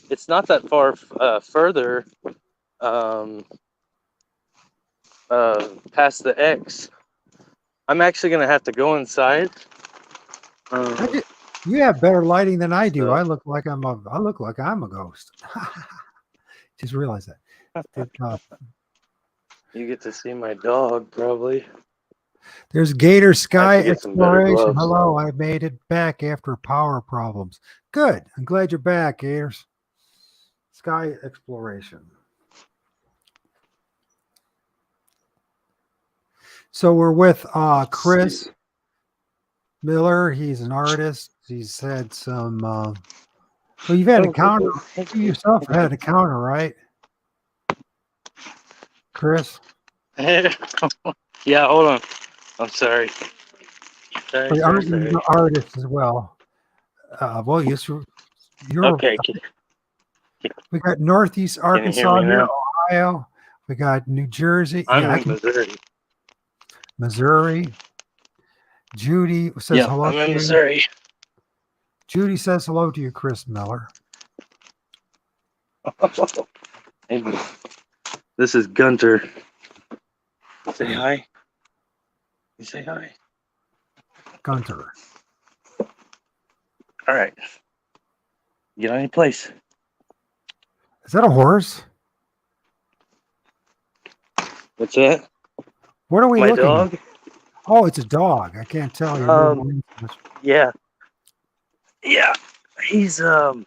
It's not that far further past the X. I'm actually gonna have to go inside. You have better lighting than I do. So- I look like I'm a ghost. Just realized that. You get to see my dog, probably. There's Gator Sky have to get some better Exploration. gloves. Hello, I made it back after power problems. Good. I'm glad you're back, Gators. Sky Exploration. So we're with Chris Miller. He's an artist. He's had some. Well, you've had an encounter. You yourself had an encounter, right, Chris? Yeah, hold on. I'm sorry. Sorry. You're an artist as well. Well, yes, you're Okay. we got Northeast Can you hear Arkansas me here, now? Ohio. We got New Jersey. I'm in Missouri. Missouri. Judy says hello I'm to in you. Missouri. Judy says hello to you, Chris Miller. Hey, this is Gunter. Say hi. You say hi. Gunter. All right. Get on your place. Is that a horse? What's that? What are we My looking dog? at? Oh, it's a dog. I can't tell you. Yeah. Yeah. He's an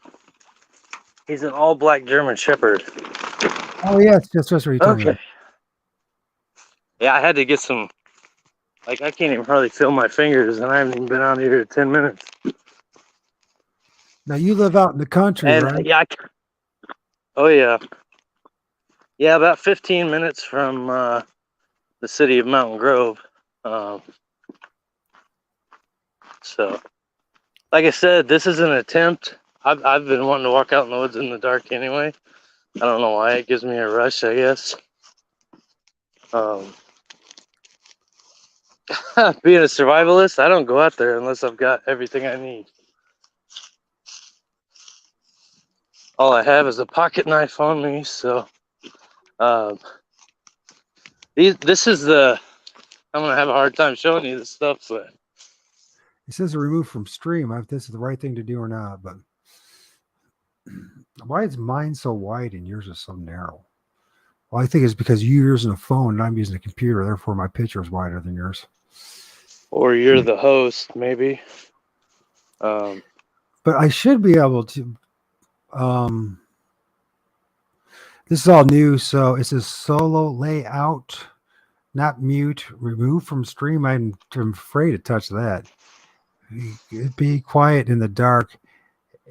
all black German Shepherd. Oh, yeah, it's just what you told me. Okay. Yeah, I had to get some. Like, I can't even hardly feel my fingers, and I haven't even been out here 10 minutes. Now, you live out in the country, And right? yeah, oh yeah, yeah, about 15 minutes from the city of Mountain Grove. So, like I said, this is an attempt. I've been wanting to walk out in the woods in the dark anyway. I don't know why, it gives me a rush, I guess. Being a survivalist, I don't go out there unless I've got everything I need. All I have is a pocket knife on me, so this is I'm gonna have a hard time showing you this stuff, but It says remove from stream. If this is the right thing to do or not, but why is mine so wide and yours is so narrow? Well, I think it's because you're using a phone and I'm using a computer, therefore my picture is wider than yours. or you're the host, maybe. But I should be able to. This is all new, so it says solo layout, not mute, remove from stream. I'm afraid to touch that. Be quiet in the dark,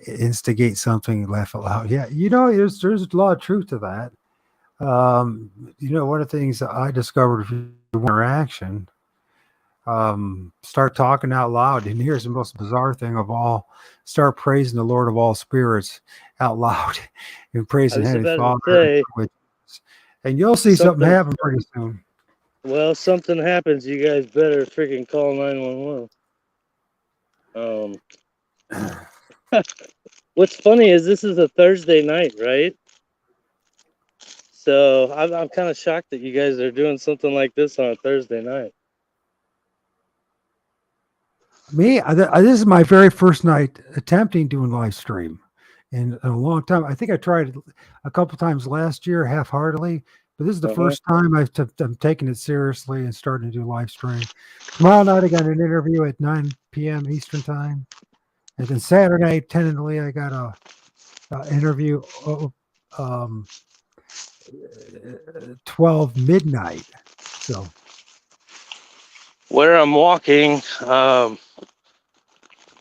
instigate something, laugh out loud. Yeah, there's a lot of truth to that. One of the things that I discovered through interaction, start talking out loud. And here's the most bizarre thing of all: start praising the Lord of all spirits out loud and praising Heavenly Father. And you'll see something happen pretty soon. Well, something happens, you guys better freaking call 911. What's funny is this is a Thursday night, right? So I'm kind of shocked that you guys are doing something like this on a Thursday night. This is my very first night attempting doing live stream in a long time. I think I tried it a couple times last year, half-heartedly, but this is the first time I'm taking it seriously and starting to do live stream. Tomorrow night I got an interview at 9 p.m. Eastern time, and then Saturday, tentatively, I got a interview 12 midnight. So Where I'm walking,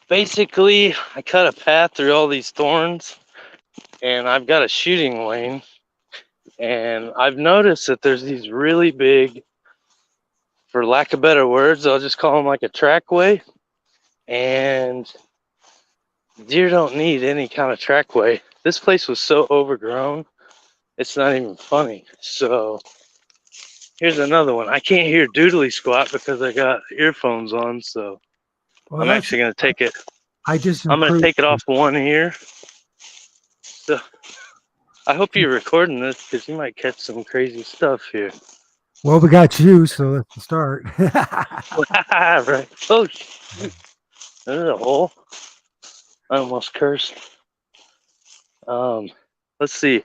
basically, I cut a path through all these thorns, and I've got a shooting lane. And I've noticed that there's these really big for lack of better words, I'll just call them like a trackway. And deer don't need any kind of trackway. This place was so overgrown, it's not even funny. So here's another one. I can't hear doodly squat because I got earphones on. So Well, I'm actually going to take it. I just I'm going to improved. take it off one ear. So I hope you're recording this because you might catch some crazy stuff here. Well, we got you, so let's start. Right. Oh, shoot. There's a hole. I almost cursed. Let's see.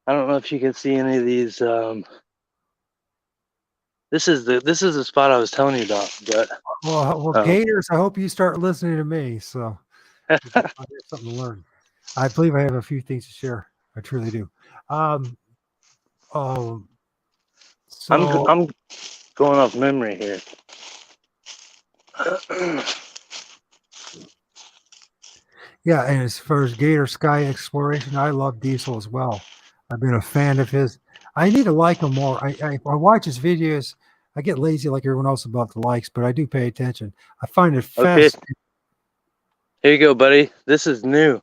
I don't know if you can see any of these. This is the spot I was telling you about. But well, Gators, I hope you start listening to me. So I have something to learn. I believe I have a few things to share. I truly do. So I'm going off memory here. yeah, and as far as Gator Sky Exploration, I love Diesel as well. I've been a fan of his. I need to like him more. I watch his videos. I get lazy like everyone else about the likes, but I do pay attention. I find it Okay. fascinating. Here you go, buddy. This is new.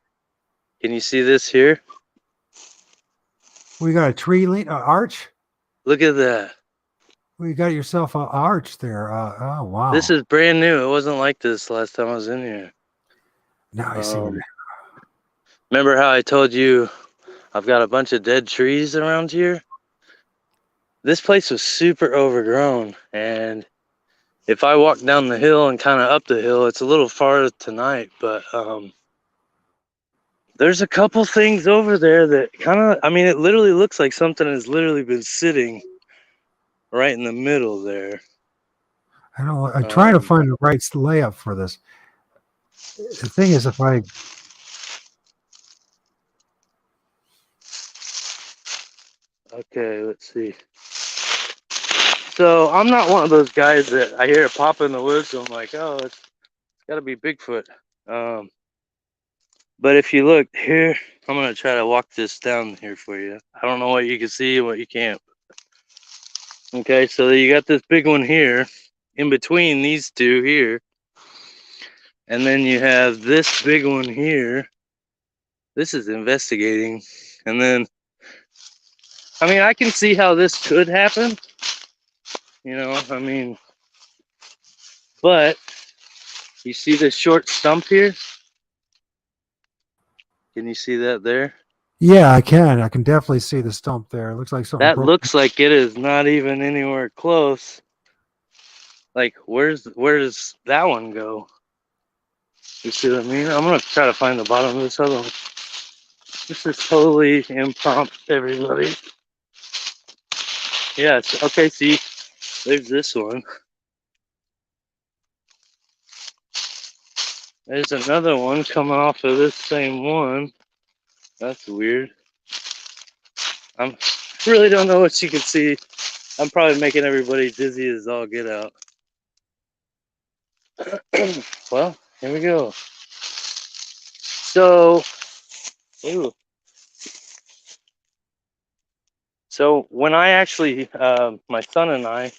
Can you see this here? We got a tree arch. Look at that. Well, you got yourself an arch there. Oh wow! This is brand new. It wasn't like this last time I was in here. Now I see. Remember how I told you I've got a bunch of dead trees around here? This place was super overgrown, and if I walk down the hill and kind of up the hill, it's a little farther tonight, but there's a couple things over there that kind of, I mean, it literally looks like something has literally been sitting right in the middle there. I know. I'm trying to find the right layout for this. The thing is, if I okay, let's see. So I'm not one of those guys that I hear a pop in the woods, so I'm like, oh, it's got to be Bigfoot. But if you look here, I'm gonna try to walk this down here for you. I don't know what you can see and what you can't. Okay, so you got this big one here, in between these two here, and then you have this big one here. This is investigating, and then, I mean, I can see how this could happen. You know, I mean, but you see this short stump here? Can you see that there? yeah, I can. I can definitely see the stump there. It looks like something That broke. looks like it is not even anywhere close. Like, where's that one go? You see what I mean? I'm gonna try to find the bottom of this other one. This is totally impromptu, everybody. Yes. Okay. See, there's this one. There's another one coming off of this same one. That's weird. I really don't know what you can see. I'm probably making everybody dizzy as all get out. Well, here we go. So, ooh. So when I actually, my son and I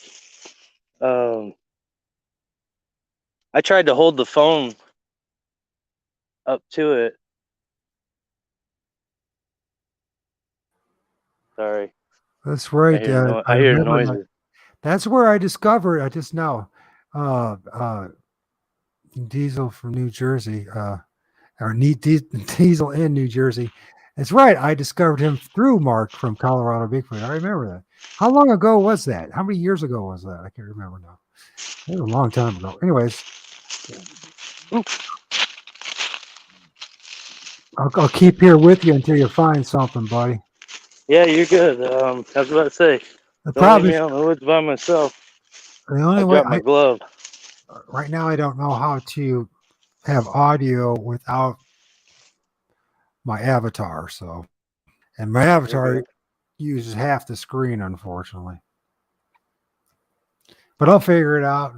tried to hold the phone up to it. Sorry. That's right. I hear noises. That's where I discovered. I just know. Diesel from New Jersey. Or Diesel in New Jersey. That's right. I discovered him through Mark from Colorado Bigfoot. I remember that. How long ago was that? How many years ago was that? I can't remember now. It was a long time ago. Anyways, I'll keep here with you until you find something, buddy. Yeah, you're good. I was about to say, The don't problem leave is me out in the woods by myself. the only I way dropped my glove. right now I don't know how to have audio without my avatar. So, and my avatar uses half the screen, unfortunately. But I'll figure it out.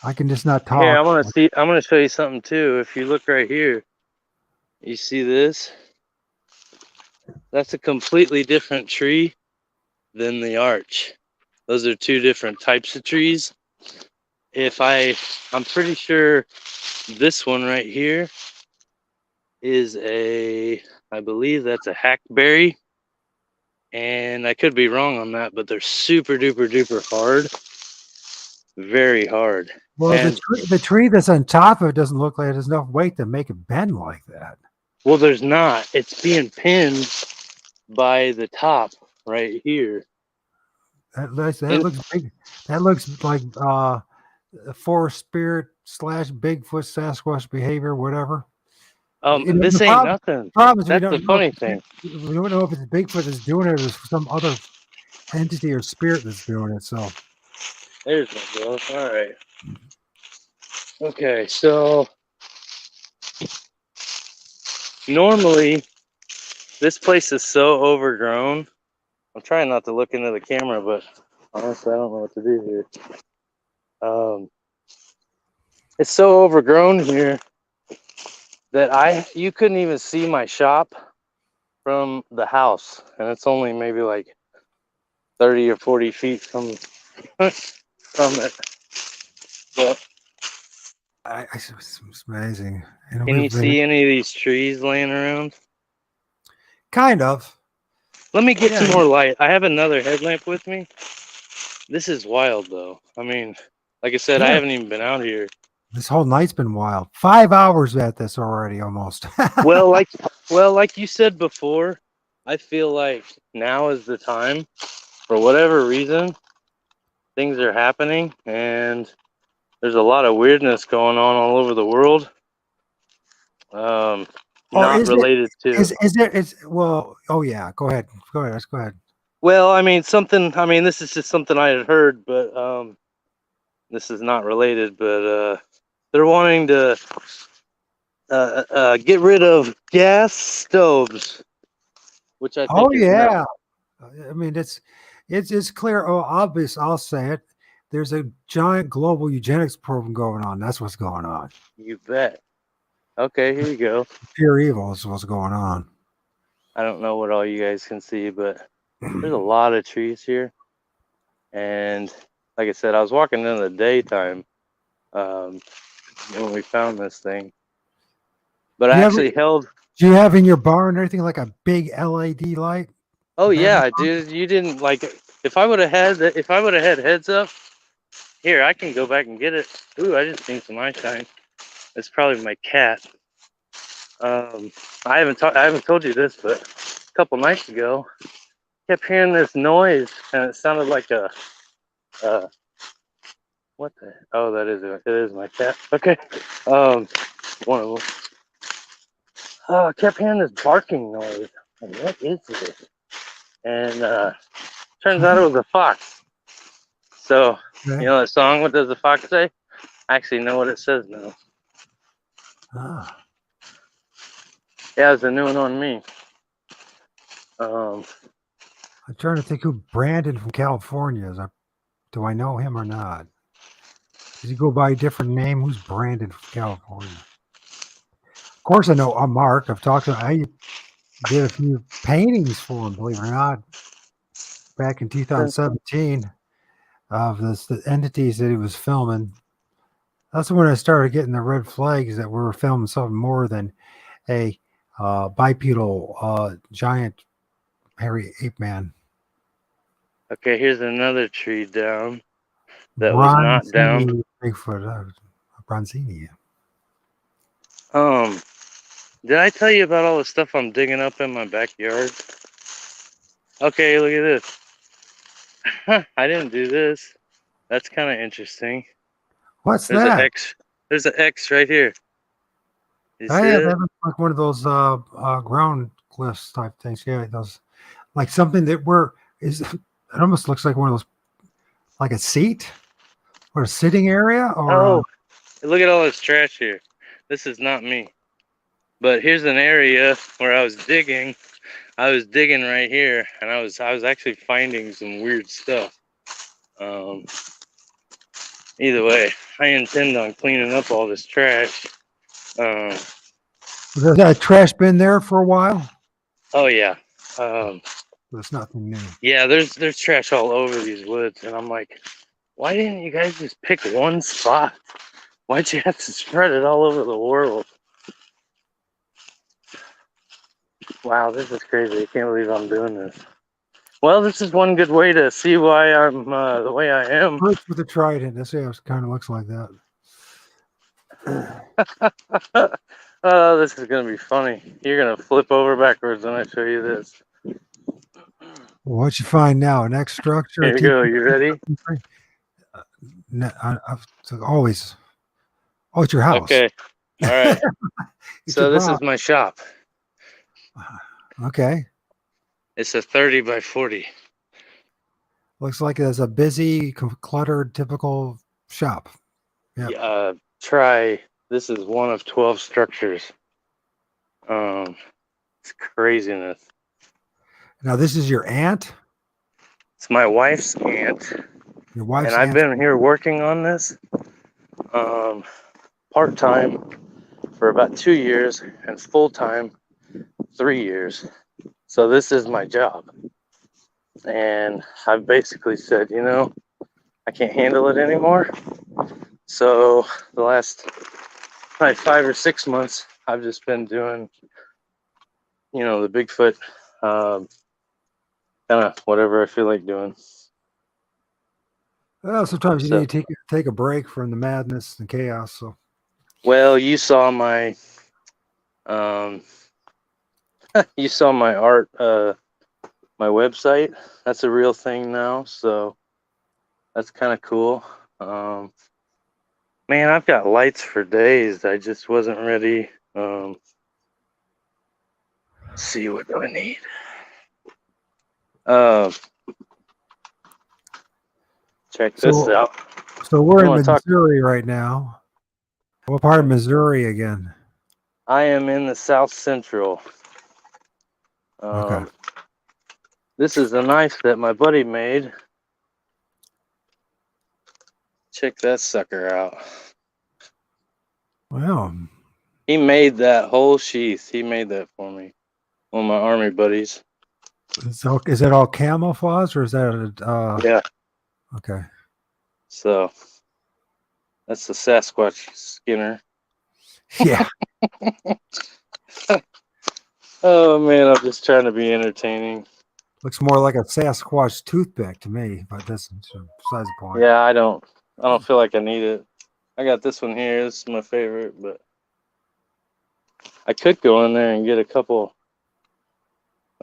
I can just not talk. Here, I'm gonna show you something too. If you look right here, you see this? That's a completely different tree than the arch. Those are two different types of trees. I'm pretty sure this one right here is I believe that's a hackberry. And I could be wrong on that, but they're super duper duper hard. Very hard. Well, And the tree that's on top of it doesn't look like there's enough weight to make it bend like that. well, there's not. It's being pinned by the top right here. That looks big. That looks like forest spirit / Bigfoot Sasquatch behavior, whatever. This ain't nothing. Problem is That's the funny thing. We don't know if it's Bigfoot that's doing it or there's some other entity or spirit that's doing it. So There's my girl. All right. Okay, so normally this place is so overgrown. I'm trying not to look into the camera, but honestly, I don't know what to do here. It's so overgrown here that you couldn't even see my shop from the house, and it's only maybe like 30 or 40 feet from it. But it's amazing. can you see any of these trees laying around? Kind of. Let me get some more light. I have another headlamp with me. This is wild, though. I mean, like I said, I haven't even been out here. This whole night's been wild. 5 hours at this already, almost. well, like you said before, I feel like now is the time. For whatever reason, things are happening, and there's a lot of weirdness going on all over the world. Not related to. Well, oh yeah, go ahead. Let's go ahead. Well, I mean, this is just something I had heard, but this is not related, but they're wanting to get rid of gas stoves, which I think Oh is yeah. nuts. I mean, it's clear. Oh, obvious. I'll say it. There's a giant global eugenics program going on. That's what's going on. You bet. Okay, here you go. Pure evil is what's going on. I don't know what all you guys can see, but there's a lot of trees here. And like I said, I was walking in the daytime when we found this thing. But do you have in your barn anything like a big LED light? Oh yeah, dude. You didn't like if I would have had heads up. Here, I can go back and get it. Ooh, I just seen some eye shine. It's probably my cat. I haven't told you this, but a couple nights ago, I kept hearing this noise, and it sounded like a what the? Oh, it is my cat. Okay, one of them. I kept hearing this barking noise. Like, what is this? And turns out it was a fox. So you know that song? What does the fox say? I actually know what it says now. Ah. Yeah, it's a new one on me. I'm trying to think who Brandon from California is. Do I know him or not? Does he go by a different name? Who's Brandon from California? Of course, I know Mark. I did a few paintings for him, believe it or not, back in 2017 of the entities that he was filming. That's when I started getting the red flags that we were filming something more than a bipedal giant hairy ape man. Okay, here's another tree down that was not down. Bigfoot, Bronzini. Did I tell you about all the stuff I'm digging up in my backyard? Okay, look at this. I didn't do this. That's kind of interesting. What's that? There's an X right here. That looks like one of those ground glyphs type things. Yeah, those like something that it almost looks like one of those, like a seat or a sitting area. Or look at all this trash here. This is not me. But here's an area where I was digging. I was digging right here, and I was actually finding some weird stuff. Either way, I intend on cleaning up all this trash. Was that trash been there for a while? Oh yeah. There's nothing new. Yeah, there's trash all over these woods, and I'm like, why didn't you guys just pick one spot? Why'd you have to spread it all over the world? Wow, this is crazy. I can't believe I'm doing this. Well, this is one good way to see why I'm the way I am. Birds with a trident. This kind of looks like that. Oh, this is gonna be funny. You're gonna flip over backwards when I show you this. What you find now? Next structure. Here you go. You ready? Always. Oh, it's your house. Okay. All right. It's So your this box. is my shop. Okay. It's a 30 by 40. Looks like it's a busy, cluttered, typical shop. Yep. Try. This is one of 12 structures. It's craziness. Now this is your aunt. It's my wife's aunt, Your wife's and I've aunt. been here working on this part-time for about 2 years and full-time 3 years. So this is my job. And I've basically said, you know, I can't handle it anymore. So the last probably 5 or 6 months, I've just been doing, you know, the Bigfoot, kind of whatever I feel like doing. Well, sometimes you So- need to take a break from the madness and chaos. So Well, you saw my art, my website. That's a real thing now, so that's kind of cool. Man, I've got lights for days. I just wasn't ready. Let's see, what do I need? Check this So- out. so we're You in wanna talk- Missouri right now. What part of Missouri again? I am in the South Central. Okay. This is a knife that my buddy made. Check that sucker out. Well, He made that whole sheath. He made that for me. One of my army buddies. is it all camouflage or is that Yeah. Okay. So that's the Sasquatch Skinner. Yeah. Oh man, I'm just trying to be entertaining. Looks more like a Sasquatch toothpick to me, but that's besides the point. Yeah, I don't feel like I need it. I got this one here. This is my favorite, but I could go in there and get a couple.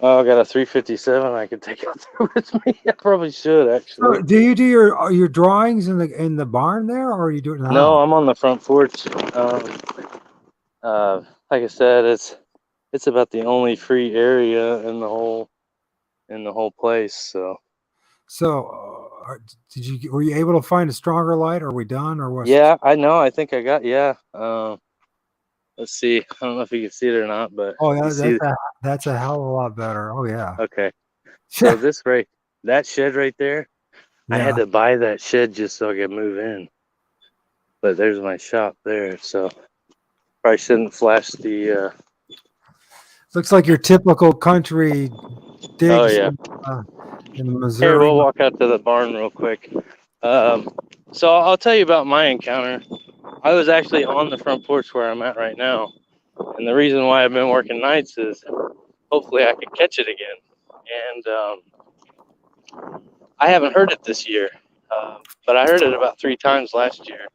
Oh, I got a 357 I could take out there with me. I probably should So, actually. do you do your drawings in the barn there, or are you doing it in the No, house? I'm on the front porch. Like I said, it's about the only free area in the whole place. So So, were you able to find a stronger light? Are we done, or what? yeah, I know. I think I got let's see. I don't know if you can see it or not, but Oh yeah, you see. that's a hell of a lot better. Oh yeah. Okay. So that shed right there, I had Yeah. to buy that shed just so I could move in. But there's my shop there, so probably shouldn't flash the. Looks like your typical country digs. Oh yeah. In Missouri. Here, we'll walk out to the barn real quick. So I'll tell you about my encounter. I was actually on the front porch where I'm at right now, and the reason why I've been working nights is hopefully I can catch it again. And I haven't heard it this year, but I heard it about 3 times last year.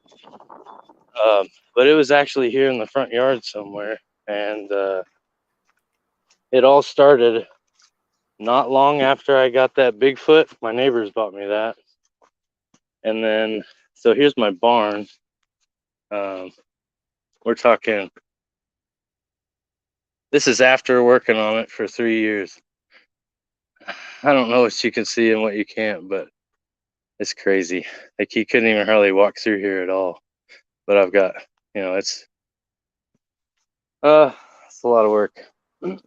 But it was actually here in the front yard somewhere, and it all started not long after I got that Bigfoot. My neighbors bought me that. And then, so here's my barn. We're talking, this is after working on it for 3 years. I don't know what you can see and what you can't, but it's crazy. Like you couldn't even hardly walk through here at all. But I've got, you know, it's a lot of work.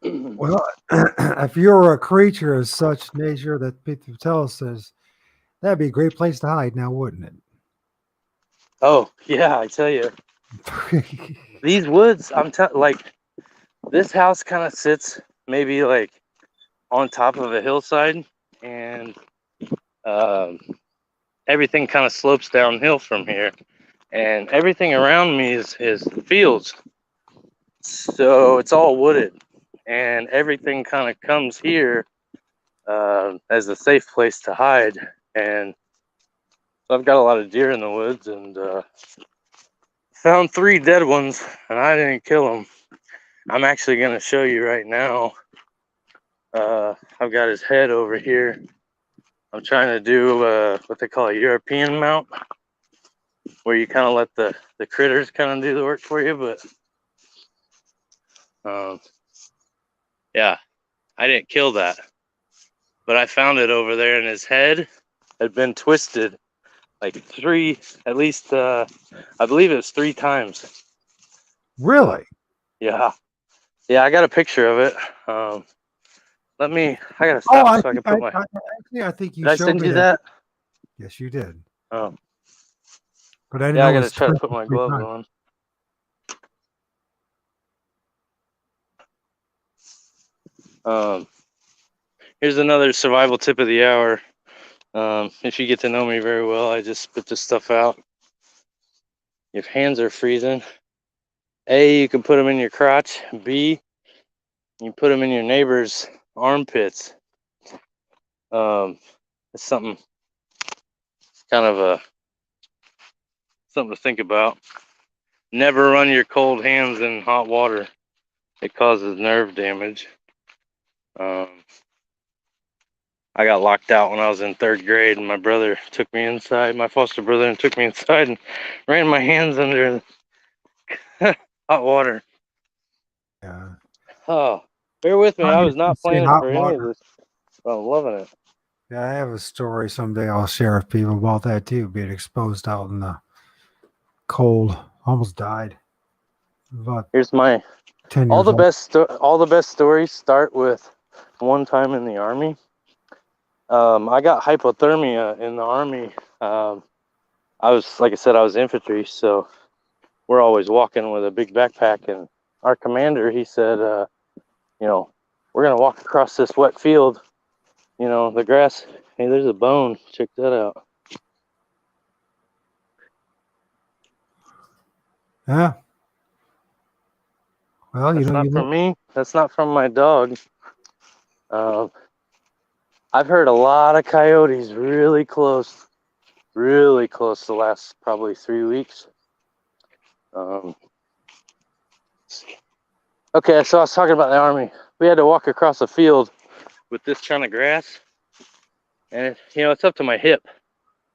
Well, if you were a creature of such nature that people tell us says, that'd be a great place to hide now, wouldn't it? Oh yeah, I tell you, these woods. Like this house kind of sits maybe like on top of a hillside, and everything kind of slopes downhill from here, and everything around me is fields. So it's all wooded, and everything kind of comes here as a safe place to hide. And so I've got a lot of deer in the woods, and found 3 dead ones, and I didn't kill them. I'm actually going to show you right now. I've got his head over here. I'm trying to do what they call a European mount, where you kind of let the critters kind of do the work for you. But yeah, I didn't kill that, but I found it over there, and his head had been twisted like 3, at least, I believe it was 3 times. Really? Yeah. Yeah, I got a picture of it. I gotta Oh, stop so I can put my. actually, I think you Did I showed send me you that. that? Yes, you did. Oh, But I didn't yeah, know I it gotta was try to put my 23 gloves times. on. Here's another survival tip of the hour. If you get to know me very well, I just spit this stuff out. If hands are freezing, A, you can put them in your crotch. B, you put them in your neighbor's armpits. It's something, kind of something to think about. Never run your cold hands in hot water. It causes nerve damage. I got locked out when I was in 3rd grade, and my brother took me inside, my foster brother, and took me inside and ran my hands under hot water. Yeah. Oh, bear with me. I was not Say planning hot for any of water. this, but I'm loving it. Yeah, I have a story someday I'll share with people about that too, being exposed out in the cold. Almost died. About Here's my 10 all years the old. best stories start with one time in the army. I got hypothermia in the army. I was, like I said, I was infantry, so we're always walking with a big backpack. And our commander, he said, we're gonna walk across this wet field. The grass. Hey, there's a bone. Check that out. Yeah. Well, That's not from me. That's not from my dog. I've heard a lot of coyotes really close the last probably 3 weeks. Okay, so I was talking about the army. We had to walk across a field with this kind of grass, and it's up to my hip,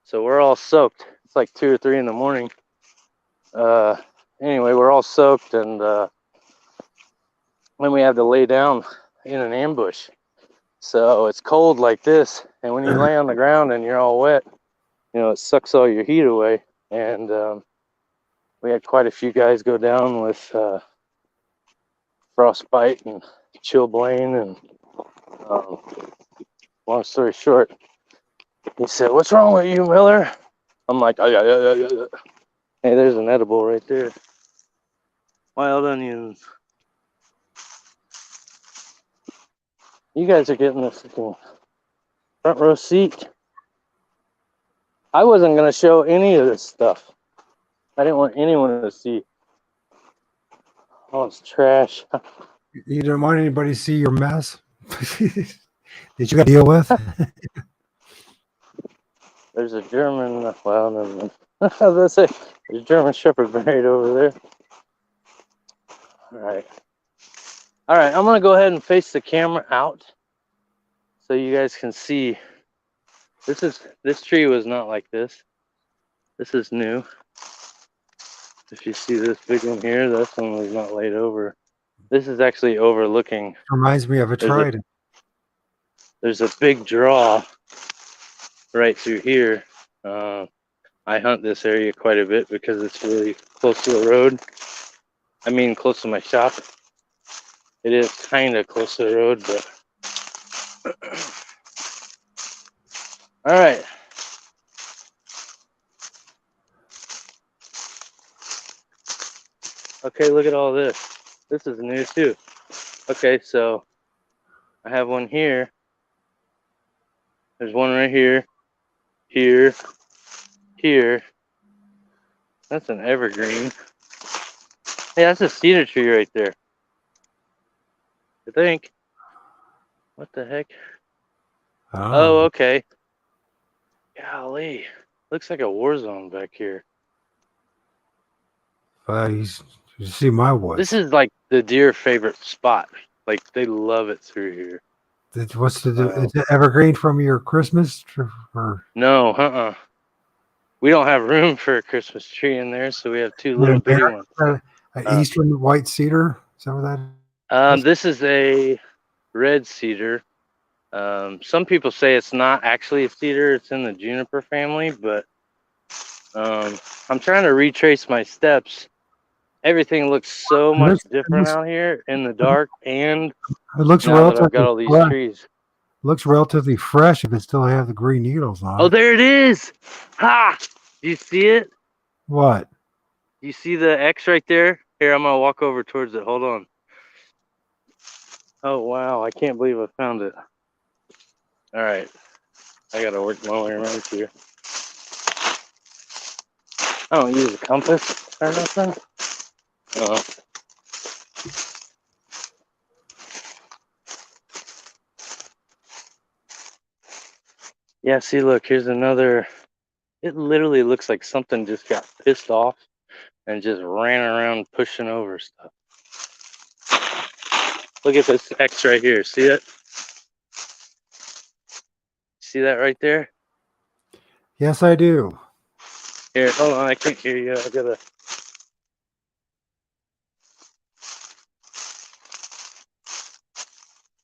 so we're all soaked. It's like 2 or 3 in the morning. Anyway, we're all soaked, and then we have to lay down in an ambush. So it's cold like this, and when you lay on the ground and you're all wet, it sucks all your heat away. And we had quite a few guys go down with frostbite and chilblain. And long story short, he said, "What's wrong with you, Miller?" I'm like, "Oh, yeah. Hey, there's an edible right there. Wild onions. You guys are getting this front row seat." I wasn't going to show any of this stuff. I didn't want anyone to see all this trash. You didn't want anybody to see your mess that you got to deal with. There's a German, well, no. I was going to say, there's a German Shepherd buried over there. All right, I'm going to go ahead and face the camera out so you guys can see. This tree was not like this. This is new. If you see this big one here, this one was not laid over. This is actually overlooking. Reminds me of a trident. There's a big draw right through here. I hunt this area quite a bit because it's really close to the road. I mean, close to my shop. It is kind of close to the road, but all right. Okay, look at all this. This is new too. Okay, so I have one here. There's one right here, here, here. That's an evergreen. Hey, that's a cedar tree right there. I think. What the heck? Oh, okay. Golly. Looks like a war zone back here. You see my woods. This is like the deer favorite spot. Like they love it through here. What's is it evergreen from your Christmas or No, we don't have room for a Christmas tree in there, so we have two little bitty ones. Eastern white cedar? Is that what that? This is a red cedar. Some people say it's not actually a cedar; it's in the juniper family. But I'm trying to retrace my steps. Everything looks so much different out here in the dark, and It looks now that I've got relatively all these fresh. trees. Looks relatively fresh if it still have the green needles on Oh, it. there it is! Ha! Do you see it? What? You see the X right there? Here, I'm gonna walk over towards it. Hold on. Oh wow, I can't believe I found it. All right, I gotta work my way around here. I don't use a compass or nothing. Oh. Yeah, see, look, here's another. It literally looks like something just got pissed off and just ran around pushing over stuff. Look at this X right here. See it? See that right there? Yes, I do. Here, hold on, I can't hear you. I gotta.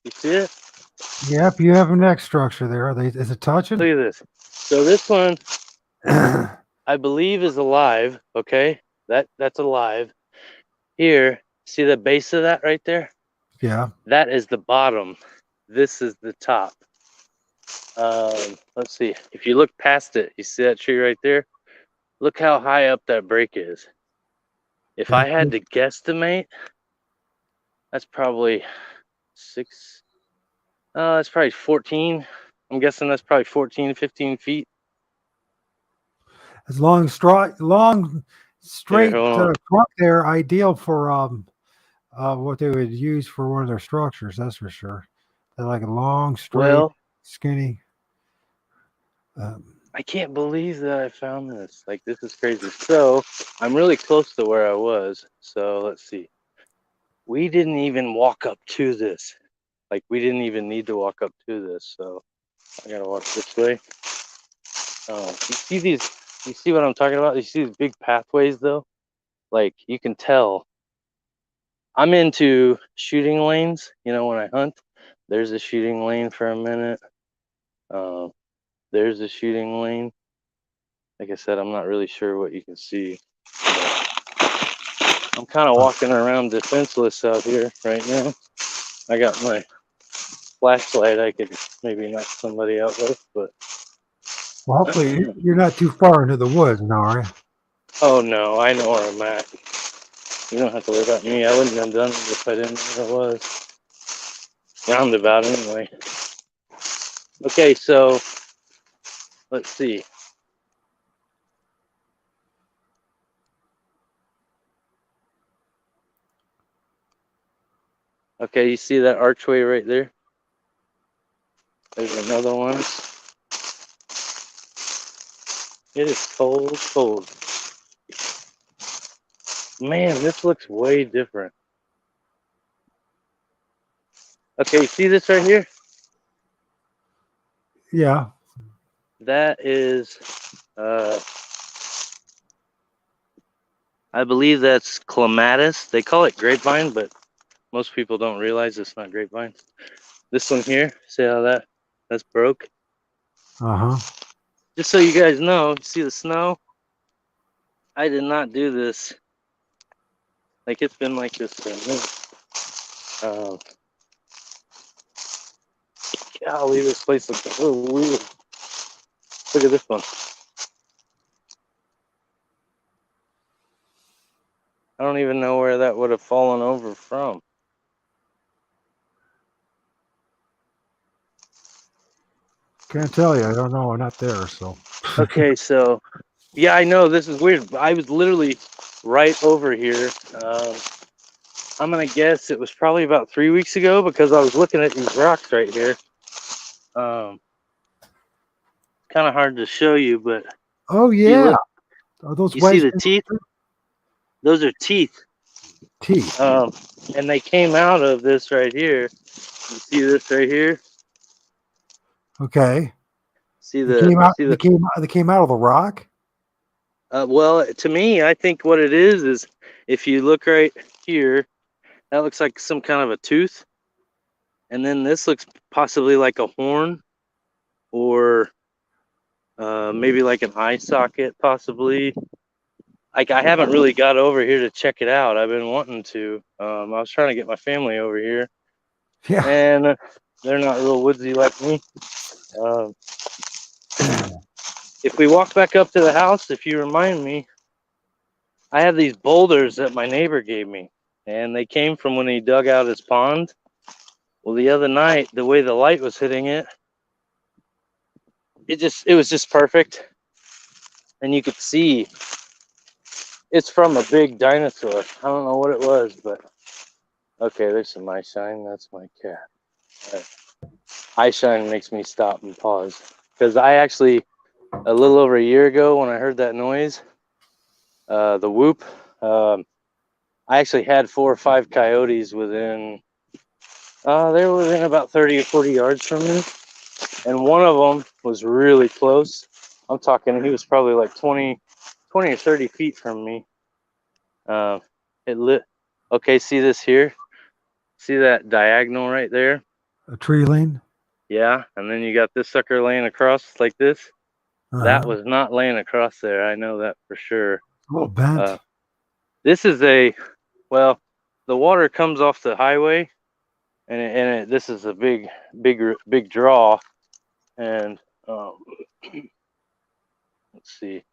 You see it? Yep, you have a neck structure there. Is it touching? Look at this. So this one, I believe, is alive. Okay, that's alive. Here, see the base of that right there? Yeah. That is the bottom. This is the top. Let's see. If you look past it, you see that tree right there? Look how high up that break is. If I had to guesstimate, that's probably 6. That's probably 14. I'm guessing that's probably 14, 15 feet. It's long, straight Here, trunk there, ideal for what they would use for one of their structures. That's for sure. They're like a long, straight, well, skinny. I can't believe that I found this. Like, this is crazy. So, I'm really close to where I was. So, let's see. We didn't even walk up to this. Like, we didn't even need to walk up to this. So, I gotta walk this way. You see these? You see what I'm talking about? You see these big pathways, though? Like, you can tell. I'm into shooting lanes. You know, when I hunt, there's a shooting lane for a minute. There's a shooting lane. Like I said, I'm not really sure what you can see. I'm kind of walking around defenseless out here right now. I got my flashlight. I could maybe knock somebody out with, but Well, hopefully you're not too far into the woods now, are you? oh no, I know where I'm at. You don't have to worry about me. I wouldn't have done it if I didn't know where it was. Roundabout anyway. Okay, so let's see. Okay, you see that archway right there? There's another one. It is cold, cold. Man, this looks way different. Okay, you see this right here? Yeah. That is, I believe that's clematis. They call it grapevine, but most people don't realize it's not grapevine. This one here, see how that's broke? Uh-huh. Just so you guys know, see the snow? I did not do this. Like, it's been like this for a minute. Golly, this place looks so weird. Look at this one. I don't even know where that would have fallen over from. Can't tell you. I don't know. I'm not there. So. Okay, so yeah, I know this is weird. I was literally right over here. I'm gonna guess it was probably about 3 weeks ago because I was looking at these rocks right here. Kind of hard to show you, but Oh you yeah. look, Are those you see wedge the teeth? Those are teeth. teeth? And they came out of this right here. You see this right here? Okay. See They came out. see They came. They came out of the rock. well, to me, I think what it is if you look right here, that looks like some kind of a tooth, and then this looks possibly like a horn, or maybe like an eye socket, possibly. Like I haven't really got over here to check it out. I've been wanting to. I was trying to get my family over here, Yeah. and they're not real woodsy like me. If we walk back up to the house, if you remind me, I have these boulders that my neighbor gave me, and they came from when he dug out his pond. Well, the other night, the way the light was hitting it, it was just perfect, and you could see it's from a big dinosaur. I don't know what it was, but okay, there's some eye shine. That's my cat. Right. Eye shine makes me stop and pause because I actually, a little over a year ago, when I heard that noise, the whoop, I actually had 4 or 5 coyotes within. They were within about 30 or 40 yards from me, and one of them was really close. I'm talking, he was probably like 20 or 30 feet from me. It lit. Okay, see this here? See that diagonal right there? A tree line. Yeah, and then you got this sucker laying across like this. That Uh-huh. was not laying across there. I know that for sure. A little bent. This is well, the water comes off the highway, and this is a big draw. And let's see,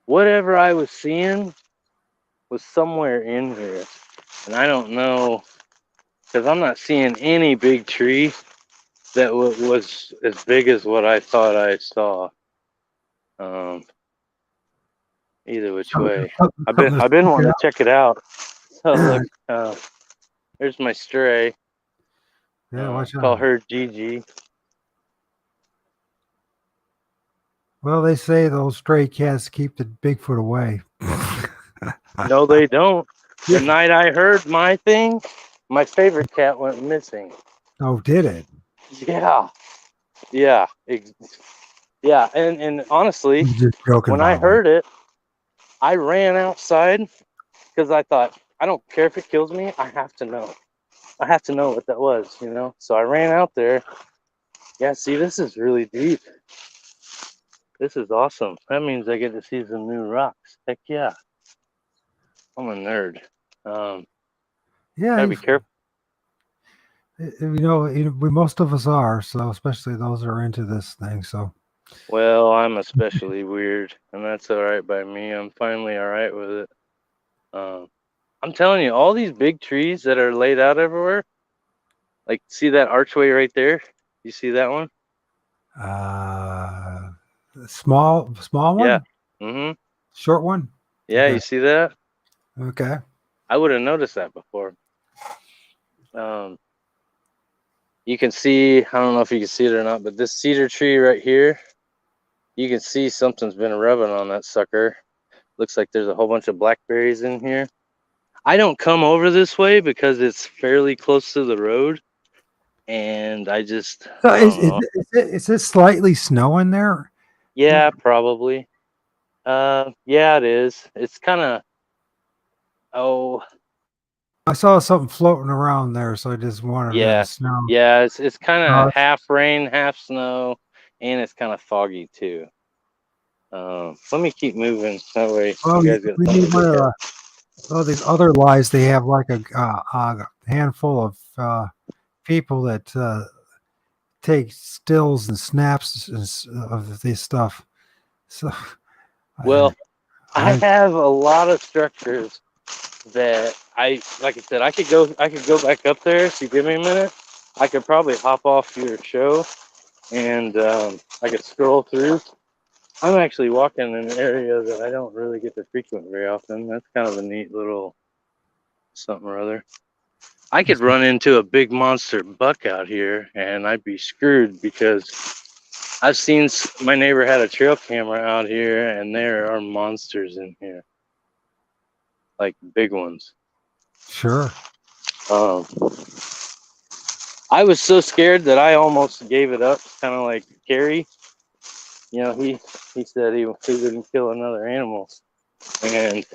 whatever I was seeing was somewhere in here, and I don't know because I'm not seeing any big tree that was as big as what I thought I saw. Either which way, I've been wanting to check it out. So look, there's my stray. Yeah, watch Call out. her Gigi. Well, they say those stray cats keep the Bigfoot away. No, they don't. Yeah. The night I heard my thing, my favorite cat went missing. Oh, did it? Yeah, yeah, yeah. And honestly, I'm just joking. when by I the way. heard it, I ran outside because I thought, I don't care if it kills me. I have to know. I have to know what that was, you know? So I ran out there. Yeah, see, this is really deep. This is awesome. That means I get to see some new rocks. Heck yeah. I'm a nerd. Yeah, Gotta be careful. we most of us are. So especially those that are into this thing. So. Well, I'm especially weird, and that's all right by me. I'm finally all right with it. I'm telling you, all these big trees that are laid out everywhere, like see that archway right there? You see that one? Small one. Yeah. Mm-hmm. Short one. Yeah, Okay. you see that? Okay. I would have noticed that before. You can see, I don't know if you can see it or not, but this cedar tree right here, you can see something's been rubbing on that sucker. Looks like there's a whole bunch of blackberries in here. I don't come over this way because it's fairly close to the road, and I just, So I don't know. is it slightly snowing there? Yeah, probably. Yeah, it is. It's kind of, oh, I saw something floating around there, so I just wanted yeah. to snow. Yeah, it's kind of Uh, half rain, half snow, and it's kind of foggy too. Let me keep moving. That way Oh, you guys get we something need to one look of at. these other lies. They have like a handful of people that take stills and snaps of this stuff. So, Well, I I'm have a lot of structures that like I said, I could go back up there if you give me a minute. I could probably hop off your show and I could scroll through. I'm actually walking in an area that I don't really get to frequent very often. That's kind of a neat little something or other. I could run into a big monster buck out here and I'd be screwed because I've seen my neighbor had a trail camera out here and there are monsters in here, like big ones. Sure. I was so scared that I almost gave it up, kind of like Carrie. You know, he said he wouldn't kill another animal, and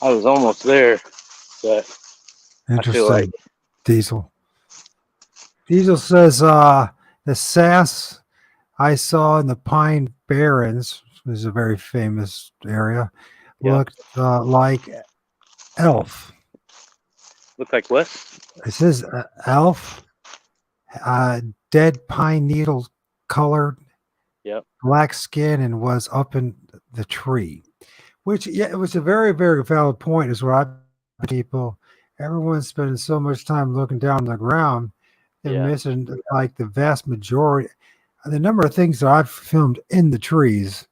I was almost there, but I feel like Interesting. Diesel says the sass I saw in the Pine Barrens, which is a very famous area, Yeah. looked like elf. look like what? It says elf, dead pine needle colored, Yep. black skin, and was up in the tree. Which, yeah, it was a very, very valid point. Is what I people. Everyone's spending so much time looking down on the ground, they're Yeah. missing like the vast majority. The number of things that I've filmed in the trees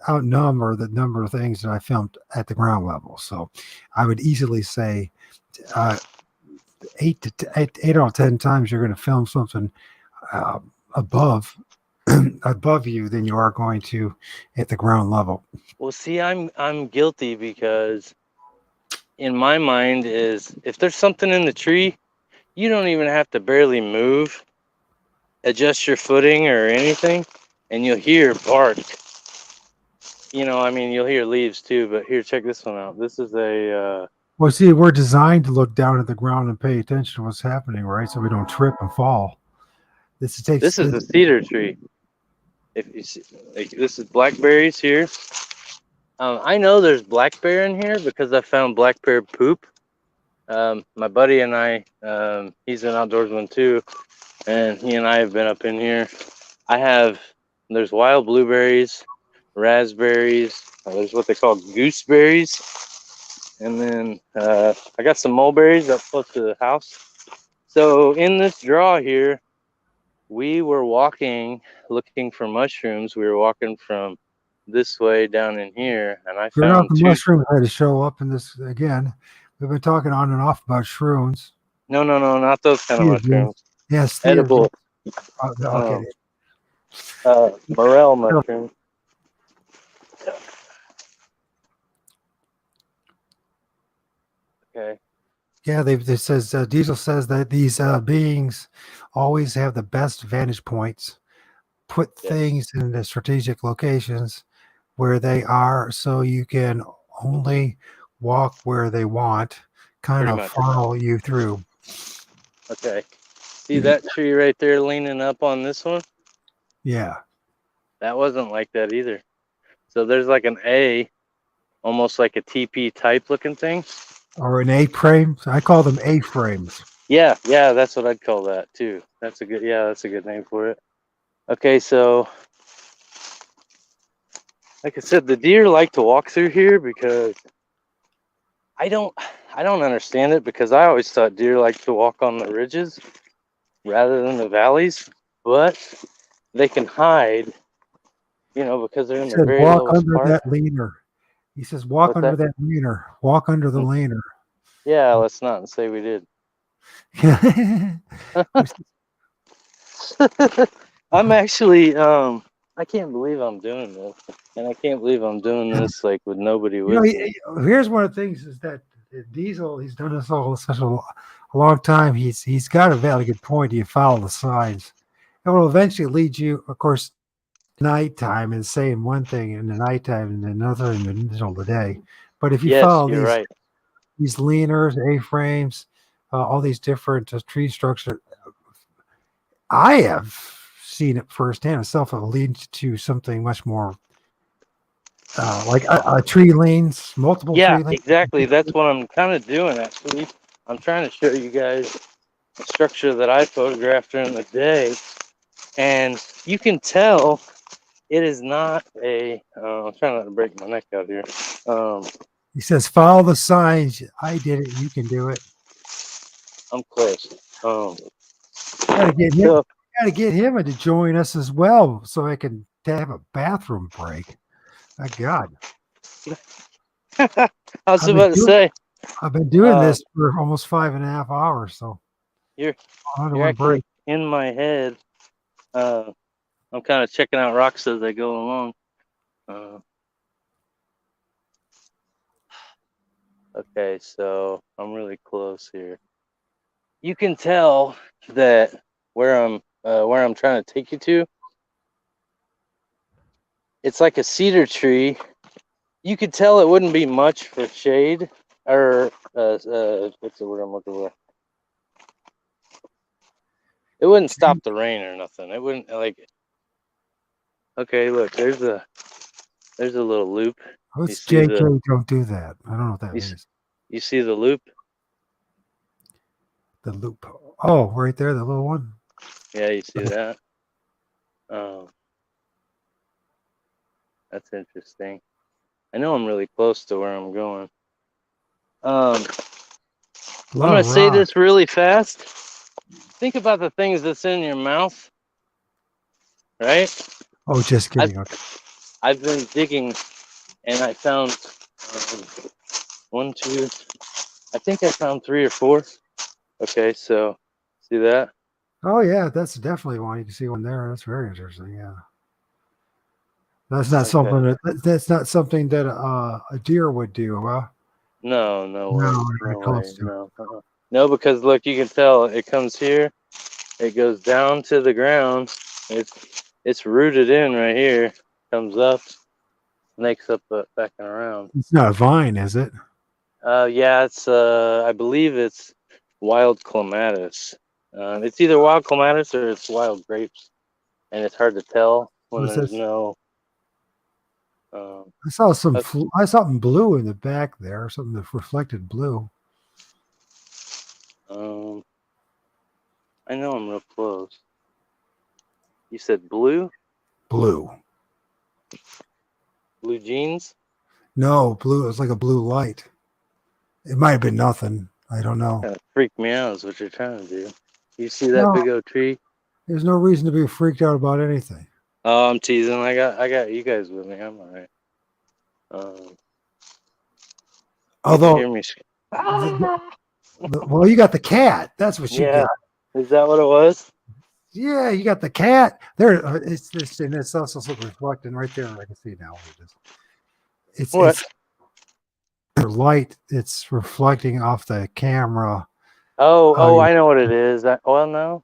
outnumber the number of things that I filmed at the ground level. So I would easily say 8 out of 10 times you're going to film something above above you than you are going to at the ground level. Well, see, I'm guilty because in my mind is if there's something in the tree, you don't even have to barely move, adjust your footing or anything, and you'll hear bark. You know, I mean, you'll hear leaves too, but here, check this one out. This is a Well, see, we're designed to look down at the ground and pay attention to what's happening, right? So we don't trip and fall. This is a cedar tree. If you see, like, this is blackberries here. I know there's black bear in here because I found black bear poop. My buddy and I, he's an outdoorsman too, and he and I have been up in here. There's wild blueberries, raspberries, there's what they call gooseberries, and then I got some mulberries up close to the house. So in this draw here, we were walking, looking for mushrooms. We were walking from this way down in here, and I Sure enough, found the two. mushrooms had to show up in this again. We've been talking on and off about shrooms. No, not those kind of mushrooms. Yes, Edible. Okay. Morel mushroom. Okay. Yeah, it says Diesel says that these beings always have the best vantage points, put things in the strategic locations where they are, so you can only walk where they want, kind Pretty of much. funnel you through. Okay. See that tree right there leaning up on this one? Yeah. That wasn't like that either. So there's like an A, almost like a TP type looking thing. Or an A-frame. I call them A-frames. Yeah, that's what I'd call that too. That's a good name for it. Okay, so like I said, the deer like to walk through here because I don't understand it, because I always thought deer like to walk on the ridges rather than the valleys, but they can hide, you know, because they're in the very walk lowest under part. that leaner. He says, walk What's under that? that leaner. Walk under the leaner. Yeah, let's not say we did. I'm actually, I can't believe I'm doing this, and I can't believe I'm doing this like with nobody with me. Here's one of the things is that Diesel, he's done this all such a long time. He's got a very good point. You follow the signs. It will eventually lead you, of course, nighttime and saying one thing in the nighttime and another in the middle of the day. But if you follow these leaners, A-frames, all these different tree structures, I have seen it firsthand myself. It leads to something much more like a tree lanes, multiple tree lanes. Exactly. That's what I'm kind of doing, actually. I'm trying to show you guys the structure that I photographed during the day, and you can tell it is not a. I'm trying not to break my neck out here. He says, "Follow the signs. I did it. You can do it." I'm close. Gotta got to get him to join us as well so I can have a bathroom break. My God. I was I've been about to doing, say, I've been doing uh, this for almost 5.5 hours, so you're I don't you're want to actually break. in my head. I'm kind of checking out rocks as they go along. Okay, so I'm really close here. You can tell that where I'm trying to take you to, it's like a cedar tree. You could tell it wouldn't be much for shade, or what's the word I'm looking for? It wouldn't stop the rain or nothing. It wouldn't like. Okay, look, there's a little loop. What's see JK? the- Don't do that. I don't know what that You, means. you see the loop? The loop. Oh, right there, the little one. Yeah, you see that? Um, that's interesting. I know I'm really close to where I'm going. I'm gonna say this really fast. Think about the things that's in your mouth, right? Oh, just kidding. Okay. I've been digging, and I found one, two. I think I found 3 or 4. Okay, so see that? Oh yeah, that's definitely one. You can see one there. That's very interesting. Yeah. That's not something that's not something that a deer would do, huh? No way, No, no not way, close to. no. No, because look, you can tell it comes here, it goes down to the ground. It's rooted in right here. Comes up, snakes up, back and around. It's not a vine, is it? Yeah, it's I believe it's wild clematis. It's either wild clematis or it's wild grapes, and it's hard to tell when What's there's this? no. I saw That's- I saw something blue in the back there, something that reflected blue. I know I'm real close. You said blue? Blue. Blue jeans? No, blue. It was like a blue light. It might have been nothing. I don't know. Kind of freak me out is what you're trying to do. You see that No, big old tree? there's no reason to be freaked out about anything. Oh, I'm teasing. I got you guys with me. I'm all right. Although, Hear me. well, you got the cat. That's what you Yeah. got. Is that what it was? Yeah, you got the cat there. It's this, and it's also reflecting right there. I can see now what it is. What? It's the light. It's reflecting off the camera. Oh, I know what it is. Well, no.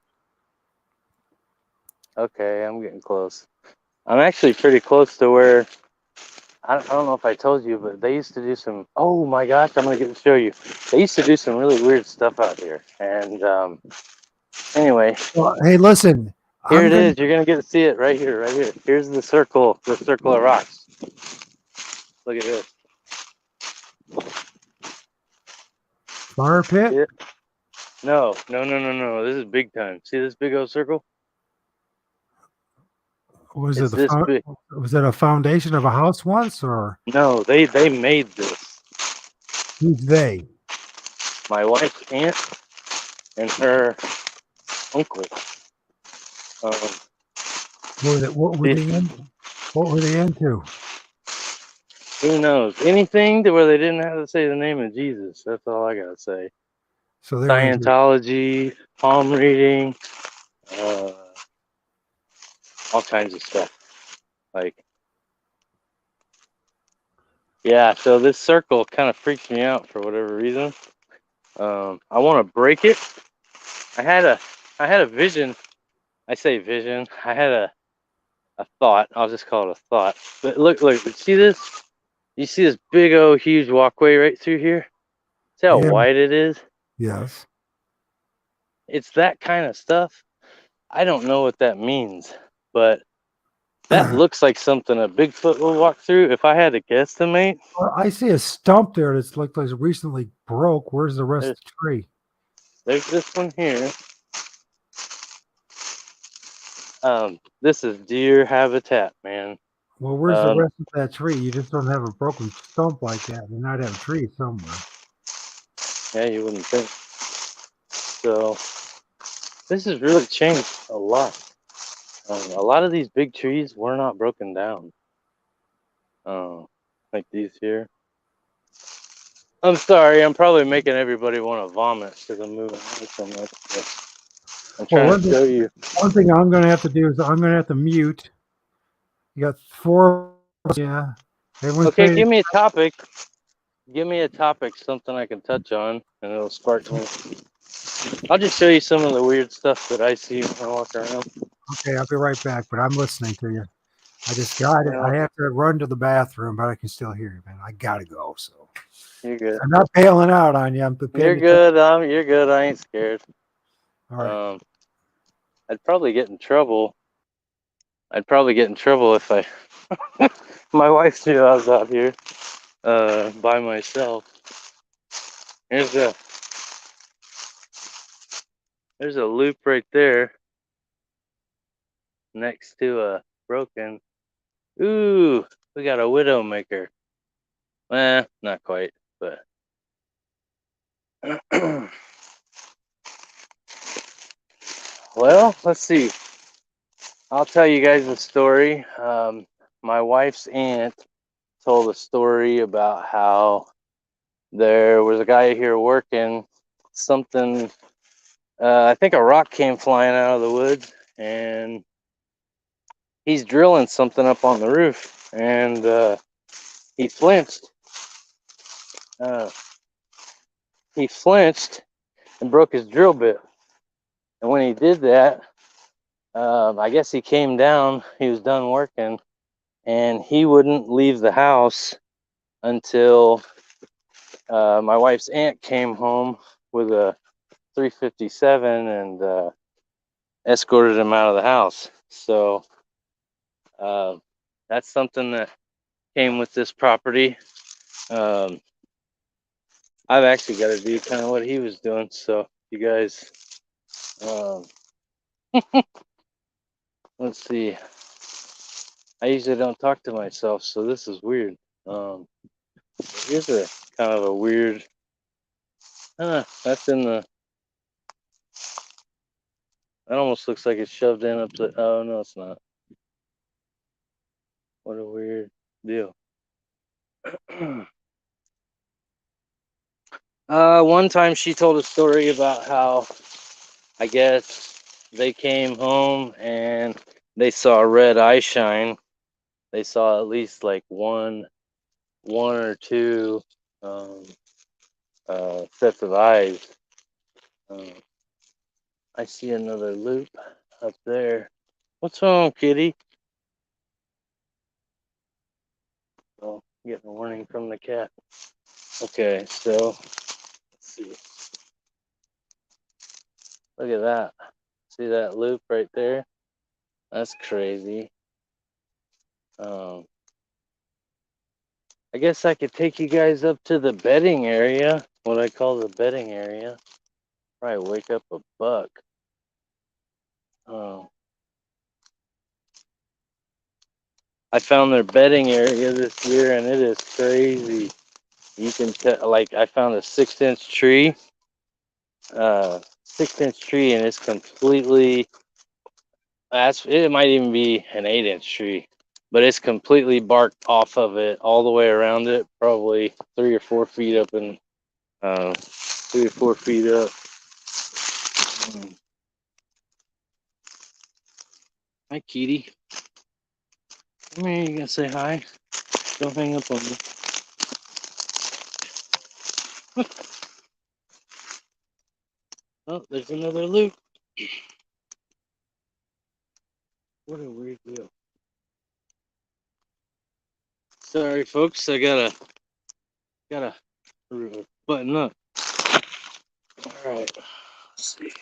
Okay, I'm getting close. I'm actually pretty close to where. I don't know if I told you, but they used to do some. Oh my gosh, I'm gonna get to show you. They used to do some really weird stuff out here. And anyway, Well, hey, listen. here it is. You're gonna get to see it right here, right here. Here's the circle of rocks. Look at this. Fire pit. Yeah. No. This is big time. See this big old circle? Was It's it this big. was it a foundation of a house once, or No, they made this. who's they? My wife's aunt and her uncle. What were they in? What were they into? Who knows? Anything to where they didn't have to say the name of Jesus. That's all I gotta say. So they were into Scientology, palm reading, all kinds of stuff. Like, yeah. So this circle kind of freaks me out for whatever reason. I want to break it. I had a vision. I say vision. I had a thought. I'll just call it a thought. But look, see this? You see this big old huge walkway right through here? See how wide it is? Yes. It's that kind of stuff. I don't know what that means, but that looks like something a Bigfoot will walk through. If I had to guesstimate, Well, I see a stump there that's like recently broke. Where's the rest of the tree? there's this one here. This is deer habitat, man. Well, where's the rest of that tree? You just don't have a broken stump like that. You might have a tree somewhere. Yeah, you wouldn't think. So this has really changed a lot. A lot of these big trees were not broken down. Like these here. I'm sorry, I'm probably making everybody want to vomit because I'm moving around so much. But I'm trying to show you. One thing I'm going to have to do is I'm going to have to mute. You got 4. Yeah. Everyone's Okay, paying. give me a topic. Give me a topic, something I can touch on, and it'll spark me. I'll just show you some of the weird stuff that I see when I walk around. Okay, I'll be right back, but I'm listening to you. I just got it. Yeah. I have to run to the bathroom, but I can still hear you, man. I gotta go. So You're good. I'm not bailing out on you. I'm You're paying good. You're good. I ain't scared. All right. I'd probably get in trouble. I'd probably get in trouble if I. My wife knew I was out here, by myself. There's a loop right there, next to a broken. Ooh, we got a widowmaker. Not quite, but. Well, let's see. I'll tell you guys a story. My wife's aunt told a story about how there was a guy here working something. I think a rock came flying out of the woods, and he's drilling something up on the roof, and he flinched. He flinched and broke his drill bit. And when he did that, I guess he came down. He was done working, and he wouldn't leave the house until my wife's aunt came home with a 357 and escorted him out of the house. So that's something that came with this property. I've actually got to do kind of what he was doing. So you guys, let's see. I usually don't talk to myself, so this is weird. Here's a kind of a weird. That's in the. That almost looks like it's shoved in up the. Oh no, it's not. What a weird deal. One time she told a story about how I guess they came home and they saw red eye shine. They saw at least like one or two sets of eyes. I see another loop up there. What's wrong, kitty? Oh, getting a warning from the cat. Okay, so let's see. Look at that. See that loop right there? That's crazy. I guess I could take you guys up to the bedding area, what I call the bedding area. Probably wake up a buck. I found their bedding area this year, and it is crazy. You can tell, like, I found a 6-inch tree, 6-inch tree, and it's completely. It might even be an 8-inch tree, but it's completely barked off of it all the way around it, probably 3 or 4 feet up, and 3 or 4 feet up. Hi, Kitty. Come here, you gonna say hi? Don't hang up on me. Oh, there's another loop. What a weird deal. Sorry, folks. I gotta button up. All right. Let's see.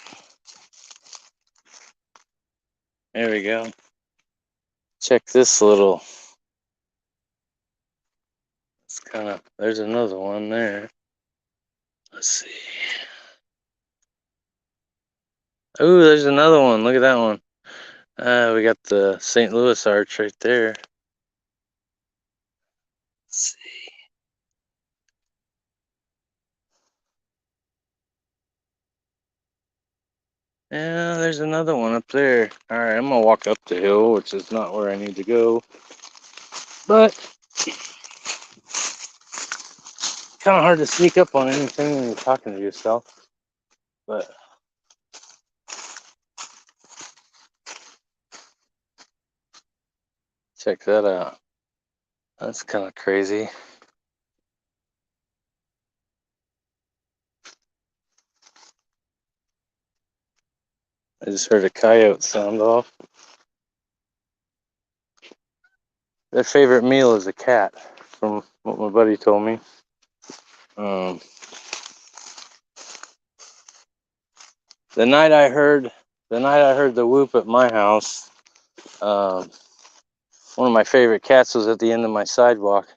There we go. Check this little. It's kind of. There's another one there. Let's see. Oh, there's another one. Look at that one. We got the St. Louis Arch right there. Let's see. Yeah, there's another one up there. All right, I'm gonna walk up the hill, which is not where I need to go, but kind of hard to sneak up on anything when you're talking to yourself. But check that out. That's kind of crazy. I just heard a coyote sound off. Their favorite meal is a cat, from what my buddy told me. The night I heard the whoop at my house, um, one of my favorite cats was at the end of my sidewalk,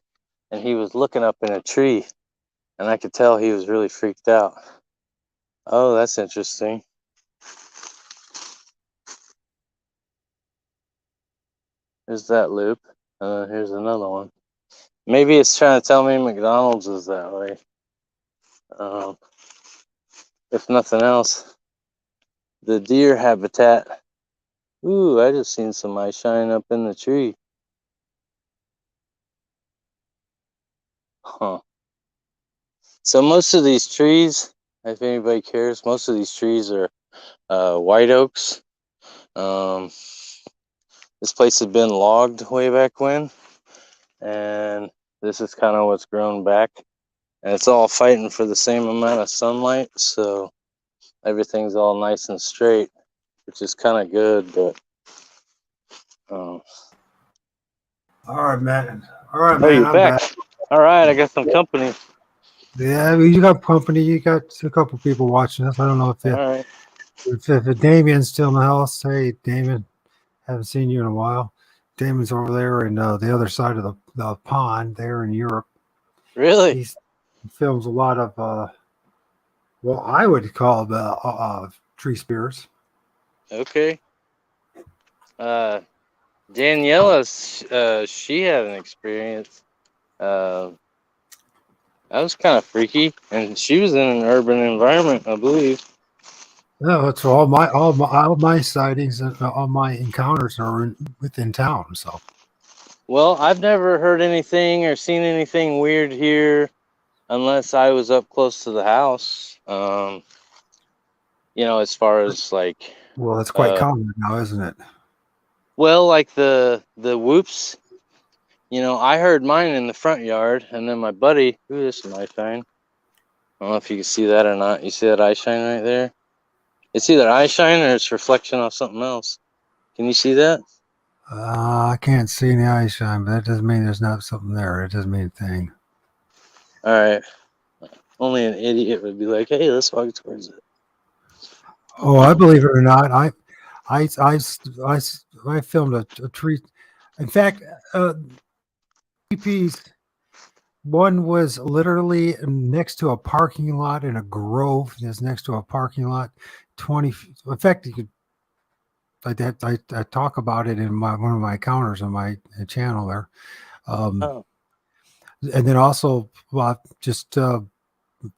and he was looking up in a tree, and I could tell he was really freaked out. Oh, that's interesting. There's that loop. Here's another one. Maybe it's trying to tell me McDonald's is that way. If nothing else, the deer habitat. Ooh, I just seen some eye shine up in the tree. Huh. So most of these trees, if anybody cares, most of these trees are white oaks. This place had been logged way back when, and this is kind of what's grown back. And it's all fighting for the same amount of sunlight, so everything's all nice and straight, which is kind of good, but All right, man. All right, oh, man. you're I'm back. back. All right, I got some company. Yeah, I mean, you got company. You got a couple people watching us. I don't know if All right. if Damien's still in the house. Hey, Damien, haven't seen you in a while. Damien's over there in the other side of the pond, there in Europe. Really? He films a lot of what I would call the tree spirits. Okay. Daniela, she had an experience. Uh, that was kind of freaky, and she was in an urban environment, I believe. No, it's all my sightings and all my encounters are within town. So, Well, I've never heard anything or seen anything weird here unless I was up close to the house. As far as like, well, it's quite uh, common now, isn't it? well, like the whoops. I heard mine in the front yard, and then my buddy, ooh, there's some eye shine. I don't know if you can see that or not. You see that eye shine right there? It's either eye shine or it's reflection off something else. Can you see that? I can't see any eye shine, but that doesn't mean there's not something there. It doesn't mean a thing. All right. Only an idiot would be like, "Hey, let's walk towards it." Oh, I believe it or not, I filmed a tree. In fact, TPs. One was literally next to a parking lot in a grove. That's next to a parking lot. 20. In fact, you could. I talk about it in one of my encounters on my channel there. Oh, And then also, just uh,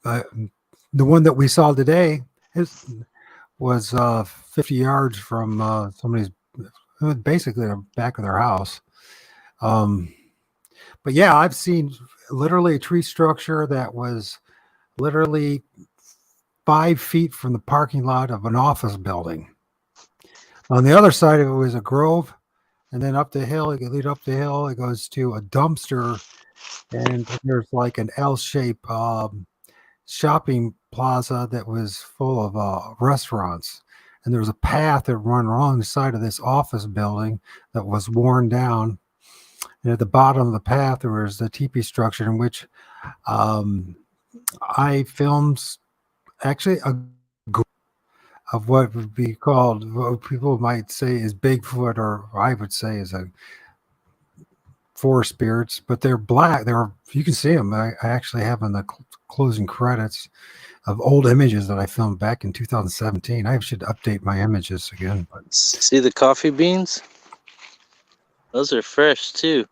the one that we saw today was 50 yards from somebody's, basically the back of their house. But yeah, I've seen literally a tree structure that was literally 5 feet from the parking lot of an office building. On the other side of it was a grove, and then up the hill, it could lead up the hill, it goes to a dumpster, and there's like an L-shaped shopping plaza that was full of restaurants. And there was a path that ran along the side of this office building that was worn down. And at the bottom of the path, there was the teepee structure in which I filmed actually a of what would be called, what people might say is Bigfoot, or I would say is a forest spirits, but they're black. You can see them. I actually have in the closing credits of old images that I filmed back in 2017. I should update my images again. But see the coffee beans? Those are fresh too.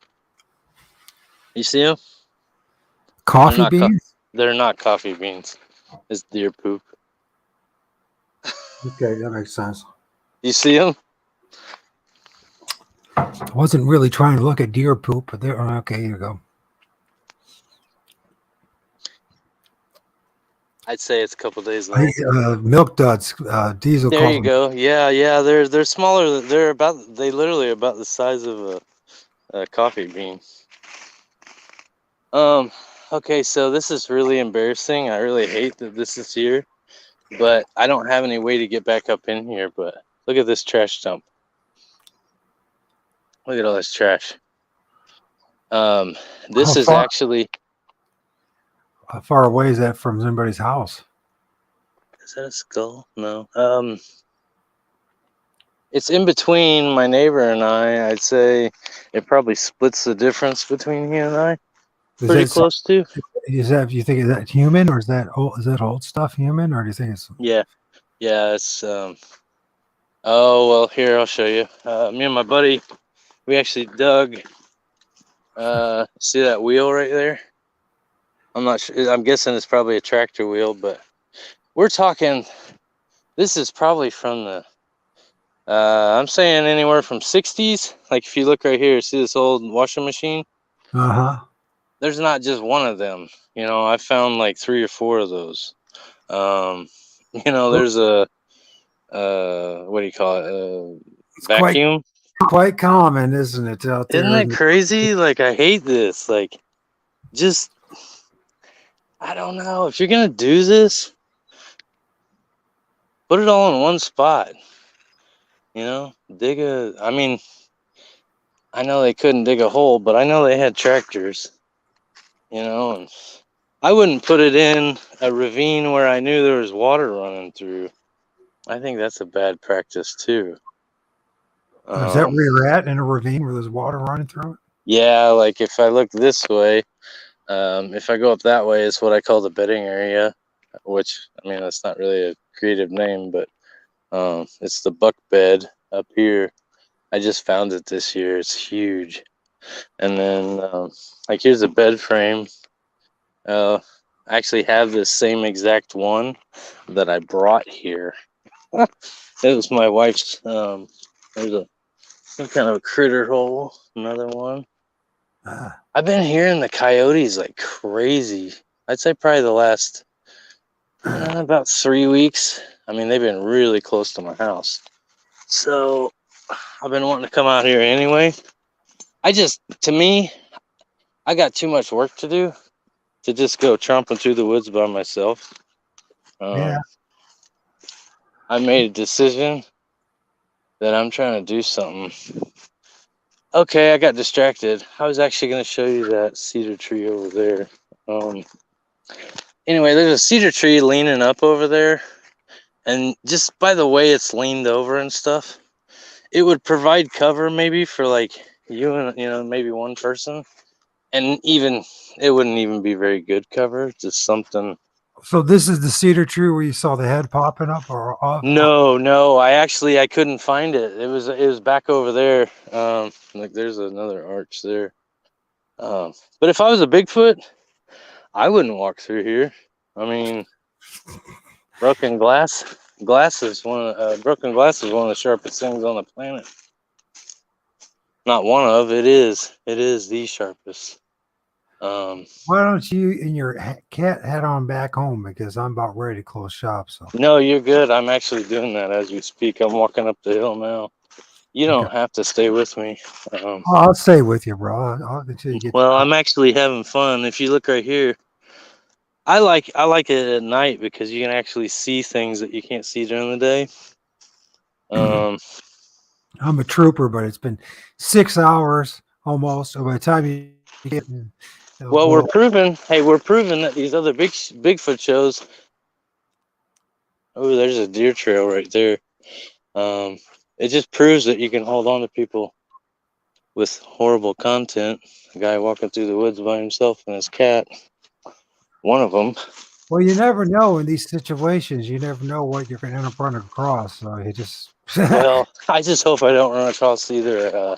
You see them? coffee beans? They're not coffee beans. It's deer poop. Okay, that makes sense. You see them? I wasn't really trying to look at deer poop, but there. Okay, here you go. I'd say it's a couple days old. Milk duds. Diesel. There calls you them. go. Yeah. They're smaller. They literally about the size of a coffee bean. Okay, so this is really embarrassing. I really hate that this is here, but I don't have any way to get back up in here. But look at this trash dump. Look at all this trash. This How is far- actually. How far away is that from somebody's house? Is that a skull? No. It's in between my neighbor and I. I'd say it probably splits the difference between he and I. Pretty close to. Is that, you think, is that human, or is that old stuff human, or do you think it's? Yeah. It's oh well, here I'll show you. Me and my buddy, we actually dug. See that wheel right there? I'm not sure. I'm guessing it's probably a tractor wheel, but we're talking. This is probably from the. I'm saying anywhere from 60s. Like if you look right here, see this old washing machine? Uh-huh. There's not just one of them. You know, I found like 3 or 4 of those. There's a what do you call it? It's Vacuum. quite common, isn't it, out there? Isn't it crazy? Like I hate this. Like, just I don't know. If you're gonna do this, put it all in one spot. You know, I mean, I know they couldn't dig a hole, but I know they had tractors. You know, and I wouldn't put it in a ravine where I knew there was water running through. I think that's a bad practice too. Is that where you're at, in a ravine where there's water running through it? Yeah, like if I look this way, if I go up that way, it's what I call the bedding area, which, I mean, that's not really a creative name, but it's the buck bed up here. I just found it this year. It's huge. And then, like, here's a bed frame. I actually have this same exact one that I brought here. It was my wife's. There's some kind of a critter hole. Another one. I've been hearing the coyotes like crazy. I'd say probably the last about 3 weeks. I mean, they've been really close to my house. So I've been wanting to come out here anyway. To me, I got too much work to do to just go tromping through the woods by myself. Yeah. I made a decision that I'm trying to do something. Okay, I got distracted. I was actually going to show you that cedar tree over there. Anyway, there's a cedar tree leaning up over there. And just by the way it's leaned over and stuff, it would provide cover maybe for like you and, maybe one person. And even, it wouldn't even be very good cover. Just something. So this is the cedar tree where you saw the head popping up, or off? No, I couldn't find it. It was back over there. Like there's another arch there. But if I was a Bigfoot, I wouldn't walk through here. I mean, broken glass is one of the sharpest things on the planet. Not one of, it is the sharpest. Why don't you and your cat head on back home, because I'm about ready to close shop. So No, you're good. I'm actually doing that as we speak. I'm walking up the hill now. You don't have to stay with me. I'll stay with you, bro. Until you get. Well, I'm actually having fun. If you look right here, I like it at night because you can actually see things that you can't see during the day. I'm a trooper, but it's been 6 hours almost. So by the time you get, well, we're proving that these other Bigfoot shows. Oh, there's a deer trail right there. It just proves that you can hold on to people with horrible content. A guy walking through the woods by himself and his cat. One of them. Well, you never know in these situations. You never know what you're going to end up running across. So you just. Well, I just hope I don't run across either.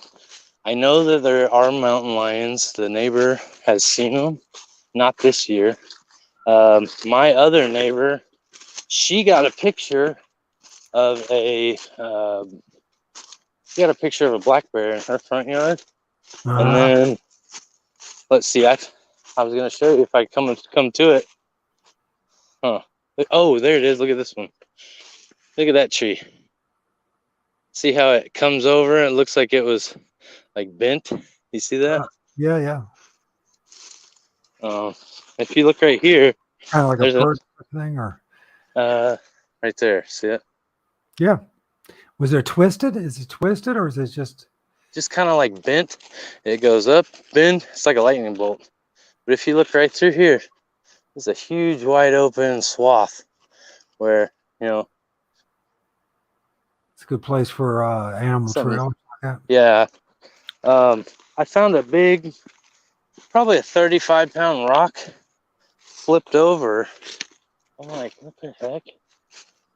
I know that there are mountain lions. The neighbor has seen them. Not this year. My other neighbor, she got a picture of a. She got a picture of a black bear in her front yard, and then let's see. I was gonna show you if I come to it. Huh? Oh, there it is. Look at this one. Look at that tree. See how it comes over? It looks like it was like bent. You see that? Yeah, yeah. If you look right here, Kind of like there's a bird thing, or right there. See it? yeah. Was it twisted? Is it twisted, or is it just? Just kind of like bent. It goes up, bend. It's like a lightning bolt. But if you look right through here, there's a huge wide open swath where, you know, It's a good place for animal something. trail. Yeah. Yeah. I found a big, probably a 35-pound rock flipped over. I'm like, what the heck?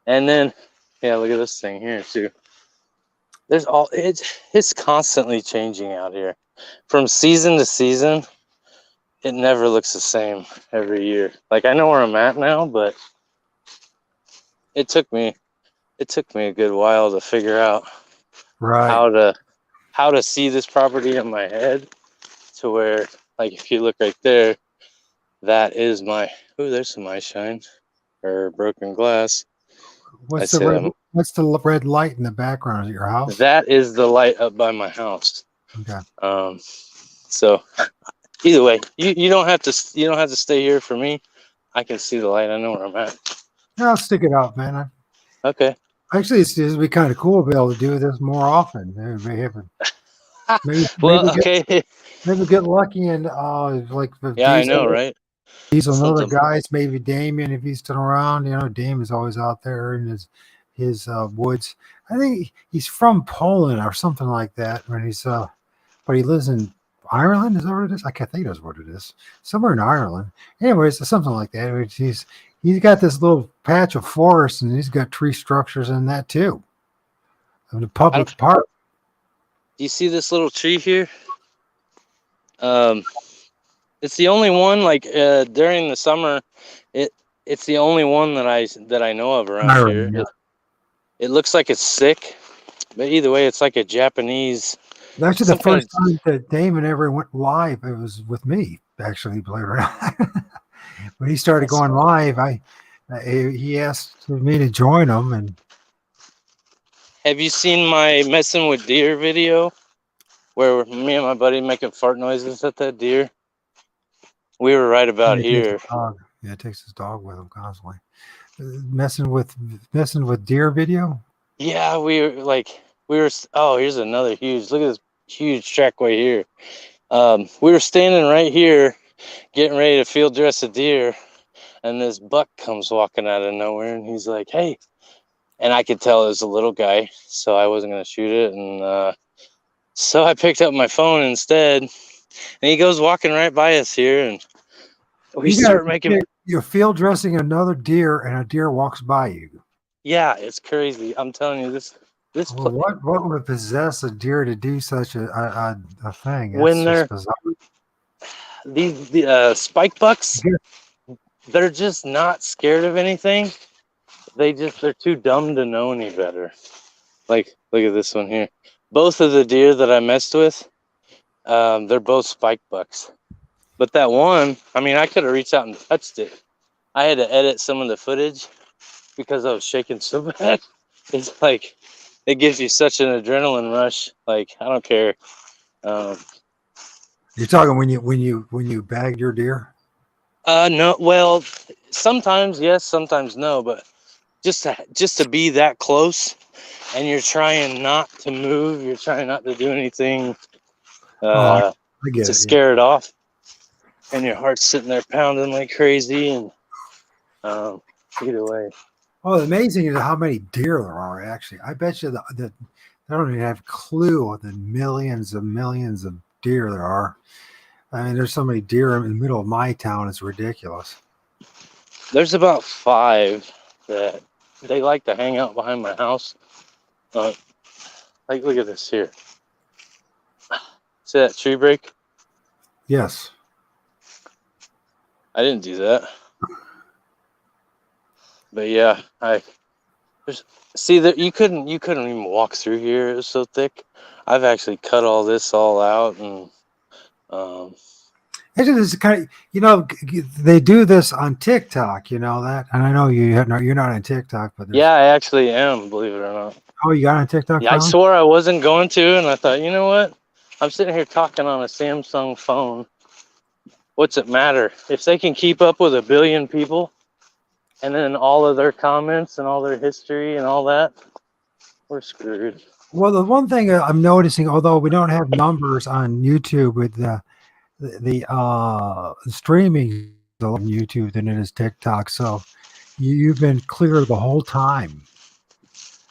And then, yeah, look at this thing here too. There's it's constantly changing out here. From season to season, it never looks the same every year. Like, I know where I'm at now, but it took me a good while to figure out Right. how to see this property in my head to where, like, if you look right there, that is my, there's some ice shine or broken glass. What's the red light in the background of your house? That is the light up by my house. Okay. So either way, you don't have to stay here for me. I can see the light. I know where I'm at. Yeah, I'll stick it out, man. Okay. Actually, it'd be kind of cool to be able to do this more often. Maybe get lucky and like yeah, I know, right? Diesel and other guys, maybe Damien, if he's still around. You know, Damien's always out there in his woods. I think he's from Poland or something like that. When he's but he lives in Ireland. Is that what it is? I can't think that's what it is. Somewhere in Ireland. Anyways, something like that. He's got this little patch of forest, and he's got tree structures in that too. In the public park. Do you see this little tree here? It's the only one, like, during the summer, it's the only one that I know of around here. Yeah. It looks like it's sick, but either way, it's like a Japanese. Actually, the first time that Damon ever went live, it was with me. Actually, believe it or not, when he started going live, he asked me to join him. And have you seen my messing with deer video, where me and my buddy making fart noises at that deer? We were right about here. Yeah, it takes his dog with him constantly. Messing with deer video. Yeah, we were. Oh, here's another huge. Look at this huge trackway here. We were standing right here, getting ready to field dress a deer, and this buck comes walking out of nowhere, and he's like, "Hey," and I could tell it was a little guy, so I wasn't gonna shoot it, and so I picked up my phone instead, and he goes walking right by us here, and we start making. You're field dressing another deer, and a deer walks by you. Yeah, it's crazy. I'm telling you, this. What would possess a deer to do such a thing? When these spike bucks, they're just not scared of anything. They're too dumb to know any better. Like, look at this one here. Both of the deer that I messed with, they're both spike bucks. But that one, I mean, I could have reached out and touched it. I had to edit some of the footage because I was shaking so bad. It's like, it gives you such an adrenaline rush. Like, I don't care. You're talking when you bagged your deer? No. Well, sometimes yes, sometimes no. But just to be that close, and you're trying not to move, you're trying not to do anything to scare it off, and your heart's sitting there pounding like crazy. And either way. Oh, the amazing is how many deer there are. Actually, I bet you that they don't even have a clue of the millions of deer there are. I mean, there's so many deer in the middle of my town. It's ridiculous. There's about 5 that they like to hang out behind my house. Like, look at this here. See that tree break? Yes. I didn't do that. But yeah, See that you couldn't even walk through here. It was so thick. I've actually cut all this all out, and Actually, this is kind of, they do this on TikTok, you know that, and I know you're not on TikTok, but yeah, I actually am, believe it or not. oh, you got on TikTok? Yeah, I Finally? swore I wasn't going to, and I thought, you know what? I'm sitting here talking on a Samsung phone. What's it matter if they can keep up with 1 billion people, and then all of their comments and all their history and all that? We're screwed. Well, the one thing I'm noticing, although we don't have numbers on YouTube with the streaming on YouTube than it is TikTok, so you've been clear the whole time.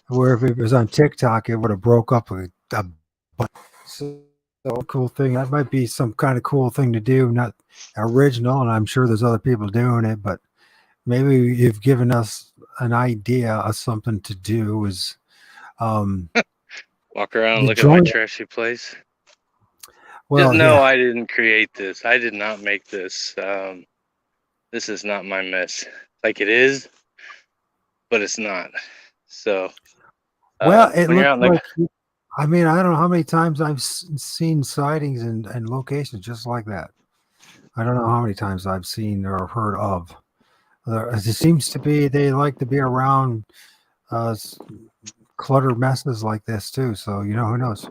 Where if it was on TikTok, it would have broke up a so cool thing. That might be some kind of cool thing to do, not original, and I'm sure there's other people doing it, but maybe you've given us an idea of something to do is Walk around and the look at my joint. trashy place. Well, No, yeah. I didn't create this. I did not make this. This is not my mess. Like it is, but it's not. So, Well, it when you're looks out in the like, I mean, I don't know how many times I've seen sightings and locations just like that. I don't know how many times I've seen or heard of. It seems to be they like to be around cluttered messes like this too. So who knows?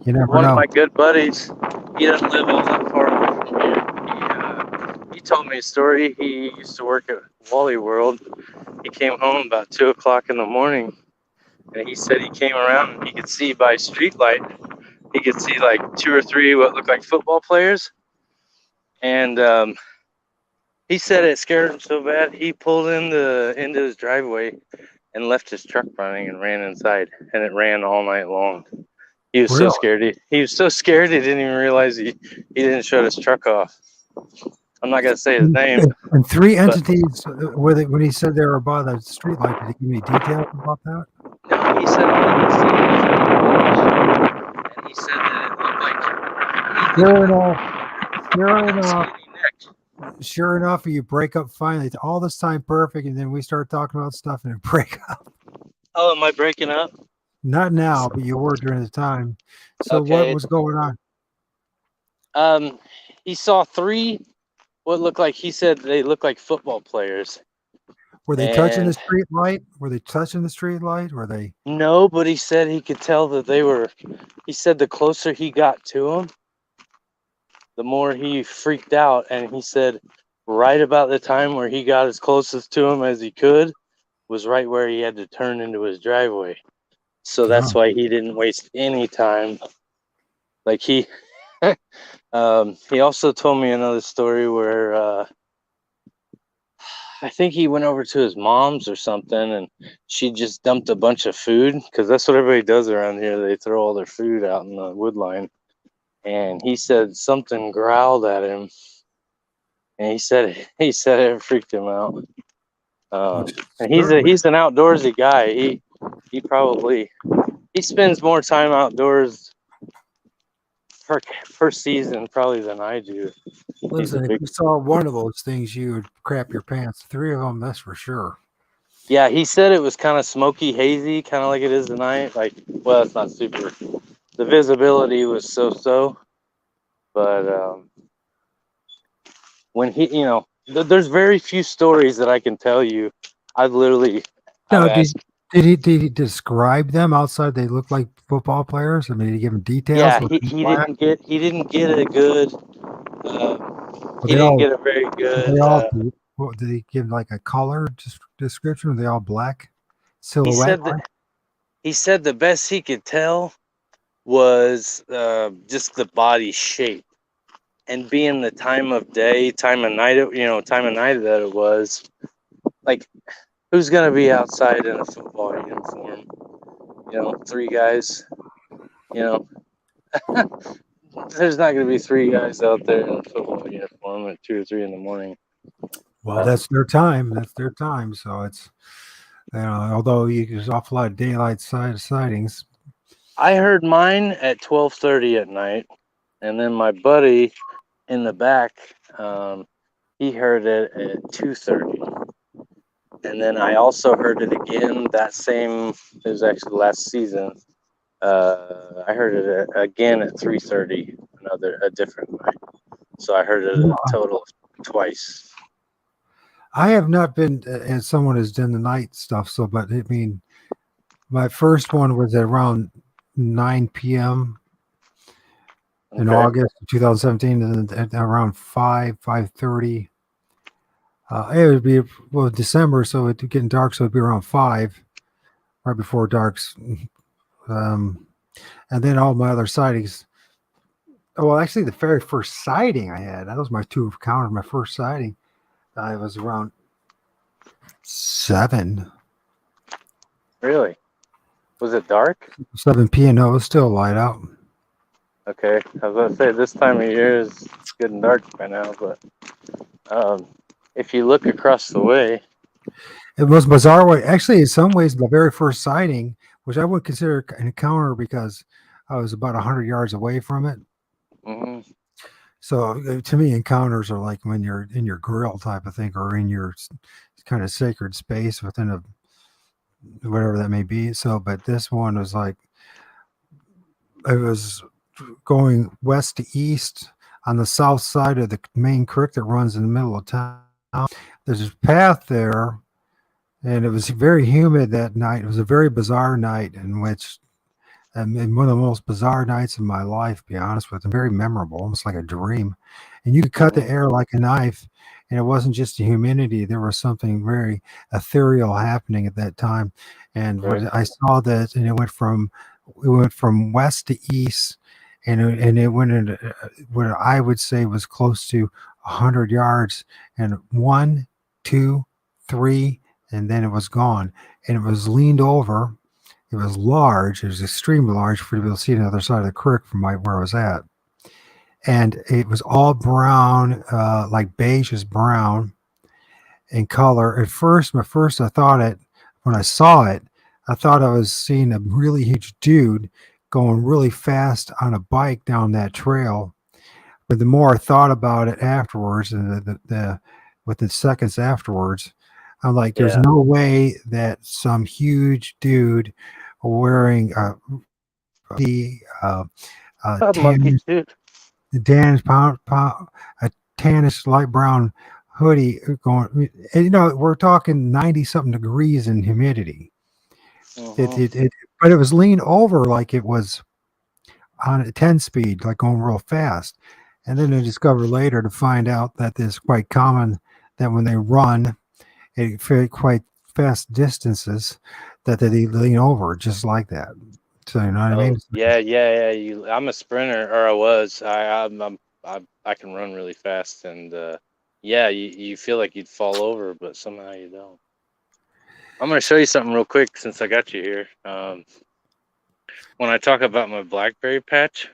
You never one of know. my good buddies, he doesn't live all that far away from here. He told me a story. He used to work at Wally World. He came home about 2 o'clock in the morning, and he said he came around and he could see by street light. He could see like 2 or 3 what looked like football players, and he said it scared him so bad he pulled into his driveway and left his truck running and ran inside, and it ran all night long. He was so Really? scared. He was so scared he didn't even realize he didn't shut his truck off. I'm not gonna say his name, And 3 but entities when he said they were by the street light, did he give me details about that? no, he said all he could see was and he said that it looked like Sure enough, sure a enough, skinny neck. sure enough, you break up finally. It's all this time perfect, and then we start talking about stuff and it break up. Oh, am I breaking up? Not now, but you were during the time. So what Okay. was going on? He saw 3 what looked like, he said they looked like football players. Were they touching the And street light? Were they touching the street light? Were they? no, but he said he could tell that they were. He said the closer he got to them, the more he freaked out. And he said right about the time where he got as closest to him as he could was right where he had to turn into his driveway. So that's Oh, why he didn't waste any time. Like he also told me another story where I think he went over to his mom's or something, and she just dumped a bunch of food, because that's what everybody does around here. They throw all their food out in the wood line. And he said something growled at him, and he said it freaked him out. And he's certainly. an outdoorsy guy. He spends more time outdoors per season probably than I do. He's a Listen, if big you saw one of those things, you would crap your pants. 3 of them, that's for sure. Yeah, he said it was kind of smoky, hazy, kind of like it is tonight. Like, well, it's not super. The visibility was so, but when there's very few stories that I can tell you. I've Now, asked. did he describe them outside? They look like football players. I mean, did he give them details? Yeah, Were they he black? didn't get a good. Were He they didn't all? get a very Were good. they all? What, did he give like a color description? Were they all black He silhouette? said the best he could tell was just the body shape, and being the time of day, time of night that it was. Like, who's gonna be outside in a football uniform? 3 guys. You know, there's not gonna be 3 guys out there in a football uniform at 2 or 3 in the morning. Well, that's their time. That's their time. So it's although there's an awful lot of daylight sightings. I heard mine at 12:30 at night, and then my buddy in the back, he heard it at 2:30. And then I also heard it again that same. It was actually last season. I heard it again at 3:30. A different night. So I heard it a total of twice. I have not been, and someone has done the night stuff. So, but I mean, my first one was at around 9 p.m. in Okay. August of 2017, and then at around 5:30. It would be December, so it's getting dark, so it'd be around 5, right before darks. Um, and then all my other sightings. Well, actually, the very first sighting I had, that was my two encounters. My first sighting, I was around 7 Really? Was it dark? 7 p.m. No, it was still light out. Okay. I was gonna say this time of year is it's getting dark by now, but if you look across the way, It was bizarre way. Actually, in some ways, the very first sighting, which I would consider an encounter because I was about 100 yards away from it. mhm, So to me, encounters are like when you're in your grill type of thing, or in your kind of sacred space within a whatever that may be. So, but this one was like it was going west to east on the south side of the main creek that runs in the middle of town. There's a path there, and it was very humid that night. It was a very bizarre night in which, and one of the most bizarre nights of my life, to be honest with you, very memorable, almost like a dream. And you could cut the air like a knife, and it wasn't just the humidity. There was something very ethereal happening at that time. And right. when I saw that, and it went from west to east, and it went in what I would say was close to 100 yards, and 1, 2, 3, and then it was gone, and it was leaned over. It was large. It was extremely large for you to be able to see on the other side of the creek from where I was at. And it was all brown, like beige is brown in color. At first, when I saw it, I thought I was seeing a really huge dude going really fast on a bike down that trail. But the more I thought about it afterwards, and within seconds afterwards, I'm like, there's Yeah. no way that some huge dude wearing the Monkey tannish, suit. a tannish light brown hoodie going. And, we're talking 90 something degrees in humidity. Mhm. But it was leaned over like it was on a 10 speed, like going real fast. And then I discovered later to find out that it's quite common that when they run at quite fast distances, that they lean over just like that. So you know what I mean? Oh, yeah. I'm a sprinter, or I was. I can run really fast, and yeah, you feel like you'd fall over, but somehow you don't. I'm gonna show you something real quick since I got you here. When I talk about my blackberry patch,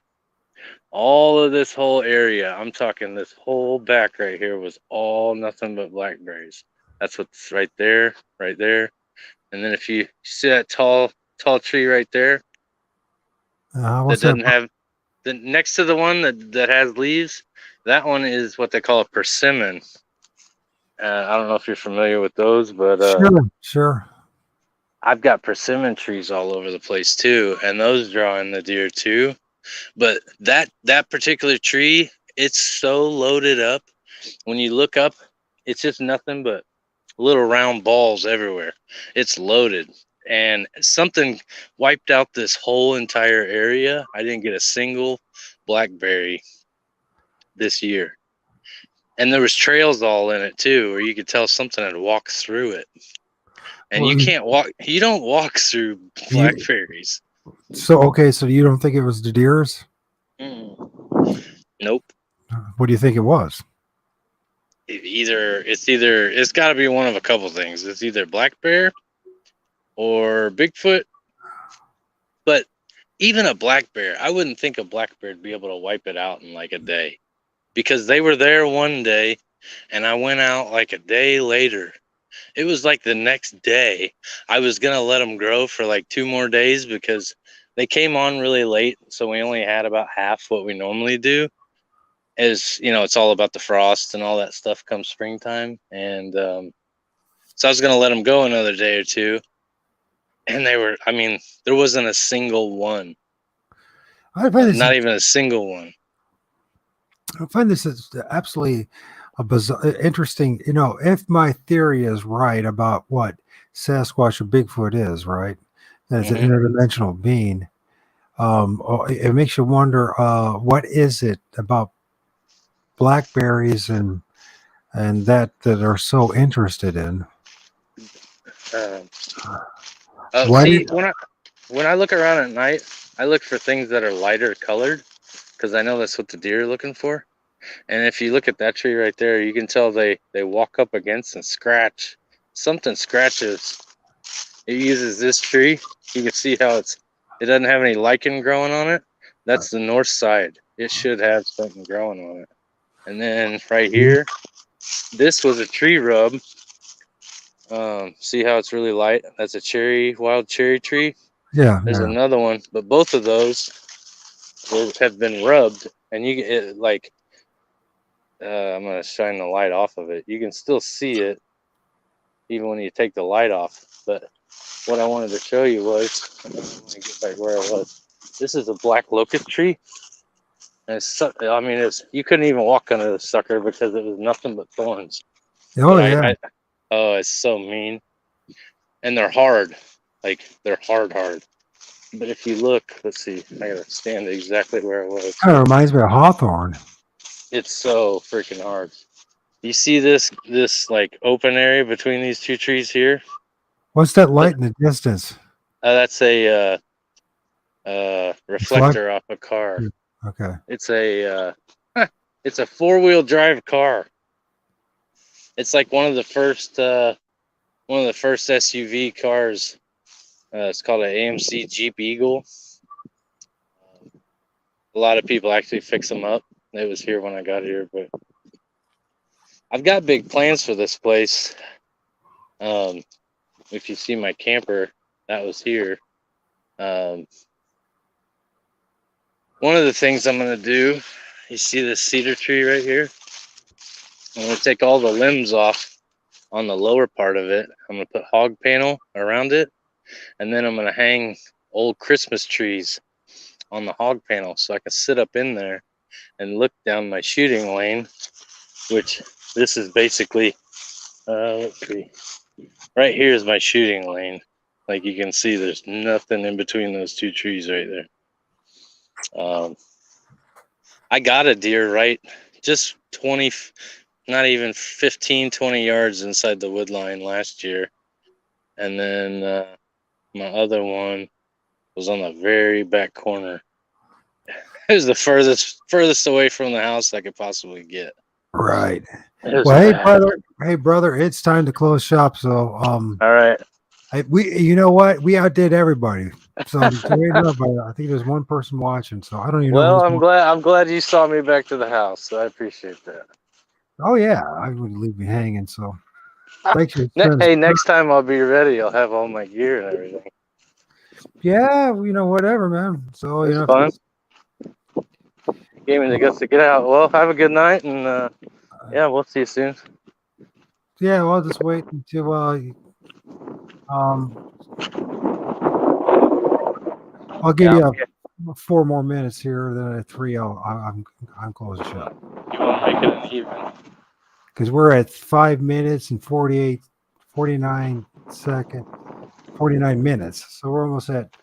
all of this whole area, I'm talking this whole back right here was all nothing but blackberries. That's what's right there, and then if you see that tall tree right there that What's that? doesn't have the next to the one that has leaves, that one is what they call a persimmon. I don't know if you're familiar with those, but Sure. I've got persimmon trees all over the place too, and those draw in the deer too. But that particular tree, it's so loaded up. When you look up, it's just nothing but little round balls everywhere. It's loaded. And something wiped out this whole entire area. I didn't get a single blackberry this year. And there was trails all in it too, where you could tell something had walked through it. And Well, you don't walk through you, blackberries. so you don't think it was the deers? Mm. Nope. What do you think it was? It's got to be one of a couple things. It's either black bear or Bigfoot. But even a black bear, I wouldn't think a black bear would be able to wipe it out in like a day, because they were there one day and I went out like a day later. It was like the next day. I was going to let them grow for like 2 more days because they came on really late. So we only had about half what we normally do. As you know, it's all about the frost and all that stuff come springtime. And So I was gonna let them go another day or two, and they were. I mean, there wasn't a single one. I find this Not even a single one. I find this is absolutely a bizarre, interesting. You know, if my theory is right about what Sasquatch or Bigfoot is, right, that it's an interdimensional being. It makes you wonder, what is it about blackberries and that are so interested in? Why See, did, when I look around at night, I look for things that are lighter colored because I know that's what the deer are looking for. And if you look at that tree right there, you can tell they walk up against and scratch. Something scratches. It uses this tree. You can see how it doesn't have any lichen growing on it. That's the north side. It should have something growing on it. And then right here, this was a tree rub. See how it's really light? That's a wild cherry tree. yeah, There's yeah. another one, but both of those have been rubbed, and I'm gonna shine the light off of it. You can still see it even when you take the light off. But what I wanted to show you was, let me get back where I was. This is a black locust tree, and you couldn't even walk under the sucker because it was nothing but thorns. Oh, But yeah. oh, it's so mean, and they're hard, like they're hard. But if you look, let's see, I gotta stand exactly where I was. Kind of reminds me of hawthorn. It's so freaking hard. You see this like open area between these two trees here? What's that light in the distance? That's a reflector off a car. Okay. It's a it's a 4-wheel drive car. It's like one of the first SUV cars. It's called an AMC Jeep Eagle. A lot of people actually fix them up. It was here when I got here, but I've got big plans for this place. If you see my camper, that was here. One of the things I'm going to do, you see this cedar tree right here? I'm going to take all the limbs off on the lower part of it. I'm going to put hog panel around it, and then I'm going to hang old Christmas trees on the hog panel so I can sit up in there and look down my shooting lane, which this is basically, let's see, right here is my shooting lane. Like you can see, there's nothing in between those two trees right there. I got a deer right just 20, not even 15, 20 yards inside the wood line last year. And then my other one was on the very back corner. It was the furthest away from the house I could possibly get. Right. Well, Hey brother, it's time to close shop. So all right. you know what? We outdid everybody. So I think there's one person watching. So I don't even know. Well, who's I'm glad you saw me back to the house. So I appreciate that. Oh yeah, I wouldn't leave me hanging. So thanks for Hey, next time I'll be ready. I'll have all my gear and everything. Yeah, whatever, man. So It's fun. Gave me the guts to get out. Well, have a good night, and yeah, we'll see you soon. Yeah, well, I'll just wait until I'll give you 4 more minutes here. Then at 3, I'm closing shop. You want to make it an even? Because we're at 5 minutes and 49 minutes. So we're almost at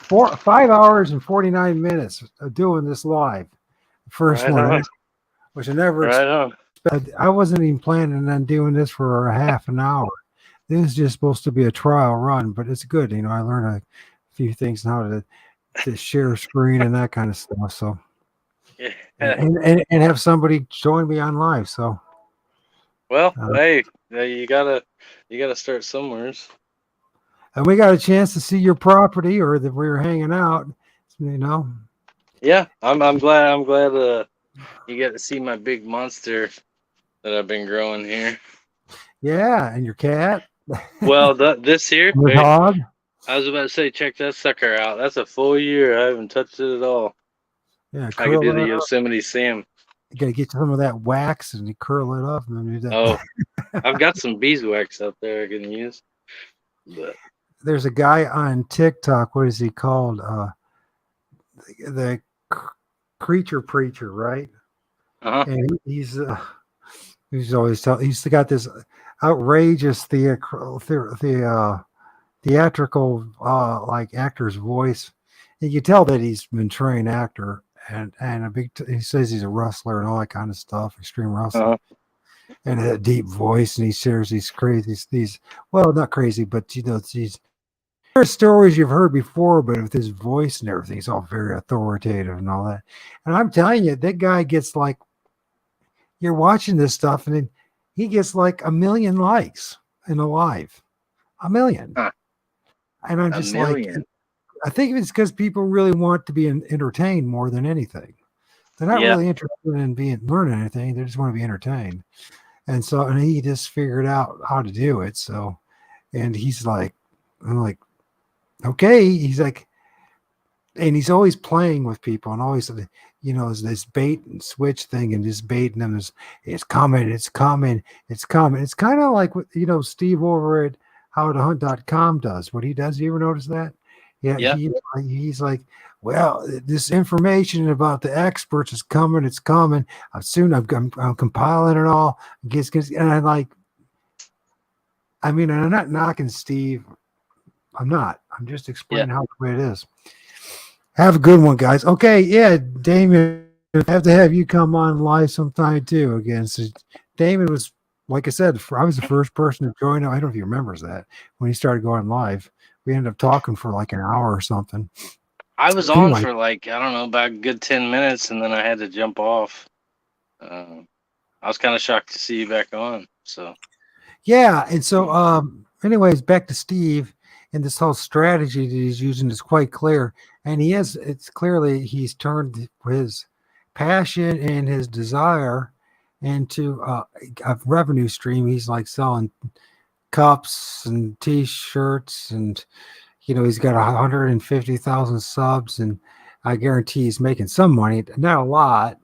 5 hours and 49 minutes of doing this live. First one, which I never expected. I wasn't even planning on doing this for a half an hour. This is just supposed to be a trial run, but it's good. I learned a few things on how to share screen and that kind of stuff. So, yeah. and have somebody join me on live. So, well, hey, you gotta start somewhere. And we got a chance to see your property, or that we were hanging out. Yeah, I'm glad you get to see my big monster that I've been growing here. Yeah, and your cat. Well, this here, your dog. I was about to say, check that sucker out. That's a full year. I haven't touched it at all. Yeah, I could do the Yosemite Sam. You got to get some of that wax and you curl it up and then do that. Oh, I've got some beeswax out there I can use. But There's a guy on TikTok. What is he called? The creature preacher, right? uh-huh. And he's always he's got this outrageous theatrical like actor's voice. And you can tell that he's been trained actor and he says he's a wrestler and all that kind of stuff, extreme wrestling. And a deep voice, and he shares these well, not crazy, but these stories you've heard before, but with his voice and everything, it's all very authoritative and all that. And I'm telling you, that guy gets like, you're watching this stuff, and then he gets like 1 million likes in a live, 1 million. Huh. And I'm just like, I think it's because people really want to be entertained more than anything. They're not really interested in learning anything; they just want to be entertained. And so, and he just figured out how to do it. So, and he's like, I'm like, okay. He's like, and he's always playing with people and always, this bait and switch thing and just baiting them. It's coming. It's kind of like what, Steve over at howtohunt.com does. What he does. You ever notice that? Yeah. He's like, well, this information about the experts is coming. It's coming. Soon I'm compiling it all. And I'm like, I mean, I'm not knocking Steve. I'm not. I'm just explaining how the way it is. Have a good one, guys. Okay, yeah, Damon, I have to have you come on live sometime too again. So Damon was, like I said, I was the first person to join. I don't know if he remembers that when he started going live. We ended up talking for like an hour or something. I was on for like, I don't know, about a good 10 minutes, and then I had to jump off. I was kind of shocked to see you back on. So, yeah. And so, anyways, back to Steve, and this whole strategy that he's using is quite clear. And it's clearly he's turned his passion and his desire into a revenue stream. He's like selling cups and T-shirts, and he's got 150,000 subs, and I guarantee he's making some money. Not a lot.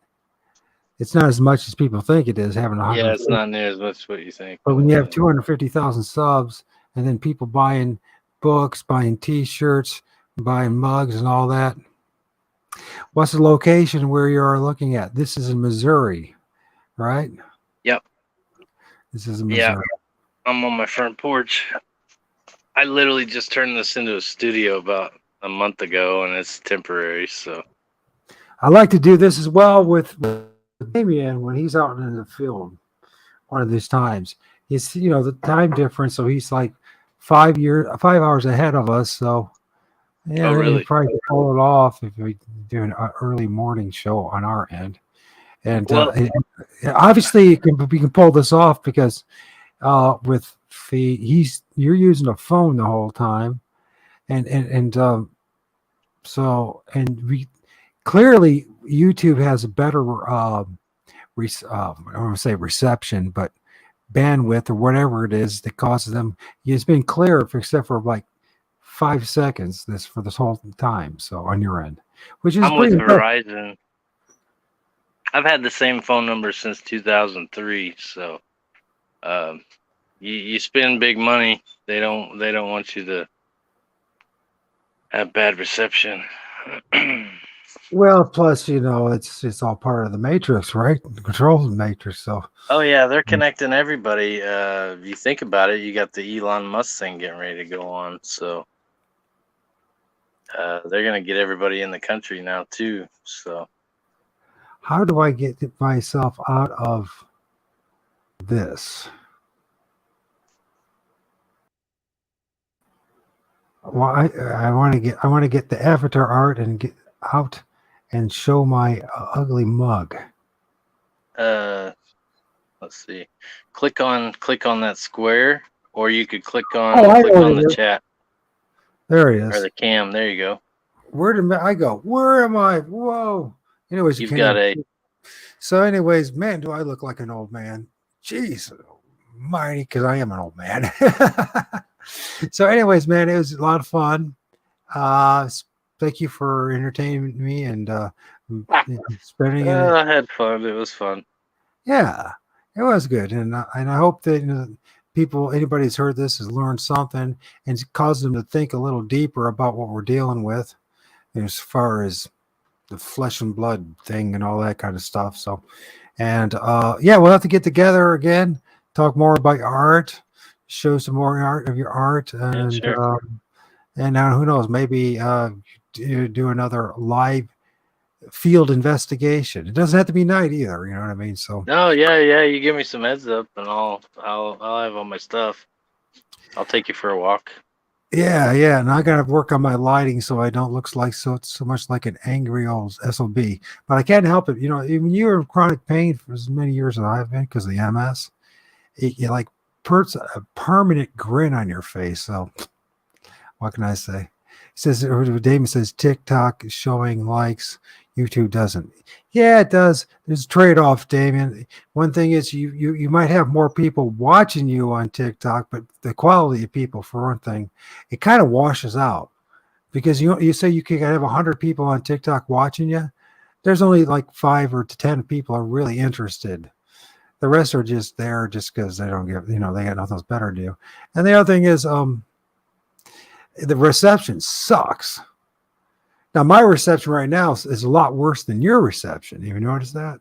It's not as much as people think it is. Having 100. Yeah, it's not near as much as what you think. But when you have 250,000 subs, and then people buying books, buying T-shirts, buying mugs, and all that. What's the location where you are looking at? This is in Missouri, right? Yep. This is in Missouri. Yeah. I'm on my front porch. I literally just turned this into a studio about a month ago, and it's temporary. So I like to do this as well with Damien when he's out in the field. One of these times, it's the time difference, so he's like 5 hours ahead of us. So yeah, really? we probably could pull it off if we do an early morning show on our end. And obviously, we can pull this off because with you're using a phone the whole time, and we clearly YouTube has a better I don't want to say reception, but bandwidth or whatever it is that causes them. It's been clear except for like 5 seconds for this whole time. So on your end, which is I'm with Verizon. I've had the same phone number since 2003. So you spend big money, they don't want you to have bad reception. Well, plus it's all part of the matrix, right? The control of the matrix. So oh yeah, they're connecting everybody. If you think about it, you got the Elon Musk thing getting ready to go on. So they're gonna get everybody in the country now too. So how do I get myself out of this? Well, I want to get the avatar art and get out and show my ugly mug. Let's see. Click on that square, or you could click on the chat. There it is. Or the cam. There you go. Where did I go? Where am I? Whoa. Anyways, you've got a. So, anyways, man, do I look like an old man? Jeez, mighty, because I am an old man. So, anyways, man, it was a lot of fun. thank you for entertaining me and spending it. I had fun. It was fun. Yeah, it was good, and I hope that people, anybody who's heard this, has learned something and it's caused them to think a little deeper about what we're dealing with as far as the flesh and blood thing and all that kind of stuff. So, and yeah, we'll have to get together again, talk more about your art, show some more art of your art, and sure. and now who knows, maybe do another live field investigation. It doesn't have to be night either. You know what I mean? So. No, yeah. You give me some heads up, and I'll have all my stuff. I'll take you for a walk. Yeah, and I gotta work on my lighting so I don't look like so much like an angry old SOB. But I can't help it. When you're in chronic pain for as many years as I've been because of the MS, it like puts a permanent grin on your face. So what can I say? It says Damon says TikTok is showing likes, YouTube doesn't. Yeah, it does. There's a trade-off, Damien. One thing is you might have more people watching you on TikTok, but the quality of people, for one thing, it kind of washes out. Because you say you can have 100 people on TikTok watching you, there's only like 5 or 10 people are really interested. The rest are just there just because they don't give, they got nothing else better to do. And the other thing is, the reception sucks. Now, my reception right now is a lot worse than your reception. You notice that?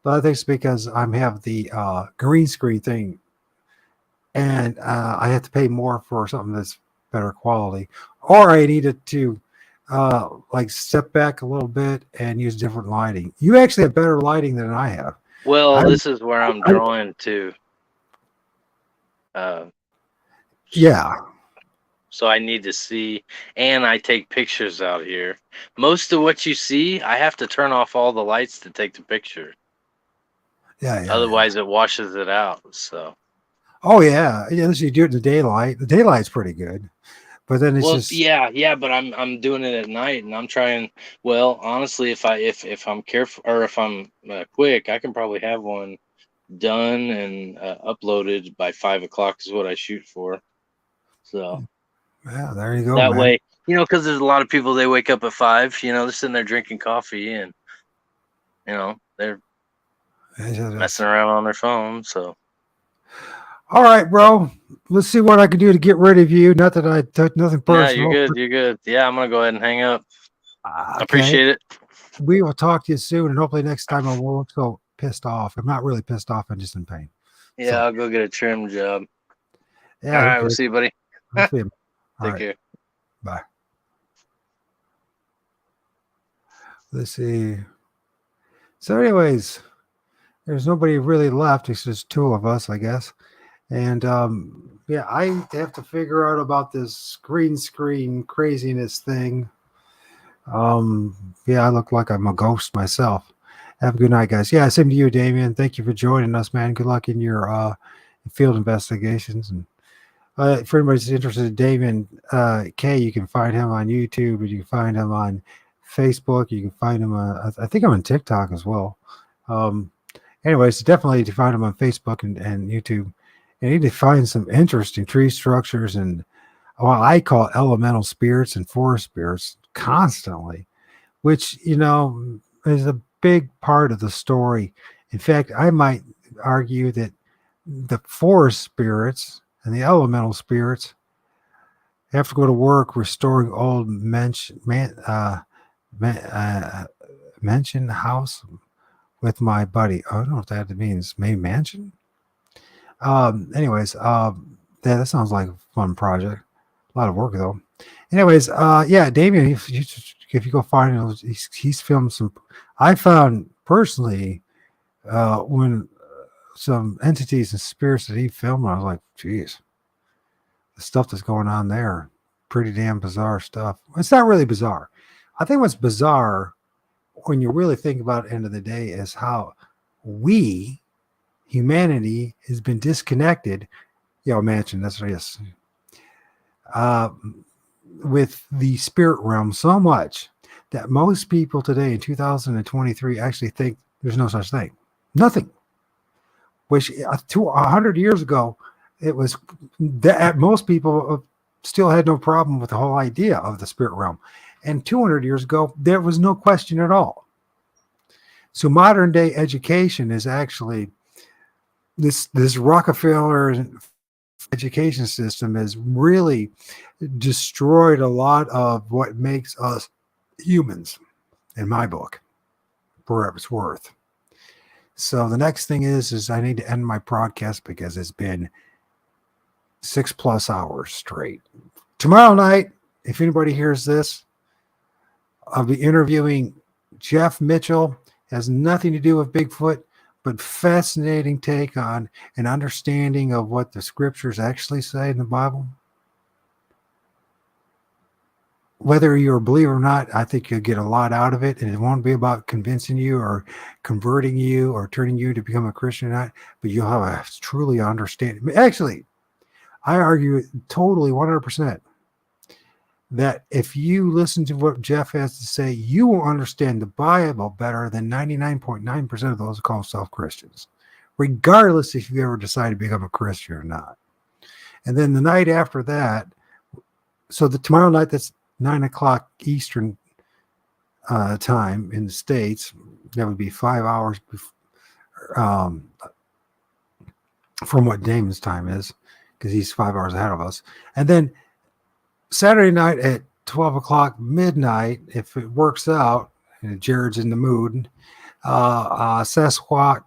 But I think it's because I have the green screen thing, and I have to pay more for something that's better quality, or I needed to like step back a little bit and use different lighting. You actually have better lighting than I have. Well, this is where I'm drawing to. Yeah. So I need to see, and I take pictures out here. Most of what you see, I have to turn off all the lights to take the picture. Yeah. Otherwise, it washes it out. So. Oh yeah. Unless you do it in the daylight. The daylight's pretty good, but then it's just. Yeah. But I'm doing it at night, and I'm trying. Well, honestly, if I'm careful or if I'm quick, I can probably have one done and uploaded by 5 o'clock is what I shoot for. So. Yeah, there you go. That man. way, because there's a lot of people, they wake up at 5, they're sitting there drinking coffee and, they're messing around on their phone. So, all right, bro, let's see what I can do to get rid of you. Not that I took nothing personal. Yeah, you're good. Yeah, I'm going to go ahead and hang up. I appreciate it. We will talk to you soon, and hopefully next time I won't look so pissed off. I'm not really pissed off. I'm just in pain. Yeah, so, I'll go get a trim job. Yeah. All right, we'll see you, buddy. See you. Take care. Bye. Let's see. So anyways, there's nobody really left. It's just 2 of us, I guess. And yeah, I have to figure out about this green screen craziness thing. Yeah, I look like I'm a ghost myself. Have a good night, guys. Yeah, same to you, Damien. Thank you for joining us, man. Good luck in your field investigations. And for anybody who's interested in Damien K, you can find him on YouTube, and you can find him on Facebook. You can find him on, I think I'm on TikTok as well. Anyways, definitely to find him on Facebook and YouTube. And you need to find some interesting tree structures and what I call elemental spirits and forest spirits constantly, which, is a big part of the story. In fact, I might argue that the forest spirits and the elemental spirits have to go to work restoring old mansion house with my buddy. I don't know what that means. Maybe mansion? Anyways, that sounds like a fun project. A lot of work though. Anyways, yeah, Damien, if you go find him, he's filmed some. I found personally when some entities and spirits that he filmed, I was like, geez, the stuff that's going on there, pretty damn bizarre stuff. It's not really bizarre. I think what's bizarre when you really think about it, end of the day, is how humanity has been disconnected. Mansion, that's what it is. With the spirit realm so much that most people today in 2023 actually think there's no such thing. Nothing. Which 100 years ago, it was that most people still had no problem with the whole idea of the spirit realm. And 200 years ago, there was no question at all. So modern day education is actually this Rockefeller education system has really destroyed a lot of what makes us humans, in my book, for whatever it's worth. So the next thing is I need to end my podcast because it's been 6+ hours straight. Tomorrow night, if anybody hears this, I'll be interviewing Jeff Mitchell. Has nothing to do with Bigfoot, but fascinating take on an understanding of what the scriptures actually say in the Bible. Whether you're a believer or not, I think you'll get a lot out of it, and it won't be about convincing you or converting you or turning you to become a Christian or not, but you'll have a truly understanding. Actually, I argue totally 100% that if you listen to what Jeff has to say, you will understand the Bible better than 99.9% of those who call themselves Christians, regardless if you ever decide to become a Christian or not. And then the night after that, so tomorrow night, that's 9 o'clock Eastern time in the States. That would be 5 hours from what Damon's time is, because he's 5 hours ahead of us. And then Saturday night at 12 o'clock midnight, if it works out, and Jared's in the mood, Sasquatch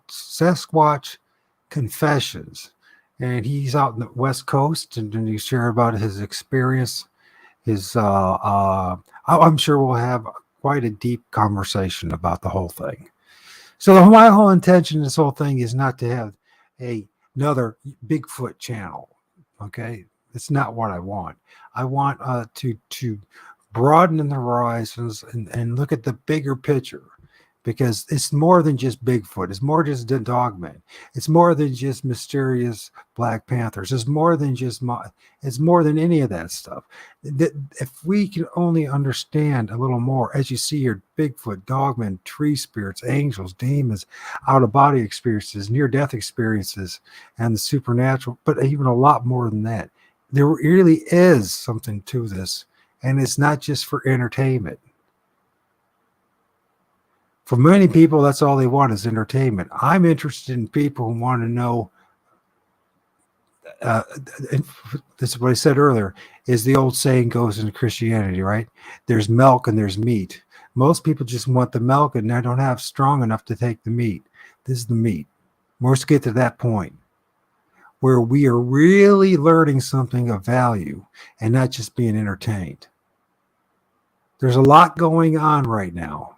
Confessions. And he's out in the West Coast, and he's sharing about his experience. I'm sure we'll have quite a deep conversation about the whole thing. So my whole intention in this whole thing is not to have another Bigfoot channel. Okay, it's not what I want. I want to broaden the horizons and look at the bigger picture, because it's more than just Bigfoot. It's more just the Dogman. It's more than just mysterious Black Panthers. It's more than just it's more than any of that stuff. If we can only understand a little more, as you see here, Bigfoot, Dogman, tree spirits, angels, demons, out-of-body experiences, near-death experiences, and the supernatural, but even a lot more than that. There really is something to this, and it's not just for entertainment. For many people, that's all they want is entertainment. I'm interested in people who want to know. This is what I said earlier, is the old saying goes in Christianity, right? There's milk and there's meat. Most people just want the milk and they don't have strong enough to take the meat. This is the meat. Let's get to that point where we are really learning something of value and not just being entertained. There's a lot going on right now.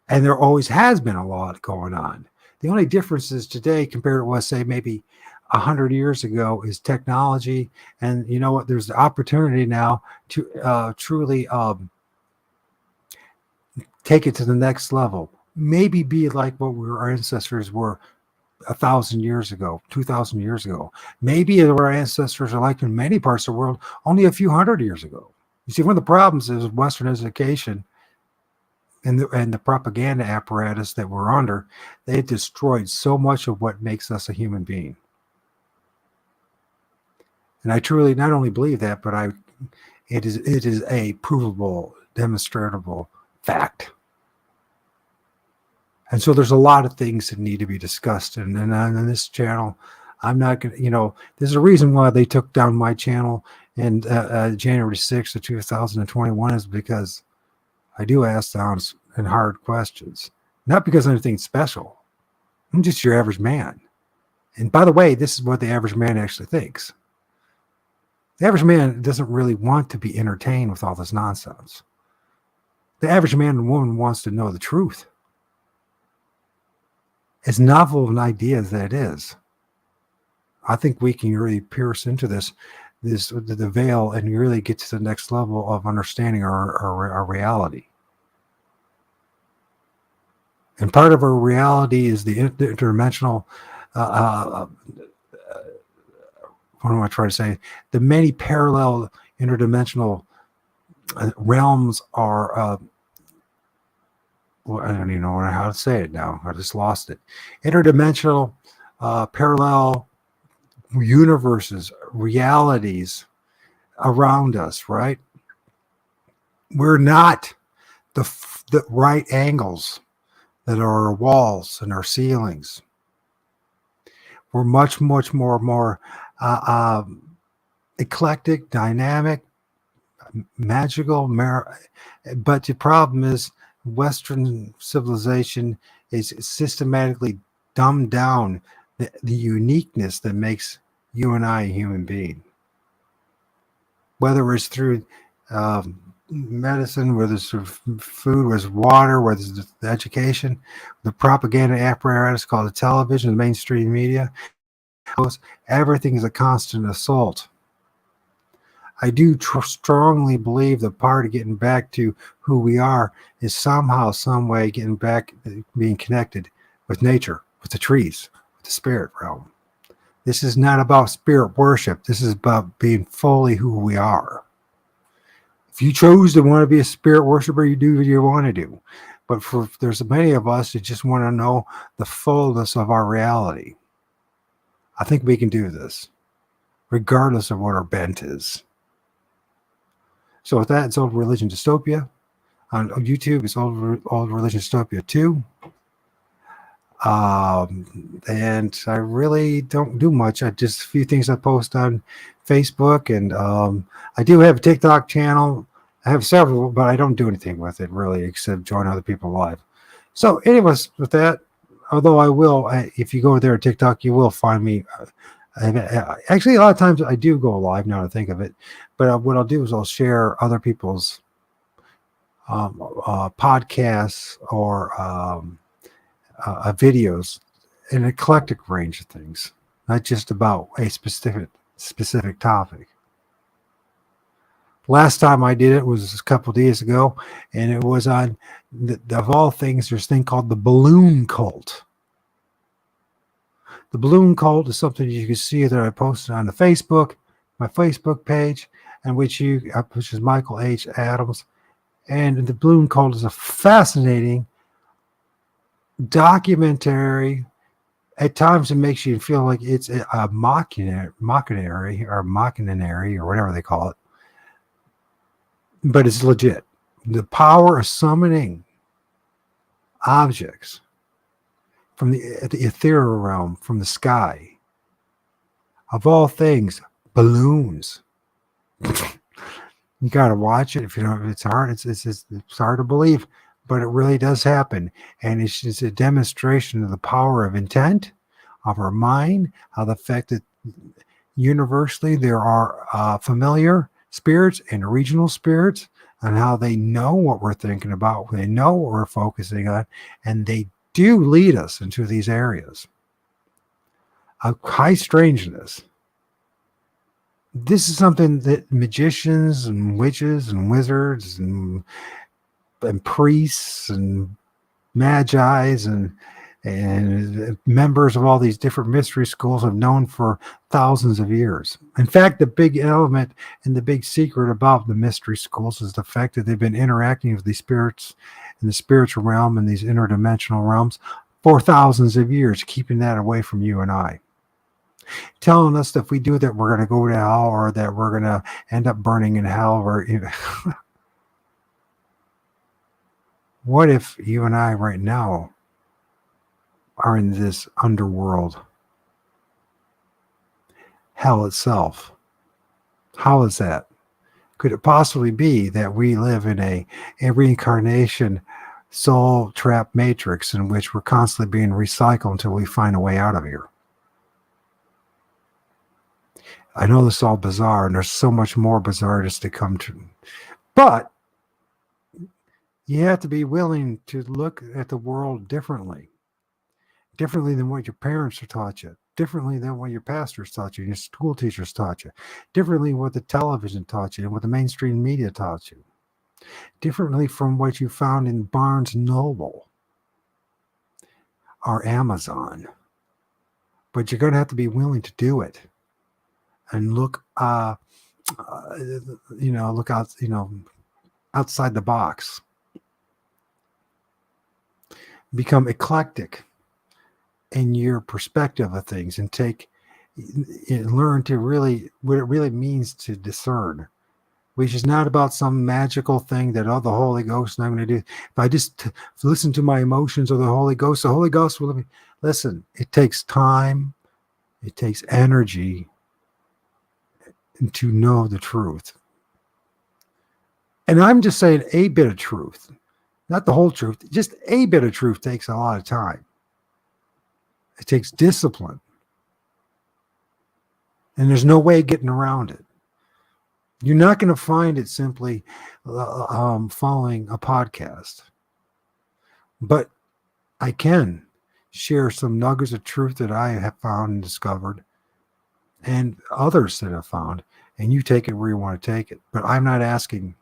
And there always has been a lot going on. The only difference is today compared to what, say, maybe 100 years ago is technology. And you know what? There's the opportunity now to truly take it to the next level. Maybe be like what our ancestors were 1,000 years ago, 2,000 years ago. Maybe our ancestors are like in many parts of the world only a few hundred years ago. You see, one of the problems is Western education and the propaganda apparatus that we're under, they destroyed so much of what makes us a human being. And I truly not only believe that, but it is a provable, demonstrable fact. And so there's a lot of things that need to be discussed. And on this channel, I'm not going to, there's a reason why they took down my channel in January 6th of 2021 is because I do ask honest and hard questions. Not because I'm anything special. I'm just your average man. And by the way, this is what the average man actually thinks. The average man doesn't really want to be entertained with all this nonsense. The average man and woman wants to know the truth. As novel an idea as that is, I think we can really pierce into the veil and really get to the next level of understanding our reality. And part of our reality is the interdimensional, what am I trying to say? The many parallel interdimensional realms are, well, I don't even know how to say it now. I just lost it. Interdimensional, parallel universes, realities, around us, right? We're not the right angles that are our walls and our ceilings. We're much more eclectic, dynamic, magical. But the problem is Western civilization is systematically dumbed down the uniqueness that makes you and I a human being. Whether it's through medicine, whether it's through food, whether it's water, whether it's the education, the propaganda apparatus called the television, the mainstream media, everything is a constant assault. I do strongly believe that part of getting back to who we are is somehow, some way getting back, being connected with nature, with the trees, with the spirit realm. This is not about spirit worship. This is about being fully who we are. If you chose to want to be a spirit worshiper, you do what you want to do. But there's many of us that just want to know the fullness of our reality. I think we can do this, regardless of what our bent is. So with that, it's Old Religion Dystopia. On YouTube, it's Old Religion Dystopia 2. And I really don't do much. I just a few things I post on Facebook, and I do have a TikTok channel. I have several, but I don't do anything with it really, except join other people live. So anyways, with that, although I will, if you go there on TikTok, you will find me. Actually, a lot of times I do go live now to think of it, but what I'll do is I'll share other people's podcasts or videos, an eclectic range of things, not just about a specific topic. Last time I did it was a couple of days ago, and it was on, of all things, there's a thing called the balloon cult. The balloon cult is something you can see that I posted on the Facebook, my Facebook page, and which is Michael H. Adams. And the balloon cult is a fascinating documentary. At times it makes you feel like it's a mockingnary or whatever they call it. But it's legit. The power of summoning objects from the ethereal realm, from the sky. Of all things, balloons. You got to watch it. If you don't, it's hard. It's hard to believe, but it really does happen. And it's just a demonstration of the power of intent, of our mind, how the fact that universally there are familiar spirits and regional spirits, and how they know what we're thinking about, they know what we're focusing on, and they do lead us into these areas of high strangeness. This is something that magicians and witches and wizards and priests and magi's and members of all these different mystery schools have known for thousands of years. In fact, the big element and the big secret about the mystery schools is the fact that they've been interacting with these spirits in the spiritual realm and these interdimensional realms for thousands of years, keeping that away from you and I. Telling us that if we do that, we're going to go to hell, or that we're going to end up burning in hell. Or what if you and I right now are in this underworld, hell itself? How is that? Could it possibly be that we live in a reincarnation soul trap matrix in which we're constantly being recycled until we find a way out of here? I know this is all bizarre, and there's so much more bizarreness to come to. But you have to be willing to look at the world differently than what your parents have taught you, differently than what your pastors taught you, your school teachers taught you, differently what the television taught you and what the mainstream media taught you, differently from what you found in Barnes & Noble or Amazon. But you're going to have to be willing to do it. And look, look out, outside the box. Become eclectic in your perspective of things, and learn to really what it really means to discern which is not about some magical thing that, oh, the Holy Ghost, and I'm going to do. If I just listen to my emotions or the Holy Ghost will let me. Listen, it takes time, it takes energy to know the truth. And I'm just saying a bit of truth, not the whole truth. Just a bit of truth takes a lot of time. It takes discipline. And there's no way of getting around it. You're not going to find it simply following a podcast. But I can share some nuggets of truth that I have found and discovered, and others that I've found, and you take it where you want to take it. But I'm not asking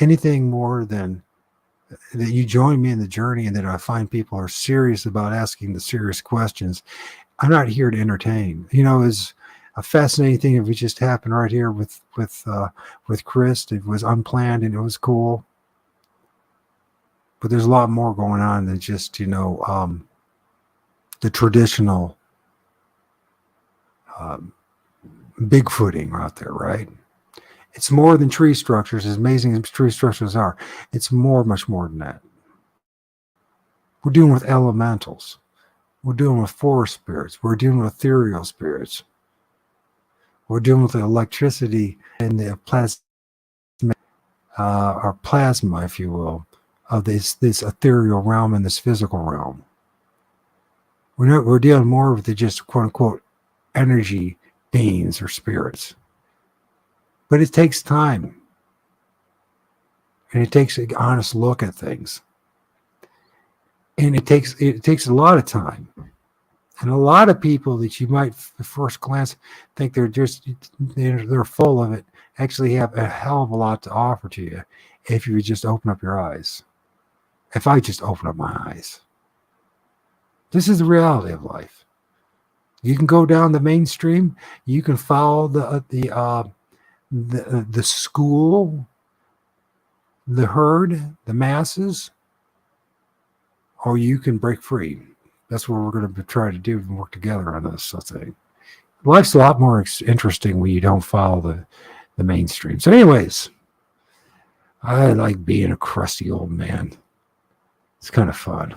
anything more than that you join me in the journey, and that I find people are serious about asking the serious questions. I'm not here to entertain. Is a fascinating thing if it just happened right here with Chris. It was unplanned and it was cool. But there's a lot more going on than just, the traditional Bigfooting out there, right? It's more than tree structures, as amazing as tree structures are. It's much more than that. We're dealing with elementals. We're dealing with forest spirits. We're dealing with ethereal spirits. We're dealing with the electricity and the plasma, or plasma, if you will, of this ethereal realm and this physical realm. We're dealing more with the just quote unquote energy beings or spirits. But it takes time. And it takes an honest look at things. And it takes a lot of time. And a lot of people that you might at first glance think they're full of it, actually have a hell of a lot to offer to you if you would just open up your eyes. If I just open up my eyes. This is the reality of life. You can go down the mainstream. You can follow the school, the herd, the masses, or you can break free. That's what we're going to try to do and work together on this, I think. Life's a lot more interesting when you don't follow the mainstream. So anyways, I like being a crusty old man. It's kind of fun.